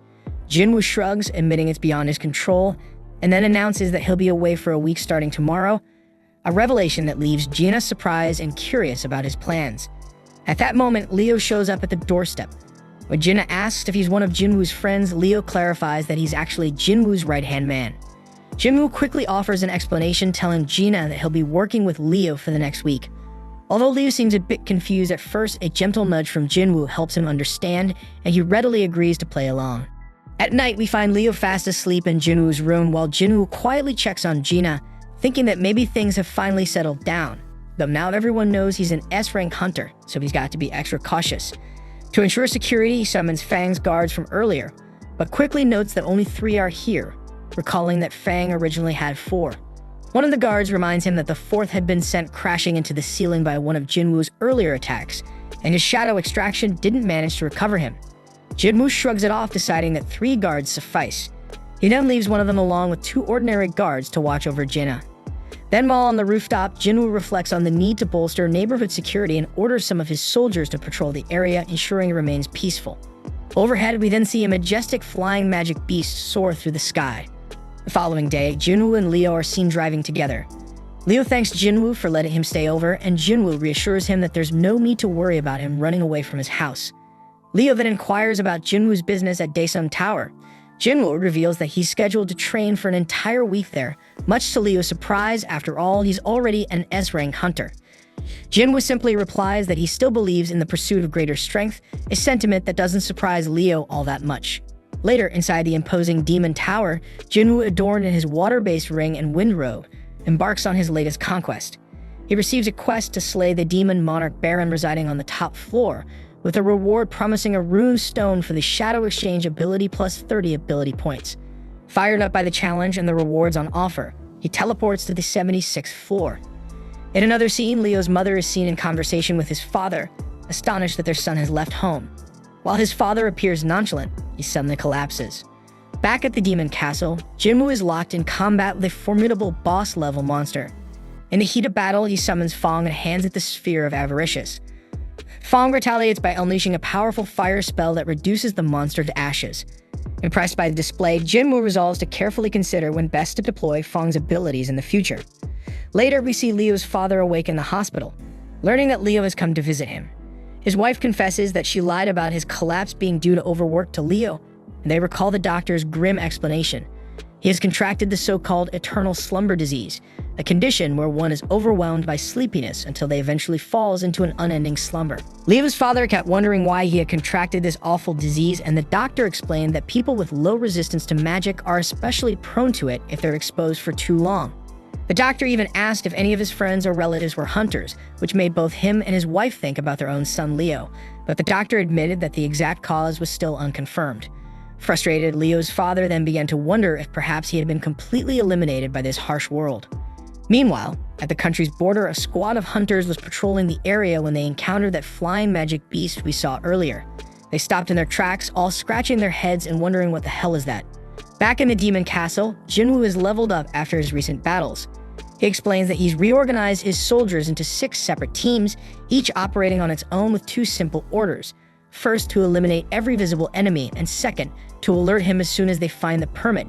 [SPEAKER 2] Jinwoo shrugs, admitting it's beyond his control, and then announces that he'll be away for a week starting tomorrow, a revelation that leaves Jiena surprised and curious about his plans. At that moment, Leo shows up at the doorstep. When Jiena asks if he's one of Jinwoo's friends, Leo clarifies that he's actually Jinwoo's right-hand man. Jinwoo quickly offers an explanation, telling Jiena that he'll be working with Leo for the next week. Although Leo seems a bit confused at first, a gentle nudge from Jinwoo helps him understand, and he readily agrees to play along. At night, we find Leo fast asleep in Jinwoo's room while Jinwoo quietly checks on Jiena, thinking that maybe things have finally settled down. Though now everyone knows he's an S-rank hunter, so he's got to be extra cautious. To ensure security, he summons Fang's guards from earlier, but quickly notes that only 3 are here, recalling that Fang originally had 4. One of the guards reminds him that the 4th had been sent crashing into the ceiling by one of Jinwoo's earlier attacks, and his shadow extraction didn't manage to recover him. Jinwoo shrugs it off, deciding that 3 guards suffice. He then leaves one of them along with 2 ordinary guards to watch over Jinna. Then while on the rooftop, Jinwoo reflects on the need to bolster neighborhood security and orders some of his soldiers to patrol the area, ensuring it remains peaceful. Overhead, we then see a majestic flying magic beast soar through the sky. The following day, Jinwoo and Leo are seen driving together. Leo thanks Jinwoo for letting him stay over, and Jinwoo reassures him that there's no need to worry about him running away from his house. Leo then inquires about Jinwoo's business at Daesung Tower. Jinwoo reveals that he's scheduled to train for an entire week there, much to Leo's surprise. After all, he's already an S-rank hunter. Jinwoo simply replies that he still believes in the pursuit of greater strength, a sentiment that doesn't surprise Leo all that much. Later, inside the imposing Demon Tower, Jinwoo, adorned in his water-based ring and wind robe, embarks on his latest conquest. He receives a quest to slay the demon monarch baron residing on the top floor, with a reward promising a rune stone for the Shadow Exchange ability plus 30 ability points. Fired up by the challenge and the rewards on offer, he teleports to the 76th floor. In another scene, Leo's mother is seen in conversation with his father, astonished that their son has left home. While his father appears nonchalant, he suddenly collapses. Back at the Demon Castle, Jinwoo is locked in combat with a formidable boss-level monster. In the heat of battle, he summons Fong and hands it the Sphere of Avaricious. Fong retaliates by unleashing a powerful fire spell that reduces the monster to ashes. Impressed by the display, Jinwoo resolves to carefully consider when best to deploy Fong's abilities in the future. Later, we see Leo's father awake in the hospital, learning that Leo has come to visit him. His wife confesses that she lied about his collapse being due to overwork to Leo, and they recall the doctor's grim explanation. He has contracted the so-called eternal slumber disease, a condition where one is overwhelmed by sleepiness until they eventually falls into an unending slumber. Leo's father kept wondering why he had contracted this awful disease, and the doctor explained that people with low resistance to magic are especially prone to it if they're exposed for too long. The doctor even asked if any of his friends or relatives were hunters, which made both him and his wife think about their own son Leo, but the doctor admitted that the exact cause was still unconfirmed. Frustrated, Leo's father then began to wonder if perhaps he had been completely eliminated by this harsh world. Meanwhile, at the country's border, a squad of hunters was patrolling the area when they encountered that flying magic beast we saw earlier. They stopped in their tracks, all scratching their heads and wondering what the hell is that. Back in the Demon Castle, Jinwoo is leveled up after his recent battles. He explains that he's reorganized his soldiers into 6 separate teams, each operating on its own with 2 simple orders. First, to eliminate every visible enemy, and second, to alert him as soon as they find the permit.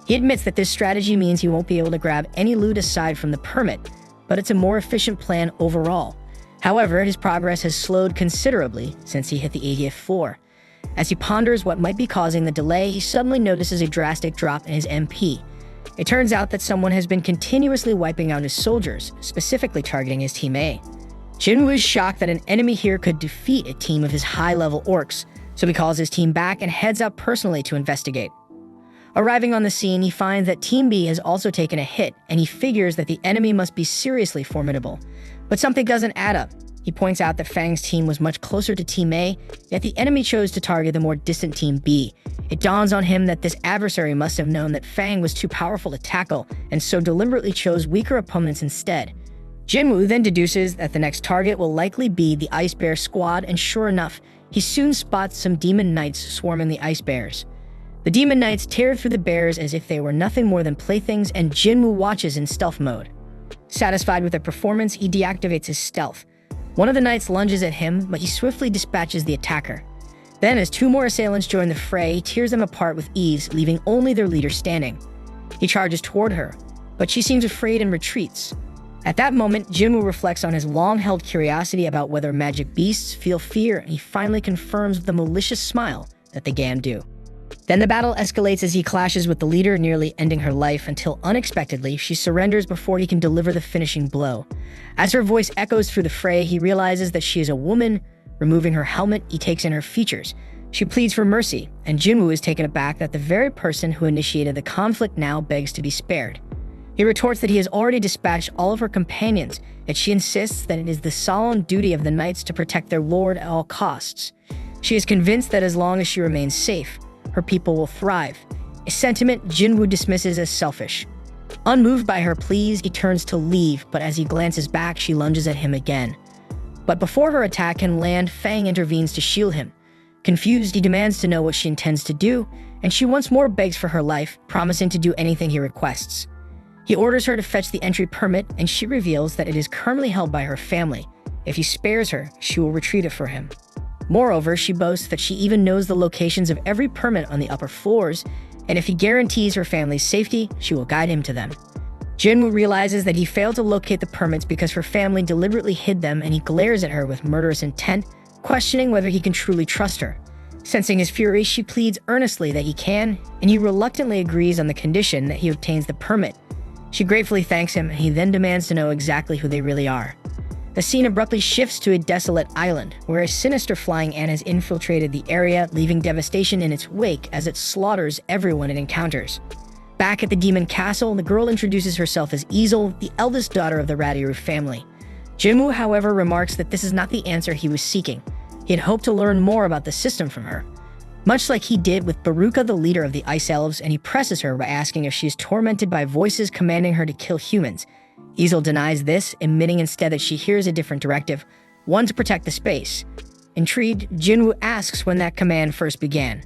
[SPEAKER 2] He admits that this strategy means he won't be able to grab any loot aside from the permit, but it's a more efficient plan overall. However, his progress has slowed considerably since he hit the 80th floor. As he ponders what might be causing the delay, he suddenly notices a drastic drop in his MP. It turns out that someone has been continuously wiping out his soldiers, specifically targeting his Team A. Jinwoo is shocked that an enemy here could defeat a team of his high-level orcs, so he calls his team back and heads out personally to investigate. Arriving on the scene, he finds that Team B has also taken a hit, and he figures that the enemy must be seriously formidable. But something doesn't add up. He points out that Fang's team was much closer to Team A, yet the enemy chose to target the more distant Team B. It dawns on him that this adversary must have known that Fang was too powerful to tackle, and so deliberately chose weaker opponents instead. Jinwoo then deduces that the next target will likely be the Ice Bear squad, and sure enough, he soon spots some demon knights swarming the Ice Bears. The demon knights tear through the bears as if they were nothing more than playthings, and Jinwoo watches in stealth mode. Satisfied with their performance, he deactivates his stealth. One of the knights lunges at him, but he swiftly dispatches the attacker. Then, as 2 more assailants join the fray, he tears them apart with ease, leaving only their leader standing. He charges toward her, but she seems afraid and retreats. At that moment, Jinwoo reflects on his long-held curiosity about whether magic beasts feel fear, and he finally confirms with a malicious smile that they can do. Then the battle escalates as he clashes with the leader, nearly ending her life, until unexpectedly, she surrenders before he can deliver the finishing blow. As her voice echoes through the fray, he realizes that she is a woman. Removing her helmet, he takes in her features. She pleads for mercy, and Jinwoo is taken aback that the very person who initiated the conflict now begs to be spared. He retorts that he has already dispatched all of her companions, yet she insists that it is the solemn duty of the knights to protect their lord at all costs. She is convinced that as long as she remains safe, her people will thrive, a sentiment Jinwoo dismisses as selfish. Unmoved by her pleas, he turns to leave, but as he glances back, she lunges at him again. But before her attack can land, Fang intervenes to shield him. Confused, he demands to know what she intends to do, and she once more begs for her life, promising to do anything he requests. He orders her to fetch the entry permit, and she reveals that it is currently held by her family. If he spares her, she will retrieve it for him. Moreover, she boasts that she even knows the locations of every permit on the upper floors, and if he guarantees her family's safety, she will guide him to them. Jinwoo realizes that he failed to locate the permits because her family deliberately hid them, and he glares at her with murderous intent, questioning whether he can truly trust her. Sensing his fury, she pleads earnestly that he can, and he reluctantly agrees on the condition that he obtains the permit. She gratefully thanks him, and he then demands to know exactly who they really are. The scene abruptly shifts to a desolate island, where a sinister flying ant has infiltrated the area, leaving devastation in its wake as it slaughters everyone it encounters. Back at the demon castle, the girl introduces herself as Easel, the eldest daughter of the Radiru family. Jinwoo, however, remarks that this is not the answer he was seeking. He had hoped to learn more about the system from her. Much like he did with Baruka, the leader of the Ice Elves, and he presses her by asking if she is tormented by voices commanding her to kill humans. Easel denies this, admitting instead that she hears a different directive, one to protect the space. Intrigued, Jinwoo asks when that command first began.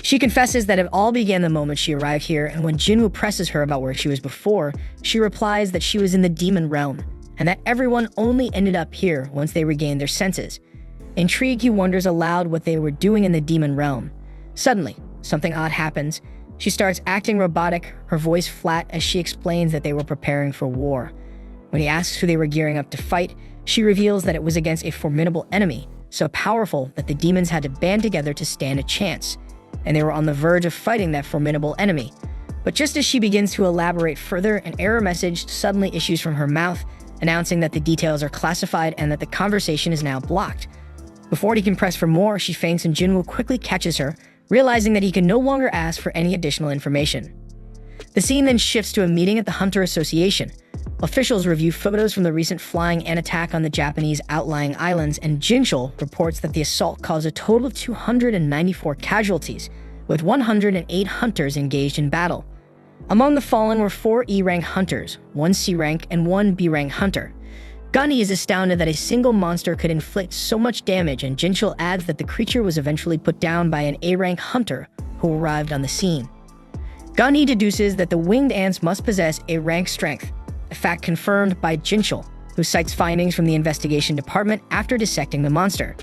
[SPEAKER 2] She confesses that it all began the moment she arrived here, and when Jinwoo presses her about where she was before, she replies that she was in the demon realm, and that everyone only ended up here once they regained their senses. Intrigued, he wonders aloud what they were doing in the demon realm. Suddenly, something odd happens. She starts acting robotic, her voice flat as she explains that they were preparing for war. When he asks who they were gearing up to fight, she reveals that it was against a formidable enemy, so powerful that the demons had to band together to stand a chance. And they were on the verge of fighting that formidable enemy. But just as she begins to elaborate further, an error message suddenly issues from her mouth, announcing that the details are classified and that the conversation is now blocked. Before he can press for more, she faints and Jinwoo quickly catches her, realizing that he can no longer ask for any additional information. The scene then shifts to a meeting at the Hunter Association. Officials review photos from the recent flying ant attack on the Japanese outlying islands, and Jinchul reports that the assault caused a total of 294 casualties, with 108 hunters engaged in battle. Among the fallen were 4 E-rank hunters, 1 C-rank, and 1 B-rank hunter. Gunny is astounded that a single monster could inflict so much damage, and Jinchul adds that the creature was eventually put down by an A-rank hunter who arrived on the scene. Gunny deduces that the winged ants must possess A-rank strength, a fact confirmed by Jinchul, who cites findings from the investigation department after dissecting the monster.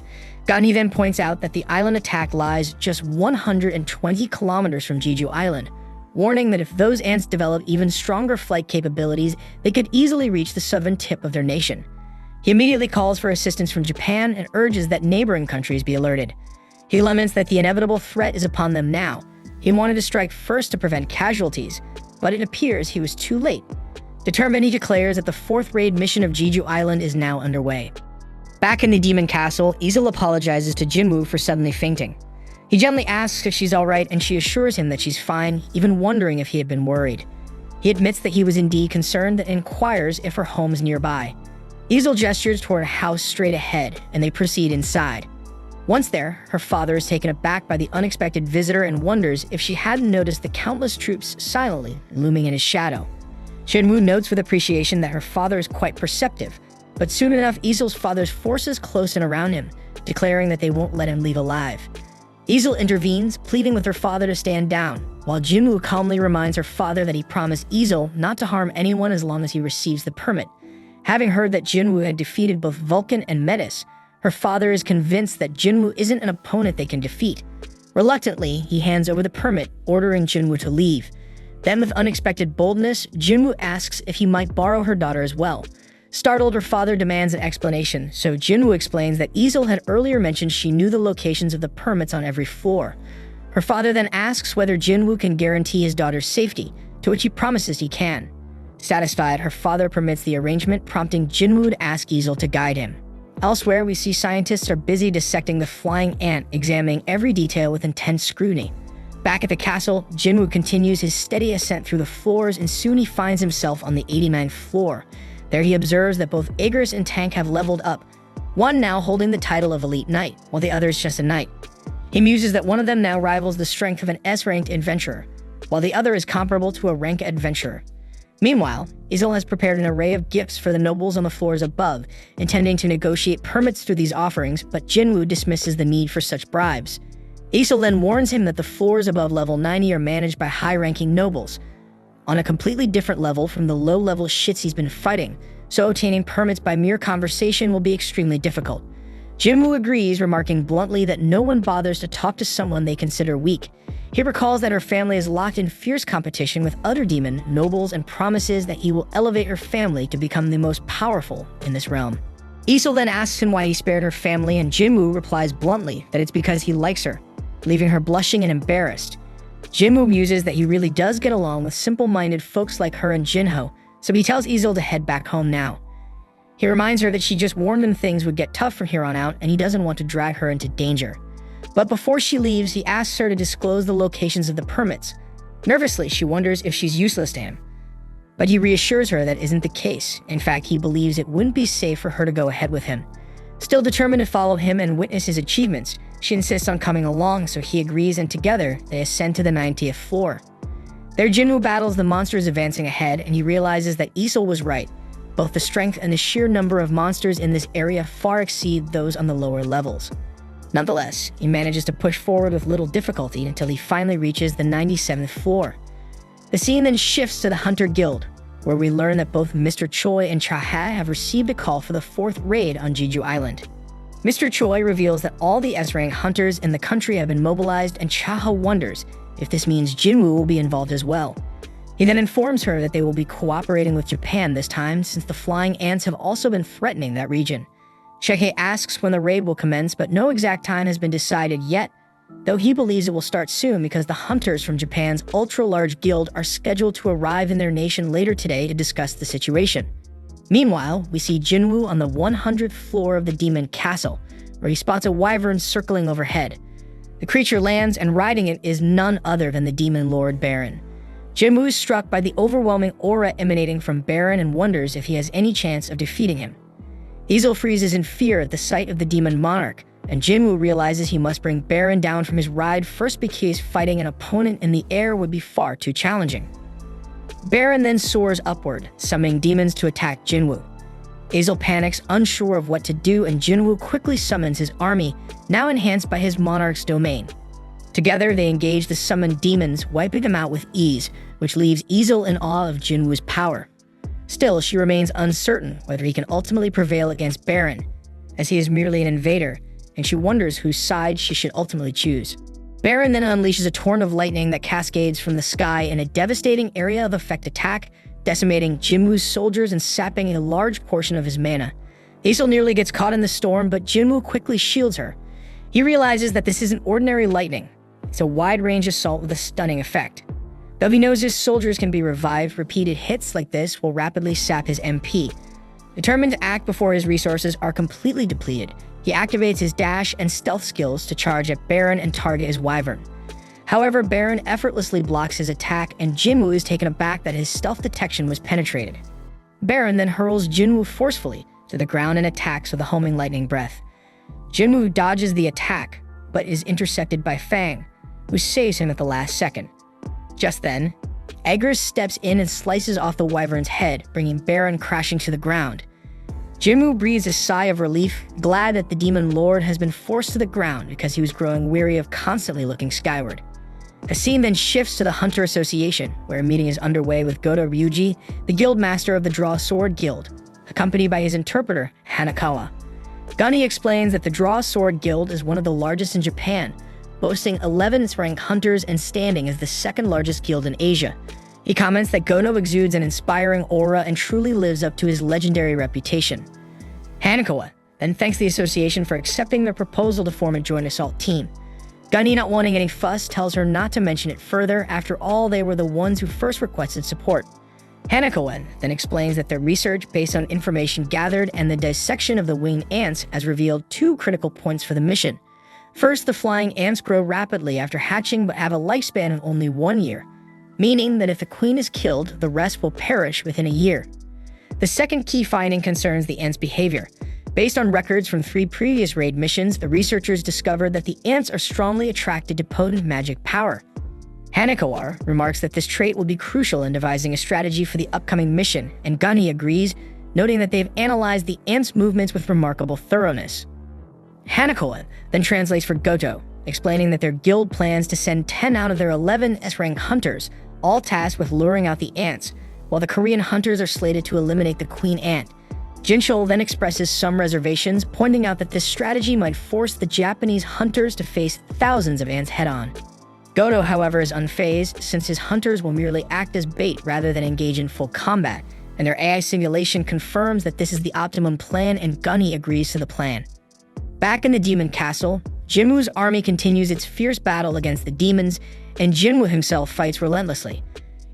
[SPEAKER 2] Gunny then points out that the island attack lies just 120 kilometers from Jeju Island, warning that if those ants develop even stronger flight capabilities, they could easily reach the southern tip of their nation. He immediately calls for assistance from Japan and urges that neighboring countries be alerted. He laments that the inevitable threat is upon them now. He wanted to strike first to prevent casualties, but it appears he was too late. Determined, he declares that the 4th raid mission of Jeju Island is now underway. Back in the demon castle, Easel apologizes to Jinwoo for suddenly fainting. He gently asks if she's alright, and she assures him that she's fine, even wondering if he had been worried. He admits that he was indeed concerned and inquires if her home's nearby. Easel gestures toward a house straight ahead, and they proceed inside. Once there, her father is taken aback by the unexpected visitor and wonders if she hadn't noticed the countless troops silently looming in his shadow. Jinwoo notes with appreciation that her father is quite perceptive, but soon enough Easel's father's forces close in around him, declaring that they won't let him leave alive. Easel intervenes, pleading with her father to stand down, while Jinwoo calmly reminds her father that he promised Easel not to harm anyone as long as he receives the permit. Having heard that Jinwoo had defeated both Vulcan and Metis, her father is convinced that Jinwoo isn't an opponent they can defeat. Reluctantly, he hands over the permit, ordering Jinwoo to leave. Then, with unexpected boldness, Jinwoo asks if he might borrow her daughter as well. Startled, her father demands an explanation, so Jinwoo explains that Easel had earlier mentioned she knew the locations of the permits on every floor. Her father then asks whether Jinwoo can guarantee his daughter's safety, to which he promises he can. Satisfied, her father permits the arrangement, prompting Jinwoo to ask Easel to guide him. Elsewhere, we see scientists are busy dissecting the flying ant, examining every detail with intense scrutiny. Back at the castle, Jinwoo continues his steady ascent through the floors, and soon he finds himself on the 89th floor. There he observes that both Aegis and Tank have leveled up, one now holding the title of Elite Knight, while the other is just a knight. He muses that one of them now rivals the strength of an S-ranked adventurer, while the other is comparable to a rank adventurer. Meanwhile, Easel has prepared an array of gifts for the nobles on the floors above, intending to negotiate permits through these offerings, but Jinwoo dismisses the need for such bribes. Isol then warns him that the floors above level 90 are managed by high-ranking nobles, on a completely different level from the low-level shits he's been fighting, so obtaining permits by mere conversation will be extremely difficult. Jinwoo agrees, remarking bluntly that no one bothers to talk to someone they consider weak. He recalls that her family is locked in fierce competition with other demon nobles and promises that he will elevate her family to become the most powerful in this realm. Isol then asks him why he spared her family, and Jinwoo replies bluntly that it's because he likes her, leaving her blushing and embarrassed. Jinwoo muses that he really does get along with simple-minded folks like her and Jinho, so he tells Isol to head back home now. He reminds her that she just warned him things would get tough from here on out, and he doesn't want to drag her into danger. But before she leaves, he asks her to disclose the locations of the permits. Nervously, she wonders if she's useless to him. But he reassures her that isn't the case. In fact, he believes it wouldn't be safe for her to go ahead with him. Still determined to follow him and witness his achievements, she insists on coming along, so he agrees, and together, they ascend to the 90th floor. There, Jinwoo battles the monsters advancing ahead, and he realizes that Isol was right. Both the strength and the sheer number of monsters in this area far exceed those on the lower levels. Nonetheless, he manages to push forward with little difficulty until he finally reaches the 97th floor. The scene then shifts to the Hunter Guild, where we learn that both Mr. Choi and Cha-ha have received a call for the 4th raid on Jeju Island. Mr. Choi reveals that all the S-rank hunters in the country have been mobilized, and Cha-ha wonders if this means Jinwoo will be involved as well. He then informs her that they will be cooperating with Japan this time, since the flying ants have also been threatening that region. Sheke asks when the raid will commence, but no exact time has been decided yet, though he believes it will start soon because the hunters from Japan's ultra-large guild are scheduled to arrive in their nation later today to discuss the situation. Meanwhile, we see Jinwoo on the 100th floor of the demon castle, where he spots a wyvern circling overhead. The creature lands, and riding it is none other than the demon lord Baron. Jinwoo is struck by the overwhelming aura emanating from Baron and wonders if he has any chance of defeating him. Isol freezes in fear at the sight of the demon monarch, and Jinwoo realizes he must bring Baron down from his ride first because fighting an opponent in the air would be far too challenging. Baron then soars upward, summoning demons to attack Jinwoo. Isol panics, unsure of what to do, and Jinwoo quickly summons his army, now enhanced by his monarch's domain. Together, they engage the summoned demons, wiping them out with ease, which leaves Isol in awe of Jinwoo's power. Still, she remains uncertain whether he can ultimately prevail against Baron, as he is merely an invader, and she wonders whose side she should ultimately choose. Baron then unleashes a torrent of lightning that cascades from the sky in a devastating area of effect attack, decimating Jinwoo's soldiers and sapping a large portion of his mana. Isol nearly gets caught in the storm, but Jinwoo quickly shields her. He realizes that this isn't ordinary lightning. It's a wide-range assault with a stunning effect. Though he knows his soldiers can be revived, repeated hits like this will rapidly sap his MP. Determined to act before his resources are completely depleted, he activates his dash and stealth skills to charge at Baron and target his wyvern. However, Baron effortlessly blocks his attack, and Jinwoo is taken aback that his stealth detection was penetrated. Baron then hurls Jinwoo forcefully to the ground and attacks with a homing lightning breath. Jinwoo dodges the attack, but is intercepted by Fang, who saves him at the last second. Just then, Eggers steps in and slices off the wyvern's head, bringing Baron crashing to the ground. Jinwoo breathes a sigh of relief, glad that the demon lord has been forced to the ground because he was growing weary of constantly looking skyward. The scene then shifts to the Hunter Association, where a meeting is underway with Goto Ryuji, the guild master of the Draw Sword Guild, accompanied by his interpreter, Hanakawa. Gunny explains that the Draw Sword Guild is one of the largest in Japan, boasting 11 ranked hunters and standing as the second largest guild in Asia. He comments that Gono exudes an inspiring aura and truly lives up to his legendary reputation. Hanakawa then thanks the association for accepting their proposal to form a joint assault team. Gunny, not wanting any fuss, tells her not to mention it further. After all, they were the ones who first requested support. Hanakawa then explains that their research based on information gathered and the dissection of the winged ants has revealed two critical points for the mission. First, the flying ants grow rapidly after hatching but have a lifespan of only 1 year, meaning that if the queen is killed, the rest will perish within a year. The second key finding concerns the ants' behavior. Based on records from 3 previous raid missions, the researchers discovered that the ants are strongly attracted to potent magic power. Hanakawa remarks that this trait will be crucial in devising a strategy for the upcoming mission, and Gunny agrees, noting that they've analyzed the ants' movements with remarkable thoroughness. Hanakawa then translates for Goto, explaining that their guild plans to send 10 out of their 11 S-rank hunters, all tasked with luring out the ants, while the Korean hunters are slated to eliminate the queen ant. Jinchul then expresses some reservations, pointing out that this strategy might force the Japanese hunters to face thousands of ants head-on. Goto, however, is unfazed, since his hunters will merely act as bait rather than engage in full combat, and their AI simulation confirms that this is the optimum plan, and Gunny agrees to the plan. Back in the demon castle, Jinwoo's army continues its fierce battle against the demons, and Jinwoo himself fights relentlessly.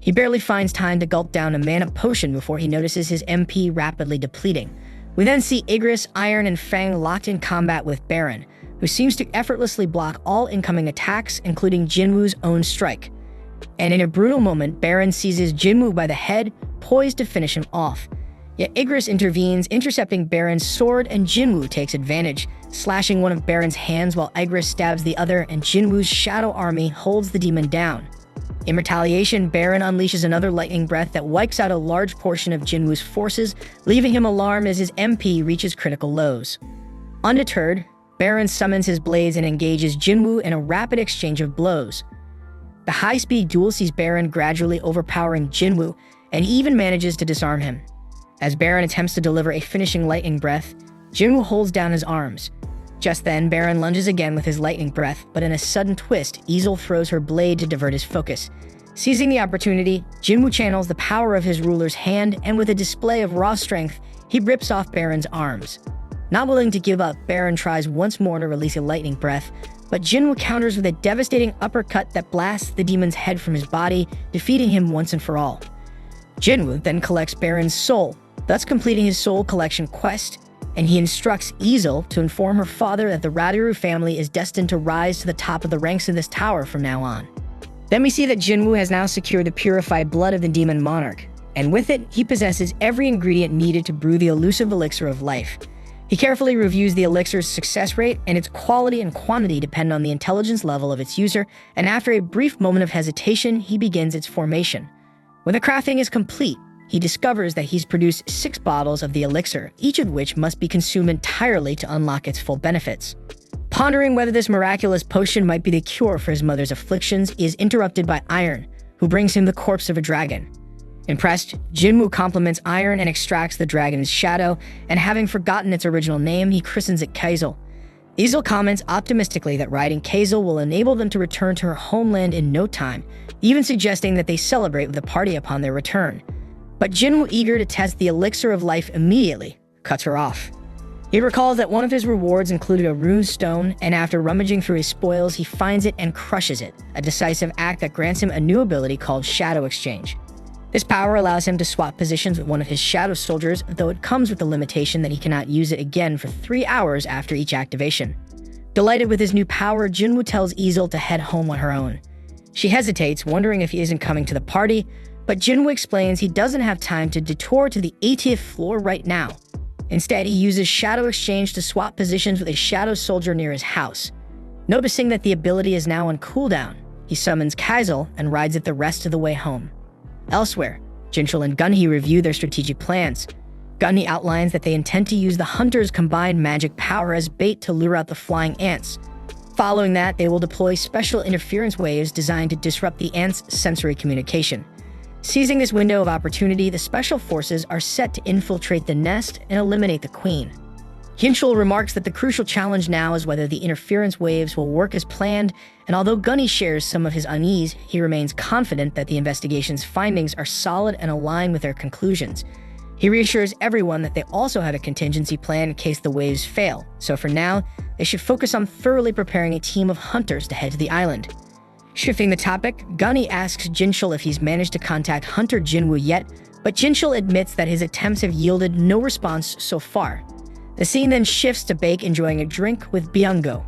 [SPEAKER 2] He barely finds time to gulp down a mana potion before he notices his MP rapidly depleting. We then see Igris, Iron, and Fang locked in combat with Baron, who seems to effortlessly block all incoming attacks, including Jinwoo's own strike. And in a brutal moment, Baron seizes Jinwoo by the head, poised to finish him off. Yet Igris intervenes, intercepting Baron's sword, and Jinwoo takes advantage, slashing one of Baron's hands while Igris stabs the other, and Jinwoo's shadow army holds the demon down. In retaliation, Baron unleashes another lightning breath that wipes out a large portion of Jinwoo's forces, leaving him alarmed as his MP reaches critical lows. Undeterred, Baron summons his blades and engages Jinwoo in a rapid exchange of blows. The high-speed duel sees Baron gradually overpowering Jinwoo, and he even manages to disarm him. As Baron attempts to deliver a finishing lightning breath, Jinwoo holds down his arms. Just then, Baron lunges again with his lightning breath, but in a sudden twist, Easel throws her blade to divert his focus. Seizing the opportunity, Jinwoo channels the power of his ruler's hand, and with a display of raw strength, he rips off Baron's arms. Not willing to give up, Baron tries once more to release a lightning breath, but Jinwoo counters with a devastating uppercut that blasts the demon's head from his body, defeating him once and for all. Jinwoo then collects Baron's soul, thus completing his soul collection quest, and he instructs Easel to inform her father that the Radiru family is destined to rise to the top of the ranks in this tower from now on. Then we see that Jinwoo has now secured the purified blood of the demon monarch, and with it, he possesses every ingredient needed to brew the elusive elixir of life. He carefully reviews the elixir's success rate, and its quality and quantity depend on the intelligence level of its user, and after a brief moment of hesitation, he begins its formation. When the crafting is complete, he discovers that he's produced 6 bottles of the elixir, each of which must be consumed entirely to unlock its full benefits. Pondering whether this miraculous potion might be the cure for his mother's afflictions, he is interrupted by Iron, who brings him the corpse of a dragon. Impressed, Jinwoo compliments Iron and extracts the dragon's shadow, and having forgotten its original name, he christens it Kaizel. Easel comments optimistically that riding Kaizel will enable them to return to her homeland in no time, even suggesting that they celebrate with a party upon their return. But Jinwoo, eager to test the elixir of life immediately, cuts her off. He recalls that one of his rewards included a rune stone, and after rummaging through his spoils, he finds it and crushes it, a decisive act that grants him a new ability called Shadow Exchange. This power allows him to swap positions with one of his shadow soldiers, though it comes with the limitation that he cannot use it again for 3 hours after each activation. Delighted with his new power, Jinwoo tells Easel to head home on her own. She hesitates, wondering if he isn't coming to the party, but Jinwoo explains he doesn't have time to detour to the 80th floor right now. Instead, he uses Shadow Exchange to swap positions with a shadow soldier near his house. Noticing that the ability is now on cooldown, he summons Kaizel and rides it the rest of the way home. Elsewhere, Jinchul and Gunhee review their strategic plans. Gunhee outlines that they intend to use the Hunter's combined magic power as bait to lure out the flying ants. Following that, they will deploy special interference waves designed to disrupt the ants' sensory communication. Seizing this window of opportunity, the special forces are set to infiltrate the nest and eliminate the queen. Jinchul remarks that the crucial challenge now is whether the interference waves will work as planned, and although Gunny shares some of his unease, he remains confident that the investigation's findings are solid and aligned with their conclusions. He reassures everyone that they also have a contingency plan in case the waves fail, so for now, they should focus on thoroughly preparing a team of hunters to head to the island. Shifting the topic, Gunny asks Jinchul if he's managed to contact Hunter Jinwoo yet, but Jinchul admits that his attempts have yielded no response so far. The scene then shifts to Baek enjoying a drink with Byung-gu.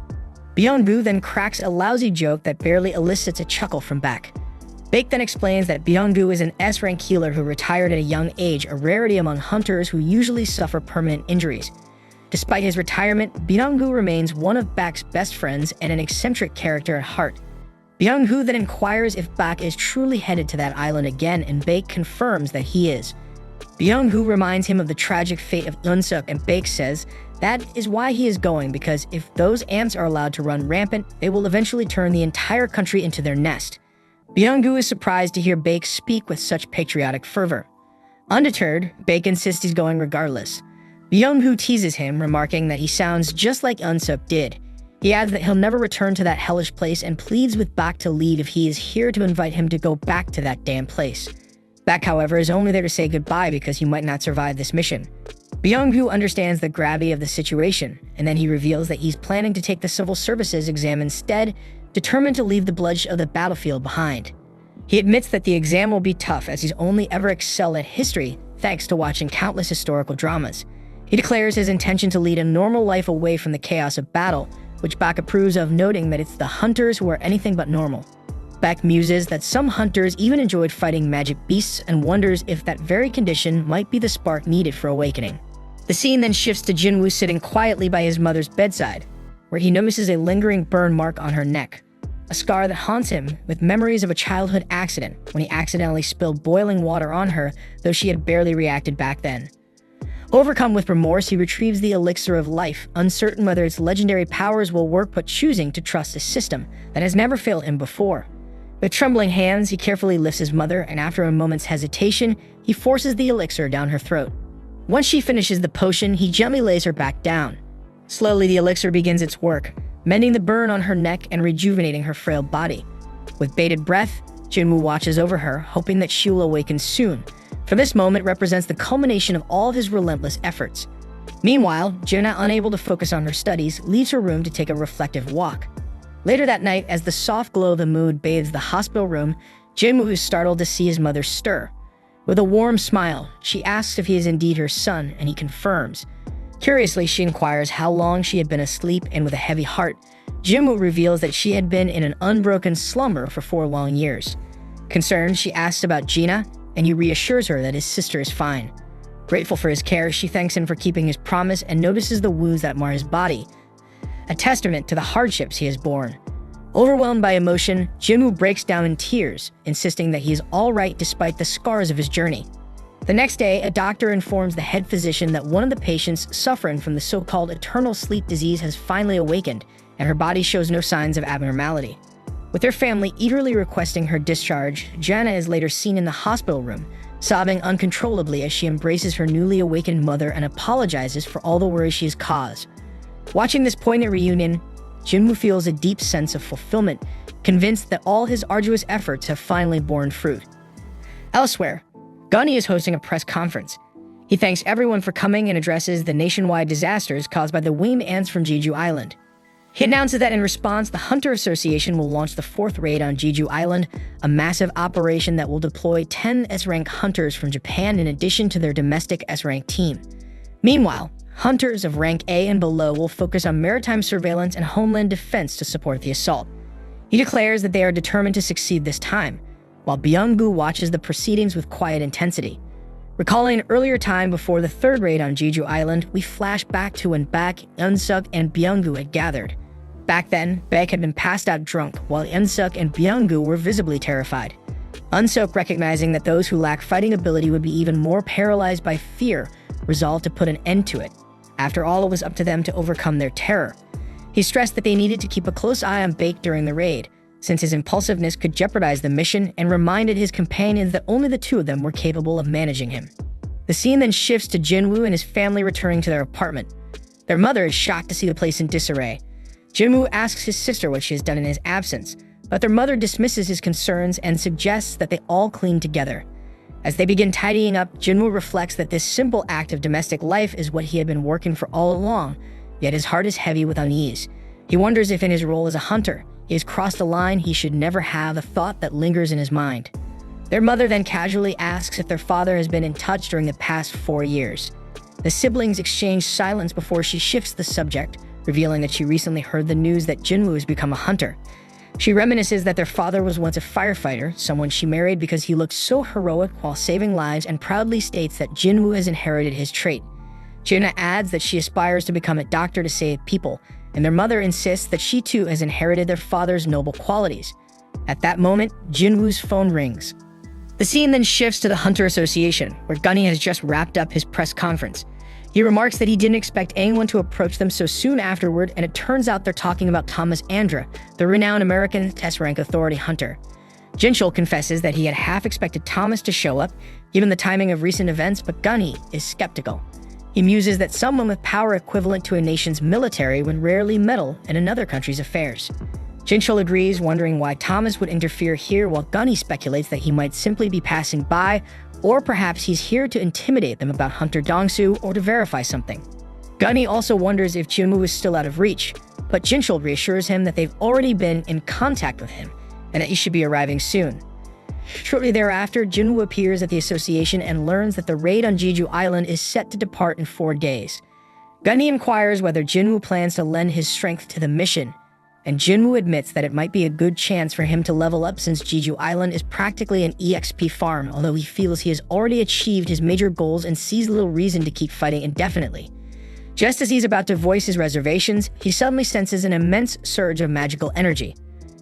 [SPEAKER 2] Byung-gu then cracks a lousy joke that barely elicits a chuckle from Baek. Baek then explains that Byung-gu is an S-rank healer who retired at a young age, a rarity among hunters who usually suffer permanent injuries. Despite his retirement, Byung-gu remains one of Baek's best friends and an eccentric character at heart. Byung-gu then inquires if Baek is truly headed to that island again, and Baek confirms that he is. Byung-hu reminds him of the tragic fate of Eun-suk, and Baek says that is why he is going, because if those ants are allowed to run rampant, they will eventually turn the entire country into their nest. Byung-gu is surprised to hear Baek speak with such patriotic fervor. Undeterred, Baek insists he's going regardless. Byung-hu teases him, remarking that he sounds just like Eun-suk did. He adds that he'll never return to that hellish place and pleads with Baek to leave if he is here to invite him to go back to that damn place. Baek, however, is only there to say goodbye because he might not survive this mission. Byung-hu understands the gravity of the situation, and then he reveals that he's planning to take the civil services exam instead, determined to leave the bloodshed of the battlefield behind. He admits that the exam will be tough, as he's only ever excelled at history thanks to watching countless historical dramas. He declares his intention to lead a normal life away from the chaos of battle, which Baek approves of, noting that it's the hunters who are anything but normal. Baek muses that some hunters even enjoyed fighting magic beasts and wonders if that very condition might be the spark needed for awakening. The scene then shifts to Jinwoo sitting quietly by his mother's bedside, where he notices a lingering burn mark on her neck, a scar that haunts him with memories of a childhood accident when he accidentally spilled boiling water on her, though she had barely reacted back then. Overcome with remorse, he retrieves the elixir of life, uncertain whether its legendary powers will work, but choosing to trust a system that has never failed him before. With trembling hands, he carefully lifts his mother, and after a moment's hesitation, he forces the elixir down her throat. Once she finishes the potion, he gently lays her back down. Slowly, the elixir begins its work, mending the burn on her neck and rejuvenating her frail body. With bated breath, Jinwoo watches over her, hoping that she will awaken soon, for this moment represents the culmination of all of his relentless efforts. Meanwhile, Juna, unable to focus on her studies, leaves her room to take a reflective walk. Later that night, as the soft glow of the moon bathes the hospital room, Jinwoo is startled to see his mother stir. With a warm smile, she asks if he is indeed her son, and he confirms. Curiously, she inquires how long she had been asleep, and with a heavy heart, Jinwoo reveals that she had been in an unbroken slumber for 4 long years. Concerned, she asks about Gina, and he reassures her that his sister is fine. Grateful for his care, she thanks him for keeping his promise and notices the wounds that mar his body, a testament to the hardships he has borne. Overwhelmed by emotion, Jinwoo breaks down in tears, insisting that he is all right despite the scars of his journey. The next day, a doctor informs the head physician that one of the patients suffering from the so-called eternal sleep disease has finally awakened, and her body shows no signs of abnormality. With her family eagerly requesting her discharge, Jana is later seen in the hospital room, sobbing uncontrollably as she embraces her newly awakened mother and apologizes for all the worry she has caused. Watching this poignant reunion, Jinwoo feels a deep sense of fulfillment, convinced that all his arduous efforts have finally borne fruit. Elsewhere, Gunny is hosting a press conference. He thanks everyone for coming and addresses the nationwide disasters caused by the winged ants from Jeju Island. He announces that in response, the Hunter Association will launch the 4th raid on Jeju Island, a massive operation that will deploy 10 S-rank hunters from Japan in addition to their domestic S-rank team. Meanwhile, hunters of rank A and below will focus on maritime surveillance and homeland defense to support the assault. He declares that they are determined to succeed this time, while Byung-gu watches the proceedings with quiet intensity. Recalling an earlier time before the 3rd raid on Jeju Island, we flash back to when Baek, Eun-suk, and Byung-gu had gathered. Back then, Baek had been passed out drunk, while Eun-suk and Byung-gu were visibly terrified. Eun-suk, recognizing that those who lack fighting ability would be even more paralyzed by fear, resolved to put an end to it. After all, it was up to them to overcome their terror. He stressed that they needed to keep a close eye on Baek during the raid, since his impulsiveness could jeopardize the mission, and reminded his companions that only the 2 of them were capable of managing him. The scene then shifts to Jinwoo and his family returning to their apartment. Their mother is shocked to see the place in disarray. Jinwoo asks his sister what she has done in his absence, but their mother dismisses his concerns and suggests that they all clean together. As they begin tidying up, Jinwoo reflects that this simple act of domestic life is what he had been working for all along, yet his heart is heavy with unease. He wonders if in his role as a hunter, he has crossed a line he should never have, a thought that lingers in his mind. Their mother then casually asks if their father has been in touch during the past 4 years. The siblings exchange silence before she shifts the subject, revealing that she recently heard the news that Jinwoo has become a hunter. She reminisces that their father was once a firefighter, someone she married because he looked so heroic while saving lives, and proudly states that Jinwoo has inherited his trait. Juna adds that she aspires to become a doctor to save people, and their mother insists that she too has inherited their father's noble qualities. At that moment, Jinwoo's phone rings. The scene then shifts to the Hunter Association, where Gunny has just wrapped up his press conference. He remarks that he didn't expect anyone to approach them so soon afterward, and it turns out they're talking about Thomas Andra, the renowned American S-rank authority hunter. Jinchul confesses that he had half expected Thomas to show up, given the timing of recent events, but Gunny is skeptical. He muses that someone with power equivalent to a nation's military would rarely meddle in another country's affairs. Jinchul agrees, wondering why Thomas would interfere here, while Gunny speculates that he might simply be passing by, or perhaps he's here to intimidate them about Hunter Dongsu or to verify something. Gunny also wonders if Jinwoo is still out of reach, but Jinchul reassures him that they've already been in contact with him and that he should be arriving soon. Shortly thereafter, Jinwoo appears at the association and learns that the raid on Jeju Island is set to depart in 4 days. Gunny inquires whether Jinwoo plans to lend his strength to the mission, and Jinwoo admits that it might be a good chance for him to level up since Jeju Island is practically an EXP farm, although he feels he has already achieved his major goals and sees little reason to keep fighting indefinitely. Just as he's about to voice his reservations, he suddenly senses an immense surge of magical energy.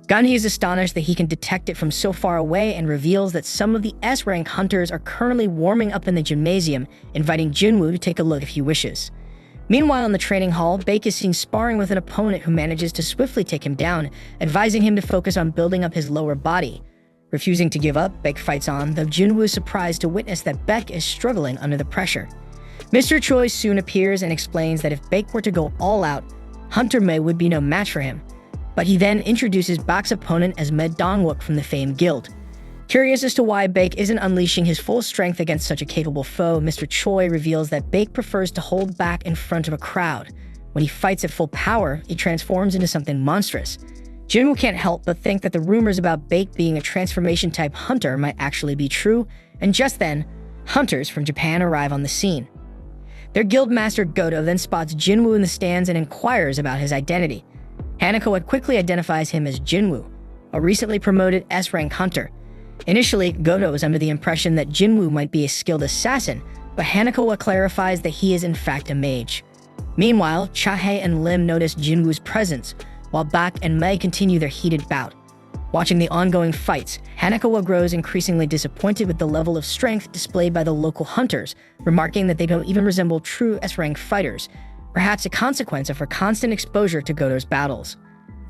[SPEAKER 2] Gunny is astonished that he can detect it from so far away and reveals that some of the S-rank hunters are currently warming up in the gymnasium, inviting Jinwoo to take a look if he wishes. Meanwhile, in the training hall, Baek is seen sparring with an opponent who manages to swiftly take him down, advising him to focus on building up his lower body. Refusing to give up, Baek fights on, though Jinwoo is surprised to witness that Baek is struggling under the pressure. Mr. Choi soon appears and explains that if Baek were to go all out, Hunter Mei would be no match for him. But he then introduces Baek's opponent as Med Dongwook from the famed guild. Curious as to why Baek isn't unleashing his full strength against such a capable foe, Mr. Choi reveals that Baek prefers to hold back in front of a crowd. When he fights at full power, he transforms into something monstrous. Jinwoo can't help but think that the rumors about Baek being a transformation-type hunter might actually be true, and just then, hunters from Japan arrive on the scene. Their guild master Goto then spots Jinwoo in the stands and inquires about his identity. Hanako quickly identifies him as Jinwoo, a recently promoted S-rank hunter. Initially, Goto is under the impression that Jinwoo might be a skilled assassin, but Hanako clarifies that he is in fact a mage. Meanwhile, Chahae and Lim notice Jinwoo's presence, while Baek and Mei continue their heated bout. Watching the ongoing fights, Hanako grows increasingly disappointed with the level of strength displayed by the local hunters, remarking that they don't even resemble true S-rank fighters, perhaps a consequence of her constant exposure to Goto's battles.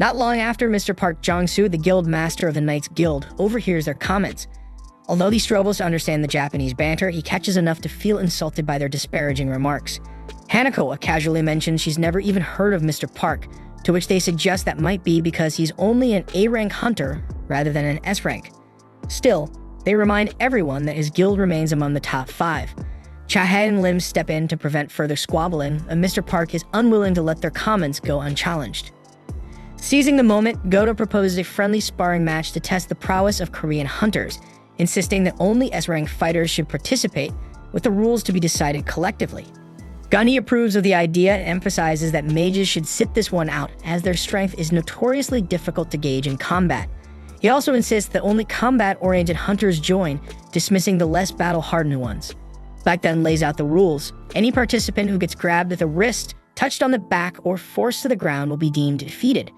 [SPEAKER 2] Not long after, Mr. Park Jong-soo, the guild master of the Knights Guild, overhears their comments. Although he struggles to understand the Japanese banter, he catches enough to feel insulted by their disparaging remarks. Hanako casually mentions she's never even heard of Mr. Park, to which they suggest that might be because he's only an A-rank hunter rather than an S-rank. Still, they remind everyone that his guild remains among the top 5. Chahae and Lim step in to prevent further squabbling, and Mr. Park is unwilling to let their comments go unchallenged. Seizing the moment, Goto proposes a friendly sparring match to test the prowess of Korean hunters, insisting that only S-rank fighters should participate, with the rules to be decided collectively. Gunny approves of the idea and emphasizes that mages should sit this one out, as their strength is notoriously difficult to gauge in combat. He also insists that only combat-oriented hunters join, dismissing the less battle-hardened ones. Baek then lays out the rules. Any participant who gets grabbed at the wrist, touched on the back, or forced to the ground will be deemed defeated.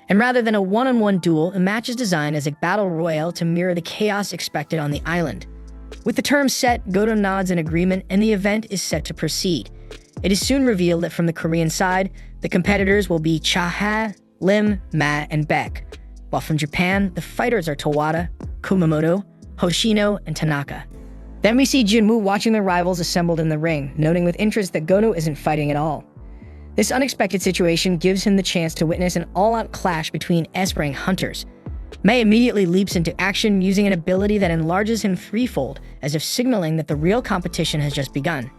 [SPEAKER 2] And rather than a one-on-one duel, the match is designed as a battle royale to mirror the chaos expected on the island. With the terms set, Goto nods in agreement, and the event is set to proceed. It is soon revealed that from the Korean side, the competitors will be Chahae, Lim, Ma, and Baek, while from Japan, the fighters are Tawada, Kumamoto, Hoshino, and Tanaka. Then we see Jinwoo watching their rivals assembled in the ring, noting with interest that Goto isn't fighting at all. This unexpected situation gives him the chance to witness an all-out clash between S-rank hunters. Mei immediately leaps into action using an ability that enlarges him threefold, as if signaling that the real competition has just begun.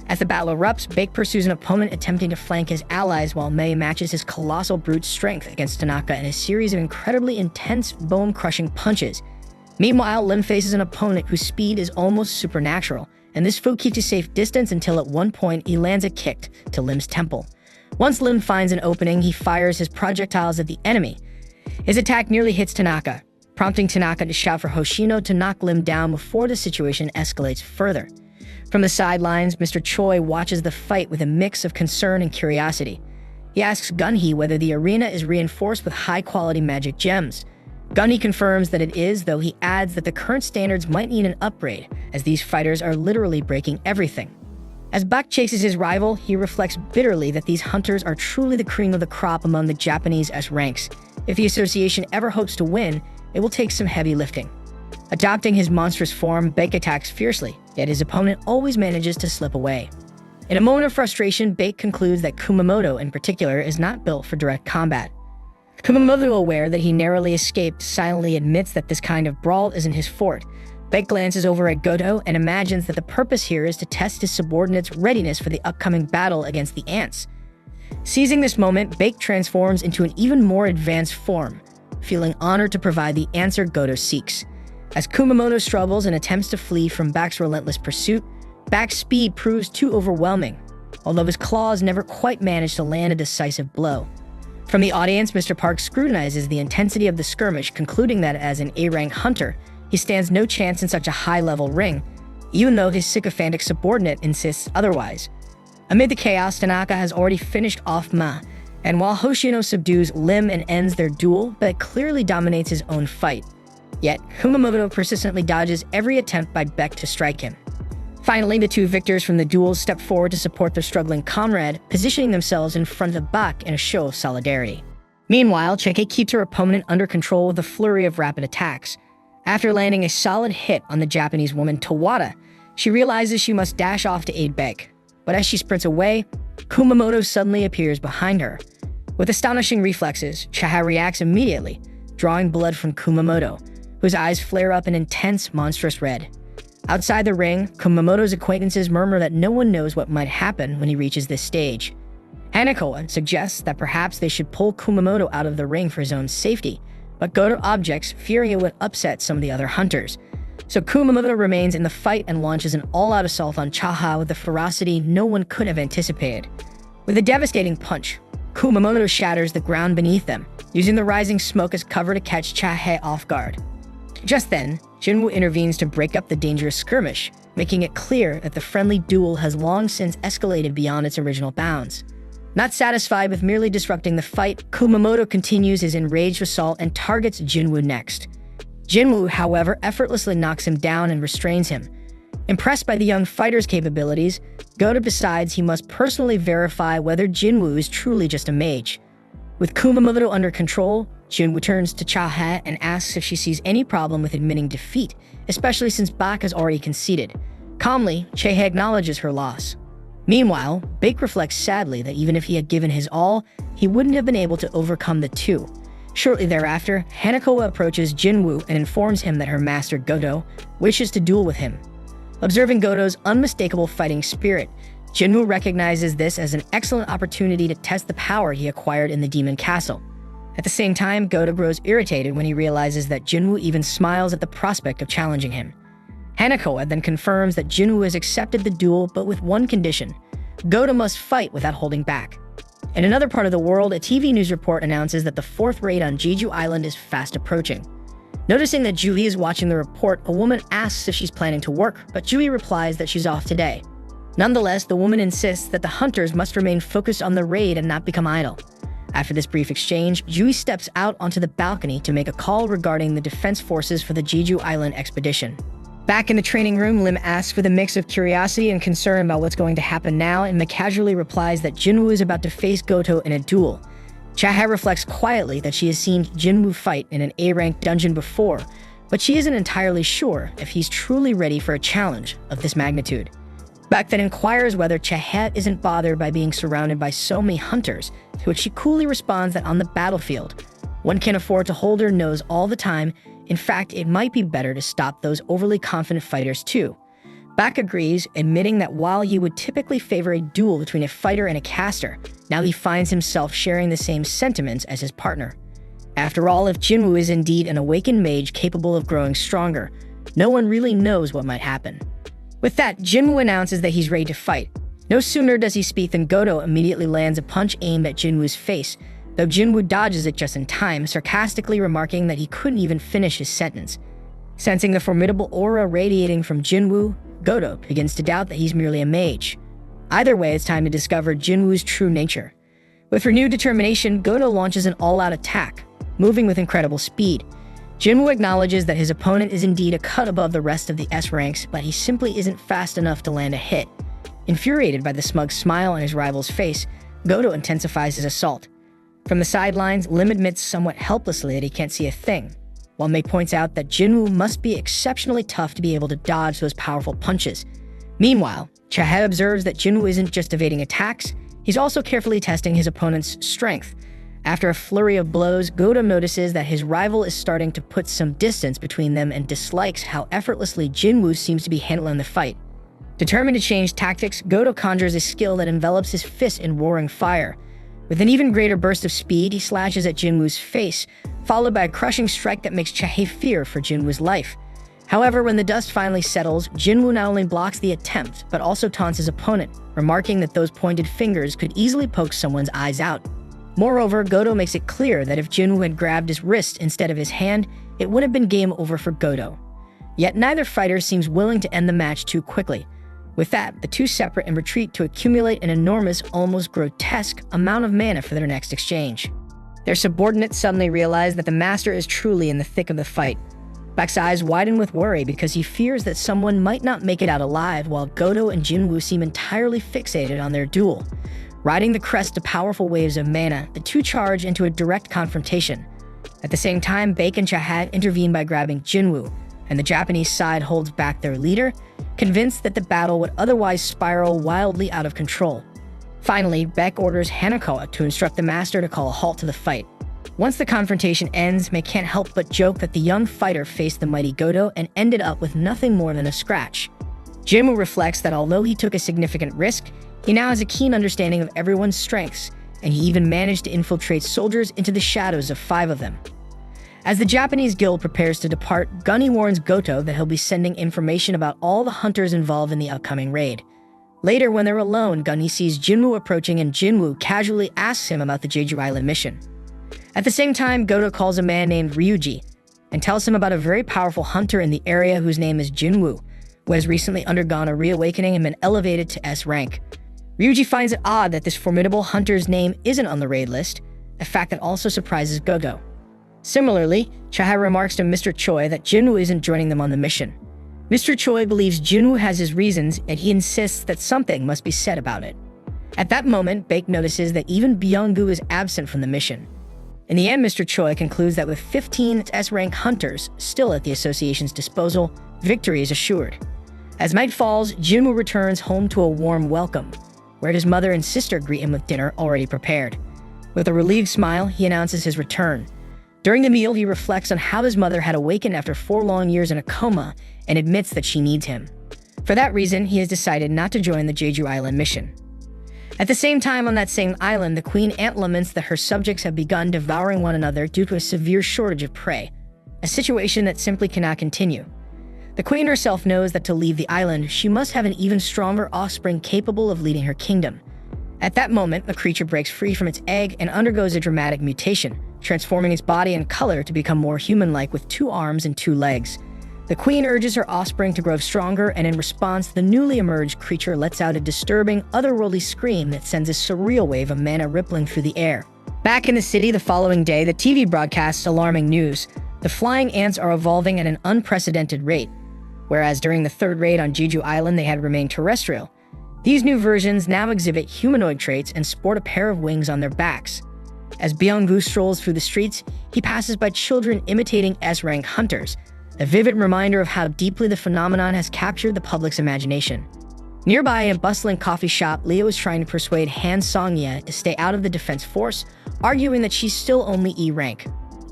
[SPEAKER 2] As the battle erupts, Baek pursues an opponent attempting to flank his allies while Mei matches his colossal brute strength against Tanaka in a series of incredibly intense, bone-crushing punches. Meanwhile, Lim faces an opponent whose speed is almost supernatural, and this foe keeps a safe distance until at one point he lands a kick to Lim's temple. Once Lim finds an opening, he fires his projectiles at the enemy. His attack nearly hits Tanaka, prompting Tanaka to shout for Hoshino to knock Lim down before the situation escalates further. From the sidelines, Mr. Choi watches the fight with a mix of concern and curiosity. He asks Gunhee whether the arena is reinforced with high-quality magic gems. Gunny confirms that it is, though he adds that the current standards might need an upgrade, as these fighters are literally breaking everything. As Bak chases his rival, he reflects bitterly that these hunters are truly the cream of the crop among the Japanese S ranks. If the association ever hopes to win, it will take some heavy lifting. Adopting his monstrous form, Bake attacks fiercely, yet his opponent always manages to slip away. In a moment of frustration, Bake concludes that Kumamoto in particular is not built for direct combat. Kumamoto, aware that he narrowly escaped, silently admits that this kind of brawl isn't his forte. Bake glances over at Goto and imagines that the purpose here is to test his subordinate's readiness for the upcoming battle against the ants. Seizing this moment, Bake transforms into an even more advanced form, feeling honored to provide the answer Goto seeks. As Kumamoto struggles and attempts to flee from Bak's relentless pursuit, Bak's speed proves too overwhelming, although his claws never quite manage to land a decisive blow. From the audience, Mr. Park scrutinizes the intensity of the skirmish, concluding that as an A-rank hunter, he stands no chance in such a high-level ring, even though his sycophantic subordinate insists otherwise. Amid the chaos, Tanaka has already finished off Ma, and while Hoshino subdues Lim and ends their duel, Beck clearly dominates his own fight. Yet, Kumamoto persistently dodges every attempt by Beck to strike him. Finally, the two victors from the duels step forward to support their struggling comrade, positioning themselves in front of Bak in a show of solidarity. Meanwhile, Cheke keeps her opponent under control with a flurry of rapid attacks. After landing a solid hit on the Japanese woman Tawada, she realizes she must dash off to aid Bek. But as she sprints away, Kumamoto suddenly appears behind her. With astonishing reflexes, Chaha reacts immediately, drawing blood from Kumamoto, whose eyes flare up an intense, monstrous red. Outside the ring, Kumamoto's acquaintances murmur that no one knows what might happen when he reaches this stage. Hanako suggests that perhaps they should pull Kumamoto out of the ring for his own safety, but Goto objects, fearing it would upset some of the other hunters. So Kumamoto remains in the fight and launches an all-out assault on Chaha with a ferocity no one could have anticipated. With a devastating punch, Kumamoto shatters the ground beneath them, using the rising smoke as cover to catch Chaha off guard. Just then, Jinwoo intervenes to break up the dangerous skirmish, making it clear that the friendly duel has long since escalated beyond its original bounds. Not satisfied with merely disrupting the fight, Kumamoto continues his enraged assault and targets Jinwoo next. Jinwoo, however, effortlessly knocks him down and restrains him. Impressed by the young fighter's capabilities, Goto decides he must personally verify whether Jinwoo is truly just a mage. With Kumamoto under control, Jinwoo turns to Chaha and asks if she sees any problem with admitting defeat, especially since Bak has already conceded. Calmly, Chaha acknowledges her loss. Meanwhile, Bake reflects sadly that even if he had given his all, he wouldn't have been able to overcome the two. Shortly thereafter, Hanako approaches Jinwoo and informs him that her master Goto wishes to duel with him. Observing Goto's unmistakable fighting spirit, Jinwoo recognizes this as an excellent opportunity to test the power he acquired in the Demon Castle. At the same time, Goto grows irritated when he realizes that Jinwoo even smiles at the prospect of challenging him. Hanako then confirms that Jinwoo has accepted the duel, but with one condition: Goto must fight without holding back. In another part of the world, a TV news report announces that the fourth raid on Jeju Island is fast approaching. Noticing that Jui is watching the report, a woman asks if she's planning to work, but Jui replies that she's off today. Nonetheless, the woman insists that the hunters must remain focused on the raid and not become idle. After this brief exchange, Jui steps out onto the balcony to make a call regarding the defense forces for the Jeju Island expedition. Back in the training room, Lim asks with a mix of curiosity and concern about what's going to happen now, and casually replies that Jinwoo is about to face Goto in a duel. Chaha reflects quietly that she has seen Jinwoo fight in an A-rank dungeon before, but she isn't entirely sure if he's truly ready for a challenge of this magnitude. Back then inquires whether Chaha isn't bothered by being surrounded by so many hunters, to which she coolly responds that on the battlefield, one can't afford to hold her nose all the time. In fact, it might be better to stop those overly confident fighters too. Bak agrees, admitting that while he would typically favor a duel between a fighter and a caster, now he finds himself sharing the same sentiments as his partner. After all, if Jinwoo is indeed an awakened mage capable of growing stronger, no one really knows what might happen. With that, Jinwoo announces that he's ready to fight. No sooner does he speak than Goto immediately lands a punch aimed at Jinwoo's face, though Jinwoo dodges it just in time, sarcastically remarking that he couldn't even finish his sentence. Sensing the formidable aura radiating from Jinwoo, Goto begins to doubt that he's merely a mage. Either way, it's time to discover Jinwoo's true nature. With renewed determination, Goto launches an all-out attack, moving with incredible speed. Jinwoo acknowledges that his opponent is indeed a cut above the rest of the S ranks, but he simply isn't fast enough to land a hit. Infuriated by the smug smile on his rival's face, Goto intensifies his assault. From the sidelines, Lim admits somewhat helplessly that he can't see a thing, while Mei points out that Jinwoo must be exceptionally tough to be able to dodge those powerful punches. Meanwhile, Chahe observes that Jinwoo isn't just evading attacks, he's also carefully testing his opponent's strength. After a flurry of blows, Goto notices that his rival is starting to put some distance between them and dislikes how effortlessly Jinwoo seems to be handling the fight. Determined to change tactics, Goto conjures a skill that envelops his fist in roaring fire. With an even greater burst of speed, he slashes at Jinwoo's face, followed by a crushing strike that makes Chahe fear for Jinwoo's life. However, when the dust finally settles, Jinwoo not only blocks the attempt, but also taunts his opponent, remarking that those pointed fingers could easily poke someone's eyes out. Moreover, Goto makes it clear that if Jinwoo had grabbed his wrist instead of his hand, it would have been game over for Goto. Yet neither fighter seems willing to end the match too quickly. With that, the two separate and retreat to accumulate an enormous, almost grotesque amount of mana for their next exchange. Their subordinates suddenly realize that the master is truly in the thick of the fight. Baek's eyes widen with worry because he fears that someone might not make it out alive, while Goto and Jinwoo seem entirely fixated on their duel. Riding the crest of powerful waves of mana, the two charge into a direct confrontation. At the same time, Baek and Chahat intervene by grabbing Jinwoo, and the Japanese side holds back their leader, convinced that the battle would otherwise spiral wildly out of control. Finally, Baek orders Hanako to instruct the master to call a halt to the fight. Once the confrontation ends, Mei can't help but joke that the young fighter faced the mighty Goto and ended up with nothing more than a scratch. Jinwoo reflects that although he took a significant risk, he now has a keen understanding of everyone's strengths, and he even managed to infiltrate soldiers into the shadows of 5 of them. As the Japanese guild prepares to depart, Gunny warns Goto that he'll be sending information about all the hunters involved in the upcoming raid. Later, when they're alone, Gunny sees Jinwoo approaching and Jinwoo casually asks him about the Jeju Island mission. At the same time, Goto calls a man named Ryuji and tells him about a very powerful hunter in the area whose name is Jinwoo, who has recently undergone a reawakening and been elevated to S rank. Ryuji finds it odd that this formidable hunter's name isn't on the raid list, a fact that also surprises Goto. Similarly, Chaha remarks to Mr. Choi that Jinwoo isn't joining them on the mission. Mr. Choi believes Jinwoo has his reasons, and he insists that something must be said about it. At that moment, Baek notices that even Byung-gu is absent from the mission. In the end, Mr. Choi concludes that with 15 S-rank hunters still at the association's disposal, victory is assured. As night falls, Jinwoo returns home to a warm welcome, where his mother and sister greet him with dinner already prepared. With a relieved smile, he announces his return. During the meal, he reflects on how his mother had awakened after 4 long years in a coma and admits that she needs him. For that reason, he has decided not to join the Jeju Island mission. At the same time, on that same island, the Queen Ant laments that her subjects have begun devouring one another due to a severe shortage of prey, a situation that simply cannot continue. The Queen herself knows that to leave the island, she must have an even stronger offspring capable of leading her kingdom. At that moment, the creature breaks free from its egg and undergoes a dramatic mutation, transforming its body and color to become more human-like with 2 arms and 2 legs. The Queen urges her offspring to grow stronger, and in response, the newly emerged creature lets out a disturbing, otherworldly scream that sends a surreal wave of mana rippling through the air. Back in the city the following day, the TV broadcasts alarming news. The flying ants are evolving at an unprecedented rate. Whereas during the 3rd raid on Jeju Island they had remained terrestrial, these new versions now exhibit humanoid traits and sport a pair of wings on their backs. As Byung-gu strolls through the streets, he passes by children imitating S-rank hunters, a vivid reminder of how deeply the phenomenon has captured the public's imagination. Nearby, in a bustling coffee shop, Leo is trying to persuade Han Song-ye to stay out of the defense force, arguing that she's still only E rank.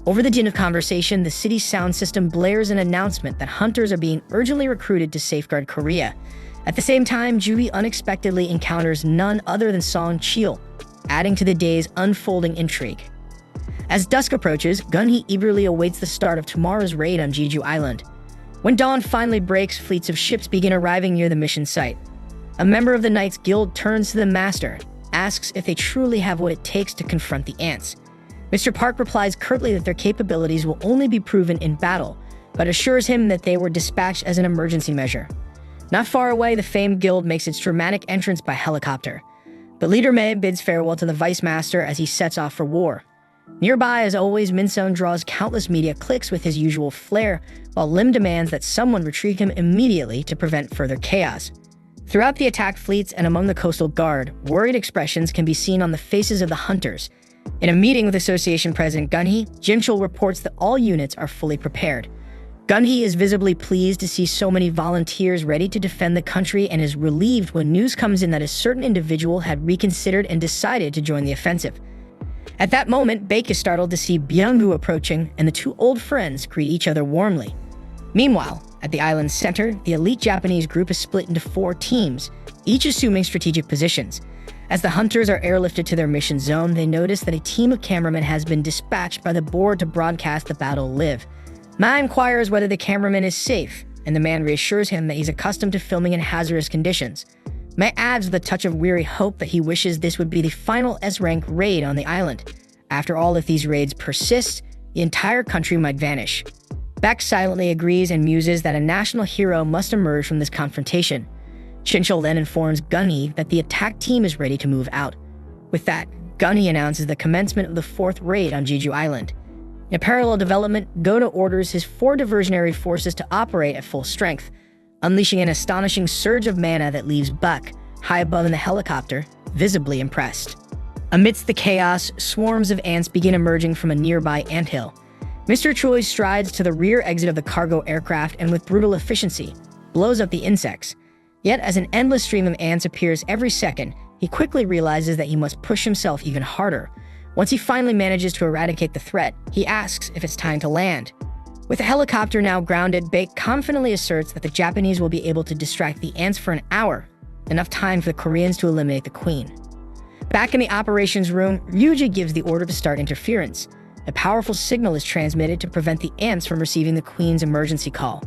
[SPEAKER 2] Over the din of conversation, the city's sound system blares an announcement that hunters are being urgently recruited to safeguard Korea. At the same time, Jubi unexpectedly encounters none other than Song Chil, adding to the day's unfolding intrigue. As dusk approaches, Gun-hee eagerly awaits the start of tomorrow's raid on Jeju Island. When dawn finally breaks, fleets of ships begin arriving near the mission site. A member of the Knights Guild turns to the master, asks if they truly have what it takes to confront the ants. Mr. Park replies curtly that their capabilities will only be proven in battle, but assures him that they were dispatched as an emergency measure. Not far away, the famed guild makes its dramatic entrance by helicopter. But leader Mei bids farewell to the Vice Master as he sets off for war. Nearby, as always, Min Sung draws countless media clicks with his usual flair, while Lim demands that someone retrieve him immediately to prevent further chaos. Throughout the attack fleets and among the coastal guard, worried expressions can be seen on the faces of the hunters. In a meeting with Association President Gunhee, Jinchul reports that all units are fully prepared. Gunhee is visibly pleased to see so many volunteers ready to defend the country and is relieved when news comes in that a certain individual had reconsidered and decided to join the offensive. At that moment, Baek is startled to see Byung-woo approaching, and the two old friends greet each other warmly. Meanwhile, at the island's center, the elite Japanese group is split into 4 teams, each assuming strategic positions. As the hunters are airlifted to their mission zone, they notice that a team of cameramen has been dispatched by the board to broadcast the battle live. Ma inquires whether the cameraman is safe, and the man reassures him that he's accustomed to filming in hazardous conditions. Ma adds with a touch of weary hope that he wishes this would be the final S-rank raid on the island. After all, if these raids persist, the entire country might vanish. Baek silently agrees and muses that a national hero must emerge from this confrontation. Jinchul then informs Gunhee that the attack team is ready to move out. With that, Gunhee announces the commencement of the 4th raid on Jeju Island. In a parallel development, Goda orders his 4 diversionary forces to operate at full strength, unleashing an astonishing surge of mana that leaves Baek, high above in the helicopter, visibly impressed. Amidst the chaos, swarms of ants begin emerging from a nearby anthill. Mr. Choi strides to the rear exit of the cargo aircraft and with brutal efficiency, blows up the insects. Yet, as an endless stream of ants appears every second, he quickly realizes that he must push himself even harder. Once he finally manages to eradicate the threat, he asks if it's time to land. With the helicopter now grounded, Baek confidently asserts that the Japanese will be able to distract the ants for an hour, enough time for the Koreans to eliminate the Queen. Back in the operations room, Ryuji gives the order to start interference. A powerful signal is transmitted to prevent the ants from receiving the Queen's emergency call.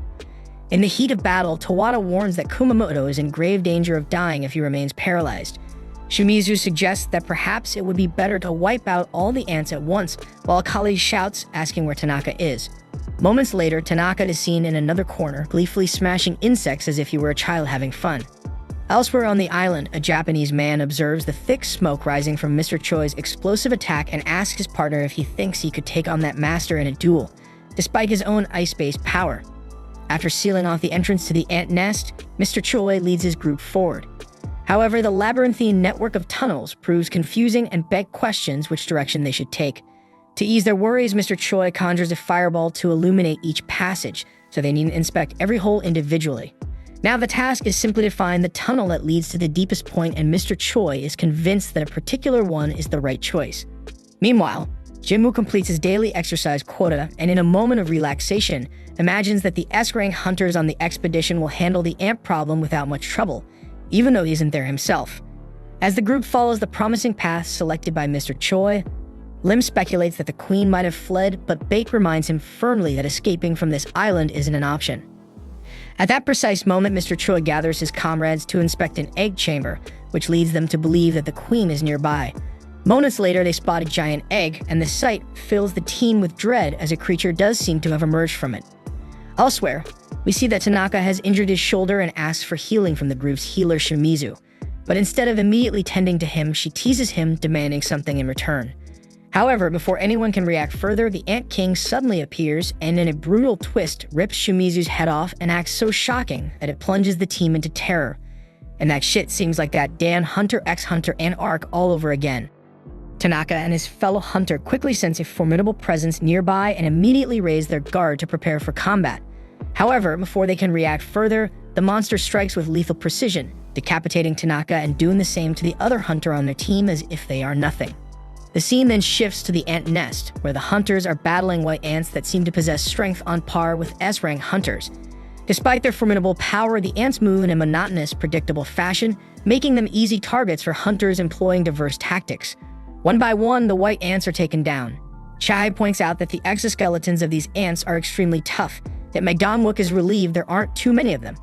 [SPEAKER 2] In the heat of battle, Tawada warns that Kumamoto is in grave danger of dying if he remains paralyzed. Shimizu suggests that perhaps it would be better to wipe out all the ants at once, while Akali shouts, asking where Tanaka is. Moments later, Tanaka is seen in another corner, gleefully smashing insects as if he were a child having fun. Elsewhere on the island, a Japanese man observes the thick smoke rising from Mr. Choi's explosive attack and asks his partner if he thinks he could take on that master in a duel, despite his own ice-based power. After sealing off the entrance to the ant nest, Mr. Choi leads his group forward. However, the labyrinthine network of tunnels proves confusing and Baek questions which direction they should take. To ease their worries, Mr. Choi conjures a fireball to illuminate each passage, so they need to inspect every hole individually. Now the task is simply to find the tunnel that leads to the deepest point, and Mr. Choi is convinced that a particular one is the right choice. Meanwhile, Jinwoo completes his daily exercise quota and in a moment of relaxation, imagines that the S-rank hunters on the expedition will handle the ant problem without much trouble, even though he isn't there himself. As the group follows the promising path selected by Mr. Choi, Lim speculates that the Queen might have fled, but Baek reminds him firmly that escaping from this island isn't an option. At that precise moment, Mr. Choi gathers his comrades to inspect an egg chamber, which leads them to believe that the Queen is nearby. Moments later, they spot a giant egg, and the sight fills the team with dread as a creature does seem to have emerged from it. Elsewhere, we see that Tanaka has injured his shoulder and asks for healing from the group's healer Shimizu. But instead of immediately tending to him, she teases him, demanding something in return. However, before anyone can react further, the Ant King suddenly appears and in a brutal twist rips Shimizu's head off and acts so shocking that it plunges the team into terror. And that shit seems like that Dan Hunter x Hunter Ant arc all over again. Tanaka and his fellow hunter quickly sense a formidable presence nearby and immediately raise their guard to prepare for combat. However, before they can react further, the monster strikes with lethal precision, decapitating Tanaka and doing the same to the other hunter on their team as if they are nothing. The scene then shifts to the ant nest, where the hunters are battling white ants that seem to possess strength on par with S-rank hunters. Despite their formidable power, the ants move in a monotonous, predictable fashion, making them easy targets for hunters employing diverse tactics. One by one, the white ants are taken down. Chai points out that the exoskeletons of these ants are extremely tough, yet Magdam-wook is relieved there aren't too many of them.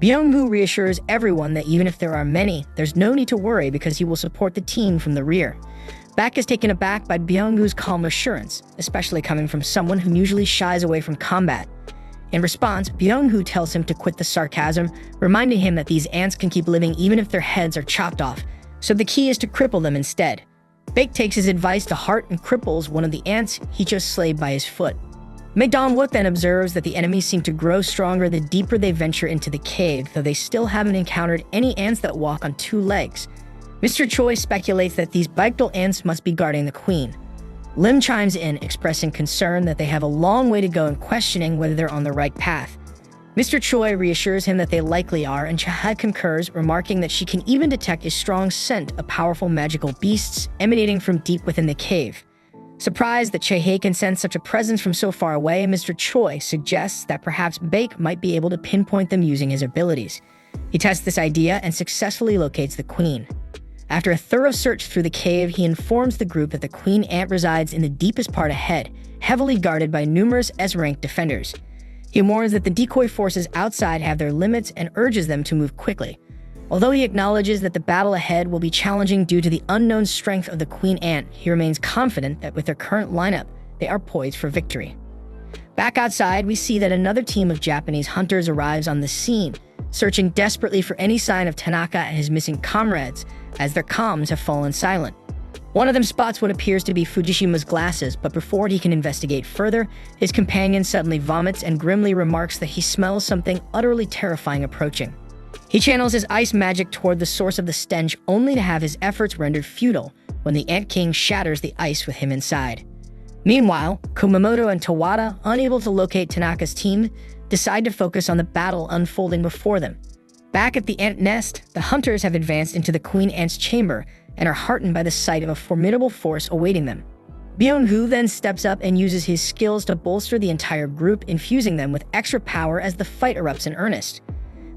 [SPEAKER 2] Byung-woo reassures everyone that even if there are many, there's no need to worry because he will support the team from the rear. Baek is taken aback by Byung-woo's calm assurance, especially coming from someone who usually shies away from combat. In response, Byung-woo tells him to quit the sarcasm, reminding him that these ants can keep living even if their heads are chopped off, so the key is to cripple them instead. Bake takes his advice to heart and cripples one of the ants he just slayed by his foot. Dong-wook then observes that the enemies seem to grow stronger the deeper they venture into the cave, though they still haven't encountered any ants that walk on two legs. Mr. Choi speculates that these Baekdul ants must be guarding the queen. Lim chimes in, expressing concern that they have a long way to go and questioning whether they're on the right path. Mr. Choi reassures him that they likely are, and Chae concurs, remarking that she can even detect a strong scent of powerful magical beasts emanating from deep within the cave. Surprised that Chae can sense such a presence from so far away, Mr. Choi suggests that perhaps Baek might be able to pinpoint them using his abilities. He tests this idea and successfully locates the queen. After a thorough search through the cave, he informs the group that the queen ant resides in the deepest part ahead, heavily guarded by numerous S-rank defenders. He warns that the decoy forces outside have their limits and urges them to move quickly. Although he acknowledges that the battle ahead will be challenging due to the unknown strength of the queen ant, he remains confident that with their current lineup, they are poised for victory. Back outside, we see that another team of Japanese hunters arrives on the scene, searching desperately for any sign of Tanaka and his missing comrades, as their comms have fallen silent. One of them spots what appears to be Fujishima's glasses, but before he can investigate further, his companion suddenly vomits and grimly remarks that he smells something utterly terrifying approaching. He channels his ice magic toward the source of the stench, only to have his efforts rendered futile when the Ant King shatters the ice with him inside. Meanwhile, Kumamoto and Tawada, unable to locate Tanaka's team, decide to focus on the battle unfolding before them. Back at the ant nest, the hunters have advanced into the queen ant's chamber and are heartened by the sight of a formidable force awaiting them. Byung-hoo then steps up and uses his skills to bolster the entire group, infusing them with extra power as the fight erupts in earnest.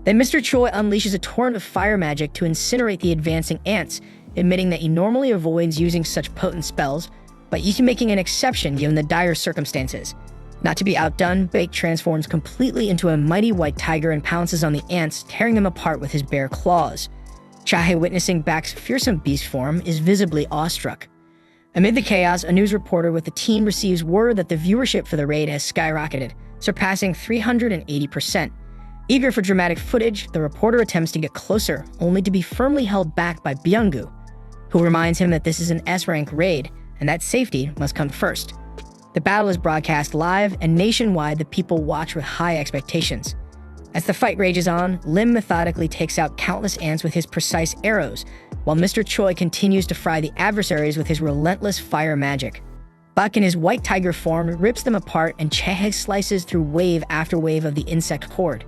[SPEAKER 2] Then Mr. Choi unleashes a torrent of fire magic to incinerate the advancing ants, admitting that he normally avoids using such potent spells, but he's making an exception given the dire circumstances. Not to be outdone, Baek transforms completely into a mighty white tiger and pounces on the ants, tearing them apart with his bare claws. Chae, witnessing Baek's fearsome beast form, is visibly awestruck. Amid the chaos, a news reporter with the team receives word that the viewership for the raid has skyrocketed, surpassing 380%. Eager for dramatic footage, the reporter attempts to get closer, only to be firmly held back by Byung-gu, who reminds him that this is an S-rank raid, and that safety must come first. The battle is broadcast live, and nationwide the people watch with high expectations. As the fight rages on, Lim methodically takes out countless ants with his precise arrows, while Mr. Choi continues to fry the adversaries with his relentless fire magic. Buck in his white tiger form rips them apart, and Chae slices through wave after wave of the insect horde.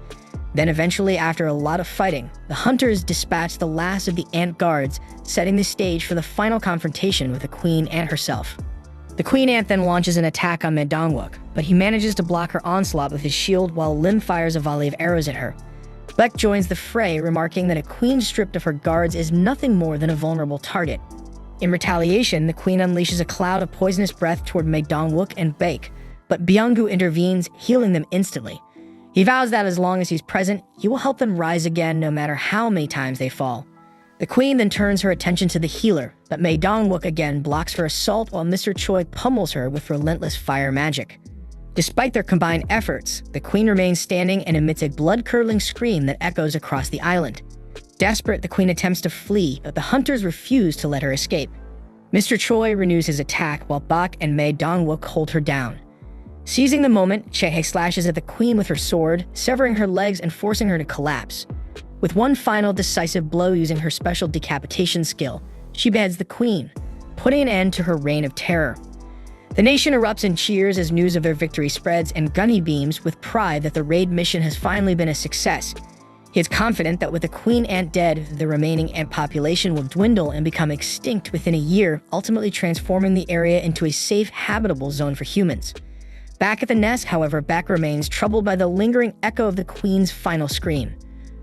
[SPEAKER 2] Then eventually, after a lot of fighting, the hunters dispatch the last of the ant guards, setting the stage for the final confrontation with the queen ant herself. The queen ant then launches an attack on Dong-wook, but he manages to block her onslaught with his shield while Lim fires a volley of arrows at her. Baek joins the fray, remarking that a queen stripped of her guards is nothing more than a vulnerable target. In retaliation, the queen unleashes a cloud of poisonous breath toward Dong-wook and Baek, but Byung-gu intervenes, healing them instantly. He vows that as long as he's present, he will help them rise again no matter how many times they fall. The queen then turns her attention to the healer, but Dong-wook again blocks her assault while Mr. Choi pummels her with relentless fire magic. Despite their combined efforts, the queen remains standing and emits a blood-curdling scream that echoes across the island. Desperate, the queen attempts to flee, but the hunters refuse to let her escape. Mr. Choi renews his attack while Bak and Dong-wook hold her down. Seizing the moment, Chae slashes at the queen with her sword, severing her legs and forcing her to collapse. With one final decisive blow using her special decapitation skill, she beheads the queen, putting an end to her reign of terror. The nation erupts in cheers as news of their victory spreads, and Gunny beams with pride that the raid mission has finally been a success. He is confident that with the queen ant dead, the remaining ant population will dwindle and become extinct within a year, ultimately transforming the area into a safe, habitable zone for humans. Back at the nest, however, Baek remains troubled by the lingering echo of the queen's final scream.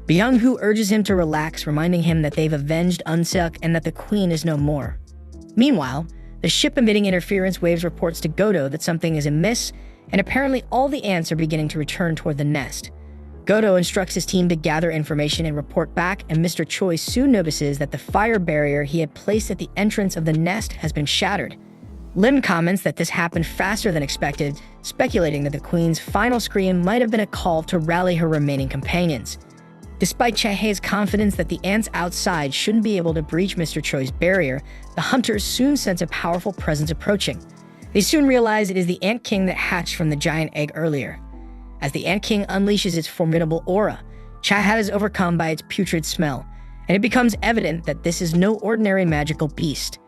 [SPEAKER 2] Byung-hoo urges him to relax, reminding him that they've avenged Unsuk and that the queen is no more. Meanwhile, the ship emitting interference waves reports to Godo that something is amiss, and apparently all the ants are beginning to return toward the nest. Godo instructs his team to gather information and report back, and Mr. Choi soon notices that the fire barrier he had placed at the entrance of the nest has been shattered. Lim comments that this happened faster than expected, speculating that the queen's final scream might have been a call to rally her remaining companions. Despite Chaehae's confidence that the ants outside shouldn't be able to breach Mr. Choi's barrier, the hunters soon sense a powerful presence approaching. They soon realize it is the Ant King that hatched from the giant egg earlier. As the Ant King unleashes its formidable aura, Chaeha is overcome by its putrid smell, and it becomes evident that this is no ordinary magical beast.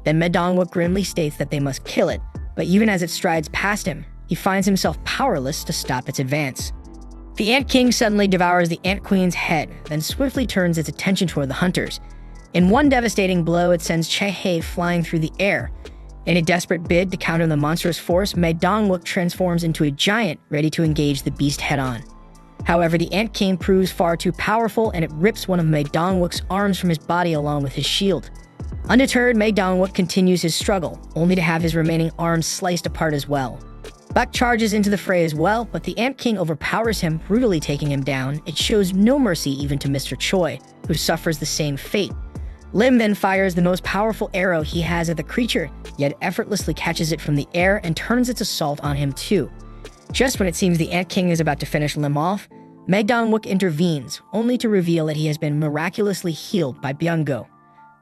[SPEAKER 2] Then Medongwook grimly states that they must kill it, but even as it strides past him, he finds himself powerless to stop its advance. The Ant King suddenly devours the Ant Queen's head, then swiftly turns its attention toward the hunters. In one devastating blow, it sends Chaehae flying through the air. In a desperate bid to counter the monstrous force, Medongwook transforms into a giant, ready to engage the beast head-on. However, the Ant King proves far too powerful, and it rips one of Medongwook's arms from his body along with his shield. Undeterred, Medongwook continues his struggle, only to have his remaining arms sliced apart as well. Buck charges into the fray as well, but the Ant King overpowers him, brutally taking him down. It shows no mercy even to Mr. Choi, who suffers the same fate. Lim then fires the most powerful arrow he has at the creature, yet effortlessly catches it from the air and turns its assault on him too. Just when it seems the Ant King is about to finish Lim off, Medongwook intervenes, only to reveal that he has been miraculously healed by Byung-go.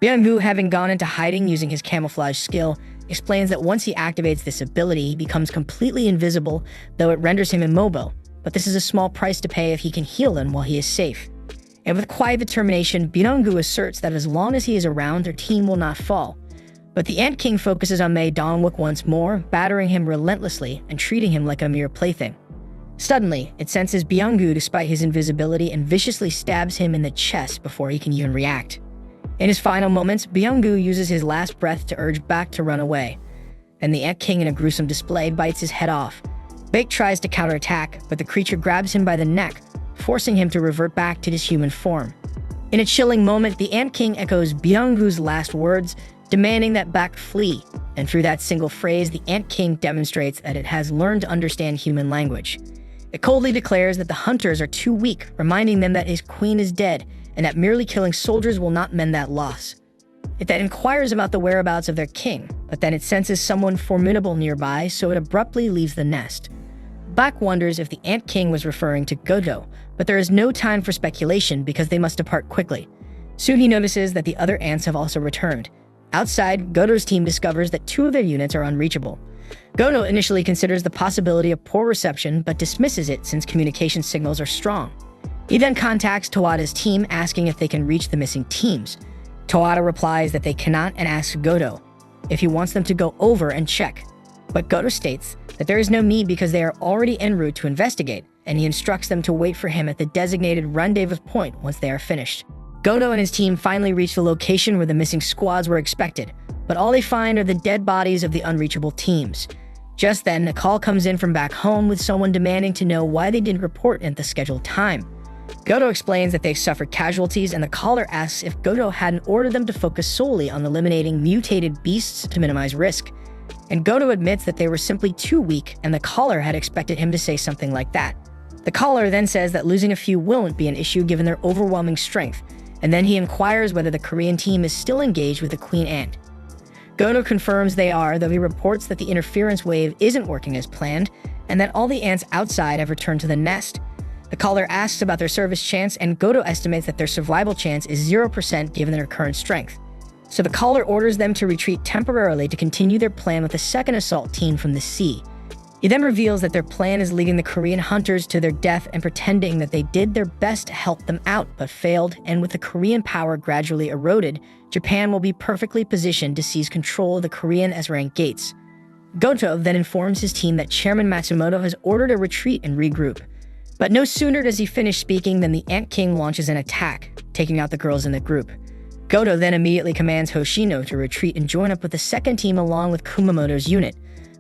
[SPEAKER 2] Byung-gu, having gone into hiding using his camouflage skill, explains that once he activates this ability, he becomes completely invisible, though it renders him immobile. But this is a small price to pay if he can heal them while he is safe. And with quiet determination, Byung-gu asserts that as long as he is around, their team will not fall. But the Ant King focuses on Medongwook once more, battering him relentlessly and treating him like a mere plaything. Suddenly, it senses Byung-gu despite his invisibility and viciously stabs him in the chest before he can even react. In his final moments, Byung-gu uses his last breath to urge Bak to run away. Then the Ant King, in a gruesome display, bites his head off. Bak tries to counterattack, but the creature grabs him by the neck, forcing him to revert back to his human form. In a chilling moment, the Ant King echoes Byung-gu's last words, demanding that Bak flee, and through that single phrase, the Ant King demonstrates that it has learned to understand human language. It coldly declares that the hunters are too weak, reminding them that his queen is dead, and that merely killing soldiers will not mend that loss. It then inquires about the whereabouts of their king, but then it senses someone formidable nearby, so it abruptly leaves the nest. Bak wonders if the Ant King was referring to Godo, but there is no time for speculation because they must depart quickly. Soon he notices that the other ants have also returned. Outside, Godo's team discovers that 2 of their units are unreachable. Godo initially considers the possibility of poor reception, but dismisses it since communication signals are strong. He then contacts Tawada's team, asking if they can reach the missing teams. Tawada replies that they cannot and asks Godo if he wants them to go over and check. But Godo states that there is no need because they are already en route to investigate, and he instructs them to wait for him at the designated rendezvous point once they are finished. Godo and his team finally reach the location where the missing squads were expected, but all they find are the dead bodies of the unreachable teams. Just then, a call comes in from back home with someone demanding to know why they didn't report at the scheduled time. Godo explains that they've suffered casualties, and the caller asks if Godo hadn't ordered them to focus solely on eliminating mutated beasts to minimize risk. And Godo admits that they were simply too weak, and the caller had expected him to say something like that. The caller then says that losing a few won't be an issue given their overwhelming strength, and then he inquires whether the Korean team is still engaged with the Queen Ant. Godo confirms they are, though he reports that the interference wave isn't working as planned, and that all the ants outside have returned to the nest. The caller asks about their service chance, and Godo estimates that their survival chance is 0% given their current strength. So the caller orders them to retreat temporarily to continue their plan with a second assault team from the sea. He then reveals that their plan is leading the Korean hunters to their death and pretending that they did their best to help them out but failed, and with the Korean power gradually eroded, Japan will be perfectly positioned to seize control of the Korean S-rank gates. Goto then informs his team that Chairman Matsumoto has ordered a retreat and regroup. But no sooner does he finish speaking than the Ant King launches an attack, taking out the girls in the group. Goto then immediately commands Hoshino to retreat and join up with the second team along with Kumamoto's unit.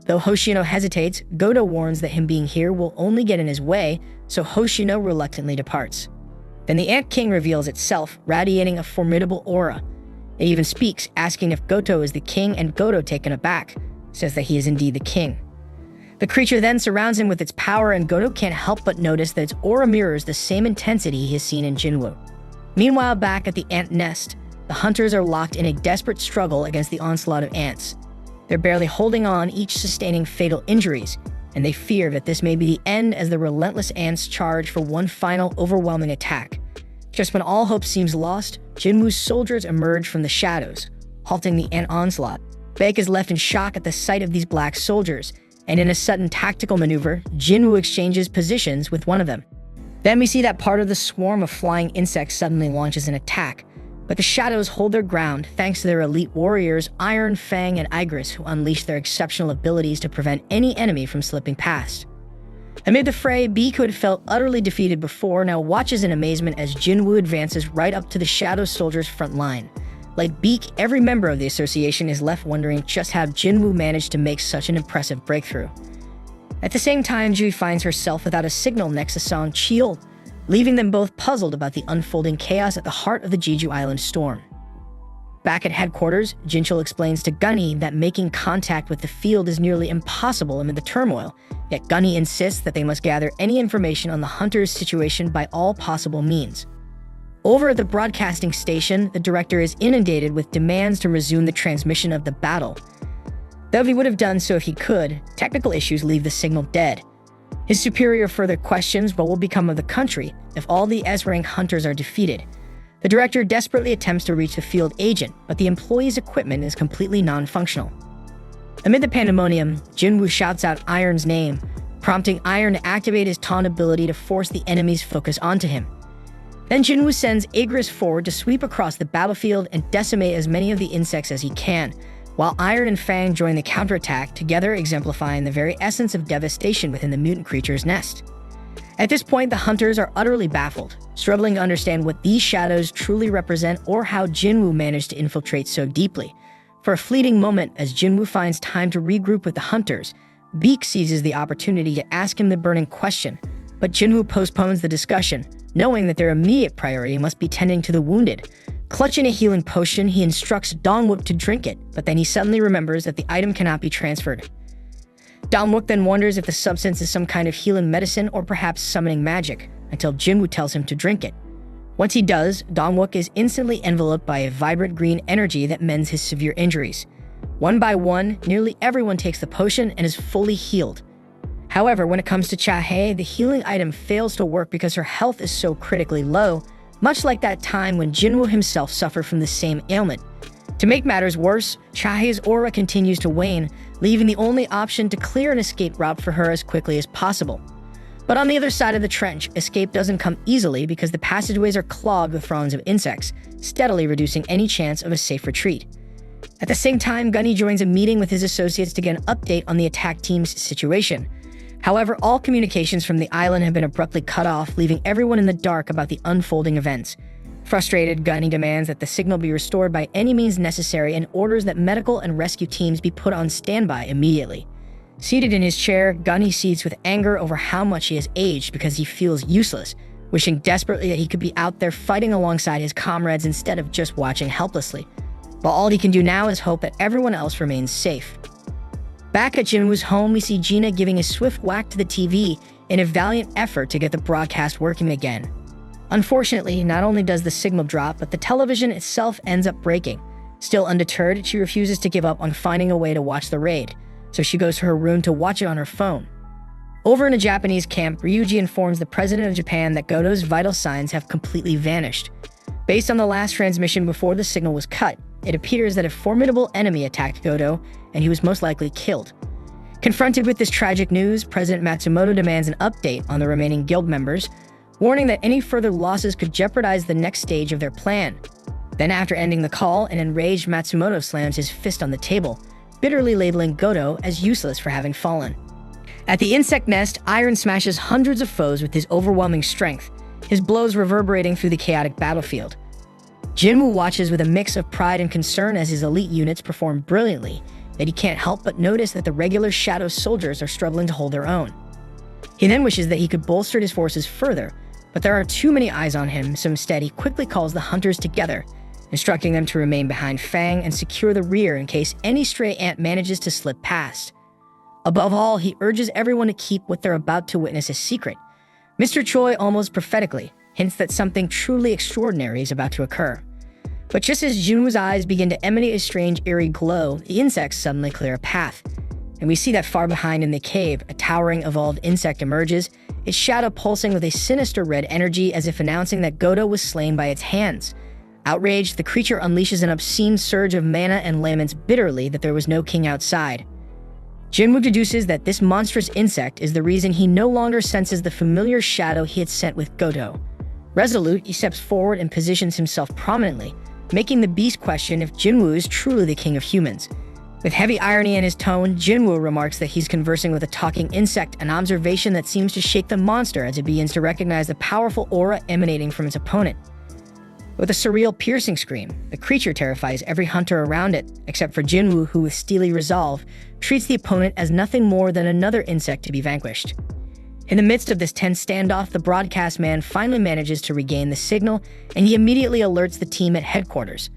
[SPEAKER 2] Though Hoshino hesitates, Goto warns that him being here will only get in his way, so Hoshino reluctantly departs. Then the Ant King reveals itself, radiating a formidable aura. It even speaks, asking if Goto is the king, and Goto, taken aback, says that he is indeed the king. The creature then surrounds him with its power, and Goto can't help but notice that its aura mirrors the same intensity he has seen in Jinwoo. Meanwhile, back at the ant nest, the hunters are locked in a desperate struggle against the onslaught of ants. They're barely holding on, each sustaining fatal injuries, and they fear that this may be the end as the relentless ants charge for one final overwhelming attack. Just when all hope seems lost, Jinwoo's soldiers emerge from the shadows, halting the ant onslaught. Baek is left in shock at the sight of these black soldiers, and in a sudden tactical maneuver, Jinwoo exchanges positions with one of them. Then we see that part of the swarm of flying insects suddenly launches an attack, but the shadows hold their ground thanks to their elite warriors Iron, Fang, and Igris, who unleash their exceptional abilities to prevent any enemy from slipping past. Amid the fray, Beak, who had felt utterly defeated before, now watches in amazement as Jinwoo advances right up to the Shadow Soldiers' front line. Like Beak, every member of the association is left wondering just how Jinwoo managed to make such an impressive breakthrough. At the same time, Jui finds herself without a signal next to Song Cheol, leaving them both puzzled about the unfolding chaos at the heart of the Jeju Island storm. Back at headquarters, Jinchul explains to Gunny that making contact with the field is nearly impossible amid the turmoil, yet Gunny insists that they must gather any information on the hunters' situation by all possible means. Over at the broadcasting station, the director is inundated with demands to resume the transmission of the battle. Though he would have done so if he could, technical issues leave the signal dead. His superior further questions what will become of the country if all the S-rank hunters are defeated. The director desperately attempts to reach the field agent, but the employee's equipment is completely non-functional. Amid the pandemonium, Jinwoo shouts out Iron's name, prompting Iron to activate his taunt ability to force the enemy's focus onto him. Then Jinwoo sends Igris forward to sweep across the battlefield and decimate as many of the insects as he can, while Iron and Fang join the counterattack, together exemplifying the very essence of devastation within the mutant creature's nest. At this point, the hunters are utterly baffled, struggling to understand what these shadows truly represent or how Jinwoo managed to infiltrate so deeply. For a fleeting moment, as Jinwoo finds time to regroup with the hunters, Beak seizes the opportunity to ask him the burning question, but Jinwoo postpones the discussion, knowing that their immediate priority must be tending to the wounded. Clutching a healing potion, he instructs Dongwook to drink it, but then he suddenly remembers that the item cannot be transferred. Dongwook then wonders if the substance is some kind of healing medicine or perhaps summoning magic, until Jinwoo tells him to drink it. Once he does, Dongwook is instantly enveloped by a vibrant green energy that mends his severe injuries. One by one, nearly everyone takes the potion and is fully healed. However, when it comes to Cha-hae, the healing item fails to work because her health is so critically low, much like that time when Jinwoo himself suffered from the same ailment. To make matters worse, Cha-hae's aura continues to wane, leaving the only option to clear an escape route for her as quickly as possible. But on the other side of the trench, escape doesn't come easily because the passageways are clogged with throngs of insects, steadily reducing any chance of a safe retreat. At the same time, Gunny joins a meeting with his associates to get an update on the attack team's situation. However, all communications from the island have been abruptly cut off, leaving everyone in the dark about the unfolding events. Frustrated, Gunny demands that the signal be restored by any means necessary and orders that medical and rescue teams be put on standby immediately. Seated in his chair, Gunny seethes with anger over how much he has aged because he feels useless, wishing desperately that he could be out there fighting alongside his comrades instead of just watching helplessly. But all he can do now is hope that everyone else remains safe. Back at Jinwoo's home, we see Gina giving a swift whack to the TV in a valiant effort to get the broadcast working again. Unfortunately, not only does the signal drop, but the television itself ends up breaking. Still undeterred, she refuses to give up on finding a way to watch the raid, so she goes to her room to watch it on her phone. Over in a Japanese camp, Ryuji informs the president of Japan that Goto's vital signs have completely vanished. Based on the last transmission before the signal was cut, it appears that a formidable enemy attacked Goto, and he was most likely killed. Confronted with this tragic news, President Matsumoto demands an update on the remaining guild members, warning that any further losses could jeopardize the next stage of their plan. Then after ending the call, an enraged Matsumoto slams his fist on the table, bitterly labeling Goto as useless for having fallen. At the insect nest, Iron smashes hundreds of foes with his overwhelming strength, his blows reverberating through the chaotic battlefield. Jinwoo watches with a mix of pride and concern as his elite units perform brilliantly, yet he can't help but notice that the regular Shadow soldiers are struggling to hold their own. He then wishes that he could bolster his forces further, but there are too many eyes on him, so instead he quickly calls the hunters together, instructing them to remain behind Fang and secure the rear in case any stray ant manages to slip past. Above all, he urges everyone to keep what they're about to witness a secret. Mr. Choi almost prophetically hints that something truly extraordinary is about to occur. But just as Jinwoo's eyes begin to emanate a strange, eerie glow, the insects suddenly clear a path. And we see that far behind in the cave, a towering, evolved insect emerges, its shadow pulsing with a sinister red energy as if announcing that Godo was slain by its hands. Outraged, the creature unleashes an obscene surge of mana and laments bitterly that there was no king outside. Jinwoo deduces that this monstrous insect is the reason he no longer senses the familiar shadow he had sent with Godo. Resolute, he steps forward and positions himself prominently, making the beast question if Jinwoo is truly the king of humans. With heavy irony in his tone, Jinwoo remarks that he's conversing with a talking insect, an observation that seems to shake the monster as it begins to recognize the powerful aura emanating from its opponent. With a surreal, piercing scream, the creature terrifies every hunter around it, except for Jinwoo, who with steely resolve, treats the opponent as nothing more than another insect to be vanquished. In the midst of this tense standoff, the broadcast man finally manages to regain the signal, and he immediately alerts the team at headquarters.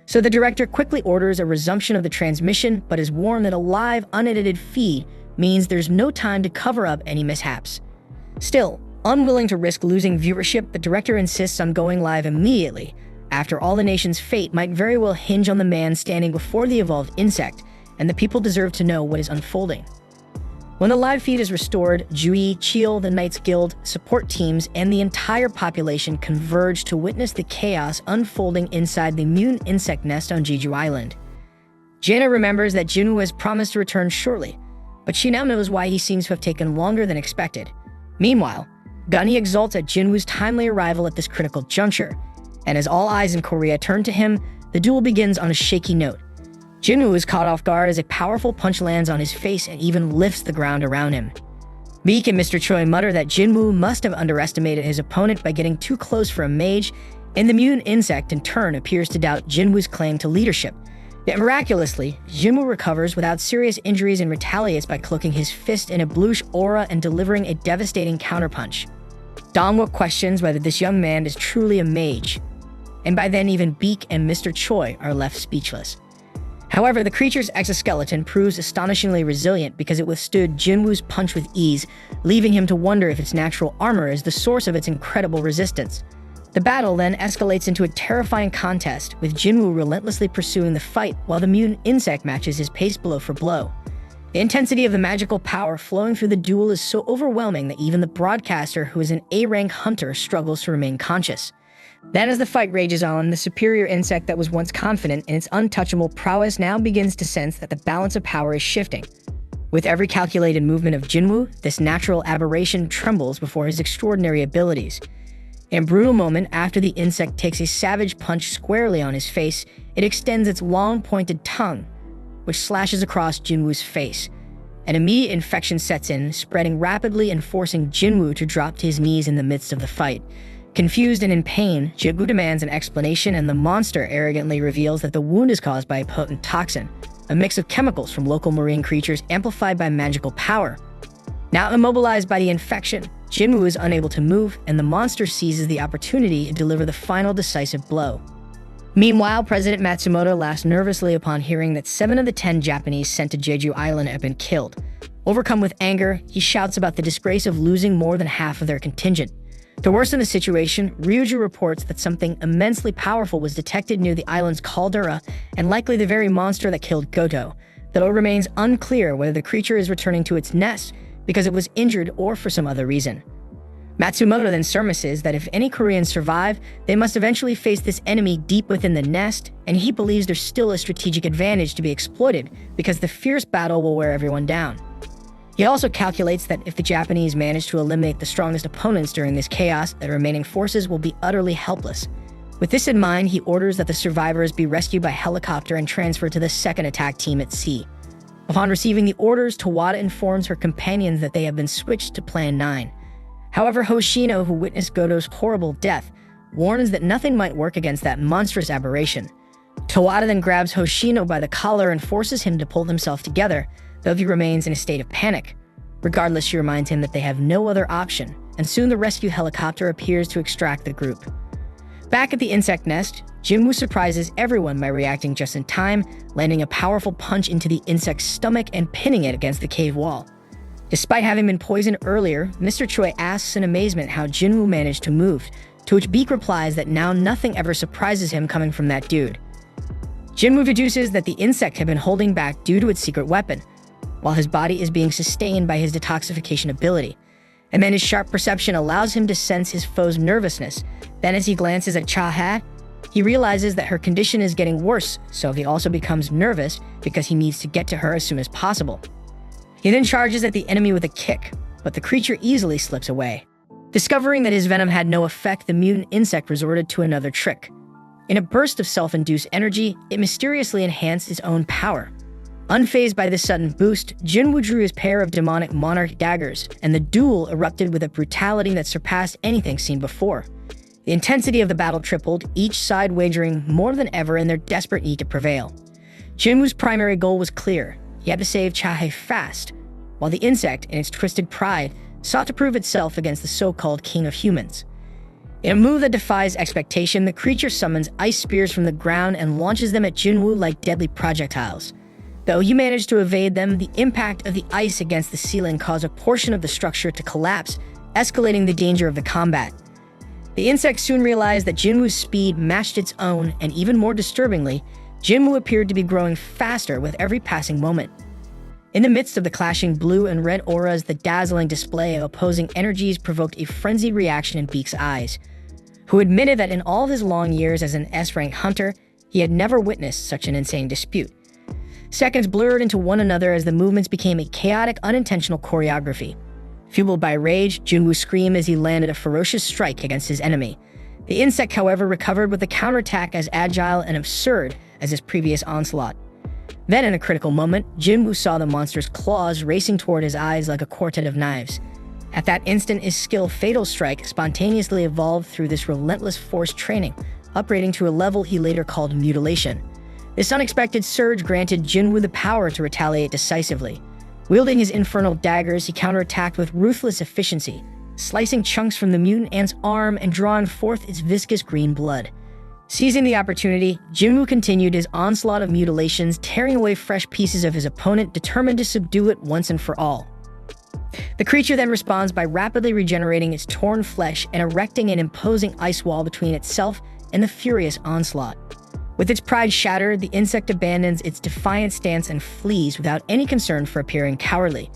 [SPEAKER 2] So the director quickly orders a resumption of the transmission, but is warned that a live, unedited feed means there's no time to cover up any mishaps. Still, unwilling to risk losing viewership, the director insists on going live immediately. After all, the nation's fate might very well hinge on the man standing before the evolved insect, and the people deserve to know what is unfolding. When the live feed is restored, Jui, Chil, the Knights Guild, support teams, and the entire population converge to witness the chaos unfolding inside the mutant insect nest on Jeju Island. Jinna remembers that Jinwoo has promised to return shortly, but she now knows why he seems to have taken longer than expected. Meanwhile, Gunny exults at Jinwoo's timely arrival at this critical juncture, and as all eyes in Korea turn to him, the duel begins on a shaky note. Jinwoo is caught off guard as a powerful punch lands on his face and even lifts the ground around him. Meek and Mr. Choi mutter that Jinwoo must have underestimated his opponent by getting too close for a mage, and the mutant insect in turn appears to doubt Jinwoo's claim to leadership. Yet miraculously, Jinwoo recovers without serious injuries and retaliates by cloaking his fist in a bluish aura and delivering a devastating counterpunch. Dongwook questions whether this young man is truly a mage, and by then even Beak and Mr. Choi are left speechless. However, the creature's exoskeleton proves astonishingly resilient because it withstood Jinwoo's punch with ease, leaving him to wonder if its natural armor is the source of its incredible resistance. The battle then escalates into a terrifying contest, with Jinwoo relentlessly pursuing the fight while the mutant insect matches his pace blow for blow. The intensity of the magical power flowing through the duel is so overwhelming that even the broadcaster, who is an A-rank hunter, struggles to remain conscious. Then as the fight rages on, the superior insect that was once confident in its untouchable prowess now begins to sense that the balance of power is shifting. With every calculated movement of Jinwoo, this natural aberration trembles before his extraordinary abilities. In a brutal moment, after the insect takes a savage punch squarely on his face, it extends its long pointed tongue, which slashes across Jinwoo's face. An immediate infection sets in, spreading rapidly and forcing Jinwoo to drop to his knees in the midst of the fight. Confused and in pain, Jinwoo demands an explanation, and the monster arrogantly reveals that the wound is caused by a potent toxin, a mix of chemicals from local marine creatures amplified by magical power. Now immobilized by the infection, Jinwoo is unable to move, and the monster seizes the opportunity to deliver the final decisive blow. Meanwhile, President Matsumoto laughs nervously upon hearing that 7 of the 10 Japanese sent to Jeju Island have been killed. Overcome with anger, he shouts about the disgrace of losing more than half of their contingent. To worsen the situation, Ryuju reports that something immensely powerful was detected near the island's caldera, and likely the very monster that killed Goto, though it remains unclear whether the creature is returning to its nest because it was injured or for some other reason. Matsumoto then surmises that if any Koreans survive, they must eventually face this enemy deep within the nest, and he believes there's still a strategic advantage to be exploited because the fierce battle will wear everyone down. He also calculates that if the Japanese manage to eliminate the strongest opponents during this chaos, the remaining forces will be utterly helpless. With this in mind, he orders that the survivors be rescued by helicopter and transferred to the second attack team at sea. Upon receiving the orders, Tawada informs her companions that they have been switched to Plan 9. However, Hoshino, who witnessed Goto's horrible death, warns that nothing might work against that monstrous aberration. Tawada then grabs Hoshino by the collar and forces him to pull himself together, though he remains in a state of panic. Regardless, she reminds him that they have no other option, and soon the rescue helicopter appears to extract the group. Back at the insect nest, Jinwoo surprises everyone by reacting just in time, landing a powerful punch into the insect's stomach and pinning it against the cave wall. Despite having been poisoned earlier, Mr. Choi asks in amazement how Jinwoo managed to move, to which Beak replies that now nothing ever surprises him coming from that dude. Jinwoo deduces that the insect had been holding back due to its secret weapon, while his body is being sustained by his detoxification ability. And then his sharp perception allows him to sense his foe's nervousness. Then as he glances at Cha-ha, he realizes that her condition is getting worse, so he also becomes nervous because he needs to get to her as soon as possible. He then charges at the enemy with a kick, but the creature easily slips away. Discovering that his venom had no effect, the mutant insect resorted to another trick. In a burst of self-induced energy, it mysteriously enhanced its own power. Unfazed by this sudden boost, Jinwoo drew his pair of demonic monarch daggers, and the duel erupted with a brutality that surpassed anything seen before. The intensity of the battle tripled, each side wagering more than ever in their desperate need to prevail. Jinwoo's primary goal was clear. He had to save Cha-ha fast, while the insect, in its twisted pride, sought to prove itself against the so-called king of humans. In a move that defies expectation, the creature summons ice spears from the ground and launches them at Jinwoo like deadly projectiles. Though he managed to evade them, the impact of the ice against the ceiling caused a portion of the structure to collapse, escalating the danger of the combat. The insect soon realized that Jinwoo's speed matched its own, and even more disturbingly, Jinwoo appeared to be growing faster with every passing moment. In the midst of the clashing blue and red auras, the dazzling display of opposing energies provoked a frenzied reaction in Beak's eyes, who admitted that in all of his long years as an S-rank hunter, he had never witnessed such an insane dispute. Seconds blurred into one another as the movements became a chaotic, unintentional choreography. Fueled by rage, Jinwoo screamed as he landed a ferocious strike against his enemy. The insect, however, recovered with a counterattack as agile and absurd as his previous onslaught. Then, in a critical moment, Jinwoo saw the monster's claws racing toward his eyes like a quartet of knives. At that instant, his skill Fatal Strike spontaneously evolved through this relentless force training, upgrading to a level he later called Mutilation. This unexpected surge granted Jinwoo the power to retaliate decisively. Wielding his infernal daggers, he counterattacked with ruthless efficiency, slicing chunks from the mutant ant's arm and drawing forth its viscous green blood. Seizing the opportunity, Jinwoo continued his onslaught of mutilations, tearing away fresh pieces of his opponent, determined to subdue it once and for all. The creature then responds by rapidly regenerating its torn flesh and erecting an imposing ice wall between itself and the furious onslaught. With its pride shattered, the insect abandons its defiant stance and flees without any concern for appearing cowardly.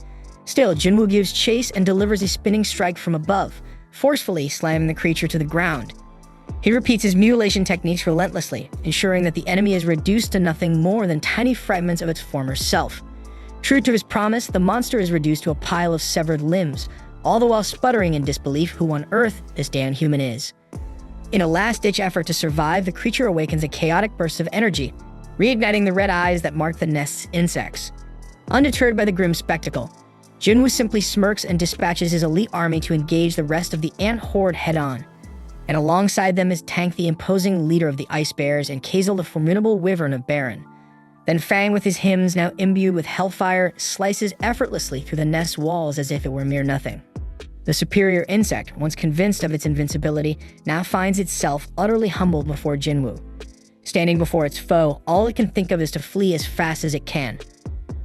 [SPEAKER 2] Still, Jinwoo gives chase and delivers a spinning strike from above, forcefully slamming the creature to the ground. He repeats his mutilation techniques relentlessly, ensuring that the enemy is reduced to nothing more than tiny fragments of its former self. True to his promise, the monster is reduced to a pile of severed limbs, all the while sputtering in disbelief who on earth this damn human is. In a last-ditch effort to survive, the creature awakens a chaotic burst of energy, reigniting the red eyes that mark the nest's insects. Undeterred by the grim spectacle, Jinwoo simply smirks and dispatches his elite army to engage the rest of the ant horde head-on. And alongside them is Tank, the imposing leader of the Ice Bears, and Kazel, the formidable wyvern of Baron. Then Fang, with his hymns now imbued with hellfire, slices effortlessly through the nest's walls as if it were mere nothing. The superior insect, once convinced of its invincibility, now finds itself utterly humbled before Jinwoo. Standing before its foe, all it can think of is to flee as fast as it can.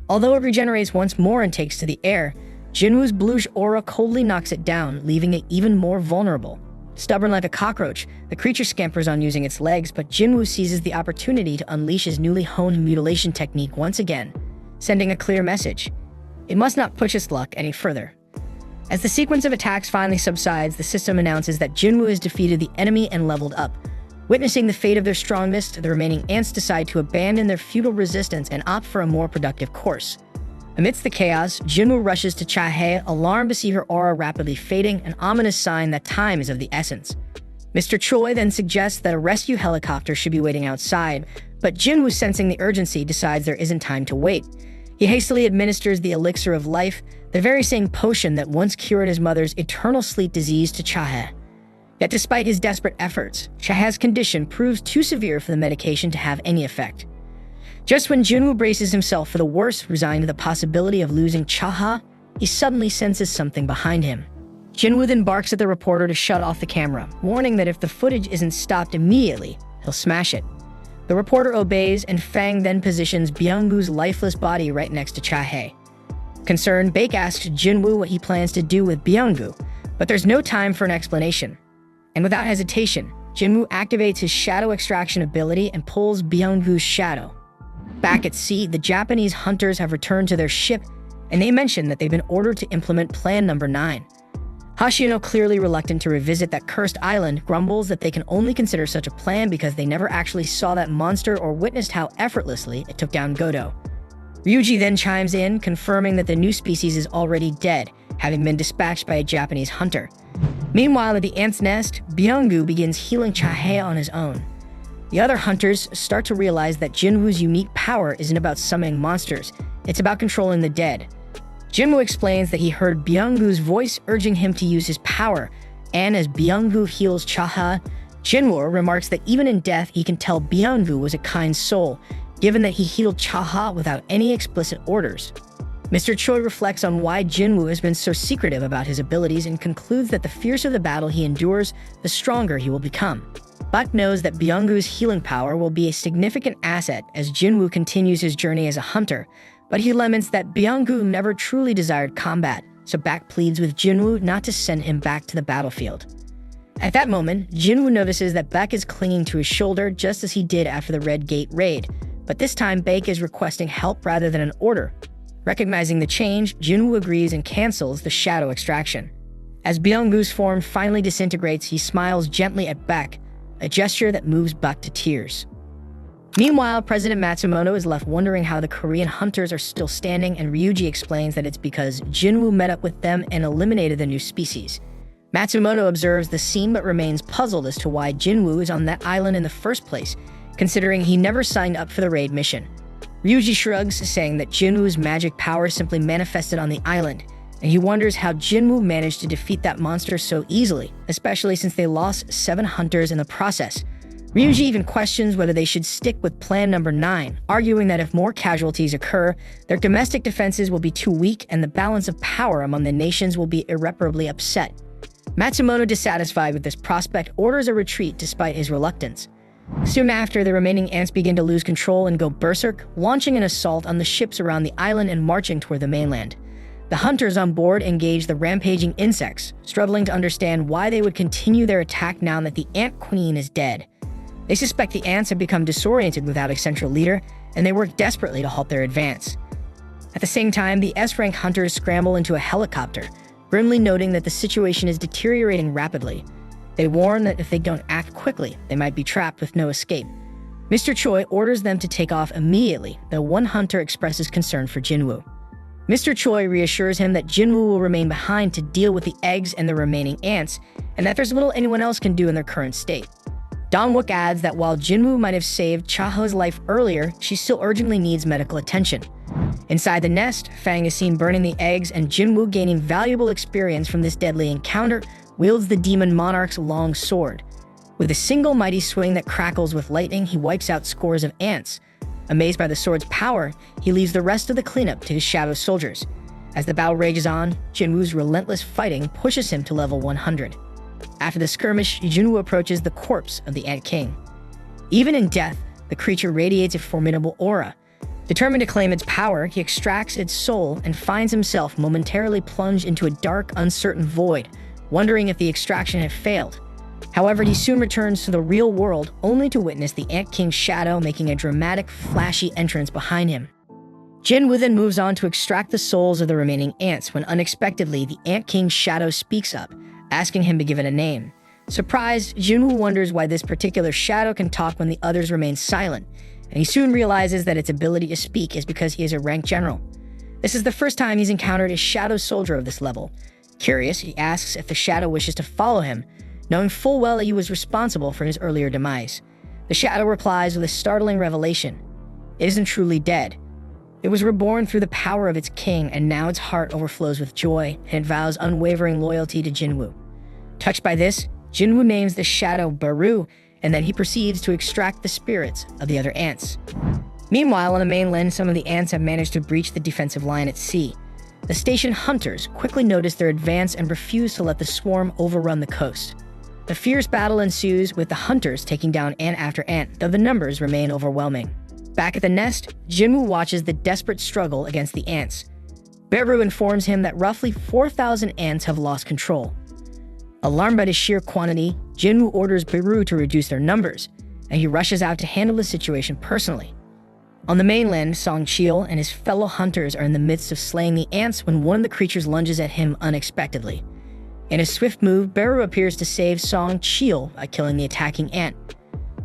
[SPEAKER 2] Although it regenerates once more and takes to the air, Jinwoo's bluish aura coldly knocks it down, leaving it even more vulnerable. Stubborn like a cockroach, the creature scampers on using its legs, but Jinwoo seizes the opportunity to unleash his newly honed mutilation technique once again, sending a clear message. It must not push its luck any further. As the sequence of attacks finally subsides, the system announces that Jinwoo has defeated the enemy and leveled up. Witnessing the fate of their strongest, the remaining ants decide to abandon their futile resistance and opt for a more productive course. Amidst the chaos, Jinwoo rushes to Cha-ha, alarmed to see her aura rapidly fading, an ominous sign that time is of the essence. Mr. Choi then suggests that a rescue helicopter should be waiting outside, but Jinwoo, sensing the urgency, decides there isn't time to wait. He hastily administers the elixir of life, the very same potion that once cured his mother's eternal sleep disease, to Cha-ha. Yet despite his desperate efforts, Cha-ha's condition proves too severe for the medication to have any effect. Just when Jinwoo braces himself for the worst, resigned to the possibility of losing Cha-ha, he suddenly senses something behind him. Jinwoo then barks at the reporter to shut off the camera, warning that if the footage isn't stopped immediately, he'll smash it. The reporter obeys, and Fang then positions Byung-goo's lifeless body right next to Cha-ha. Concerned, Baek asks Jinwoo what he plans to do with Byung-goo, but there's no time for an explanation. And without hesitation, Jinwoo activates his shadow extraction ability and pulls Byung-goo's shadow. Back at sea, the Japanese hunters have returned to their ship, and they mention that they've been ordered to implement Plan Number 9. Hashino, clearly reluctant to revisit that cursed island, grumbles that they can only consider such a plan because they never actually saw that monster or witnessed how effortlessly it took down Godo. Ryuji then chimes in, confirming that the new species is already dead, having been dispatched by a Japanese hunter. Meanwhile, at the ant's nest, Byung-gu begins healing Chahae on his own. The other hunters start to realize that Jinwoo's unique power isn't about summoning monsters, it's about controlling the dead. Jinwoo explains that he heard Byung-gu's voice urging him to use his power, and as Byung-gu heals Chaha, Jinwoo remarks that even in death he can tell Byung-gu was a kind soul, given that he healed Chaha without any explicit orders. Mr. Choi reflects on why Jinwoo has been so secretive about his abilities and concludes that the fiercer the battle he endures, the stronger he will become. Buck knows that Byung-gu's healing power will be a significant asset as Jinwoo continues his journey as a hunter, but he laments that Byung-gu never truly desired combat, so Buck pleads with Jinwoo not to send him back to the battlefield. At that moment, Jinwoo notices that Buck is clinging to his shoulder just as he did after the Red Gate raid, but this time Buck is requesting help rather than an order. Recognizing the change, Jinwoo agrees and cancels the shadow extraction. As Byung-gu's form finally disintegrates, he smiles gently at Buck, a gesture that moves Buck to tears. Meanwhile, President Matsumoto is left wondering how the Korean hunters are still standing, and Ryuji explains that it's because Jinwoo met up with them and eliminated the new species. Matsumoto observes the scene but remains puzzled as to why Jinwoo is on that island in the first place, considering he never signed up for the raid mission. Ryuji shrugs, saying that Jinwoo's magic power simply manifested on the island, and he wonders how Jinwoo managed to defeat that monster so easily, especially since they lost 7 hunters in the process. Ryuji even questions whether they should stick with plan number 9, arguing that if more casualties occur, their domestic defenses will be too weak and the balance of power among the nations will be irreparably upset. Matsumoto, dissatisfied with this prospect, orders a retreat despite his reluctance. Soon after, the remaining ants begin to lose control and go berserk, launching an assault on the ships around the island and marching toward the mainland. The hunters on board engage the rampaging insects, struggling to understand why they would continue their attack now that the Ant Queen is dead. They suspect the ants have become disoriented without a central leader, and they work desperately to halt their advance. At the same time, the S-rank hunters scramble into a helicopter, grimly noting that the situation is deteriorating rapidly. They warn that if they don't act quickly, they might be trapped with no escape. Mr. Choi orders them to take off immediately, though one hunter expresses concern for Jinwoo. Mr. Choi reassures him that Jinwoo will remain behind to deal with the eggs and the remaining ants, and that there's little anyone else can do in their current state. Dong-wook adds that while Jinwoo might have saved Chaho's life earlier, she still urgently needs medical attention. Inside the nest, Fang is seen burning the eggs, and Jinwoo, gaining valuable experience from this deadly encounter, wields the demon monarch's long sword. With a single mighty swing that crackles with lightning, he wipes out scores of ants. Amazed by the sword's power, he leaves the rest of the cleanup to his shadow soldiers. As the battle rages on, Jinwoo's relentless fighting pushes him to level 100. After the skirmish, Jinwoo approaches the corpse of the Ant King. Even in death, the creature radiates a formidable aura. Determined to claim its power, he extracts its soul and finds himself momentarily plunged into a dark, uncertain void, wondering if the extraction had failed. However, he soon returns to the real world, only to witness the Ant King's shadow making a dramatic, flashy entrance behind him. Jinwoo then moves on to extract the souls of the remaining ants when unexpectedly the Ant King's shadow speaks up, asking him to give it a name. Surprised, Jinwoo wonders why this particular shadow can talk when the others remain silent, and he soon realizes that its ability to speak is because he is a rank general. This is the first time he's encountered a shadow soldier of this level. Curious, he asks if the shadow wishes to follow him, knowing full well that he was responsible for his earlier demise. The shadow replies with a startling revelation. It isn't truly dead. It was reborn through the power of its king, and now its heart overflows with joy, and it vows unwavering loyalty to Jinwoo. Touched by this, Jinwoo names the shadow Baru, and then he proceeds to extract the spirits of the other ants. Meanwhile, on the mainland, some of the ants have managed to breach the defensive line at sea. The station hunters quickly notice their advance and refuse to let the swarm overrun the coast. A fierce battle ensues, with the hunters taking down ant after ant, though the numbers remain overwhelming. Back at the nest, Jinwoo watches the desperate struggle against the ants. Beru informs him that roughly 4,000 ants have lost control. Alarmed by the sheer quantity, Jinwoo orders Beru to reduce their numbers, and he rushes out to handle the situation personally. On the mainland, Song Chil and his fellow hunters are in the midst of slaying the ants when one of the creatures lunges at him unexpectedly. In a swift move, Beru appears to save Song Chil by killing the attacking ant.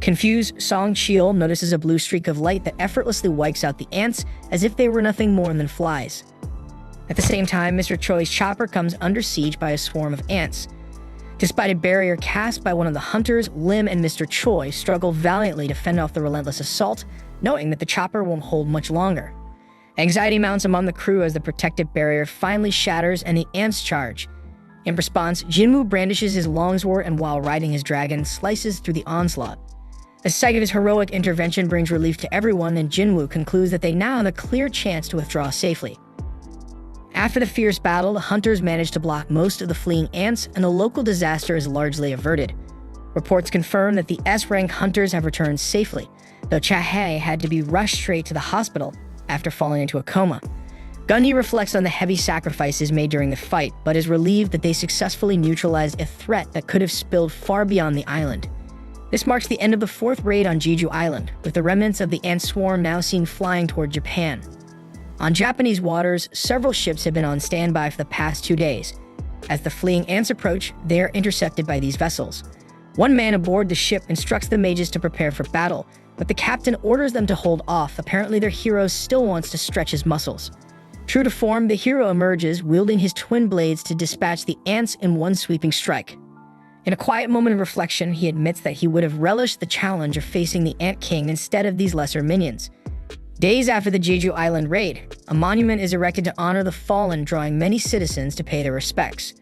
[SPEAKER 2] Confused, Song Chil notices a blue streak of light that effortlessly wipes out the ants as if they were nothing more than flies. At the same time, Mr. Choi's chopper comes under siege by a swarm of ants. Despite a barrier cast by one of the hunters, Lim and Mr. Choi struggle valiantly to fend off the relentless assault, knowing that the chopper won't hold much longer. Anxiety mounts among the crew as the protective barrier finally shatters and the ants charge. In response, Jinwoo brandishes his longsword and while riding his dragon, slices through the onslaught. The sight of his heroic intervention brings relief to everyone, and Jinwoo concludes that they now have a clear chance to withdraw safely. After the fierce battle, the hunters manage to block most of the fleeing ants, and the local disaster is largely averted. Reports confirm that the S-rank hunters have returned safely, though Cha-hae had to be rushed straight to the hospital after falling into a coma. Gun-hee reflects on the heavy sacrifices made during the fight, but is relieved that they successfully neutralized a threat that could have spilled far beyond the island. This marks the end of the 4th raid on Jeju Island, with the remnants of the ant swarm now seen flying toward Japan. On Japanese waters, several ships have been on standby for the past 2 days. As the fleeing ants approach, they are intercepted by these vessels. One man aboard the ship instructs the mages to prepare for battle, but the captain orders them to hold off. Apparently their hero still wants to stretch his muscles. True to form, the hero emerges, wielding his twin blades to dispatch the ants in one sweeping strike. In a quiet moment of reflection, he admits that he would have relished the challenge of facing the Ant King instead of these lesser minions. Days after the Jeju Island raid, a monument is erected to honor the fallen, drawing many citizens to pay their respects.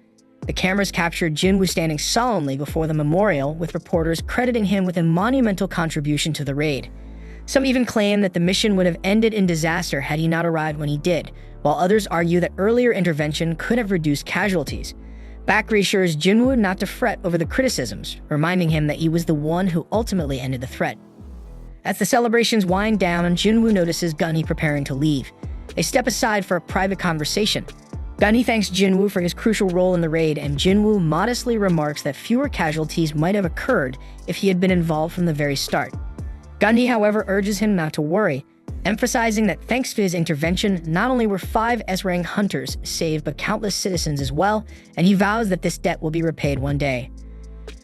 [SPEAKER 2] The cameras captured Jinwoo standing solemnly before the memorial, with reporters crediting him with a monumental contribution to the raid. Some even claim that the mission would have ended in disaster had he not arrived when he did, while others argue that earlier intervention could have reduced casualties. Baek reassures Jinwoo not to fret over the criticisms, reminding him that he was the one who ultimately ended the threat. As the celebrations wind down, Jinwoo notices Gun-hee preparing to leave. They step aside for a private conversation. Gun-hee thanks Jinwoo for his crucial role in the raid, and Jinwoo modestly remarks that fewer casualties might have occurred if he had been involved from the very start. Gun-hee, however, urges him not to worry, emphasizing that thanks to his intervention, not only were 5 S-rank hunters saved, but countless citizens as well, and he vows that this debt will be repaid one day.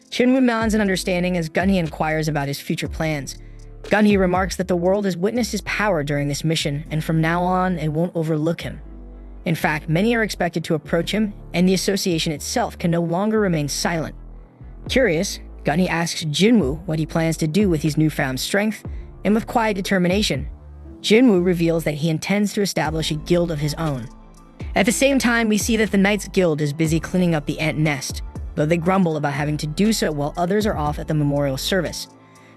[SPEAKER 2] Jinwoo nods in understanding as Gun-hee inquires about his future plans. Gun-hee remarks that the world has witnessed his power during this mission, and from now on, it won't overlook him. In fact, many are expected to approach him, and the association itself can no longer remain silent. Curious, Gun-hee asks Jinwoo what he plans to do with his newfound strength, and with quiet determination, Jinwoo reveals that he intends to establish a guild of his own. At the same time, we see that the Knights Guild is busy cleaning up the ant nest, though they grumble about having to do so while others are off at the memorial service.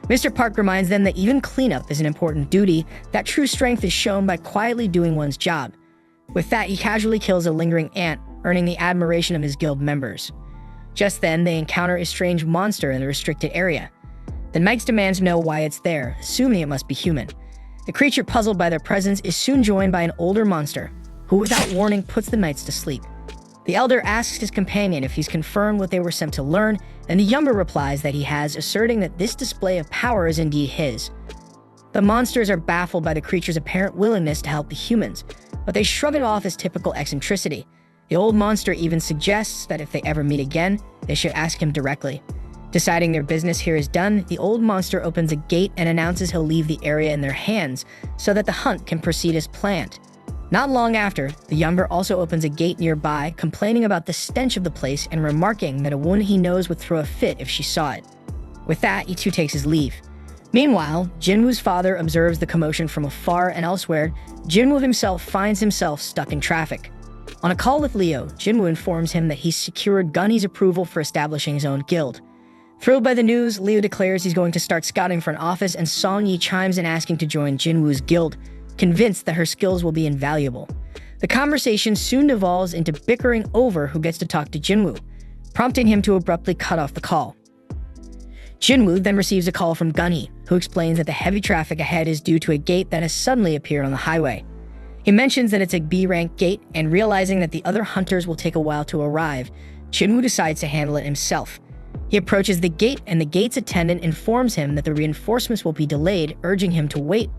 [SPEAKER 2] Mr. Park reminds them that even cleanup is an important duty, that true strength is shown by quietly doing one's job. With that, he casually kills a lingering ant, earning the admiration of his guild members. Just then, they encounter a strange monster in the restricted area. The Knights demand to know why it's there, assuming it must be human. The creature, puzzled by their presence, is soon joined by an older monster, who without warning puts the Knights to sleep. The elder asks his companion if he's confirmed what they were sent to learn, and the younger replies that he has, asserting that this display of power is indeed his. The monsters are baffled by the creature's apparent willingness to help the humans, but they shrug it off as typical eccentricity. The old monster even suggests that if they ever meet again, they should ask him directly. Deciding their business here is done, the old monster opens a gate and announces he'll leave the area in their hands so that the hunt can proceed as planned. Not long after, the younger also opens a gate nearby, complaining about the stench of the place and remarking that a woman he knows would throw a fit if she saw it. With that, he too takes his leave. Meanwhile, Jinwoo's father observes the commotion from afar, and elsewhere, Jinwoo himself finds himself stuck in traffic. On a call with Leo, Jinwoo informs him that he's secured Gun-hee's approval for establishing his own guild. Thrilled by the news, Leo declares he's going to start scouting for an office, and Song-yi chimes in asking to join Jinwoo's guild, convinced that her skills will be invaluable. The conversation soon devolves into bickering over who gets to talk to Jinwoo, prompting him to abruptly cut off the call. Jinwoo then receives a call from Gun-hee, who explains that the heavy traffic ahead is due to a gate that has suddenly appeared on the highway. He mentions that it's a B-rank gate, and realizing that the other hunters will take a while to arrive, Jinwoo decides to handle it himself. He approaches the gate, and the gate's attendant informs him that the reinforcements will be delayed, urging him to wait.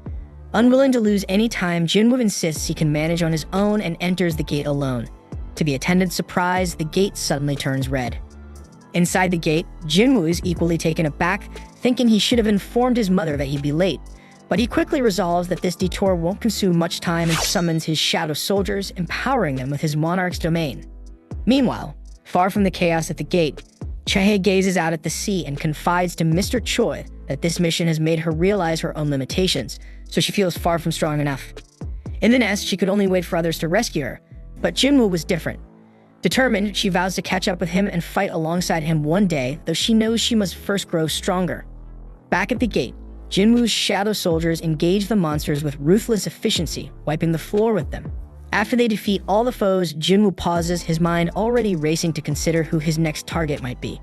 [SPEAKER 2] Unwilling to lose any time, Jinwoo insists he can manage on his own and enters the gate alone. To the attendant's surprise, the gate suddenly turns red. Inside the gate, Jinwoo is equally taken aback, thinking he should have informed his mother that he'd be late. But he quickly resolves that this detour won't consume much time and summons his shadow soldiers, empowering them with his monarch's domain. Meanwhile, far from the chaos at the gate, Chae gazes out at the sea and confides to Mr. Choi that this mission has made her realize her own limitations, so she feels far from strong enough. In the nest, she could only wait for others to rescue her, but Jinwoo was different. Determined, she vows to catch up with him and fight alongside him one day, though she knows she must first grow stronger. Back at the gate, Jinwoo's shadow soldiers engage the monsters with ruthless efficiency, wiping the floor with them. After they defeat all the foes, Jinwoo pauses, his mind already racing to consider who his next target might be.